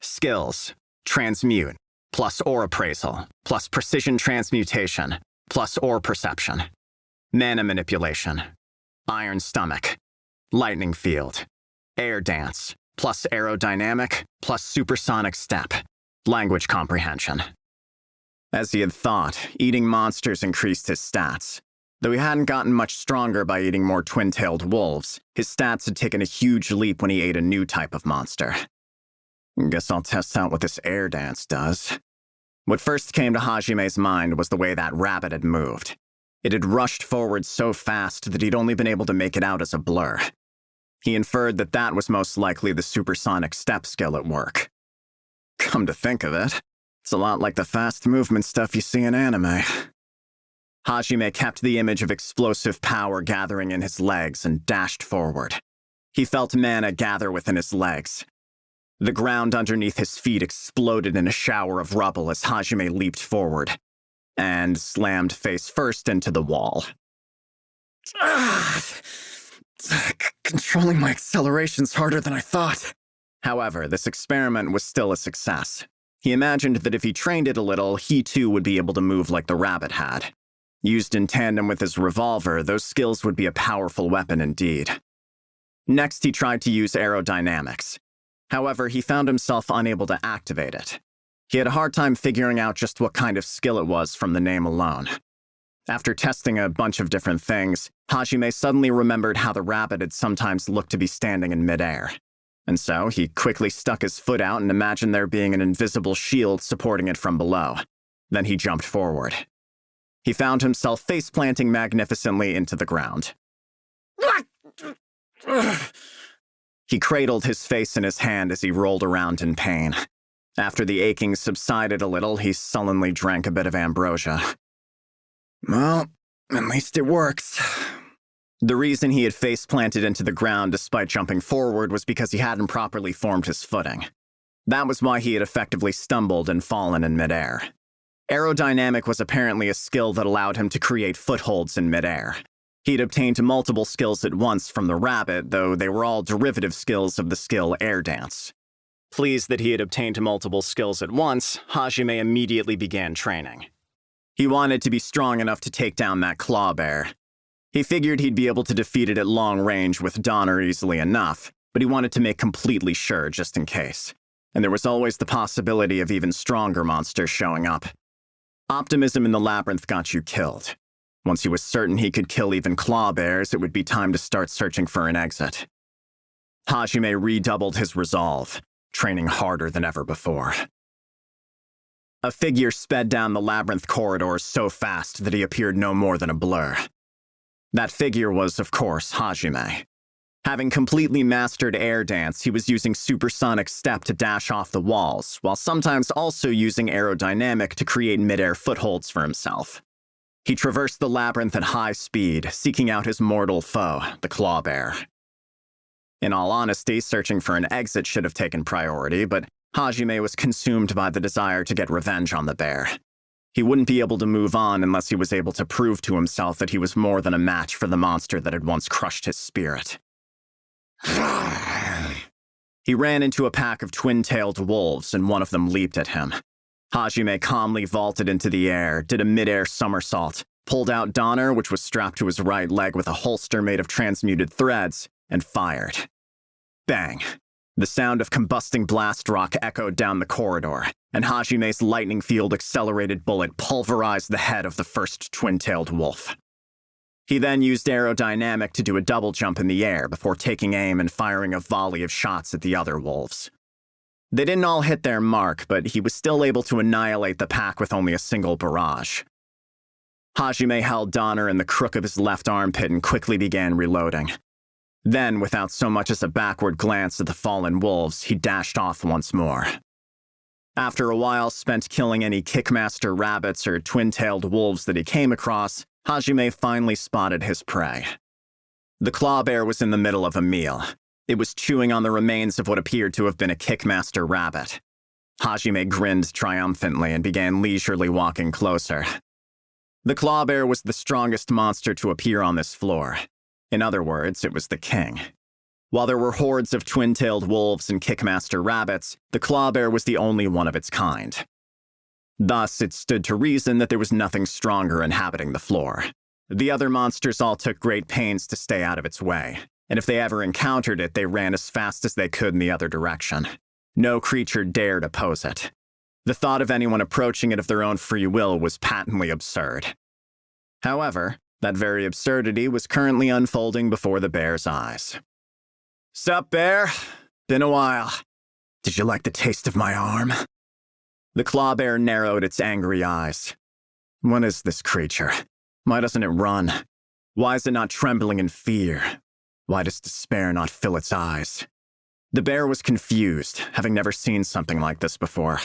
Skills, Transmute, plus Ore Appraisal, plus Precision Transmutation, plus Ore Perception. Mana Manipulation. Iron Stomach. Lightning Field. Air Dance, plus Aerodynamic, plus Supersonic Step. Language Comprehension. As he had thought, eating monsters increased his stats. Though he hadn't gotten much stronger by eating more twin-tailed wolves, his stats had taken a huge leap when he ate a new type of monster. Guess I'll test out what this air dance does. What first came to Hajime's mind was the way that rabbit had moved. It had rushed forward so fast that he'd only been able to make it out as a blur. He inferred that that was most likely the supersonic step skill at work. Come to think of it, it's a lot like the fast movement stuff you see in anime. Hajime kept the image of explosive power gathering in his legs and dashed forward. He felt mana gather within his legs. The ground underneath his feet exploded in a shower of rubble as Hajime leaped forward and slammed face first into the wall. Controlling my acceleration's harder than I thought. However, this experiment was still a success. He imagined that if he trained it a little, he too would be able to move like the rabbit had. Used in tandem with his revolver, those skills would be a powerful weapon indeed. Next, he tried to use aerodynamics. However, he found himself unable to activate it. He had a hard time figuring out just what kind of skill it was from the name alone. After testing a bunch of different things, Hajime suddenly remembered how the rabbit had sometimes looked to be standing in midair. And so, he quickly stuck his foot out and imagined there being an invisible shield supporting it from below. Then he jumped forward. He found himself face-planting magnificently into the ground. He cradled his face in his hand as he rolled around in pain. After the aching subsided a little, he sullenly drank a bit of ambrosia. Well, at least it works. The reason he had face-planted into the ground despite jumping forward was because he hadn't properly formed his footing. That was why he had effectively stumbled and fallen in midair. Aerodynamic was apparently a skill that allowed him to create footholds in midair. He'd obtained multiple skills at once from the rabbit, though they were all derivative skills of the skill air dance. Pleased that he had obtained multiple skills at once, Hajime immediately began training. He wanted to be strong enough to take down that claw bear. He figured he'd be able to defeat it at long range with Donner easily enough, but he wanted to make completely sure just in case. And there was always the possibility of even stronger monsters showing up. Optimism in the labyrinth got you killed. Once he was certain he could kill even claw bears, it would be time to start searching for an exit. Hajime redoubled his resolve, training harder than ever before. A figure sped down the labyrinth corridors so fast that he appeared no more than a blur. That figure was, of course, Hajime. Having completely mastered air dance, he was using supersonic step to dash off the walls, while sometimes also using aerodynamic to create mid-air footholds for himself. He traversed the labyrinth at high speed, seeking out his mortal foe, the claw bear. In all honesty, searching for an exit should have taken priority, but Hajime was consumed by the desire to get revenge on the bear. He wouldn't be able to move on unless he was able to prove to himself that he was more than a match for the monster that had once crushed his spirit. He ran into a pack of twin-tailed wolves, and one of them leaped at him. Hajime calmly vaulted into the air, did a mid-air somersault, pulled out Donner, which was strapped to his right leg with a holster made of transmuted threads, and fired. Bang! The sound of combusting blast rock echoed down the corridor, and Hajime's lightning field-accelerated bullet pulverized the head of the first twin-tailed wolf. He then used aerodynamic to do a double jump in the air before taking aim and firing a volley of shots at the other wolves. They didn't all hit their mark, but he was still able to annihilate the pack with only a single barrage. Hajime held Donner in the crook of his left armpit and quickly began reloading. Then, without so much as a backward glance at the fallen wolves, he dashed off once more. After a while spent killing any kickmaster rabbits or twin-tailed wolves that he came across, Hajime finally spotted his prey. The claw bear was in the middle of a meal. It was chewing on the remains of what appeared to have been a kickmaster rabbit. Hajime grinned triumphantly and began leisurely walking closer. The claw bear was the strongest monster to appear on this floor. In other words, it was the king. While there were hordes of twin-tailed wolves and kickmaster rabbits, the claw bear was the only one of its kind. Thus, it stood to reason that there was nothing stronger inhabiting the floor. The other monsters all took great pains to stay out of its way, and if they ever encountered it, they ran as fast as they could in the other direction. No creature dared oppose it. The thought of anyone approaching it of their own free will was patently absurd. However, that very absurdity was currently unfolding before the bear's eyes. "Sup, bear? Been a while. Did you like the taste of my arm?" The claw bear narrowed its angry eyes. What is this creature? Why doesn't it run? Why is it not trembling in fear? Why does despair not fill its eyes? The bear was confused, having never seen something like this before.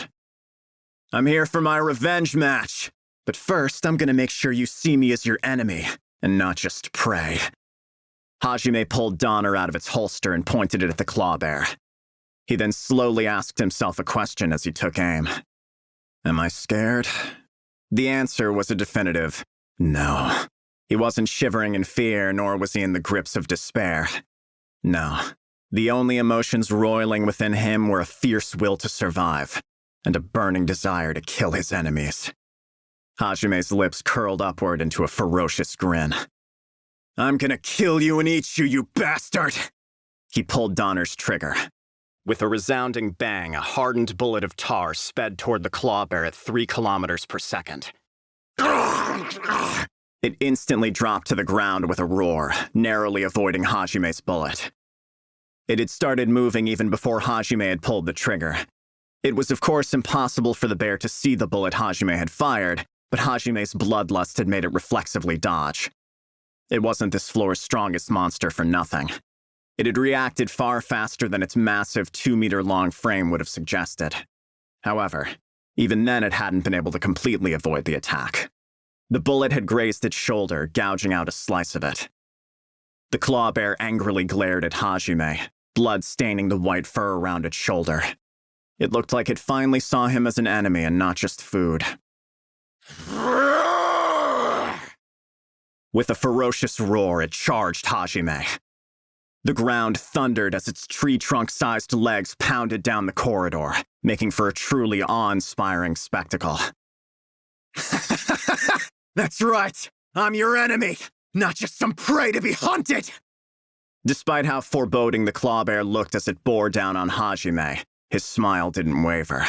"I'm here for my revenge match. But first, I'm gonna make sure you see me as your enemy, and not just prey. Hajime pulled Donner out of its holster and pointed it at the claw bear. He then slowly asked himself a question as he took aim. Am I scared? The answer was a definitive no. He wasn't shivering in fear, nor was he in the grips of despair. No. The only emotions roiling within him were a fierce will to survive, and a burning desire to kill his enemies. Hajime's lips curled upward into a ferocious grin. I'm gonna kill you and eat you, you bastard! He pulled Donner's trigger. With a resounding bang, a hardened bullet of tar sped toward the claw bear at 3 kilometers per second. It instantly dropped to the ground with a roar, narrowly avoiding Hajime's bullet. It had started moving even before Hajime had pulled the trigger. It was of course impossible for the bear to see the bullet Hajime had fired, but Hajime's bloodlust had made it reflexively dodge. It wasn't this floor's strongest monster for nothing. It had reacted far faster than its massive 2-meter-long frame would have suggested. However, even then it hadn't been able to completely avoid the attack. The bullet had grazed its shoulder, gouging out a slice of it. The claw bear angrily glared at Hajime, blood staining the white fur around its shoulder. It looked like it finally saw him as an enemy and not just food. With a ferocious roar, it charged Hajime. The ground thundered as its tree-trunk-sized legs pounded down the corridor, making for a truly awe-inspiring spectacle. That's right! I'm your enemy! Not just some prey to be hunted! Despite how foreboding the claw bear looked as it bore down on Hajime, his smile didn't waver.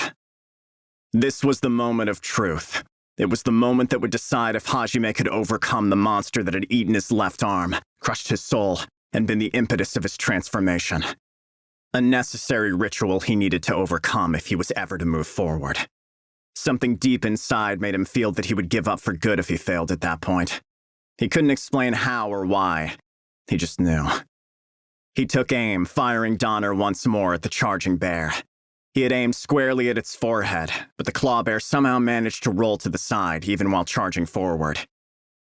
This was the moment of truth. It was the moment that would decide if Hajime could overcome the monster that had eaten his left arm, crushed his soul, and been the impetus of his transformation. A necessary ritual he needed to overcome if he was ever to move forward. Something deep inside made him feel that he would give up for good if he failed at that point. He couldn't explain how or why. He just knew. He took aim, firing Donner once more at the charging bear. He had aimed squarely at its forehead, but the claw bear somehow managed to roll to the side, even while charging forward.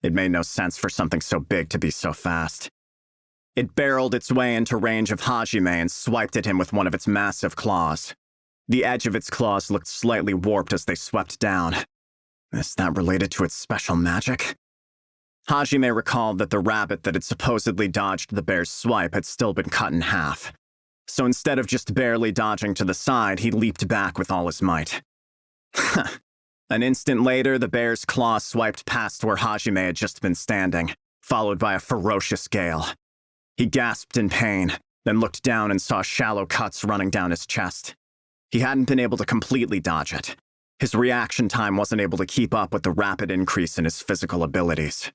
It made no sense for something so big to be so fast. It barreled its way into range of Hajime and swiped at him with one of its massive claws. The edge of its claws looked slightly warped as they swept down. Is that related to its special magic? Hajime recalled that the rabbit that had supposedly dodged the bear's swipe had still been cut in half. So instead of just barely dodging to the side, he leaped back with all his might. An instant later, the bear's claw swiped past where Hajime had just been standing, followed by a ferocious gale. He gasped in pain, then looked down and saw shallow cuts running down his chest. He hadn't been able to completely dodge it. His reaction time wasn't able to keep up with the rapid increase in his physical abilities.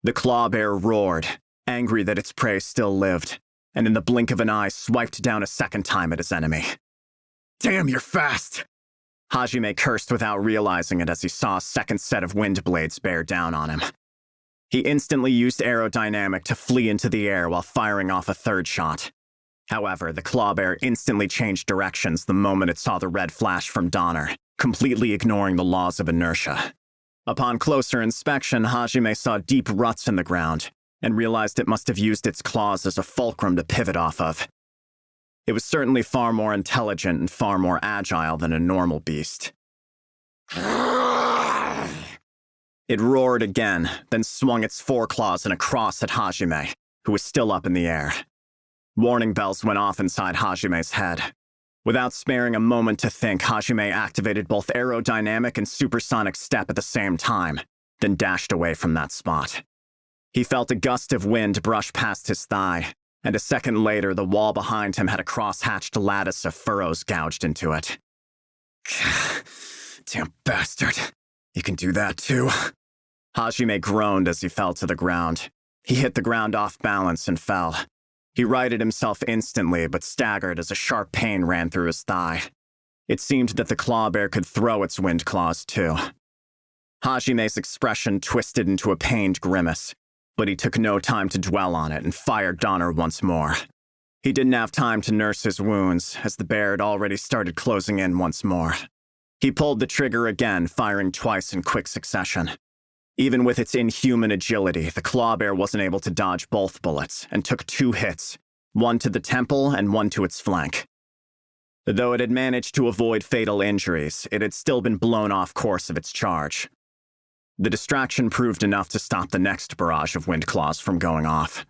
The claw bear roared, angry that its prey still lived, and in the blink of an eye swiped down a second time at his enemy. Damn, you're fast! Hajime cursed without realizing it as he saw a second set of wind blades bear down on him. He instantly used aerodynamic to flee into the air while firing off a third shot. However, the claw bear instantly changed directions the moment it saw the red flash from Donner, completely ignoring the laws of inertia. Upon closer inspection, Hajime saw deep ruts in the ground, and realized it must have used its claws as a fulcrum to pivot off of. It was certainly far more intelligent and far more agile than a normal beast. It roared again, then swung its foreclaws in a cross at Hajime, who was still up in the air. Warning bells went off inside Hajime's head. Without sparing a moment to think, Hajime activated both aerodynamic and supersonic step at the same time, then dashed away from that spot. He felt a gust of wind brush past his thigh, and a second later the wall behind him had a cross-hatched lattice of furrows gouged into it. Damn bastard. You can do that too? Hajime groaned as he fell to the ground. He hit the ground off balance and fell. He righted himself instantly, but staggered as a sharp pain ran through his thigh. It seemed that the claw bear could throw its wind claws too. Hajime's expression twisted into a pained grimace, but he took no time to dwell on it and fired Donner once more. He didn't have time to nurse his wounds, as the bear had already started closing in once more. He pulled the trigger again, firing twice in quick succession. Even with its inhuman agility, the claw bear wasn't able to dodge both bullets and took 2 hits, one to the temple and one to its flank. Though it had managed to avoid fatal injuries, it had still been blown off course of its charge. The distraction proved enough to stop the next barrage of wind claws from going off.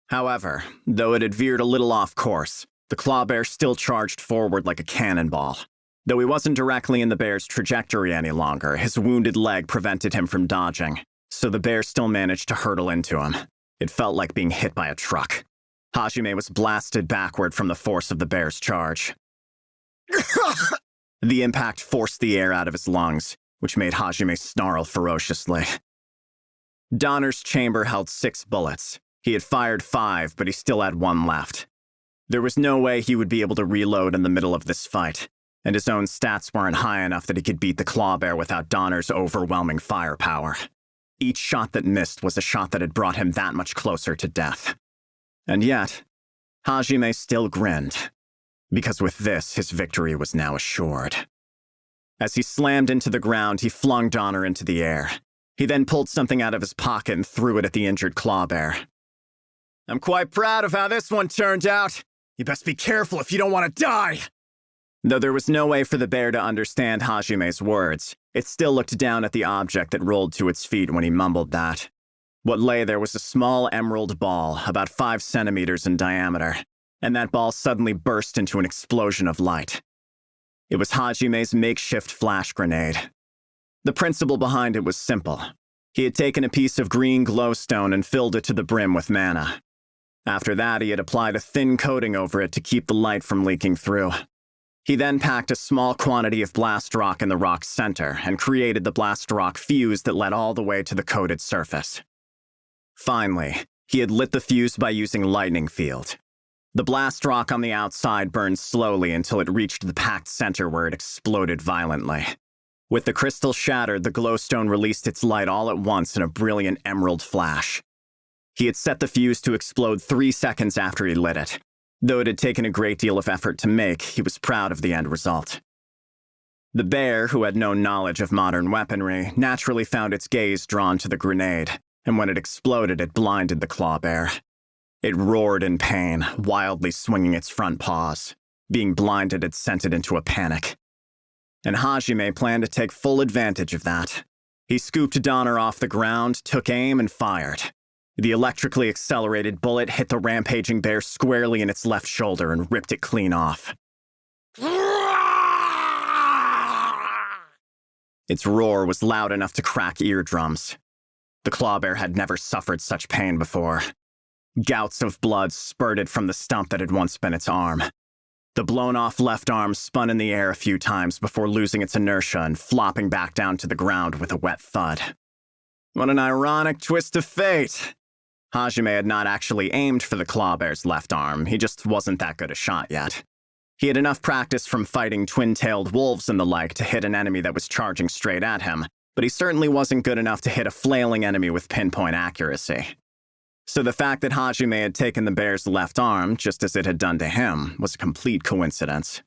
However, though it had veered a little off course, the claw bear still charged forward like a cannonball. Though he wasn't directly in the bear's trajectory any longer, his wounded leg prevented him from dodging, so the bear still managed to hurtle into him. It felt like being hit by a truck. Hajime was blasted backward from the force of the bear's charge. The impact forced the air out of his lungs, which made Hajime snarl ferociously. Donner's chamber held 6 bullets. He had fired 5, but he still had 1 left. There was no way he would be able to reload in the middle of this fight, and his own stats weren't high enough that he could beat the claw bear without Donner's overwhelming firepower. Each shot that missed was a shot that had brought him that much closer to death. And yet, Hajime still grinned, because with this, his victory was now assured. As he slammed into the ground, he flung Donner into the air. He then pulled something out of his pocket and threw it at the injured claw bear. "I'm quite proud of how this one turned out. You best be careful if you don't want to die." Though there was no way for the bear to understand Hajime's words, it still looked down at the object that rolled to its feet when he mumbled that. What lay there was a small emerald ball, about 5 centimeters in diameter, and that ball suddenly burst into an explosion of light. It was Hajime's makeshift flash grenade. The principle behind it was simple. He had taken a piece of green glowstone and filled it to the brim with mana. After that, he had applied a thin coating over it to keep the light from leaking through. He then packed a small quantity of blast rock in the rock's center and created the blast rock fuse that led all the way to the coated surface. Finally, he had lit the fuse by using lightning field. The blast rock on the outside burned slowly until it reached the packed center where it exploded violently. With the crystal shattered, the glowstone released its light all at once in a brilliant emerald flash. He had set the fuse to explode 3 seconds after he lit it. Though it had taken a great deal of effort to make, he was proud of the end result. The bear, who had no knowledge of modern weaponry, naturally found its gaze drawn to the grenade, and when it exploded, it blinded the claw bear. It roared in pain, wildly swinging its front paws. Being blinded had sent it into a panic. And Hajime planned to take full advantage of that. He scooped Donner off the ground, took aim, and fired. The electrically accelerated bullet hit the rampaging bear squarely in its left shoulder and ripped it clean off. Its roar was loud enough to crack eardrums. The claw bear had never suffered such pain before. Gouts of blood spurted from the stump that had once been its arm. The blown-off left arm spun in the air a few times before losing its inertia and flopping back down to the ground with a wet thud. What an ironic twist of fate! Hajime had not actually aimed for the claw bear's left arm, he just wasn't that good a shot yet. He had enough practice from fighting twin-tailed wolves and the like to hit an enemy that was charging straight at him, but he certainly wasn't good enough to hit a flailing enemy with pinpoint accuracy. So the fact that Hajime had taken the bear's left arm, just as it had done to him, was a complete coincidence.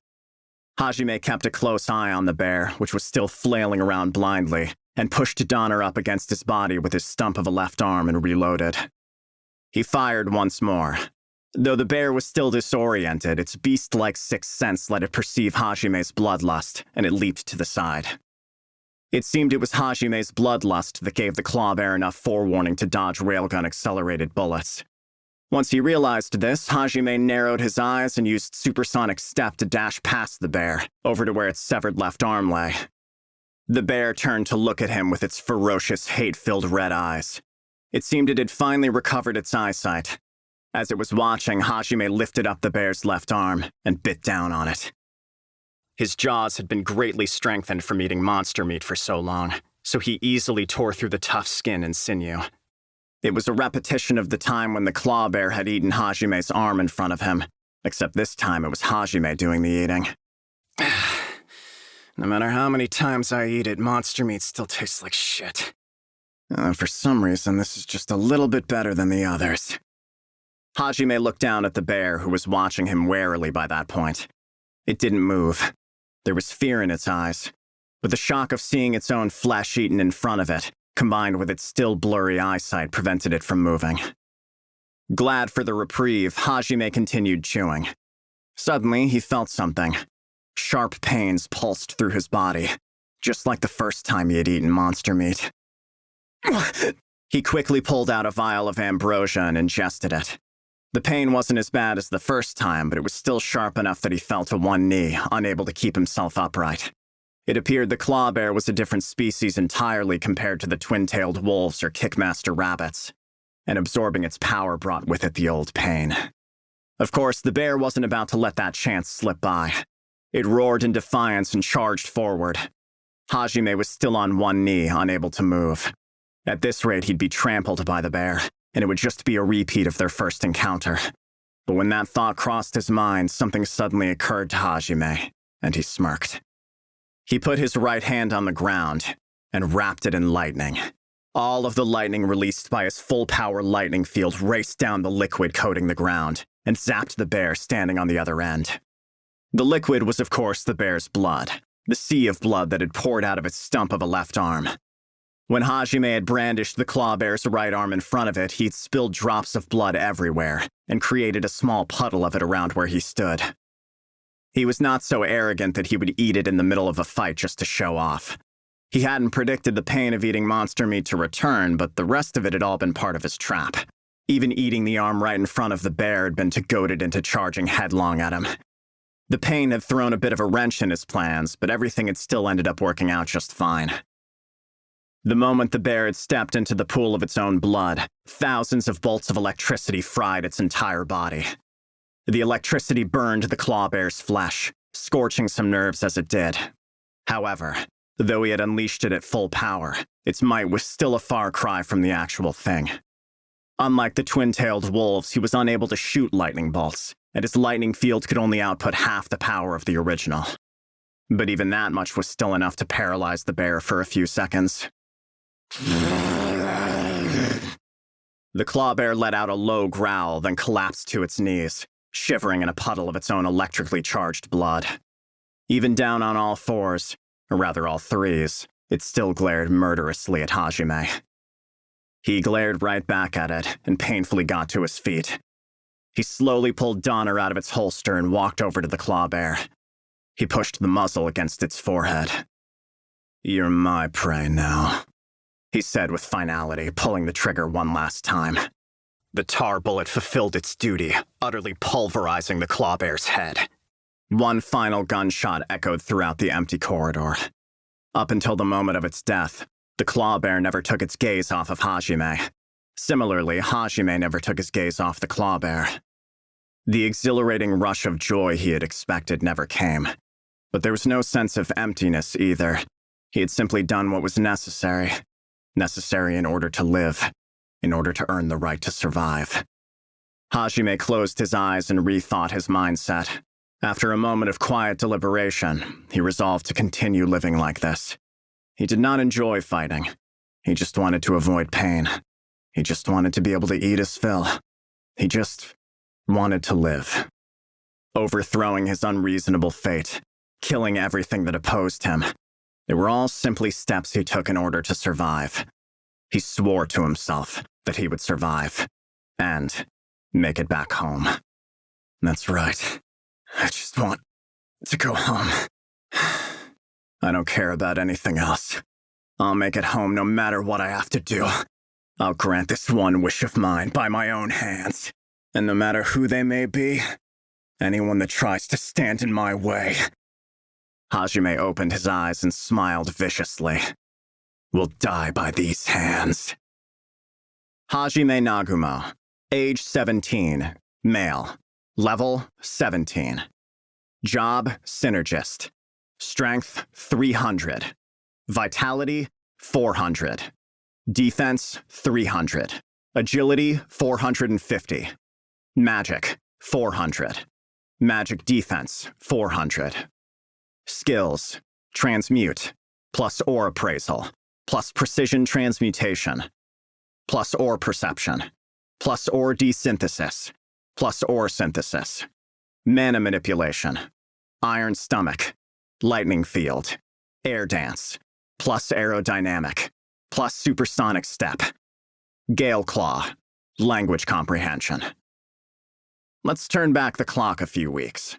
Hajime kept a close eye on the bear, which was still flailing around blindly, and pushed Donner up against his body with his stump of a left arm and reloaded. He fired once more. Though the bear was still disoriented, its beast-like sixth sense let it perceive Hajime's bloodlust, and it leaped to the side. It seemed it was Hajime's bloodlust that gave the claw bear enough forewarning to dodge railgun-accelerated bullets. Once he realized this, Hajime narrowed his eyes and used supersonic step to dash past the bear, over to where its severed left arm lay. The bear turned to look at him with its ferocious, hate-filled red eyes. It seemed it had finally recovered its eyesight. As it was watching, Hajime lifted up the bear's left arm and bit down on it. His jaws had been greatly strengthened from eating monster meat for so long, so he easily tore through the tough skin and sinew. It was a repetition of the time when the claw bear had eaten Hajime's arm in front of him, except this time it was Hajime doing the eating. No matter how many times I eat it, monster meat still tastes like shit. For some reason, this is just a little bit better than the others. Hajime looked down at the bear, who was watching him warily by that point. It didn't move. There was fear in its eyes, but the shock of seeing its own flesh eaten in front of it, combined with its still blurry eyesight, prevented it from moving. Glad for the reprieve, Hajime continued chewing. Suddenly, he felt something. Sharp pains pulsed through his body, just like the first time he had eaten monster meat. He quickly pulled out a vial of ambrosia and ingested it. The pain wasn't as bad as the first time, but it was still sharp enough that he fell to one knee, unable to keep himself upright. It appeared the claw bear was a different species entirely compared to the twin-tailed wolves or kickmaster rabbits, and absorbing its power brought with it the old pain. Of course, the bear wasn't about to let that chance slip by. It roared in defiance and charged forward. Hajime was still on one knee, unable to move. At this rate, he'd be trampled by the bear, and it would just be a repeat of their first encounter. But when that thought crossed his mind, something suddenly occurred to Hajime, and he smirked. He put his right hand on the ground and wrapped it in lightning. All of the lightning released by his full-power lightning field raced down the liquid coating the ground and zapped the bear standing on the other end. The liquid was, of course, the bear's blood, the sea of blood that had poured out of its stump of a left arm. When Hajime had brandished the claw bear's right arm in front of it, he'd spilled drops of blood everywhere and created a small puddle of it around where he stood. He was not so arrogant that he would eat it in the middle of a fight just to show off. He hadn't predicted the pain of eating monster meat to return, but the rest of it had all been part of his trap. Even eating the arm right in front of the bear had been to goad it into charging headlong at him. The pain had thrown a bit of a wrench in his plans, but everything had still ended up working out just fine. The moment the bear had stepped into the pool of its own blood, thousands of bolts of electricity fried its entire body. The electricity burned the claw bear's flesh, scorching some nerves as it did. However, though he had unleashed it at full power, its might was still a far cry from the actual thing. Unlike the twin-tailed wolves, he was unable to shoot lightning bolts, and his lightning field could only output half the power of the original. But even that much was still enough to paralyze the bear for a few seconds. The claw bear let out a low growl, then collapsed to its knees, shivering in a puddle of its own electrically charged blood. Even down on all fours, or rather all threes, it still glared murderously at Hajime. He glared right back at it and painfully got to his feet. He slowly pulled Donner out of its holster and walked over to the claw bear. He pushed the muzzle against its forehead. "You're my prey now," he said with finality, pulling the trigger one last time. The tar bullet fulfilled its duty, utterly pulverizing the claw bear's head. One final gunshot echoed throughout the empty corridor. Up until the moment of its death, the claw bear never took its gaze off of Hajime. Similarly, Hajime never took his gaze off the claw bear. The exhilarating rush of joy he had expected never came. But there was no sense of emptiness either. He had simply done what was necessary. Necessary in order to live. In order to earn the right to survive. Hajime closed his eyes and rethought his mindset. After a moment of quiet deliberation, he resolved to continue living like this. He did not enjoy fighting. He just wanted to avoid pain. He just wanted to be able to eat his fill. He just wanted to live. Overthrowing his unreasonable fate, killing everything that opposed him. They were all simply steps he took in order to survive. He swore to himself that he would survive and make it back home. That's right. I just want to go home. I don't care about anything else. I'll make it home no matter what I have to do. I'll grant this one wish of mine by my own hands. And no matter who they may be, anyone that tries to stand in my way. Hajime opened his eyes and smiled viciously. Will die by these hands. Hajime Nagumo, age 17, male, level 17. Job, synergist. Strength, 300. Vitality, 400. Defense, 300. Agility, 450. Magic, 400. Magic defense, 400. Skills, transmute, plus ore appraisal, plus precision transmutation, plus ore perception, plus ore desynthesis, plus ore synthesis. Mana manipulation, iron stomach, lightning field, air dance, plus aerodynamic, plus supersonic step, gale claw, language comprehension. Let's turn back the clock a few weeks.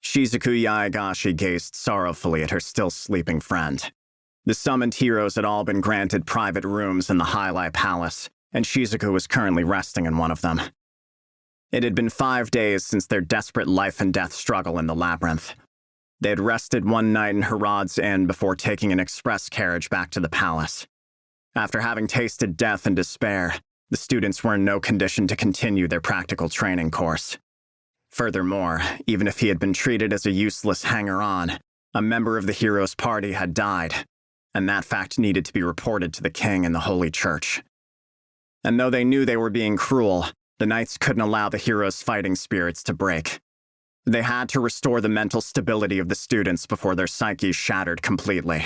Shizuku Yaegashi gazed sorrowfully at her still sleeping friend. The summoned heroes had all been granted private rooms in the Highlight Palace, and Shizuku was currently resting in one of them. It had been 5 days since their desperate life-and-death struggle in the labyrinth. They had rested one night in Herod's Inn before taking an express carriage back to the palace. After having tasted death and despair, the students were in no condition to continue their practical training course. Furthermore, even if he had been treated as a useless hanger-on, a member of the heroes' party had died, and that fact needed to be reported to the king and the Holy Church. And though they knew they were being cruel, the knights couldn't allow the heroes' fighting spirits to break. They had to restore the mental stability of the students before their psyches shattered completely.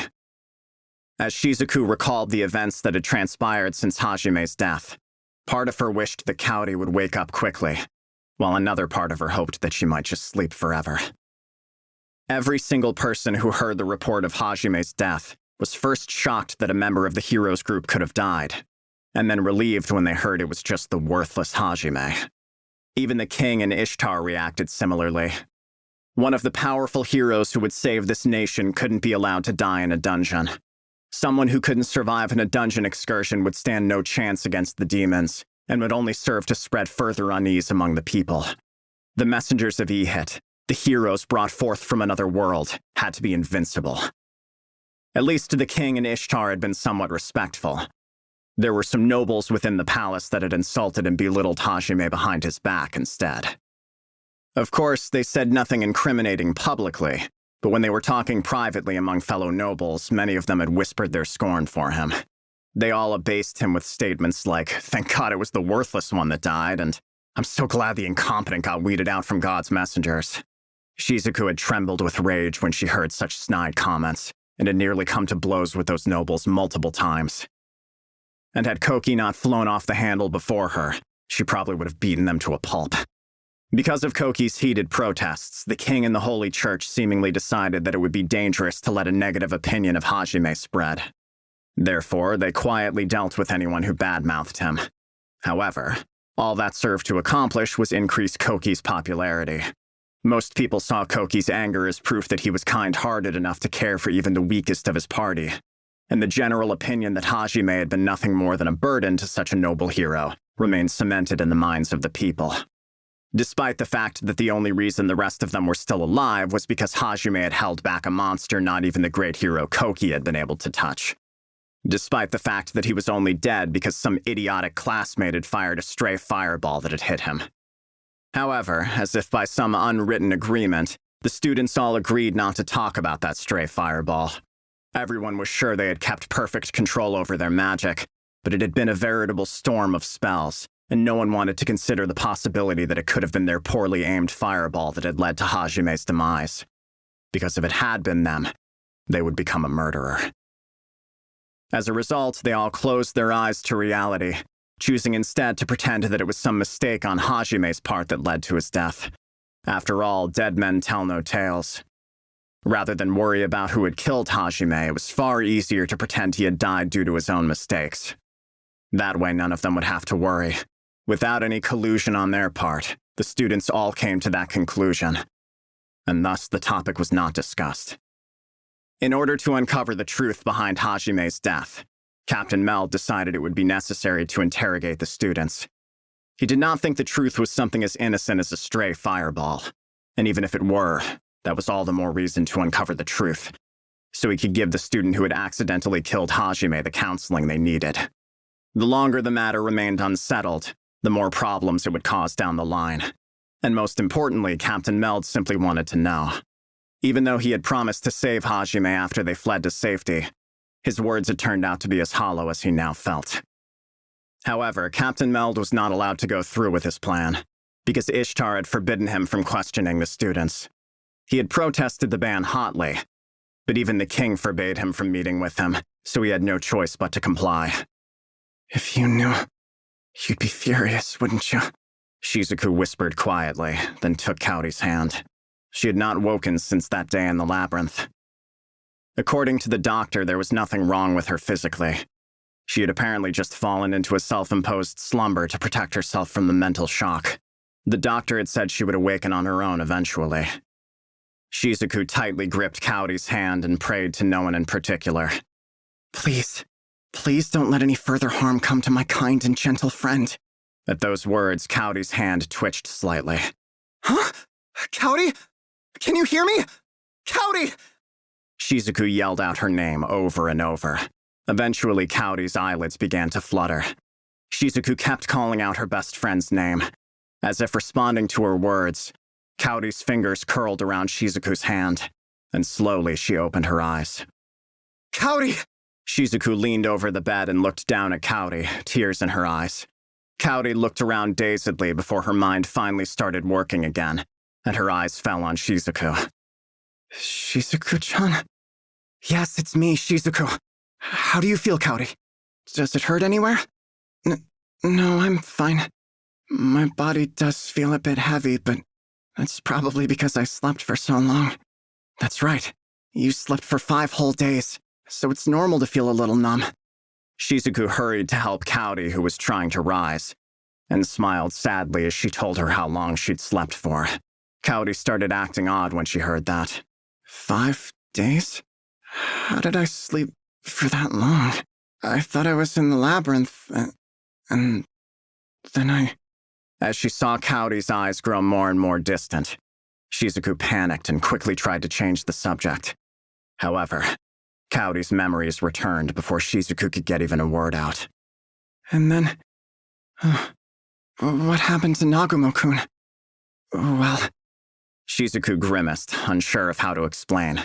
As Shizuku recalled the events that had transpired since Hajime's death, part of her wished that Kaori would wake up quickly, while another part of her hoped that she might just sleep forever. Every single person who heard the report of Hajime's death was first shocked that a member of the heroes group could have died, and then relieved when they heard it was just the worthless Hajime. Even the king and Ishtar reacted similarly. One of the powerful heroes who would save this nation couldn't be allowed to die in a dungeon. Someone who couldn't survive in a dungeon excursion would stand no chance against the demons, and would only serve to spread further unease among the people. The messengers of Ihit, the heroes brought forth from another world, had to be invincible. At least the king and Ishtar had been somewhat respectful. There were some nobles within the palace that had insulted and belittled Hajime behind his back instead. Of course, they said nothing incriminating publicly, but when they were talking privately among fellow nobles, many of them had whispered their scorn for him. They all abased him with statements like, "Thank God it was the worthless one that died," and "I'm so glad the incompetent got weeded out from God's messengers." Shizuku had trembled with rage when she heard such snide comments, and had nearly come to blows with those nobles multiple times. And had Koki not flown off the handle before her, she probably would have beaten them to a pulp. Because of Koki's heated protests, the king and the Holy Church seemingly decided that it would be dangerous to let a negative opinion of Hajime spread. Therefore, they quietly dealt with anyone who badmouthed him. However, all that served to accomplish was increase Koki's popularity. Most people saw Koki's anger as proof that he was kind-hearted enough to care for even the weakest of his party, and the general opinion that Hajime had been nothing more than a burden to such a noble hero remained cemented in the minds of the people. Despite the fact that the only reason the rest of them were still alive was because Hajime had held back a monster not even the great hero Koki had been able to touch. Despite the fact that he was only dead because some idiotic classmate had fired a stray fireball that had hit him. However, as if by some unwritten agreement, the students all agreed not to talk about that stray fireball. Everyone was sure they had kept perfect control over their magic, but it had been a veritable storm of spells, and no one wanted to consider the possibility that it could have been their poorly aimed fireball that had led to Hajime's demise. Because if it had been them, they would become a murderer. As a result, they all closed their eyes to reality, choosing instead to pretend that it was some mistake on Hajime's part that led to his death. After all, dead men tell no tales. Rather than worry about who had killed Hajime, it was far easier to pretend he had died due to his own mistakes. That way, none of them would have to worry. Without any collusion on their part, the students all came to that conclusion, and thus the topic was not discussed. In order to uncover the truth behind Hajime's death, Captain Meld decided it would be necessary to interrogate the students. He did not think the truth was something as innocent as a stray fireball, and even if it were, that was all the more reason to uncover the truth, so he could give the student who had accidentally killed Hajime the counseling they needed. The longer the matter remained unsettled, the more problems it would cause down the line. And most importantly, Captain Meld simply wanted to know. Even though he had promised to save Hajime after they fled to safety, his words had turned out to be as hollow as he now felt. However, Captain Meld was not allowed to go through with his plan, because Ishtar had forbidden him from questioning the students. He had protested the ban hotly, but even the king forbade him from meeting with him, so he had no choice but to comply. "If you knew, you'd be furious, wouldn't you?" Shizuku whispered quietly, then took Kaori's hand. She had not woken since that day in the labyrinth. According to the doctor, there was nothing wrong with her physically. She had apparently just fallen into a self-imposed slumber to protect herself from the mental shock. The doctor had said she would awaken on her own eventually. Shizuku tightly gripped Cowdy's hand and prayed to no one in particular. Please, please don't let any further harm come to my kind and gentle friend. At those words, Cowdy's hand twitched slightly. Huh? Cowdy? Can you hear me? Cowdy! Shizuku yelled out her name over and over. Eventually, Cowdy's eyelids began to flutter. Shizuku kept calling out her best friend's name. As if responding to her words, Cowdy's fingers curled around Shizuku's hand, and slowly she opened her eyes. Cowdy! Shizuku leaned over the bed and looked down at Cowdy, tears in her eyes. Cowdy looked around dazedly before her mind finally started working again, and her eyes fell on Shizuku. Shizuku-chan? Yes, it's me, Shizuku. How do you feel, Cowdy? Does it hurt anywhere? No, I'm fine. My body does feel a bit heavy, but that's probably because I slept for so long. That's right. You slept for 5 whole days, so it's normal to feel a little numb. Shizuku hurried to help Cowdy, who was trying to rise, and smiled sadly as she told her how long she'd slept for. Cowdy started acting odd when she heard that. 5 days? How did I sleep for that long? I thought I was in the labyrinth, and then I... As she saw Cowdy's eyes grow more and more distant, Shizuku panicked and quickly tried to change the subject. However, Cowdy's memories returned before Shizuku could get even a word out. And then... what happened to Nagumo-kun? Well... Shizuku grimaced, unsure of how to explain.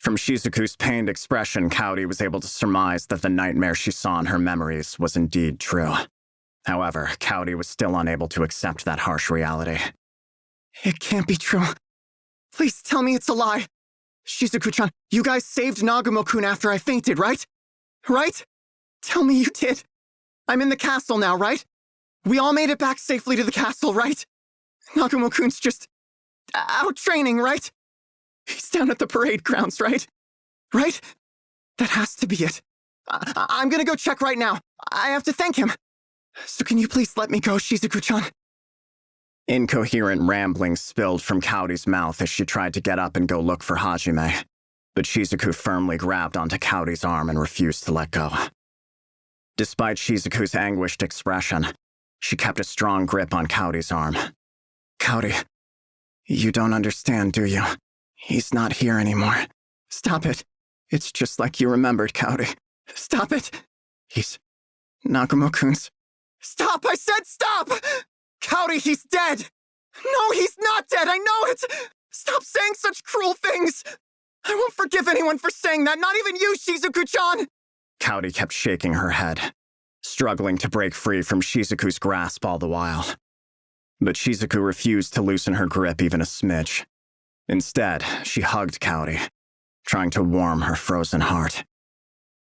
From Shizuku's pained expression, Cowdy was able to surmise that the nightmare she saw in her memories was indeed true. However, Cowdy was still unable to accept that harsh reality. It can't be true. Please tell me it's a lie. Shizuku-chan, you guys saved Nagumo-kun after I fainted, right? Right? Tell me you did. I'm in the castle now, right? We all made it back safely to the castle, right? Nagumo-kun's just... out training, right? He's down at the parade grounds, right? Right? That has to be it. I'm gonna go check right now. I have to thank him. So can you please let me go, Shizuku-chan? Incoherent ramblings spilled from Cowdy's mouth as she tried to get up and go look for Hajime, but Shizuku firmly grabbed onto Cowdy's arm and refused to let go. Despite Shizuku's anguished expression, she kept a strong grip on Cowdy's arm. Cowdy, you don't understand, do you? He's not here anymore. Stop it. It's just like you remembered, Cowdy. Stop it. He's... Nagumo-kun's... Stop! I said stop! Cowdy, he's dead! No, he's not dead, I know it! Stop saying such cruel things! I won't forgive anyone for saying that, not even you, Shizuku-chan! Cowdy kept shaking her head, struggling to break free from Shizuku's grasp all the while. But Shizuku refused to loosen her grip even a smidge. Instead, she hugged Cowdy, trying to warm her frozen heart.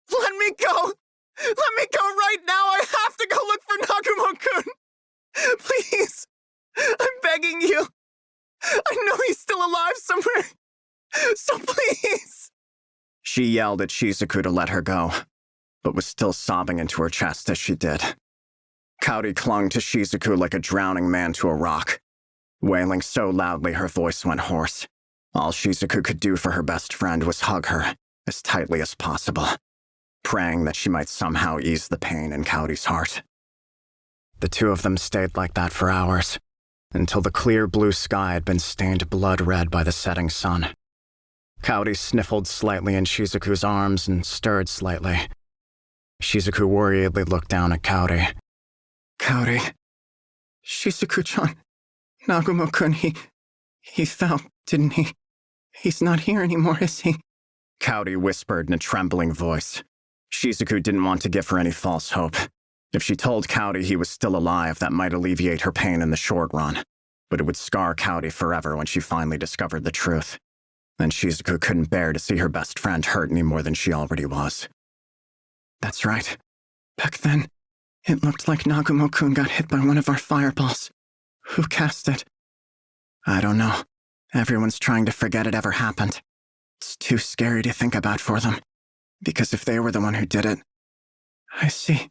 Let me go! Let me go right now! I have to go look for Nagumo-kun! Please! I'm begging you! I know he's still alive somewhere! So please! She yelled at Shizuku to let her go, but was still sobbing into her chest as she did. Cowdy clung to Shizuku like a drowning man to a rock, wailing so loudly her voice went hoarse. All Shizuku could do for her best friend was hug her as tightly as possible, praying that she might somehow ease the pain in Cowdy's heart. The two of them stayed like that for hours, until the clear blue sky had been stained blood red by the setting sun. Cowdy sniffled slightly in Shizuku's arms and stirred slightly. Shizuku worriedly looked down at Cowdy. Cowdy. Shizuku-chan. Nagumo-kun, he fell, didn't he? He's not here anymore, is he? Cowdy whispered in a trembling voice. Shizuku didn't want to give her any false hope. If she told Cowdy he was still alive, that might alleviate her pain in the short run, but it would scar Cowdy forever when she finally discovered the truth. And Shizuku couldn't bear to see her best friend hurt any more than she already was. That's right. Back then, it looked like Nagumo-kun got hit by one of our fireballs. Who cast it? I don't know. Everyone's trying to forget it ever happened. It's too scary to think about for them, because if they were the one who did it... I see.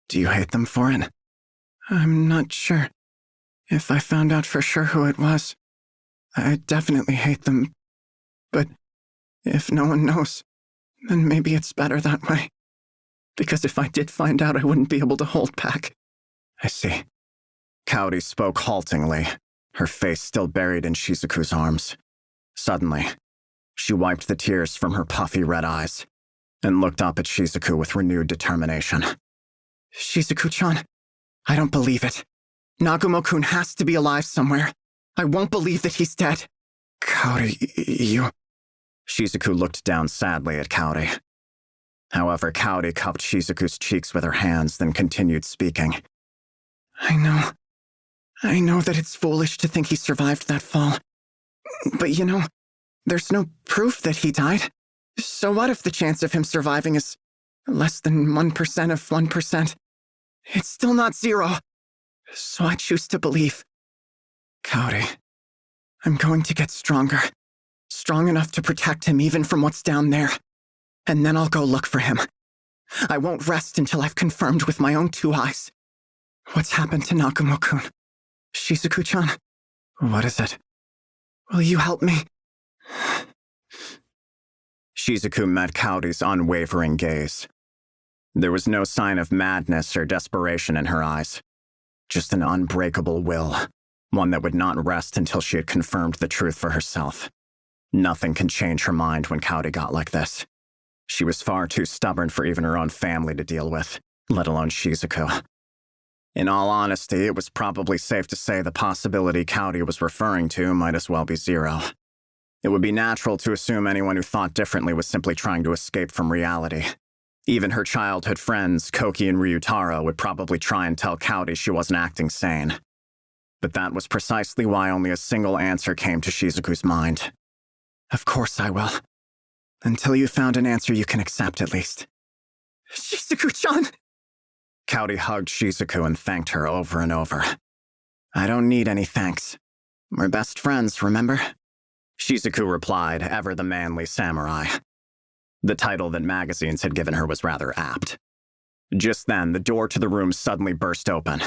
Do you hate them for it? I'm not sure. If I found out for sure who it was, I'd definitely hate them. But if no one knows, then maybe it's better that way. Because if I did find out, I wouldn't be able to hold back. I see. Kaori spoke haltingly, her face still buried in Shizuku's arms. Suddenly, she wiped the tears from her puffy red eyes and looked up at Shizuku with renewed determination. Shizuku-chan, I don't believe it. Nagumo-kun has to be alive somewhere. I won't believe that he's dead. Kaori, you... Shizuku looked down sadly at Kaori. However, Kaori cupped Shizuku's cheeks with her hands, then continued speaking. I know that it's foolish to think he survived that fall. But there's no proof that he died. So what if the chance of him surviving is less than 1% of 1%? It's still not 0. So I choose to believe. Kaori, I'm going to get stronger. Strong enough to protect him even from what's down there. And then I'll go look for him. I won't rest until I've confirmed with my own 2 eyes. What's happened to Nagumo-kun? Shizuku-chan? What is it? Will you help me? Shizuku met Kaori's unwavering gaze. There was no sign of madness or desperation in her eyes. Just an unbreakable will, one that would not rest until she had confirmed the truth for herself. Nothing can change her mind when Kaori got like this. She was far too stubborn for even her own family to deal with, let alone Shizuku. In all honesty, it was probably safe to say the possibility Kaori was referring to might as well be 0. It would be natural to assume anyone who thought differently was simply trying to escape from reality. Even her childhood friends, Koki and Ryutaro, would probably try and tell Kaori she wasn't acting sane. But that was precisely why only a single answer came to Shizuku's mind. Of course I will. Until you found an answer you can accept, at least. Shizuku-chan! Kaori hugged Shizuku and thanked her over and over. I don't need any thanks. We're best friends, remember? Shizuku replied, ever the manly samurai. The title that magazines had given her was rather apt. Just then, the door to the room suddenly burst open.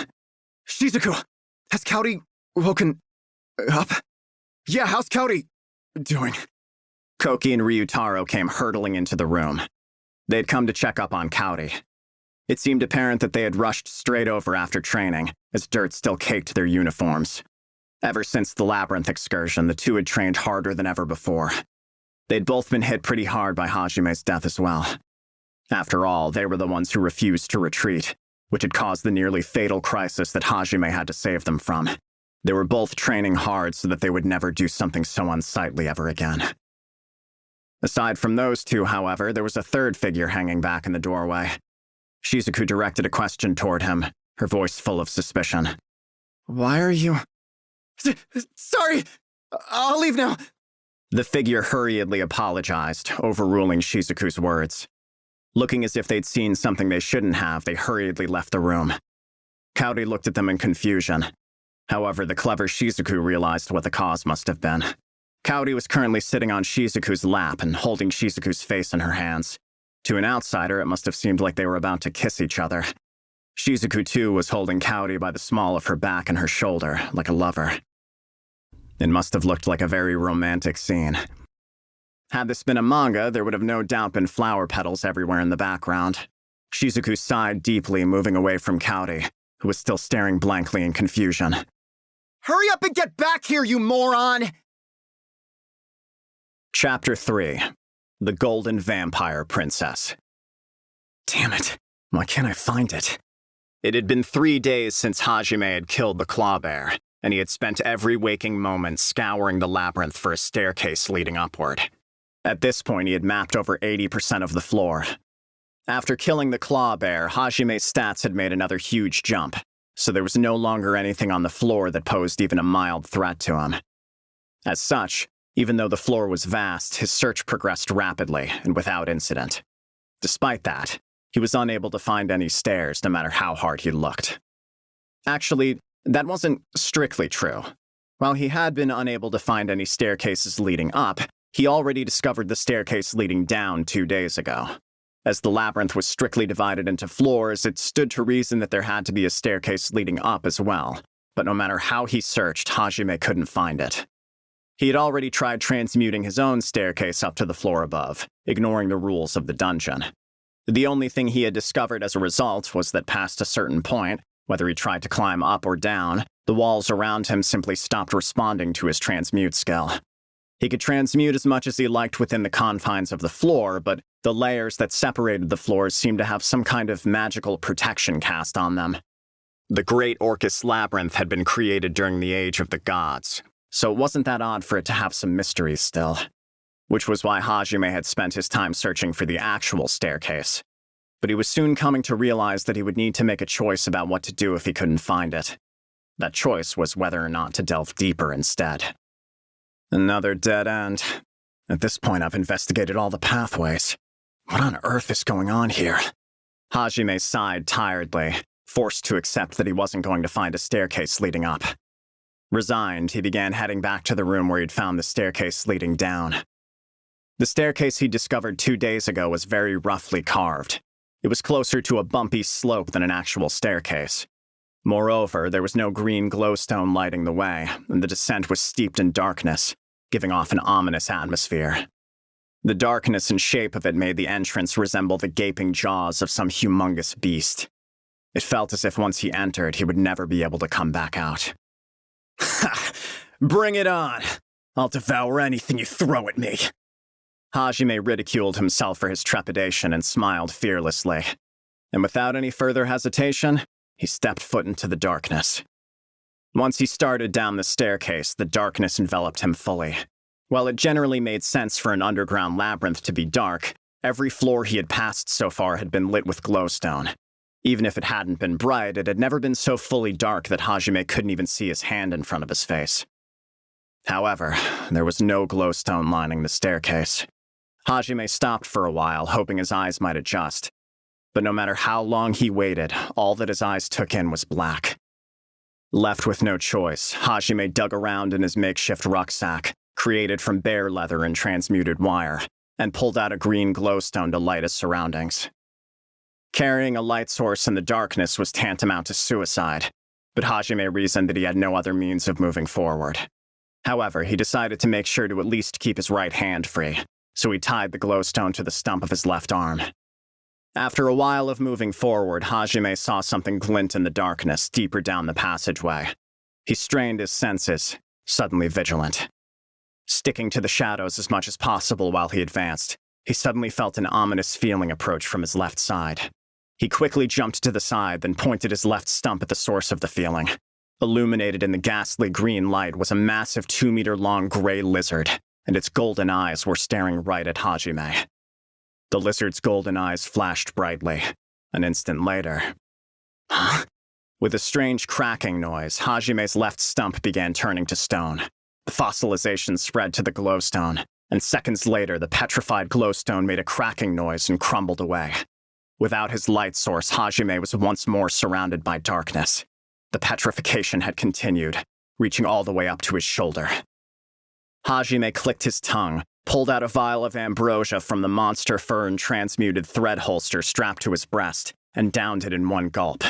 Shizuku! Has Kaori woken up? Yeah, how's Kaori doing? Koki and Ryutaro came hurtling into the room. They'd come to check up on Kaori. It seemed apparent that they had rushed straight over after training, as dirt still caked their uniforms. Ever since the labyrinth excursion, the two had trained harder than ever before. They'd both been hit pretty hard by Hajime's death as well. After all, they were the ones who refused to retreat, which had caused the nearly fatal crisis that Hajime had to save them from. They were both training hard so that they would never do something so unsightly ever again. Aside from those two, however, there was a third figure hanging back in the doorway. Shizuku directed a question toward him, her voice full of suspicion. Why are you... Sorry! I'll leave now! The figure hurriedly apologized, overruling Shizuku's words. Looking as if they'd seen something they shouldn't have, they hurriedly left the room. Kaori looked at them in confusion. However, the clever Shizuku realized what the cause must have been. Kaori was currently sitting on Shizuku's lap and holding Shizuku's face in her hands. To an outsider, it must have seemed like they were about to kiss each other. Shizuku, too, was holding Kaori by the small of her back and her shoulder, like a lover. It must have looked like a very romantic scene. Had this been a manga, there would have no doubt been flower petals everywhere in the background. Shizuku sighed deeply, moving away from Kaori, who was still staring blankly in confusion. Hurry up and get back here, you moron! Chapter 3. The Golden Vampire Princess. Damn it, why can't I find it? It had been 3 days since Hajime had killed the claw bear, and he had spent every waking moment scouring the labyrinth for a staircase leading upward. At this point, he had mapped over 80% of the floor. After killing the claw bear, Hajime's stats had made another huge jump, so there was no longer anything on the floor that posed even a mild threat to him. As such, even though the floor was vast, his search progressed rapidly and without incident. Despite that, he was unable to find any stairs no matter how hard he looked. Actually, that wasn't strictly true. While he had been unable to find any staircases leading up, he already discovered the staircase leading down 2 days ago. As the labyrinth was strictly divided into floors, it stood to reason that there had to be a staircase leading up as well, but no matter how he searched, Hajime couldn't find it. He had already tried transmuting his own staircase up to the floor above, ignoring the rules of the dungeon. The only thing he had discovered as a result was that past a certain point, whether he tried to climb up or down, the walls around him simply stopped responding to his transmute skill. He could transmute as much as he liked within the confines of the floor, but the layers that separated the floors seemed to have some kind of magical protection cast on them. The Great Orcus Labyrinth had been created during the Age of the Gods, so it wasn't that odd for it to have some mysteries still. Which was why Hajime had spent his time searching for the actual staircase. But he was soon coming to realize that he would need to make a choice about what to do if he couldn't find it. That choice was whether or not to delve deeper instead. Another dead end. At this point, I've investigated all the pathways. What on earth is going on here? Hajime sighed tiredly, forced to accept that he wasn't going to find a staircase leading up. Resigned, he began heading back to the room where he'd found the staircase leading down. The staircase he discovered 2 days ago was very roughly carved. It was closer to a bumpy slope than an actual staircase. Moreover, there was no green glowstone lighting the way, and the descent was steeped in darkness, giving off an ominous atmosphere. The darkness and shape of it made the entrance resemble the gaping jaws of some humongous beast. It felt as if once he entered, he would never be able to come back out. Ha! Bring it on! I'll devour anything you throw at me! Hajime ridiculed himself for his trepidation and smiled fearlessly. And without any further hesitation, he stepped foot into the darkness. Once he started down the staircase, the darkness enveloped him fully. While it generally made sense for an underground labyrinth to be dark, every floor he had passed so far had been lit with glowstone. Even if it hadn't been bright, it had never been so fully dark that Hajime couldn't even see his hand in front of his face. However, there was no glowstone lining the staircase. Hajime stopped for a while, hoping his eyes might adjust. But no matter how long he waited, all that his eyes took in was black. Left with no choice, Hajime dug around in his makeshift rucksack, created from bear leather and transmuted wire, and pulled out a green glowstone to light his surroundings. Carrying a light source in the darkness was tantamount to suicide, but Hajime reasoned that he had no other means of moving forward. However, he decided to make sure to at least keep his right hand free, so he tied the glowstone to the stump of his left arm. After a while of moving forward, Hajime saw something glint in the darkness deeper down the passageway. He strained his senses, suddenly vigilant. Sticking to the shadows as much as possible while he advanced, he suddenly felt an ominous feeling approach from his left side. He quickly jumped to the side, then pointed his left stump at the source of the feeling. Illuminated in the ghastly green light was a massive 2-meter-long gray lizard, and its golden eyes were staring right at Hajime. The lizard's golden eyes flashed brightly. An instant later... Huh? With a strange cracking noise, Hajime's left stump began turning to stone. The fossilization spread to the glowstone, and seconds later the petrified glowstone made a cracking noise and crumbled away. Without his light source, Hajime was once more surrounded by darkness. The petrification had continued, reaching all the way up to his shoulder. Hajime clicked his tongue, pulled out a vial of ambrosia from the monster fur and transmuted thread holster strapped to his breast, and downed it in one gulp.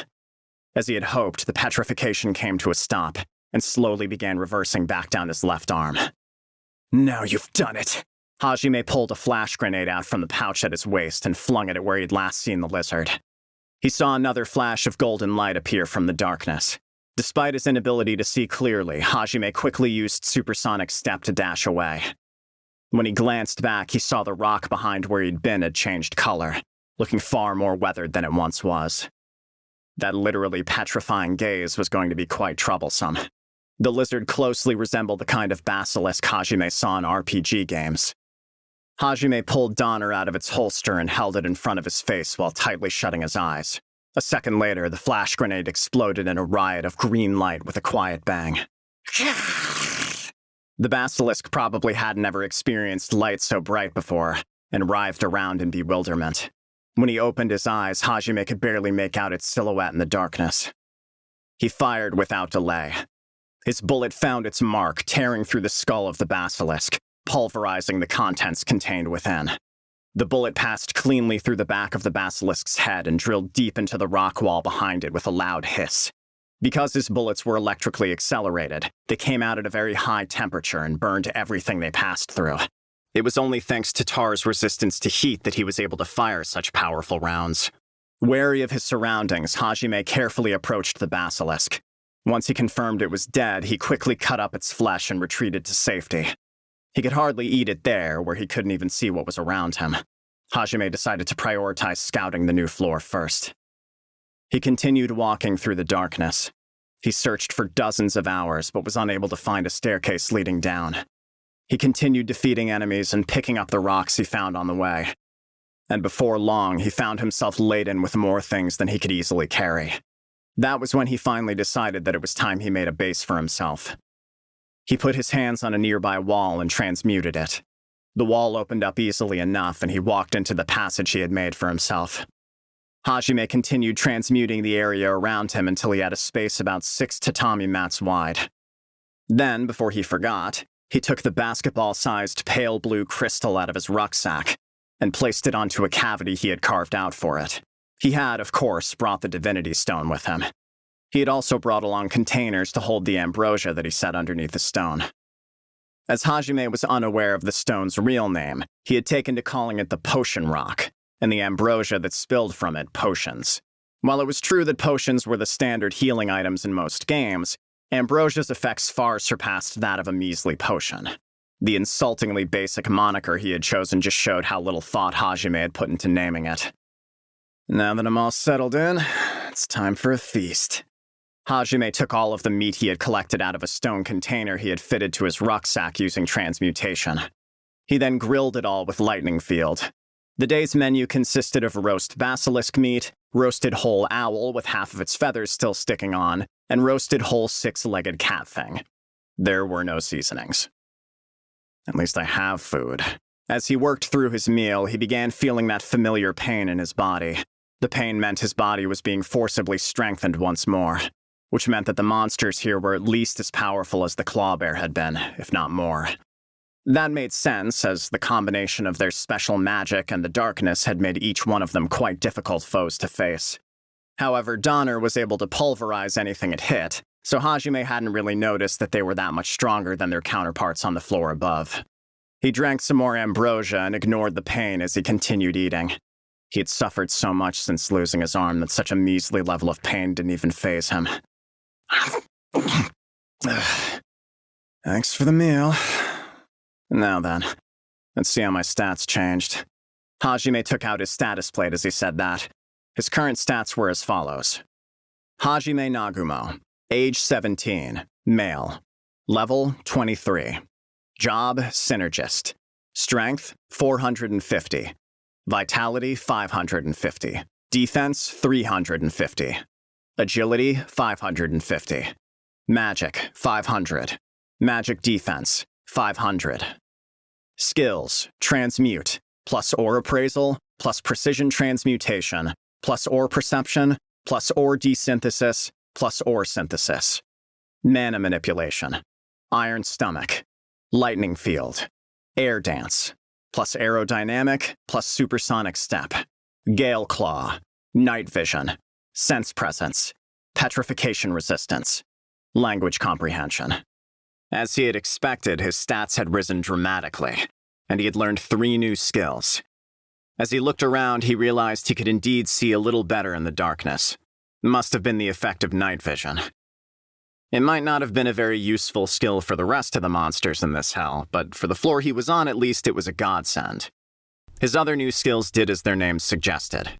As he had hoped, the petrification came to a stop, and slowly began reversing back down his left arm. Now you've done it! Hajime pulled a flash grenade out from the pouch at his waist and flung it at where he'd last seen the lizard. He saw another flash of golden light appear from the darkness. Despite his inability to see clearly, Hajime quickly used supersonic step to dash away. When he glanced back, he saw the rock behind where he'd been had changed color, looking far more weathered than it once was. That literally petrifying gaze was going to be quite troublesome. The lizard closely resembled the kind of basilisk Hajime saw in RPG games. Hajime pulled Donner out of its holster and held it in front of his face while tightly shutting his eyes. A second later, the flash grenade exploded in a riot of green light with a quiet bang. The basilisk probably had never experienced light so bright before, and writhed around in bewilderment. When he opened his eyes, Hajime could barely make out its silhouette in the darkness. He fired without delay. His bullet found its mark, tearing through the skull of the basilisk, pulverizing the contents contained within. The bullet passed cleanly through the back of the basilisk's head and drilled deep into the rock wall behind it with a loud hiss. Because his bullets were electrically accelerated, they came out at a very high temperature and burned everything they passed through. It was only thanks to Tar's resistance to heat that he was able to fire such powerful rounds. Wary of his surroundings, Hajime carefully approached the basilisk. Once he confirmed it was dead, he quickly cut up its flesh and retreated to safety. He could hardly eat it there, where he couldn't even see what was around him. Hajime decided to prioritize scouting the new floor first. He continued walking through the darkness. He searched for dozens of hours, but was unable to find a staircase leading down. He continued defeating enemies and picking up the rocks he found on the way. And before long, he found himself laden with more things than he could easily carry. That was when he finally decided that it was time he made a base for himself. He put his hands on a nearby wall and transmuted it. The wall opened up easily enough, and he walked into the passage he had made for himself. Hajime continued transmuting the area around him until he had a space about 6 tatami mats wide. Then, before he forgot, he took the basketball-sized pale blue crystal out of his rucksack and placed it onto a cavity he had carved out for it. He had, of course, brought the divinity stone with him. He had also brought along containers to hold the ambrosia that he set underneath the stone. As Hajime was unaware of the stone's real name, he had taken to calling it the Potion Rock, and the ambrosia that spilled from it potions. While it was true that potions were the standard healing items in most games, ambrosia's effects far surpassed that of a measly potion. The insultingly basic moniker he had chosen just showed how little thought Hajime had put into naming it. Now that I'm all settled in, it's time for a feast. Hajime took all of the meat he had collected out of a stone container he had fitted to his rucksack using transmutation. He then grilled it all with lightning field. The day's menu consisted of roast basilisk meat, roasted whole owl with half of its feathers still sticking on, and roasted whole 6-legged cat thing. There were no seasonings. At least I have food. As he worked through his meal, he began feeling that familiar pain in his body. The pain meant his body was being forcibly strengthened once more, which meant that the monsters here were at least as powerful as the clawbear had been, if not more. That made sense, as the combination of their special magic and the darkness had made each one of them quite difficult foes to face. However, Donner was able to pulverize anything it hit, so Hajime hadn't really noticed that they were that much stronger than their counterparts on the floor above. He drank some more ambrosia and ignored the pain as he continued eating. He had suffered so much since losing his arm that such a measly level of pain didn't even faze him. Thanks for the meal. Now then, let's see how my stats changed. Hajime took out his status plate as he said that. His current stats were as follows. Hajime Nagumo, age 17, male, level 23. Job, synergist. Strength, 450. Vitality, 550. Defense, 350. Agility, 550. Magic, 500. Magic defense, 500. Skills, transmute, plus ore appraisal, plus precision transmutation, plus ore perception, plus ore desynthesis, plus ore synthesis. Mana manipulation, iron stomach, lightning field, air dance, plus aerodynamic, plus supersonic step, gale claw, night vision, sense presence, petrification resistance, language comprehension. As he had expected, his stats had risen dramatically, and he had learned 3 new skills. As he looked around, he realized he could indeed see a little better in the darkness. It must have been the effect of night vision. It might not have been a very useful skill for the rest of the monsters in this hell, but for the floor he was on, at least it was a godsend. His other new skills did as their names suggested.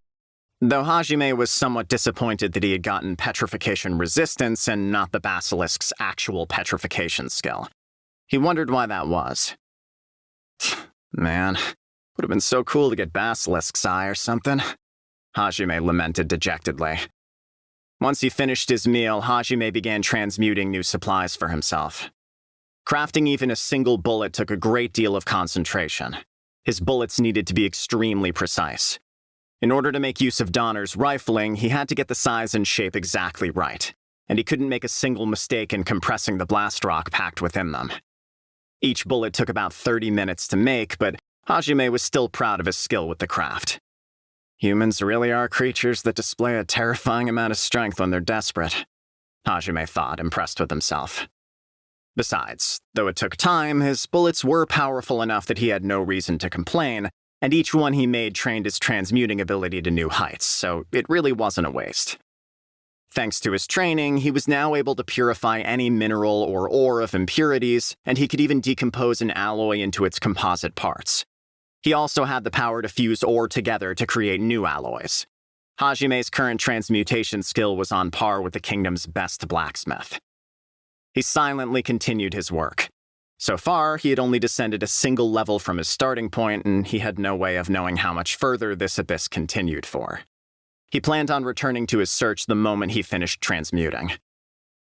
Though Hajime was somewhat disappointed that he had gotten petrification resistance and not the basilisk's actual petrification skill. He wondered why that was. Man, would have been so cool to get basilisk's eye or something, Hajime lamented dejectedly. Once he finished his meal, Hajime began transmuting new supplies for himself. Crafting even a single bullet took a great deal of concentration. His bullets needed to be extremely precise. In order to make use of Donner's rifling, he had to get the size and shape exactly right. and he couldn't make a single mistake in compressing the blast rock packed within them. Each bullet took about 30 minutes to make, but Hajime was still proud of his skill with the craft. Humans really are creatures that display a terrifying amount of strength when they're desperate, Hajime thought, impressed with himself. Besides, though it took time, his bullets were powerful enough that he had no reason to complain, and each one he made trained his transmuting ability to new heights, so it really wasn't a waste. Thanks to his training, he was now able to purify any mineral or ore of impurities, and he could even decompose an alloy into its composite parts. He also had the power to fuse ore together to create new alloys. Hajime's current transmutation skill was on par with the kingdom's best blacksmith. He silently continued his work. So far, he had only descended a single level from his starting point, and he had no way of knowing how much further this abyss continued for. He planned on returning to his search the moment he finished transmuting.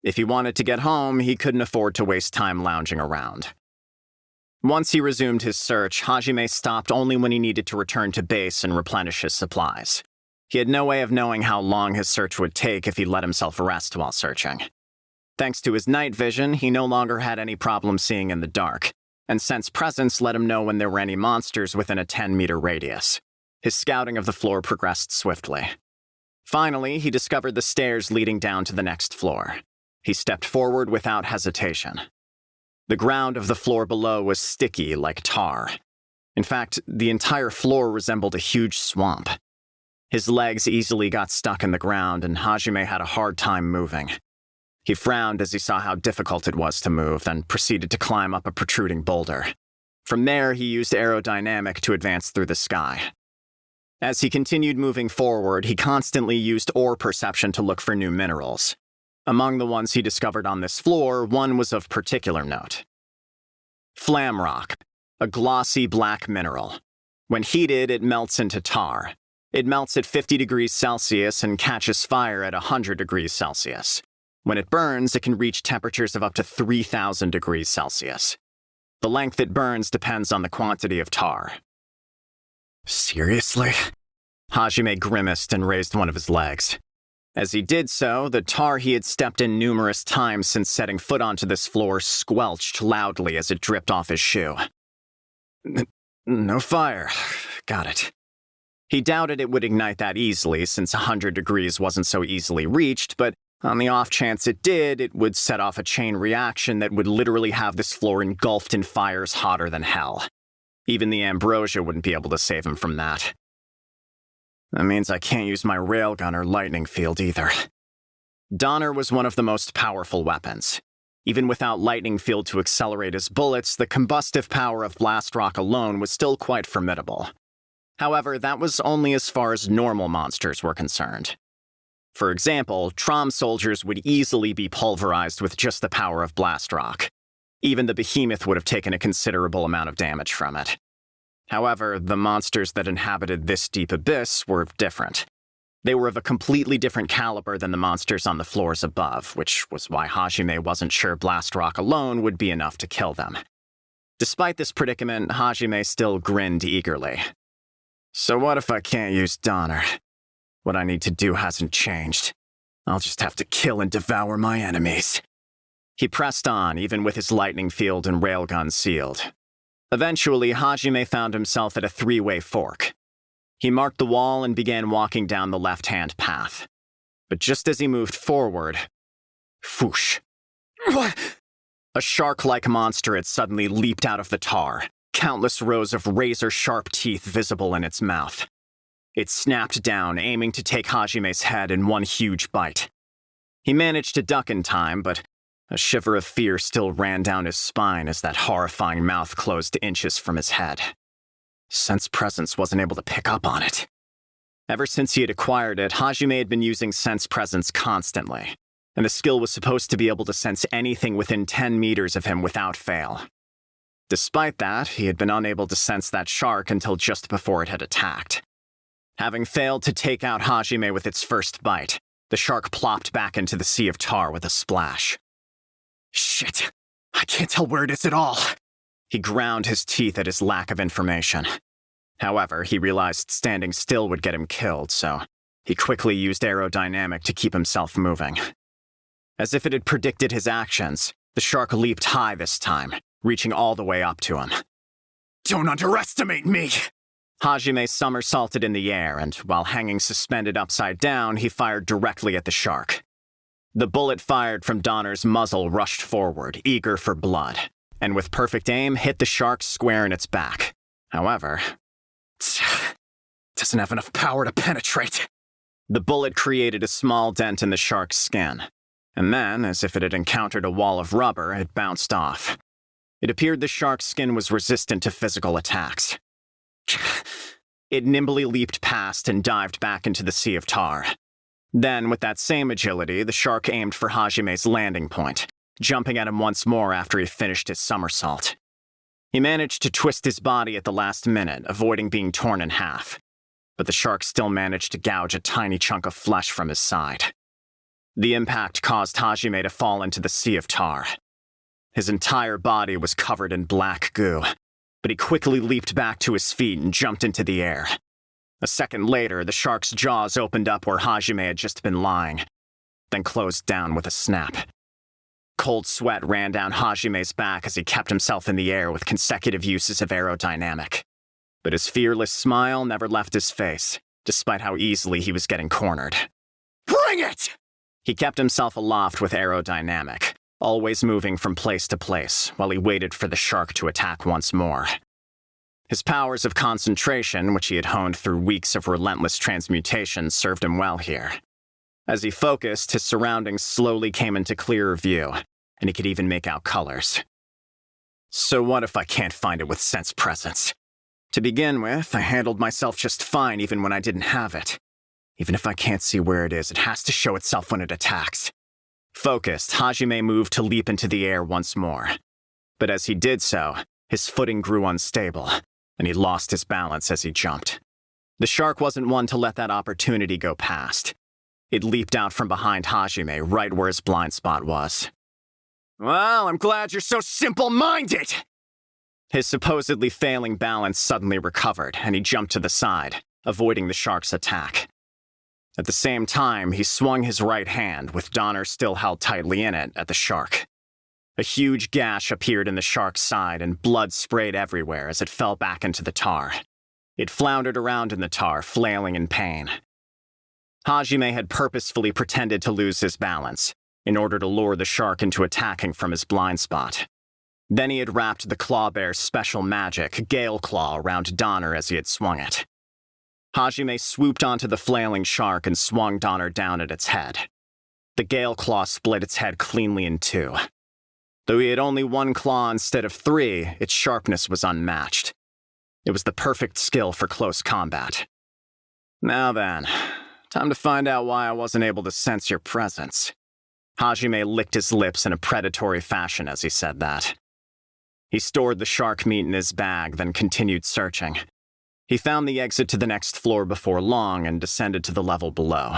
If he wanted to get home, he couldn't afford to waste time lounging around. Once he resumed his search, Hajime stopped only when he needed to return to base and replenish his supplies. He had no way of knowing how long his search would take if he let himself rest while searching. Thanks to his night vision, he no longer had any problem seeing in the dark, and Sense Presence let him know when there were any monsters within a 10-meter radius. His scouting of the floor progressed swiftly. Finally, he discovered the stairs leading down to the next floor. He stepped forward without hesitation. The ground of the floor below was sticky like tar. In fact, the entire floor resembled a huge swamp. His legs easily got stuck in the ground, and Hajime had a hard time moving. He frowned as he saw how difficult it was to move, then proceeded to climb up a protruding boulder. From there, he used aerodynamic to advance through the sky. As he continued moving forward, he constantly used ore perception to look for new minerals. Among the ones he discovered on this floor, one was of particular note. Flamrock, a glossy black mineral. When heated, it melts into tar. It melts at 50 degrees Celsius and catches fire at 100 degrees Celsius. When it burns, it can reach temperatures of up to 3,000 degrees Celsius. The length it burns depends on the quantity of tar. Seriously? Hajime grimaced and raised one of his legs. As he did so, the tar he had stepped in numerous times since setting foot onto this floor squelched loudly as it dripped off his shoe. No fire. Got it. He doubted it would ignite that easily, since 100 degrees wasn't so easily reached, but on the off chance it did, it would set off a chain reaction that would literally have this floor engulfed in fires hotter than hell. Even the ambrosia wouldn't be able to save him from that. That means I can't use my railgun or lightning field either. Donner was one of the most powerful weapons. Even without lightning field to accelerate his bullets, the combustive power of blast rock alone was still quite formidable. However, that was only as far as normal monsters were concerned. For example, Trom soldiers would easily be pulverized with just the power of blast rock. Even the behemoth would have taken a considerable amount of damage from it. However, the monsters that inhabited this deep abyss were different. They were of a completely different caliber than the monsters on the floors above, which was why Hajime wasn't sure blast rock alone would be enough to kill them. Despite this predicament, Hajime still grinned eagerly. So what if I can't use Donner? What I need to do hasn't changed. I'll just have to kill and devour my enemies. He pressed on, even with his lightning field and railgun sealed. Eventually, Hajime found himself at a three-way fork. He marked the wall and began walking down the left-hand path. But just as he moved forward, whoosh. A shark-like monster had suddenly leaped out of the tar, countless rows of razor-sharp teeth visible in its mouth. It snapped down, aiming to take Hajime's head in one huge bite. He managed to duck in time, but a shiver of fear still ran down his spine as that horrifying mouth closed inches from his head. Sense Presence wasn't able to pick up on it. Ever since he had acquired it, Hajime had been using Sense Presence constantly, and the skill was supposed to be able to sense anything within 10 meters of him without fail. Despite that, he had been unable to sense that shark until just before it had attacked. Having failed to take out Hajime with its first bite, the shark plopped back into the sea of tar with a splash. Shit, I can't tell where it is at all. He ground his teeth at his lack of information. However, he realized standing still would get him killed, so he quickly used aerodynamic to keep himself moving. As if it had predicted his actions, the shark leaped high this time, reaching all the way up to him. Don't underestimate me! Hajime somersaulted in the air, and while hanging suspended upside down, he fired directly at the shark. The bullet fired from Donner's muzzle rushed forward, eager for blood, and with perfect aim, hit the shark square in its back. However, doesn't have enough power to penetrate. The bullet created a small dent in the shark's skin, and then, as if it had encountered a wall of rubber, it bounced off. It appeared the shark's skin was resistant to physical attacks. It nimbly leaped past and dived back into the sea of tar. Then, with that same agility, the shark aimed for Hajime's landing point, jumping at him once more after he finished his somersault. He managed to twist his body at the last minute, avoiding being torn in half, but the shark still managed to gouge a tiny chunk of flesh from his side. The impact caused Hajime to fall into the sea of tar. His entire body was covered in black goo, but he quickly leaped back to his feet and jumped into the air. A second later, the shark's jaws opened up where Hajime had just been lying, then closed down with a snap. Cold sweat ran down Hajime's back as he kept himself in the air with consecutive uses of aerodynamic. But his fearless smile never left his face, despite how easily he was getting cornered. Bring it! He kept himself aloft with aerodynamic, always moving from place to place while he waited for the shark to attack once more. His powers of concentration, which he had honed through weeks of relentless transmutation, served him well here. As he focused, his surroundings slowly came into clearer view, and he could even make out colors. So what if I can't find it with sense presence? To begin with, I handled myself just fine even when I didn't have it. Even if I can't see where it is, it has to show itself when it attacks. Focused, Hajime moved to leap into the air once more. But as he did so, his footing grew unstable, and he lost his balance as he jumped. The shark wasn't one to let that opportunity go past. It leaped out from behind Hajime, right where his blind spot was. Well, I'm glad you're so simple-minded! His supposedly failing balance suddenly recovered, and he jumped to the side, avoiding the shark's attack. At the same time, he swung his right hand, with Donner still held tightly in it, at the shark. A huge gash appeared in the shark's side, and blood sprayed everywhere as it fell back into the tar. It floundered around in the tar, flailing in pain. Hajime had purposefully pretended to lose his balance, in order to lure the shark into attacking from his blind spot. Then he had wrapped the clawbear's special magic, Gale Claw, around Donner as he had swung it. Hajime swooped onto the flailing shark and swung Donner down at its head. The Gale Claw split its head cleanly in two. Though he had only one claw instead of three, its sharpness was unmatched. It was the perfect skill for close combat. Now then, time to find out why I wasn't able to sense your presence. Hajime licked his lips in a predatory fashion as he said that. He stored the shark meat in his bag, then continued searching. He found the exit to the next floor before long and descended to the level below.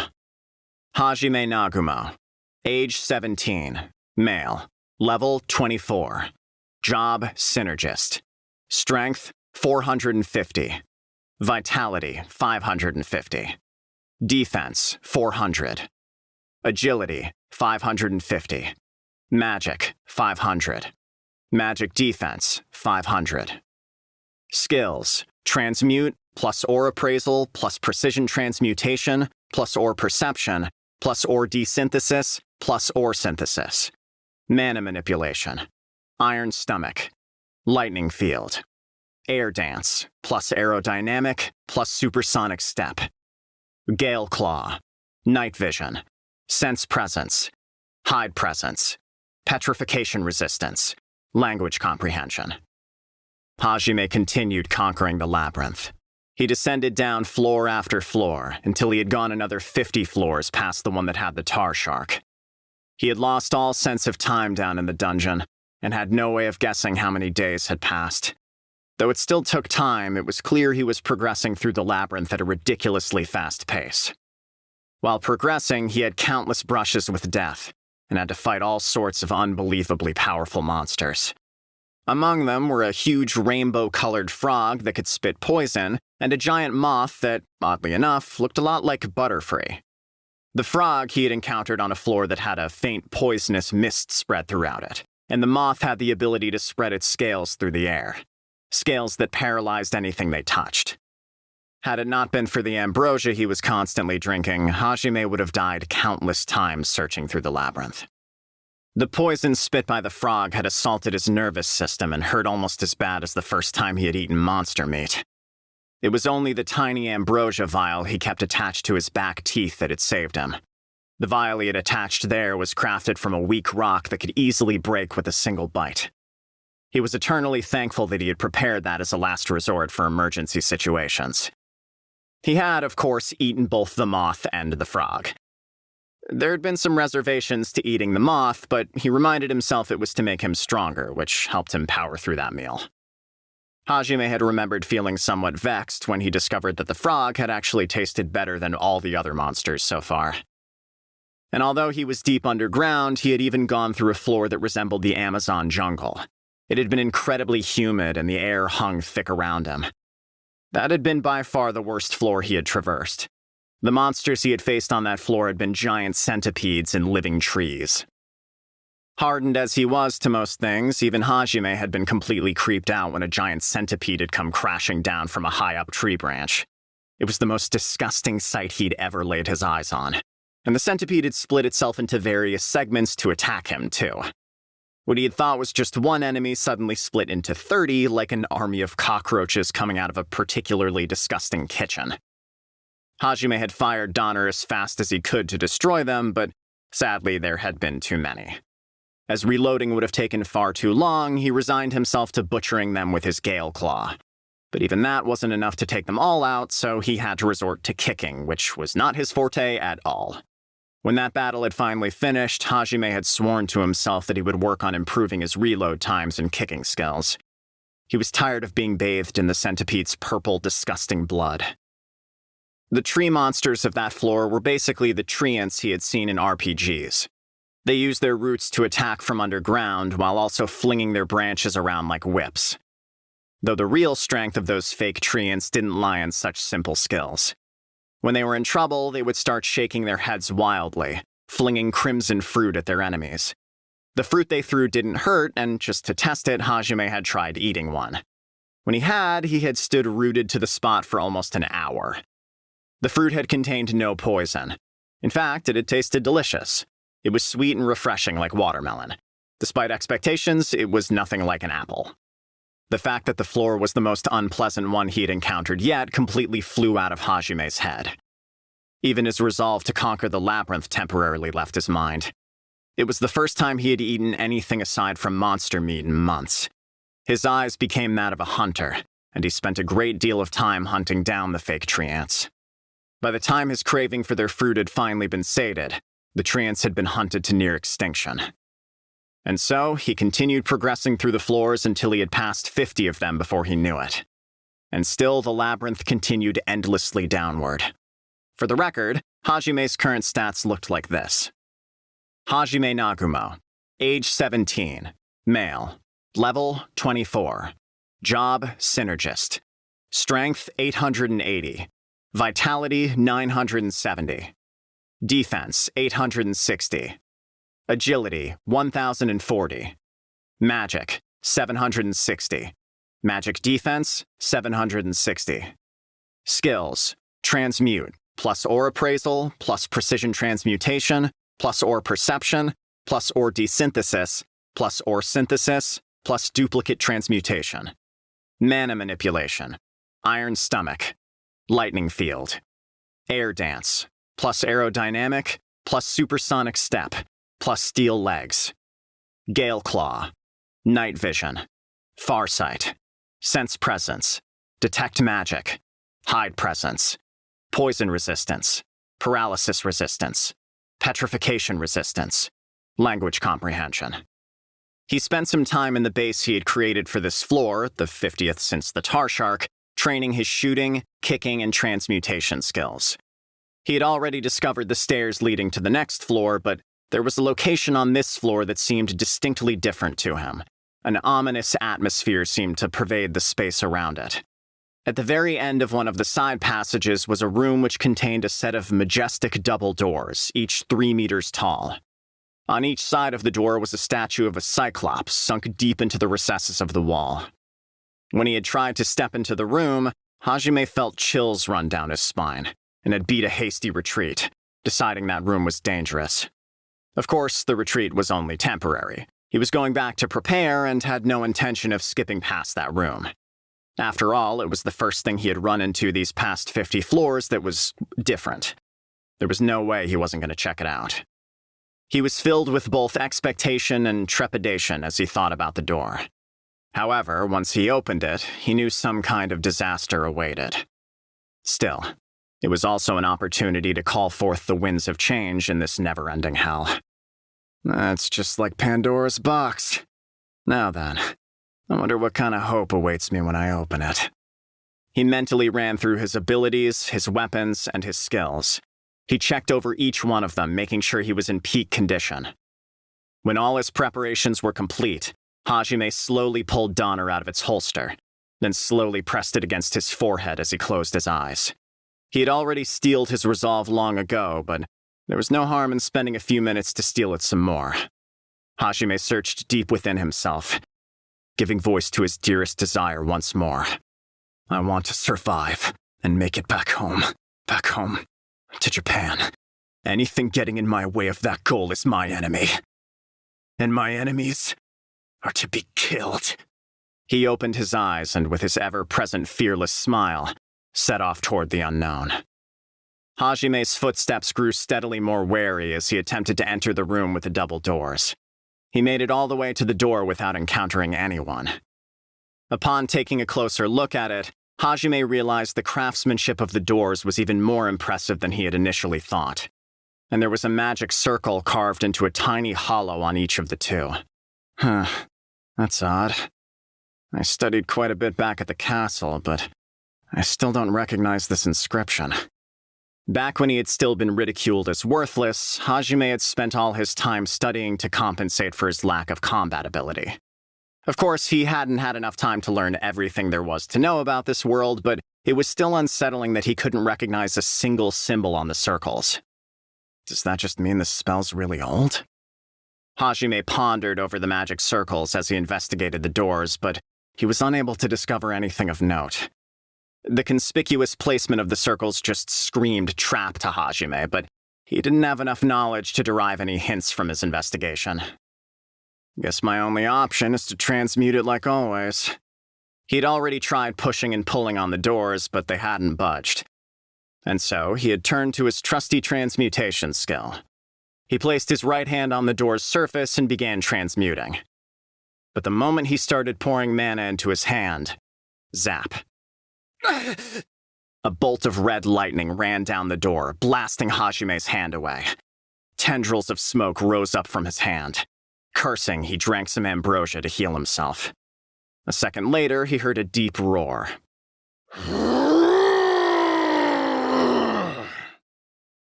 Hajime Nagumo, age 17, male, level 24, job synergist, strength 450, vitality 550, defense 400, agility 550, magic 500, magic defense 500. Skills: transmute, plus ore appraisal, plus precision transmutation, plus ore perception, plus ore desynthesis, plus ore synthesis. Mana manipulation, iron stomach, lightning field, air dance, plus aerodynamic, plus supersonic step. Gale claw, night vision, sense presence, hide presence, petrification resistance, language comprehension. Hajime continued conquering the labyrinth. He descended down floor after floor until he had gone another 50 floors past the one that had the tar shark. He had lost all sense of time down in the dungeon and had no way of guessing how many days had passed. Though it still took time, it was clear he was progressing through the labyrinth at a ridiculously fast pace. While progressing, he had countless brushes with death and had to fight all sorts of unbelievably powerful monsters. Among them were a huge rainbow-colored frog that could spit poison, and a giant moth that, oddly enough, looked a lot like Butterfree. The frog he had encountered on a floor that had a faint poisonous mist spread throughout it, and the moth had the ability to spread its scales through the air, scales that paralyzed anything they touched. Had it not been for the ambrosia he was constantly drinking, Hajime would have died countless times searching through the labyrinth. The poison spit by the frog had assaulted his nervous system and hurt almost as bad as the first time he had eaten monster meat. It was only the tiny ambrosia vial he kept attached to his back teeth that had saved him. The vial he had attached there was crafted from a weak rock that could easily break with a single bite. He was eternally thankful that he had prepared that as a last resort for emergency situations. He had, of course, eaten both the moth and the frog. There had been some reservations to eating the moth, but he reminded himself it was to make him stronger, which helped him power through that meal. Hajime had remembered feeling somewhat vexed when he discovered that the frog had actually tasted better than all the other monsters so far. And although he was deep underground, he had even gone through a floor that resembled the Amazon jungle. It had been incredibly humid and the air hung thick around him. That had been by far the worst floor he had traversed. The monsters he had faced on that floor had been giant centipedes and living trees. Hardened as he was to most things, even Hajime had been completely creeped out when a giant centipede had come crashing down from a high-up tree branch. It was the most disgusting sight he'd ever laid his eyes on, and the centipede had split itself into various segments to attack him, too. What he had thought was just one enemy suddenly split into 30 like an army of cockroaches coming out of a particularly disgusting kitchen. Hajime had fired Donner as fast as he could to destroy them, but sadly there had been too many. As reloading would have taken far too long, he resigned himself to butchering them with his Gale Claw. But even that wasn't enough to take them all out, so he had to resort to kicking, which was not his forte at all. When that battle had finally finished, Hajime had sworn to himself that he would work on improving his reload times and kicking skills. He was tired of being bathed in the centipede's purple, disgusting blood. The tree monsters of that floor were basically the treants he had seen in RPGs. They used their roots to attack from underground while also flinging their branches around like whips. Though the real strength of those fake treants didn't lie in such simple skills. When they were in trouble, they would start shaking their heads wildly, flinging crimson fruit at their enemies. The fruit they threw didn't hurt, and just to test it, Hajime had tried eating one. When he had stood rooted to the spot for almost an hour. The fruit had contained no poison. In fact, it had tasted delicious. It was sweet and refreshing like watermelon. Despite expectations, it was nothing like an apple. The fact that the floor was the most unpleasant one he had encountered yet completely flew out of Hajime's head. Even his resolve to conquer the labyrinth temporarily left his mind. It was the first time he had eaten anything aside from monster meat in months. His eyes became that of a hunter, and he spent a great deal of time hunting down the fake treants. By the time his craving for their fruit had finally been sated, the treants had been hunted to near extinction. And so, he continued progressing through the floors until he had passed 50 of them before he knew it. And still, the labyrinth continued endlessly downward. For the record, Hajime's current stats looked like this. Hajime Nagumo, age 17, male, level 24, job synergist, strength 880, vitality 970, defense 860, agility 1040, magic 760, magic defense 760, skills transmute plus ore appraisal plus precision transmutation plus ore perception plus ore desynthesis plus ore synthesis plus duplicate transmutation, mana manipulation, iron stomach, lightning field, air dance plus aerodynamic plus supersonic step plus steel legs, Gale Claw, night vision, farsight, sense presence, detect magic, hide presence, poison resistance, paralysis resistance, petrification resistance, language comprehension. He spent some time in the base he had created for this floor, the 50th since the Tar Shark, training his shooting, kicking, and transmutation skills. He had already discovered the stairs leading to the next floor, but there was a location on this floor that seemed distinctly different to him. An ominous atmosphere seemed to pervade the space around it. At the very end of one of the side passages was a room which contained a set of majestic double doors, each 3 meters tall. On each side of the door was a statue of a cyclops sunk deep into the recesses of the wall. When he had tried to step into the room, Hajime felt chills run down his spine and had beat a hasty retreat, deciding that room was dangerous. Of course, the retreat was only temporary. He was going back to prepare and had no intention of skipping past that room. After all, it was the first thing he had run into these past 50 floors that was different. There was no way he wasn't going to check it out. He was filled with both expectation and trepidation as he thought about the door. However, once he opened it, he knew some kind of disaster awaited. Still, it was also an opportunity to call forth the winds of change in this never-ending hell. That's just like Pandora's box. Now then, I wonder what kind of hope awaits me when I open it. He mentally ran through his abilities, his weapons, and his skills. He checked over each one of them, making sure he was in peak condition. When all his preparations were complete, Hajime slowly pulled Donner out of its holster, then slowly pressed it against his forehead as he closed his eyes. He had already steeled his resolve long ago, but there was no harm in spending a few minutes to steel it some more. Hajime searched deep within himself, giving voice to his dearest desire once more. I want to survive and make it back home to Japan. Anything getting in my way of that goal is my enemy. And my enemies are to be killed. He opened his eyes and, with his ever-present fearless smile, set off toward the unknown. Hajime's footsteps grew steadily more wary as he attempted to enter the room with the double doors. He made it all the way to the door without encountering anyone. Upon taking a closer look at it, Hajime realized the craftsmanship of the doors was even more impressive than he had initially thought, and there was a magic circle carved into a tiny hollow on each of the two. That's odd. I studied quite a bit back at the castle, but I still don't recognize this inscription. Back when he had still been ridiculed as worthless, Hajime had spent all his time studying to compensate for his lack of combat ability. Of course, he hadn't had enough time to learn everything there was to know about this world, but it was still unsettling that he couldn't recognize a single symbol on the circles. Does that just mean the spell's really old? Hajime pondered over the magic circles as he investigated the doors, but he was unable to discover anything of note. The conspicuous placement of the circles just screamed trap to Hajime, but he didn't have enough knowledge to derive any hints from his investigation. Guess my only option is to transmute it like always. He'd already tried pushing and pulling on the doors, but they hadn't budged. And so he had turned to his trusty transmutation skill. He placed his right hand on the door's surface and began transmuting. But the moment he started pouring mana into his hand, zap. A bolt of red lightning ran down the door, blasting Hajime's hand away. Tendrils of smoke rose up from his hand. Cursing, he drank some ambrosia to heal himself. A second later, he heard a deep roar.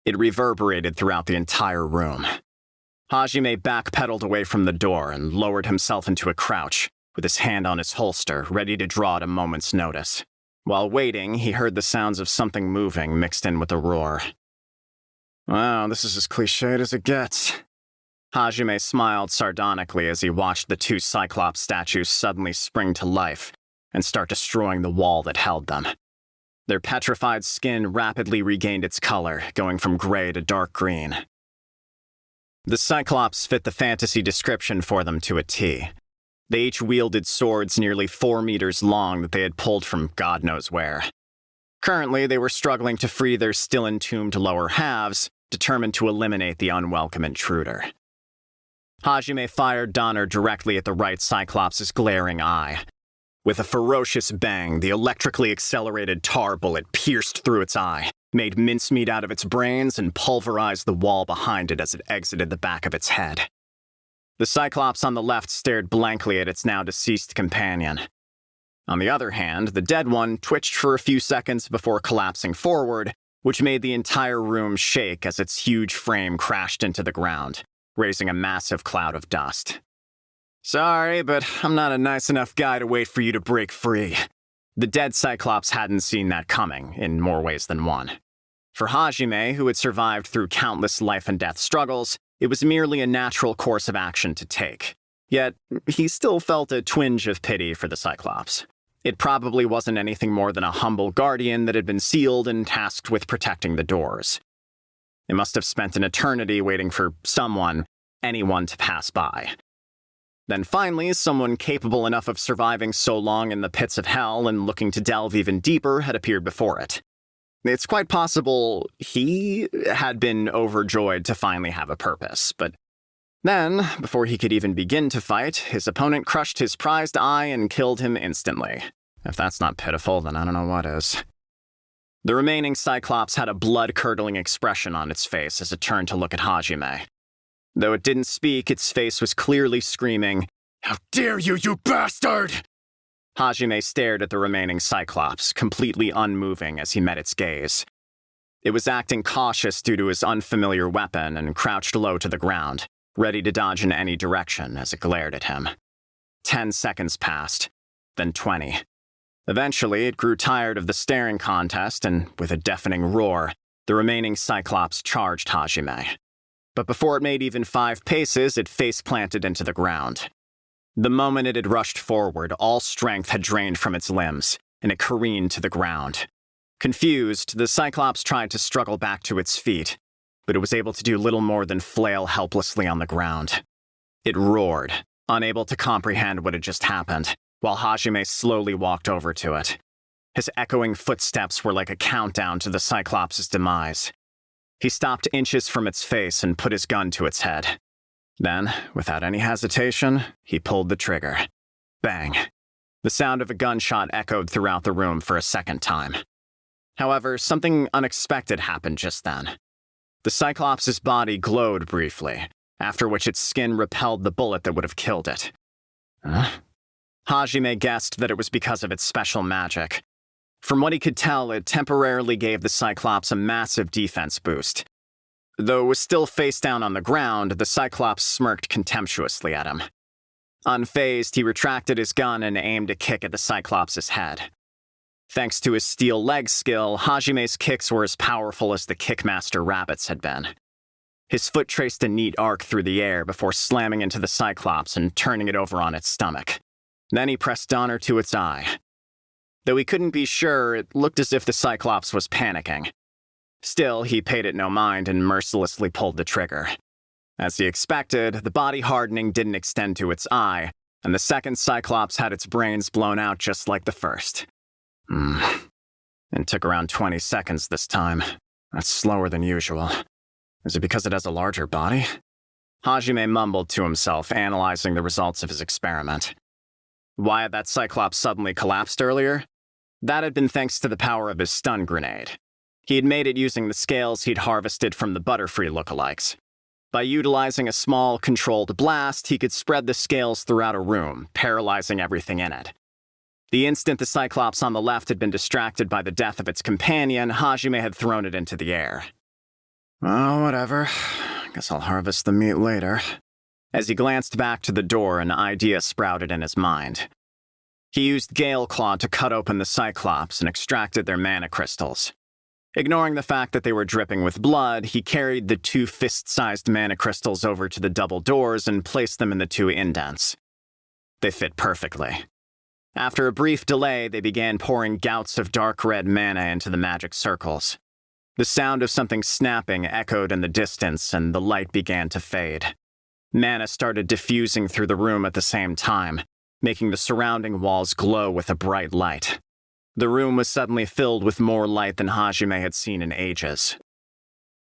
It reverberated throughout the entire room. Hajime backpedaled away from the door and lowered himself into a crouch, with his hand on his holster, ready to draw at a moment's notice. While waiting, he heard the sounds of something moving mixed in with a roar. Wow, this is as cliched as it gets. Hajime smiled sardonically as he watched the two Cyclops statues suddenly spring to life and start destroying the wall that held them. Their petrified skin rapidly regained its color, going from gray to dark green. The Cyclops fit the fantasy description for them to a T. They each wielded swords nearly 4 meters long that they had pulled from God knows where. Currently, they were struggling to free their still entombed lower halves, determined to eliminate the unwelcome intruder. Hajime fired Donner directly at the right Cyclops' glaring eye. With a ferocious bang, the electrically accelerated tar bullet pierced through its eye, made mincemeat out of its brains, and pulverized the wall behind it as it exited the back of its head. The Cyclops on the left stared blankly at its now deceased companion. On the other hand, the dead one twitched for a few seconds before collapsing forward, which made the entire room shake as its huge frame crashed into the ground, raising a massive cloud of dust. Sorry, but I'm not a nice enough guy to wait for you to break free. The dead Cyclops hadn't seen that coming, in more ways than one. For Hajime, who had survived through countless life-and-death struggles, it was merely a natural course of action to take. Yet, he still felt a twinge of pity for the Cyclops. It probably wasn't anything more than a humble guardian that had been sealed and tasked with protecting the doors. They must have spent an eternity waiting for someone, anyone, to pass by. Then finally, someone capable enough of surviving so long in the pits of hell and looking to delve even deeper had appeared before it. It's quite possible he had been overjoyed to finally have a purpose, but then, before he could even begin to fight, his opponent crushed his prized eye and killed him instantly. If that's not pitiful, then I don't know what is. The remaining Cyclops had a blood-curdling expression on its face as it turned to look at Hajime. Though it didn't speak, its face was clearly screaming, "How dare you, you bastard!" Hajime stared at the remaining Cyclops, completely unmoving as he met its gaze. It was acting cautious due to his unfamiliar weapon and crouched low to the ground, ready to dodge in any direction as it glared at him. 10 seconds passed, then 20. Eventually, it grew tired of the staring contest, and with a deafening roar, the remaining Cyclops charged Hajime. But before it made even 5 paces, it face-planted into the ground. The moment it had rushed forward, all strength had drained from its limbs, and it careened to the ground. Confused, the Cyclops tried to struggle back to its feet, but it was able to do little more than flail helplessly on the ground. It roared, unable to comprehend what had just happened, while Hajime slowly walked over to it. His echoing footsteps were like a countdown to the Cyclops' demise. He stopped inches from its face and put his gun to its head. Then, without any hesitation, he pulled the trigger. Bang. The sound of a gunshot echoed throughout the room for a second time. However, something unexpected happened just then. The Cyclops' body glowed briefly, after which its skin repelled the bullet that would have killed it. Hajime guessed that it was because of its special magic. From what he could tell, it temporarily gave the Cyclops a massive defense boost. Though it was still face down on the ground, the Cyclops smirked contemptuously at him. Unfazed, he retracted his gun and aimed a kick at the Cyclops' head. Thanks to his steel leg skill, Hajime's kicks were as powerful as the Kickmaster Rabbit's had been. His foot traced a neat arc through the air before slamming into the Cyclops and turning it over on its stomach. Then he pressed Donner to its eye. Though he couldn't be sure, it looked as if the Cyclops was panicking. Still, he paid it no mind and mercilessly pulled the trigger. As he expected, the body hardening didn't extend to its eye, and the second Cyclops had its brains blown out just like the first. It took around 20 seconds this time. That's slower than usual. Is it because it has a larger body? Hajime mumbled to himself, analyzing the results of his experiment. Why had that Cyclops suddenly collapsed earlier? That had been thanks to the power of his stun grenade. He had made it using the scales he'd harvested from the Butterfree lookalikes. By utilizing a small, controlled blast, he could spread the scales throughout a room, paralyzing everything in it. The instant the Cyclops on the left had been distracted by the death of its companion, Hajime had thrown it into the air. Oh, whatever. Guess I'll harvest the meat later. As he glanced back to the door, an idea sprouted in his mind. He used Gale Claw to cut open the Cyclops and extracted their mana crystals. Ignoring the fact that they were dripping with blood, he carried the 2 fist-sized mana crystals over to the double doors and placed them in the 2 indents. They fit perfectly. After a brief delay, they began pouring gouts of dark red mana into the magic circles. The sound of something snapping echoed in the distance, and the light began to fade. Mana started diffusing through the room at the same time, making the surrounding walls glow with a bright light. The room was suddenly filled with more light than Hajime had seen in ages.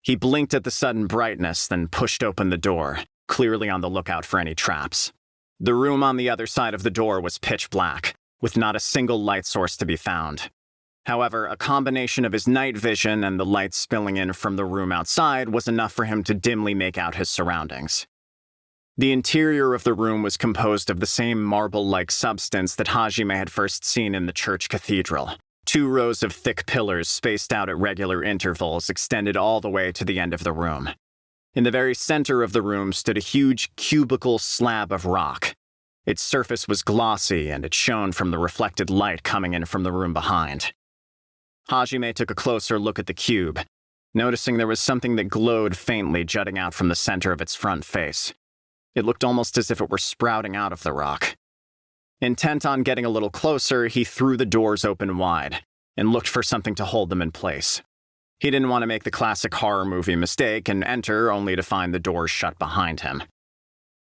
He blinked at the sudden brightness, then pushed open the door, clearly on the lookout for any traps. The room on the other side of the door was pitch black, with not a single light source to be found. However, a combination of his night vision and the light spilling in from the room outside was enough for him to dimly make out his surroundings. The interior of the room was composed of the same marble-like substance that Hajime had first seen in the church cathedral. 2 rows of thick pillars spaced out at regular intervals extended all the way to the end of the room. In the very center of the room stood a huge cubical slab of rock. Its surface was glossy, and it shone from the reflected light coming in from the room behind. Hajime took a closer look at the cube, noticing there was something that glowed faintly jutting out from the center of its front face. It looked almost as if it were sprouting out of the rock. Intent on getting a little closer, he threw the doors open wide and looked for something to hold them in place. He didn't want to make the classic horror movie mistake and enter only to find the doors shut behind him.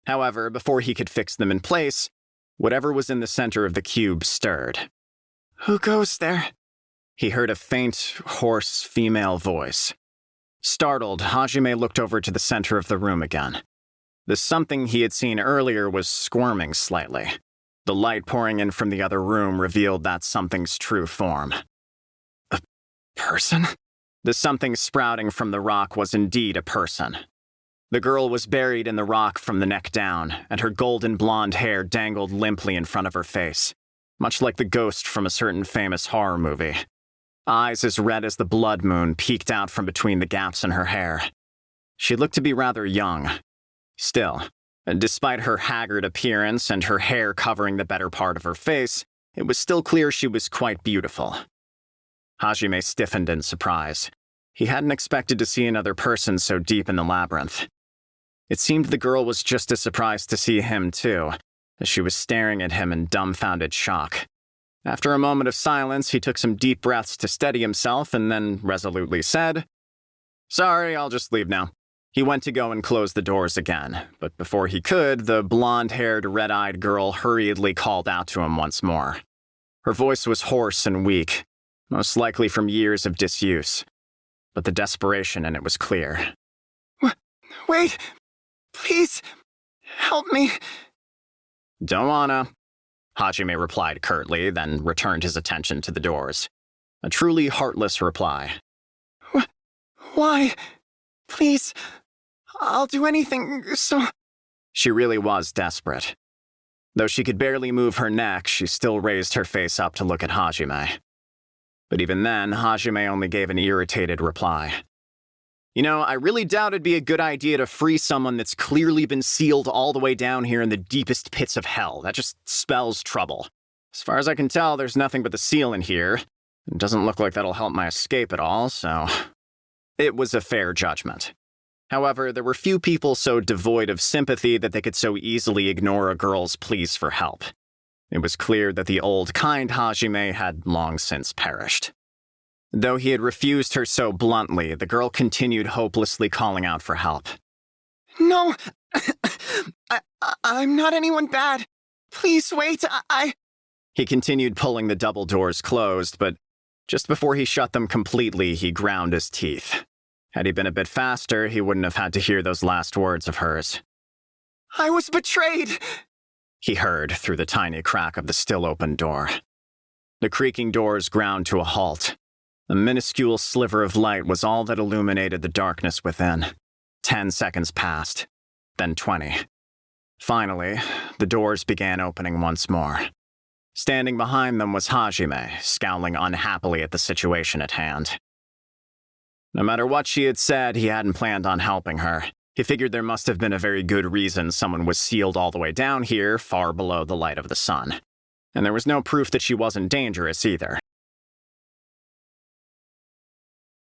However, before he could fix them in place, whatever was in the center of the cube stirred. Who goes there? He heard a faint, hoarse female voice. Startled, Hajime looked over to the center of the room again. The something he had seen earlier was squirming slightly. The light pouring in from the other room revealed that something's true form. A person? The something sprouting from the rock was indeed a person. The girl was buried in the rock from the neck down, and her golden blonde hair dangled limply in front of her face, much like the ghost from a certain famous horror movie. Eyes as red as the blood moon peeked out from between the gaps in her hair. She looked to be rather young. Still, despite her haggard appearance and her hair covering the better part of her face, it was still clear she was quite beautiful. Hajime stiffened in surprise. He hadn't expected to see another person so deep in the labyrinth. It seemed the girl was just as surprised to see him, too, as she was staring at him in dumbfounded shock. After a moment of silence, he took some deep breaths to steady himself and then resolutely said, "Sorry, I'll just leave now." He went to go and close the doors again, but before he could, the blonde-haired, red-eyed girl hurriedly called out to him once more. Her voice was hoarse and weak, most likely from years of disuse, but the desperation in it was clear. Wait! Please! Help me! "Don't wanna," Hajime replied curtly, then returned his attention to the doors. A truly heartless reply. Why? Please, I'll do anything so... She really was desperate. Though she could barely move her neck, she still raised her face up to look at Hajime. But even then, Hajime only gave an irritated reply. "You know, I really doubt it'd be a good idea to free someone that's clearly been sealed all the way down here in the deepest pits of hell. That just spells trouble. As far as I can tell, there's nothing but the seal in here. It doesn't look like that'll help my escape at all, so..." It was a fair judgment. However, there were few people so devoid of sympathy that they could so easily ignore a girl's pleas for help. It was clear that the old, kind Hajime had long since perished. Though he had refused her so bluntly, the girl continued hopelessly calling out for help. No! I'm not anyone bad. Please wait, He continued pulling the double doors closed, but just before he shut them completely, he ground his teeth. Had he been a bit faster, he wouldn't have had to hear those last words of hers. I was betrayed! He heard through the tiny crack of the still-open door. The creaking doors ground to a halt. A minuscule sliver of light was all that illuminated the darkness within. 10 seconds passed, then 20. Finally, the doors began opening once more. Standing behind them was Hajime, scowling unhappily at the situation at hand. No matter what she had said, he hadn't planned on helping her. He figured there must have been a very good reason someone was sealed all the way down here, far below the light of the sun. And there was no proof that she wasn't dangerous either.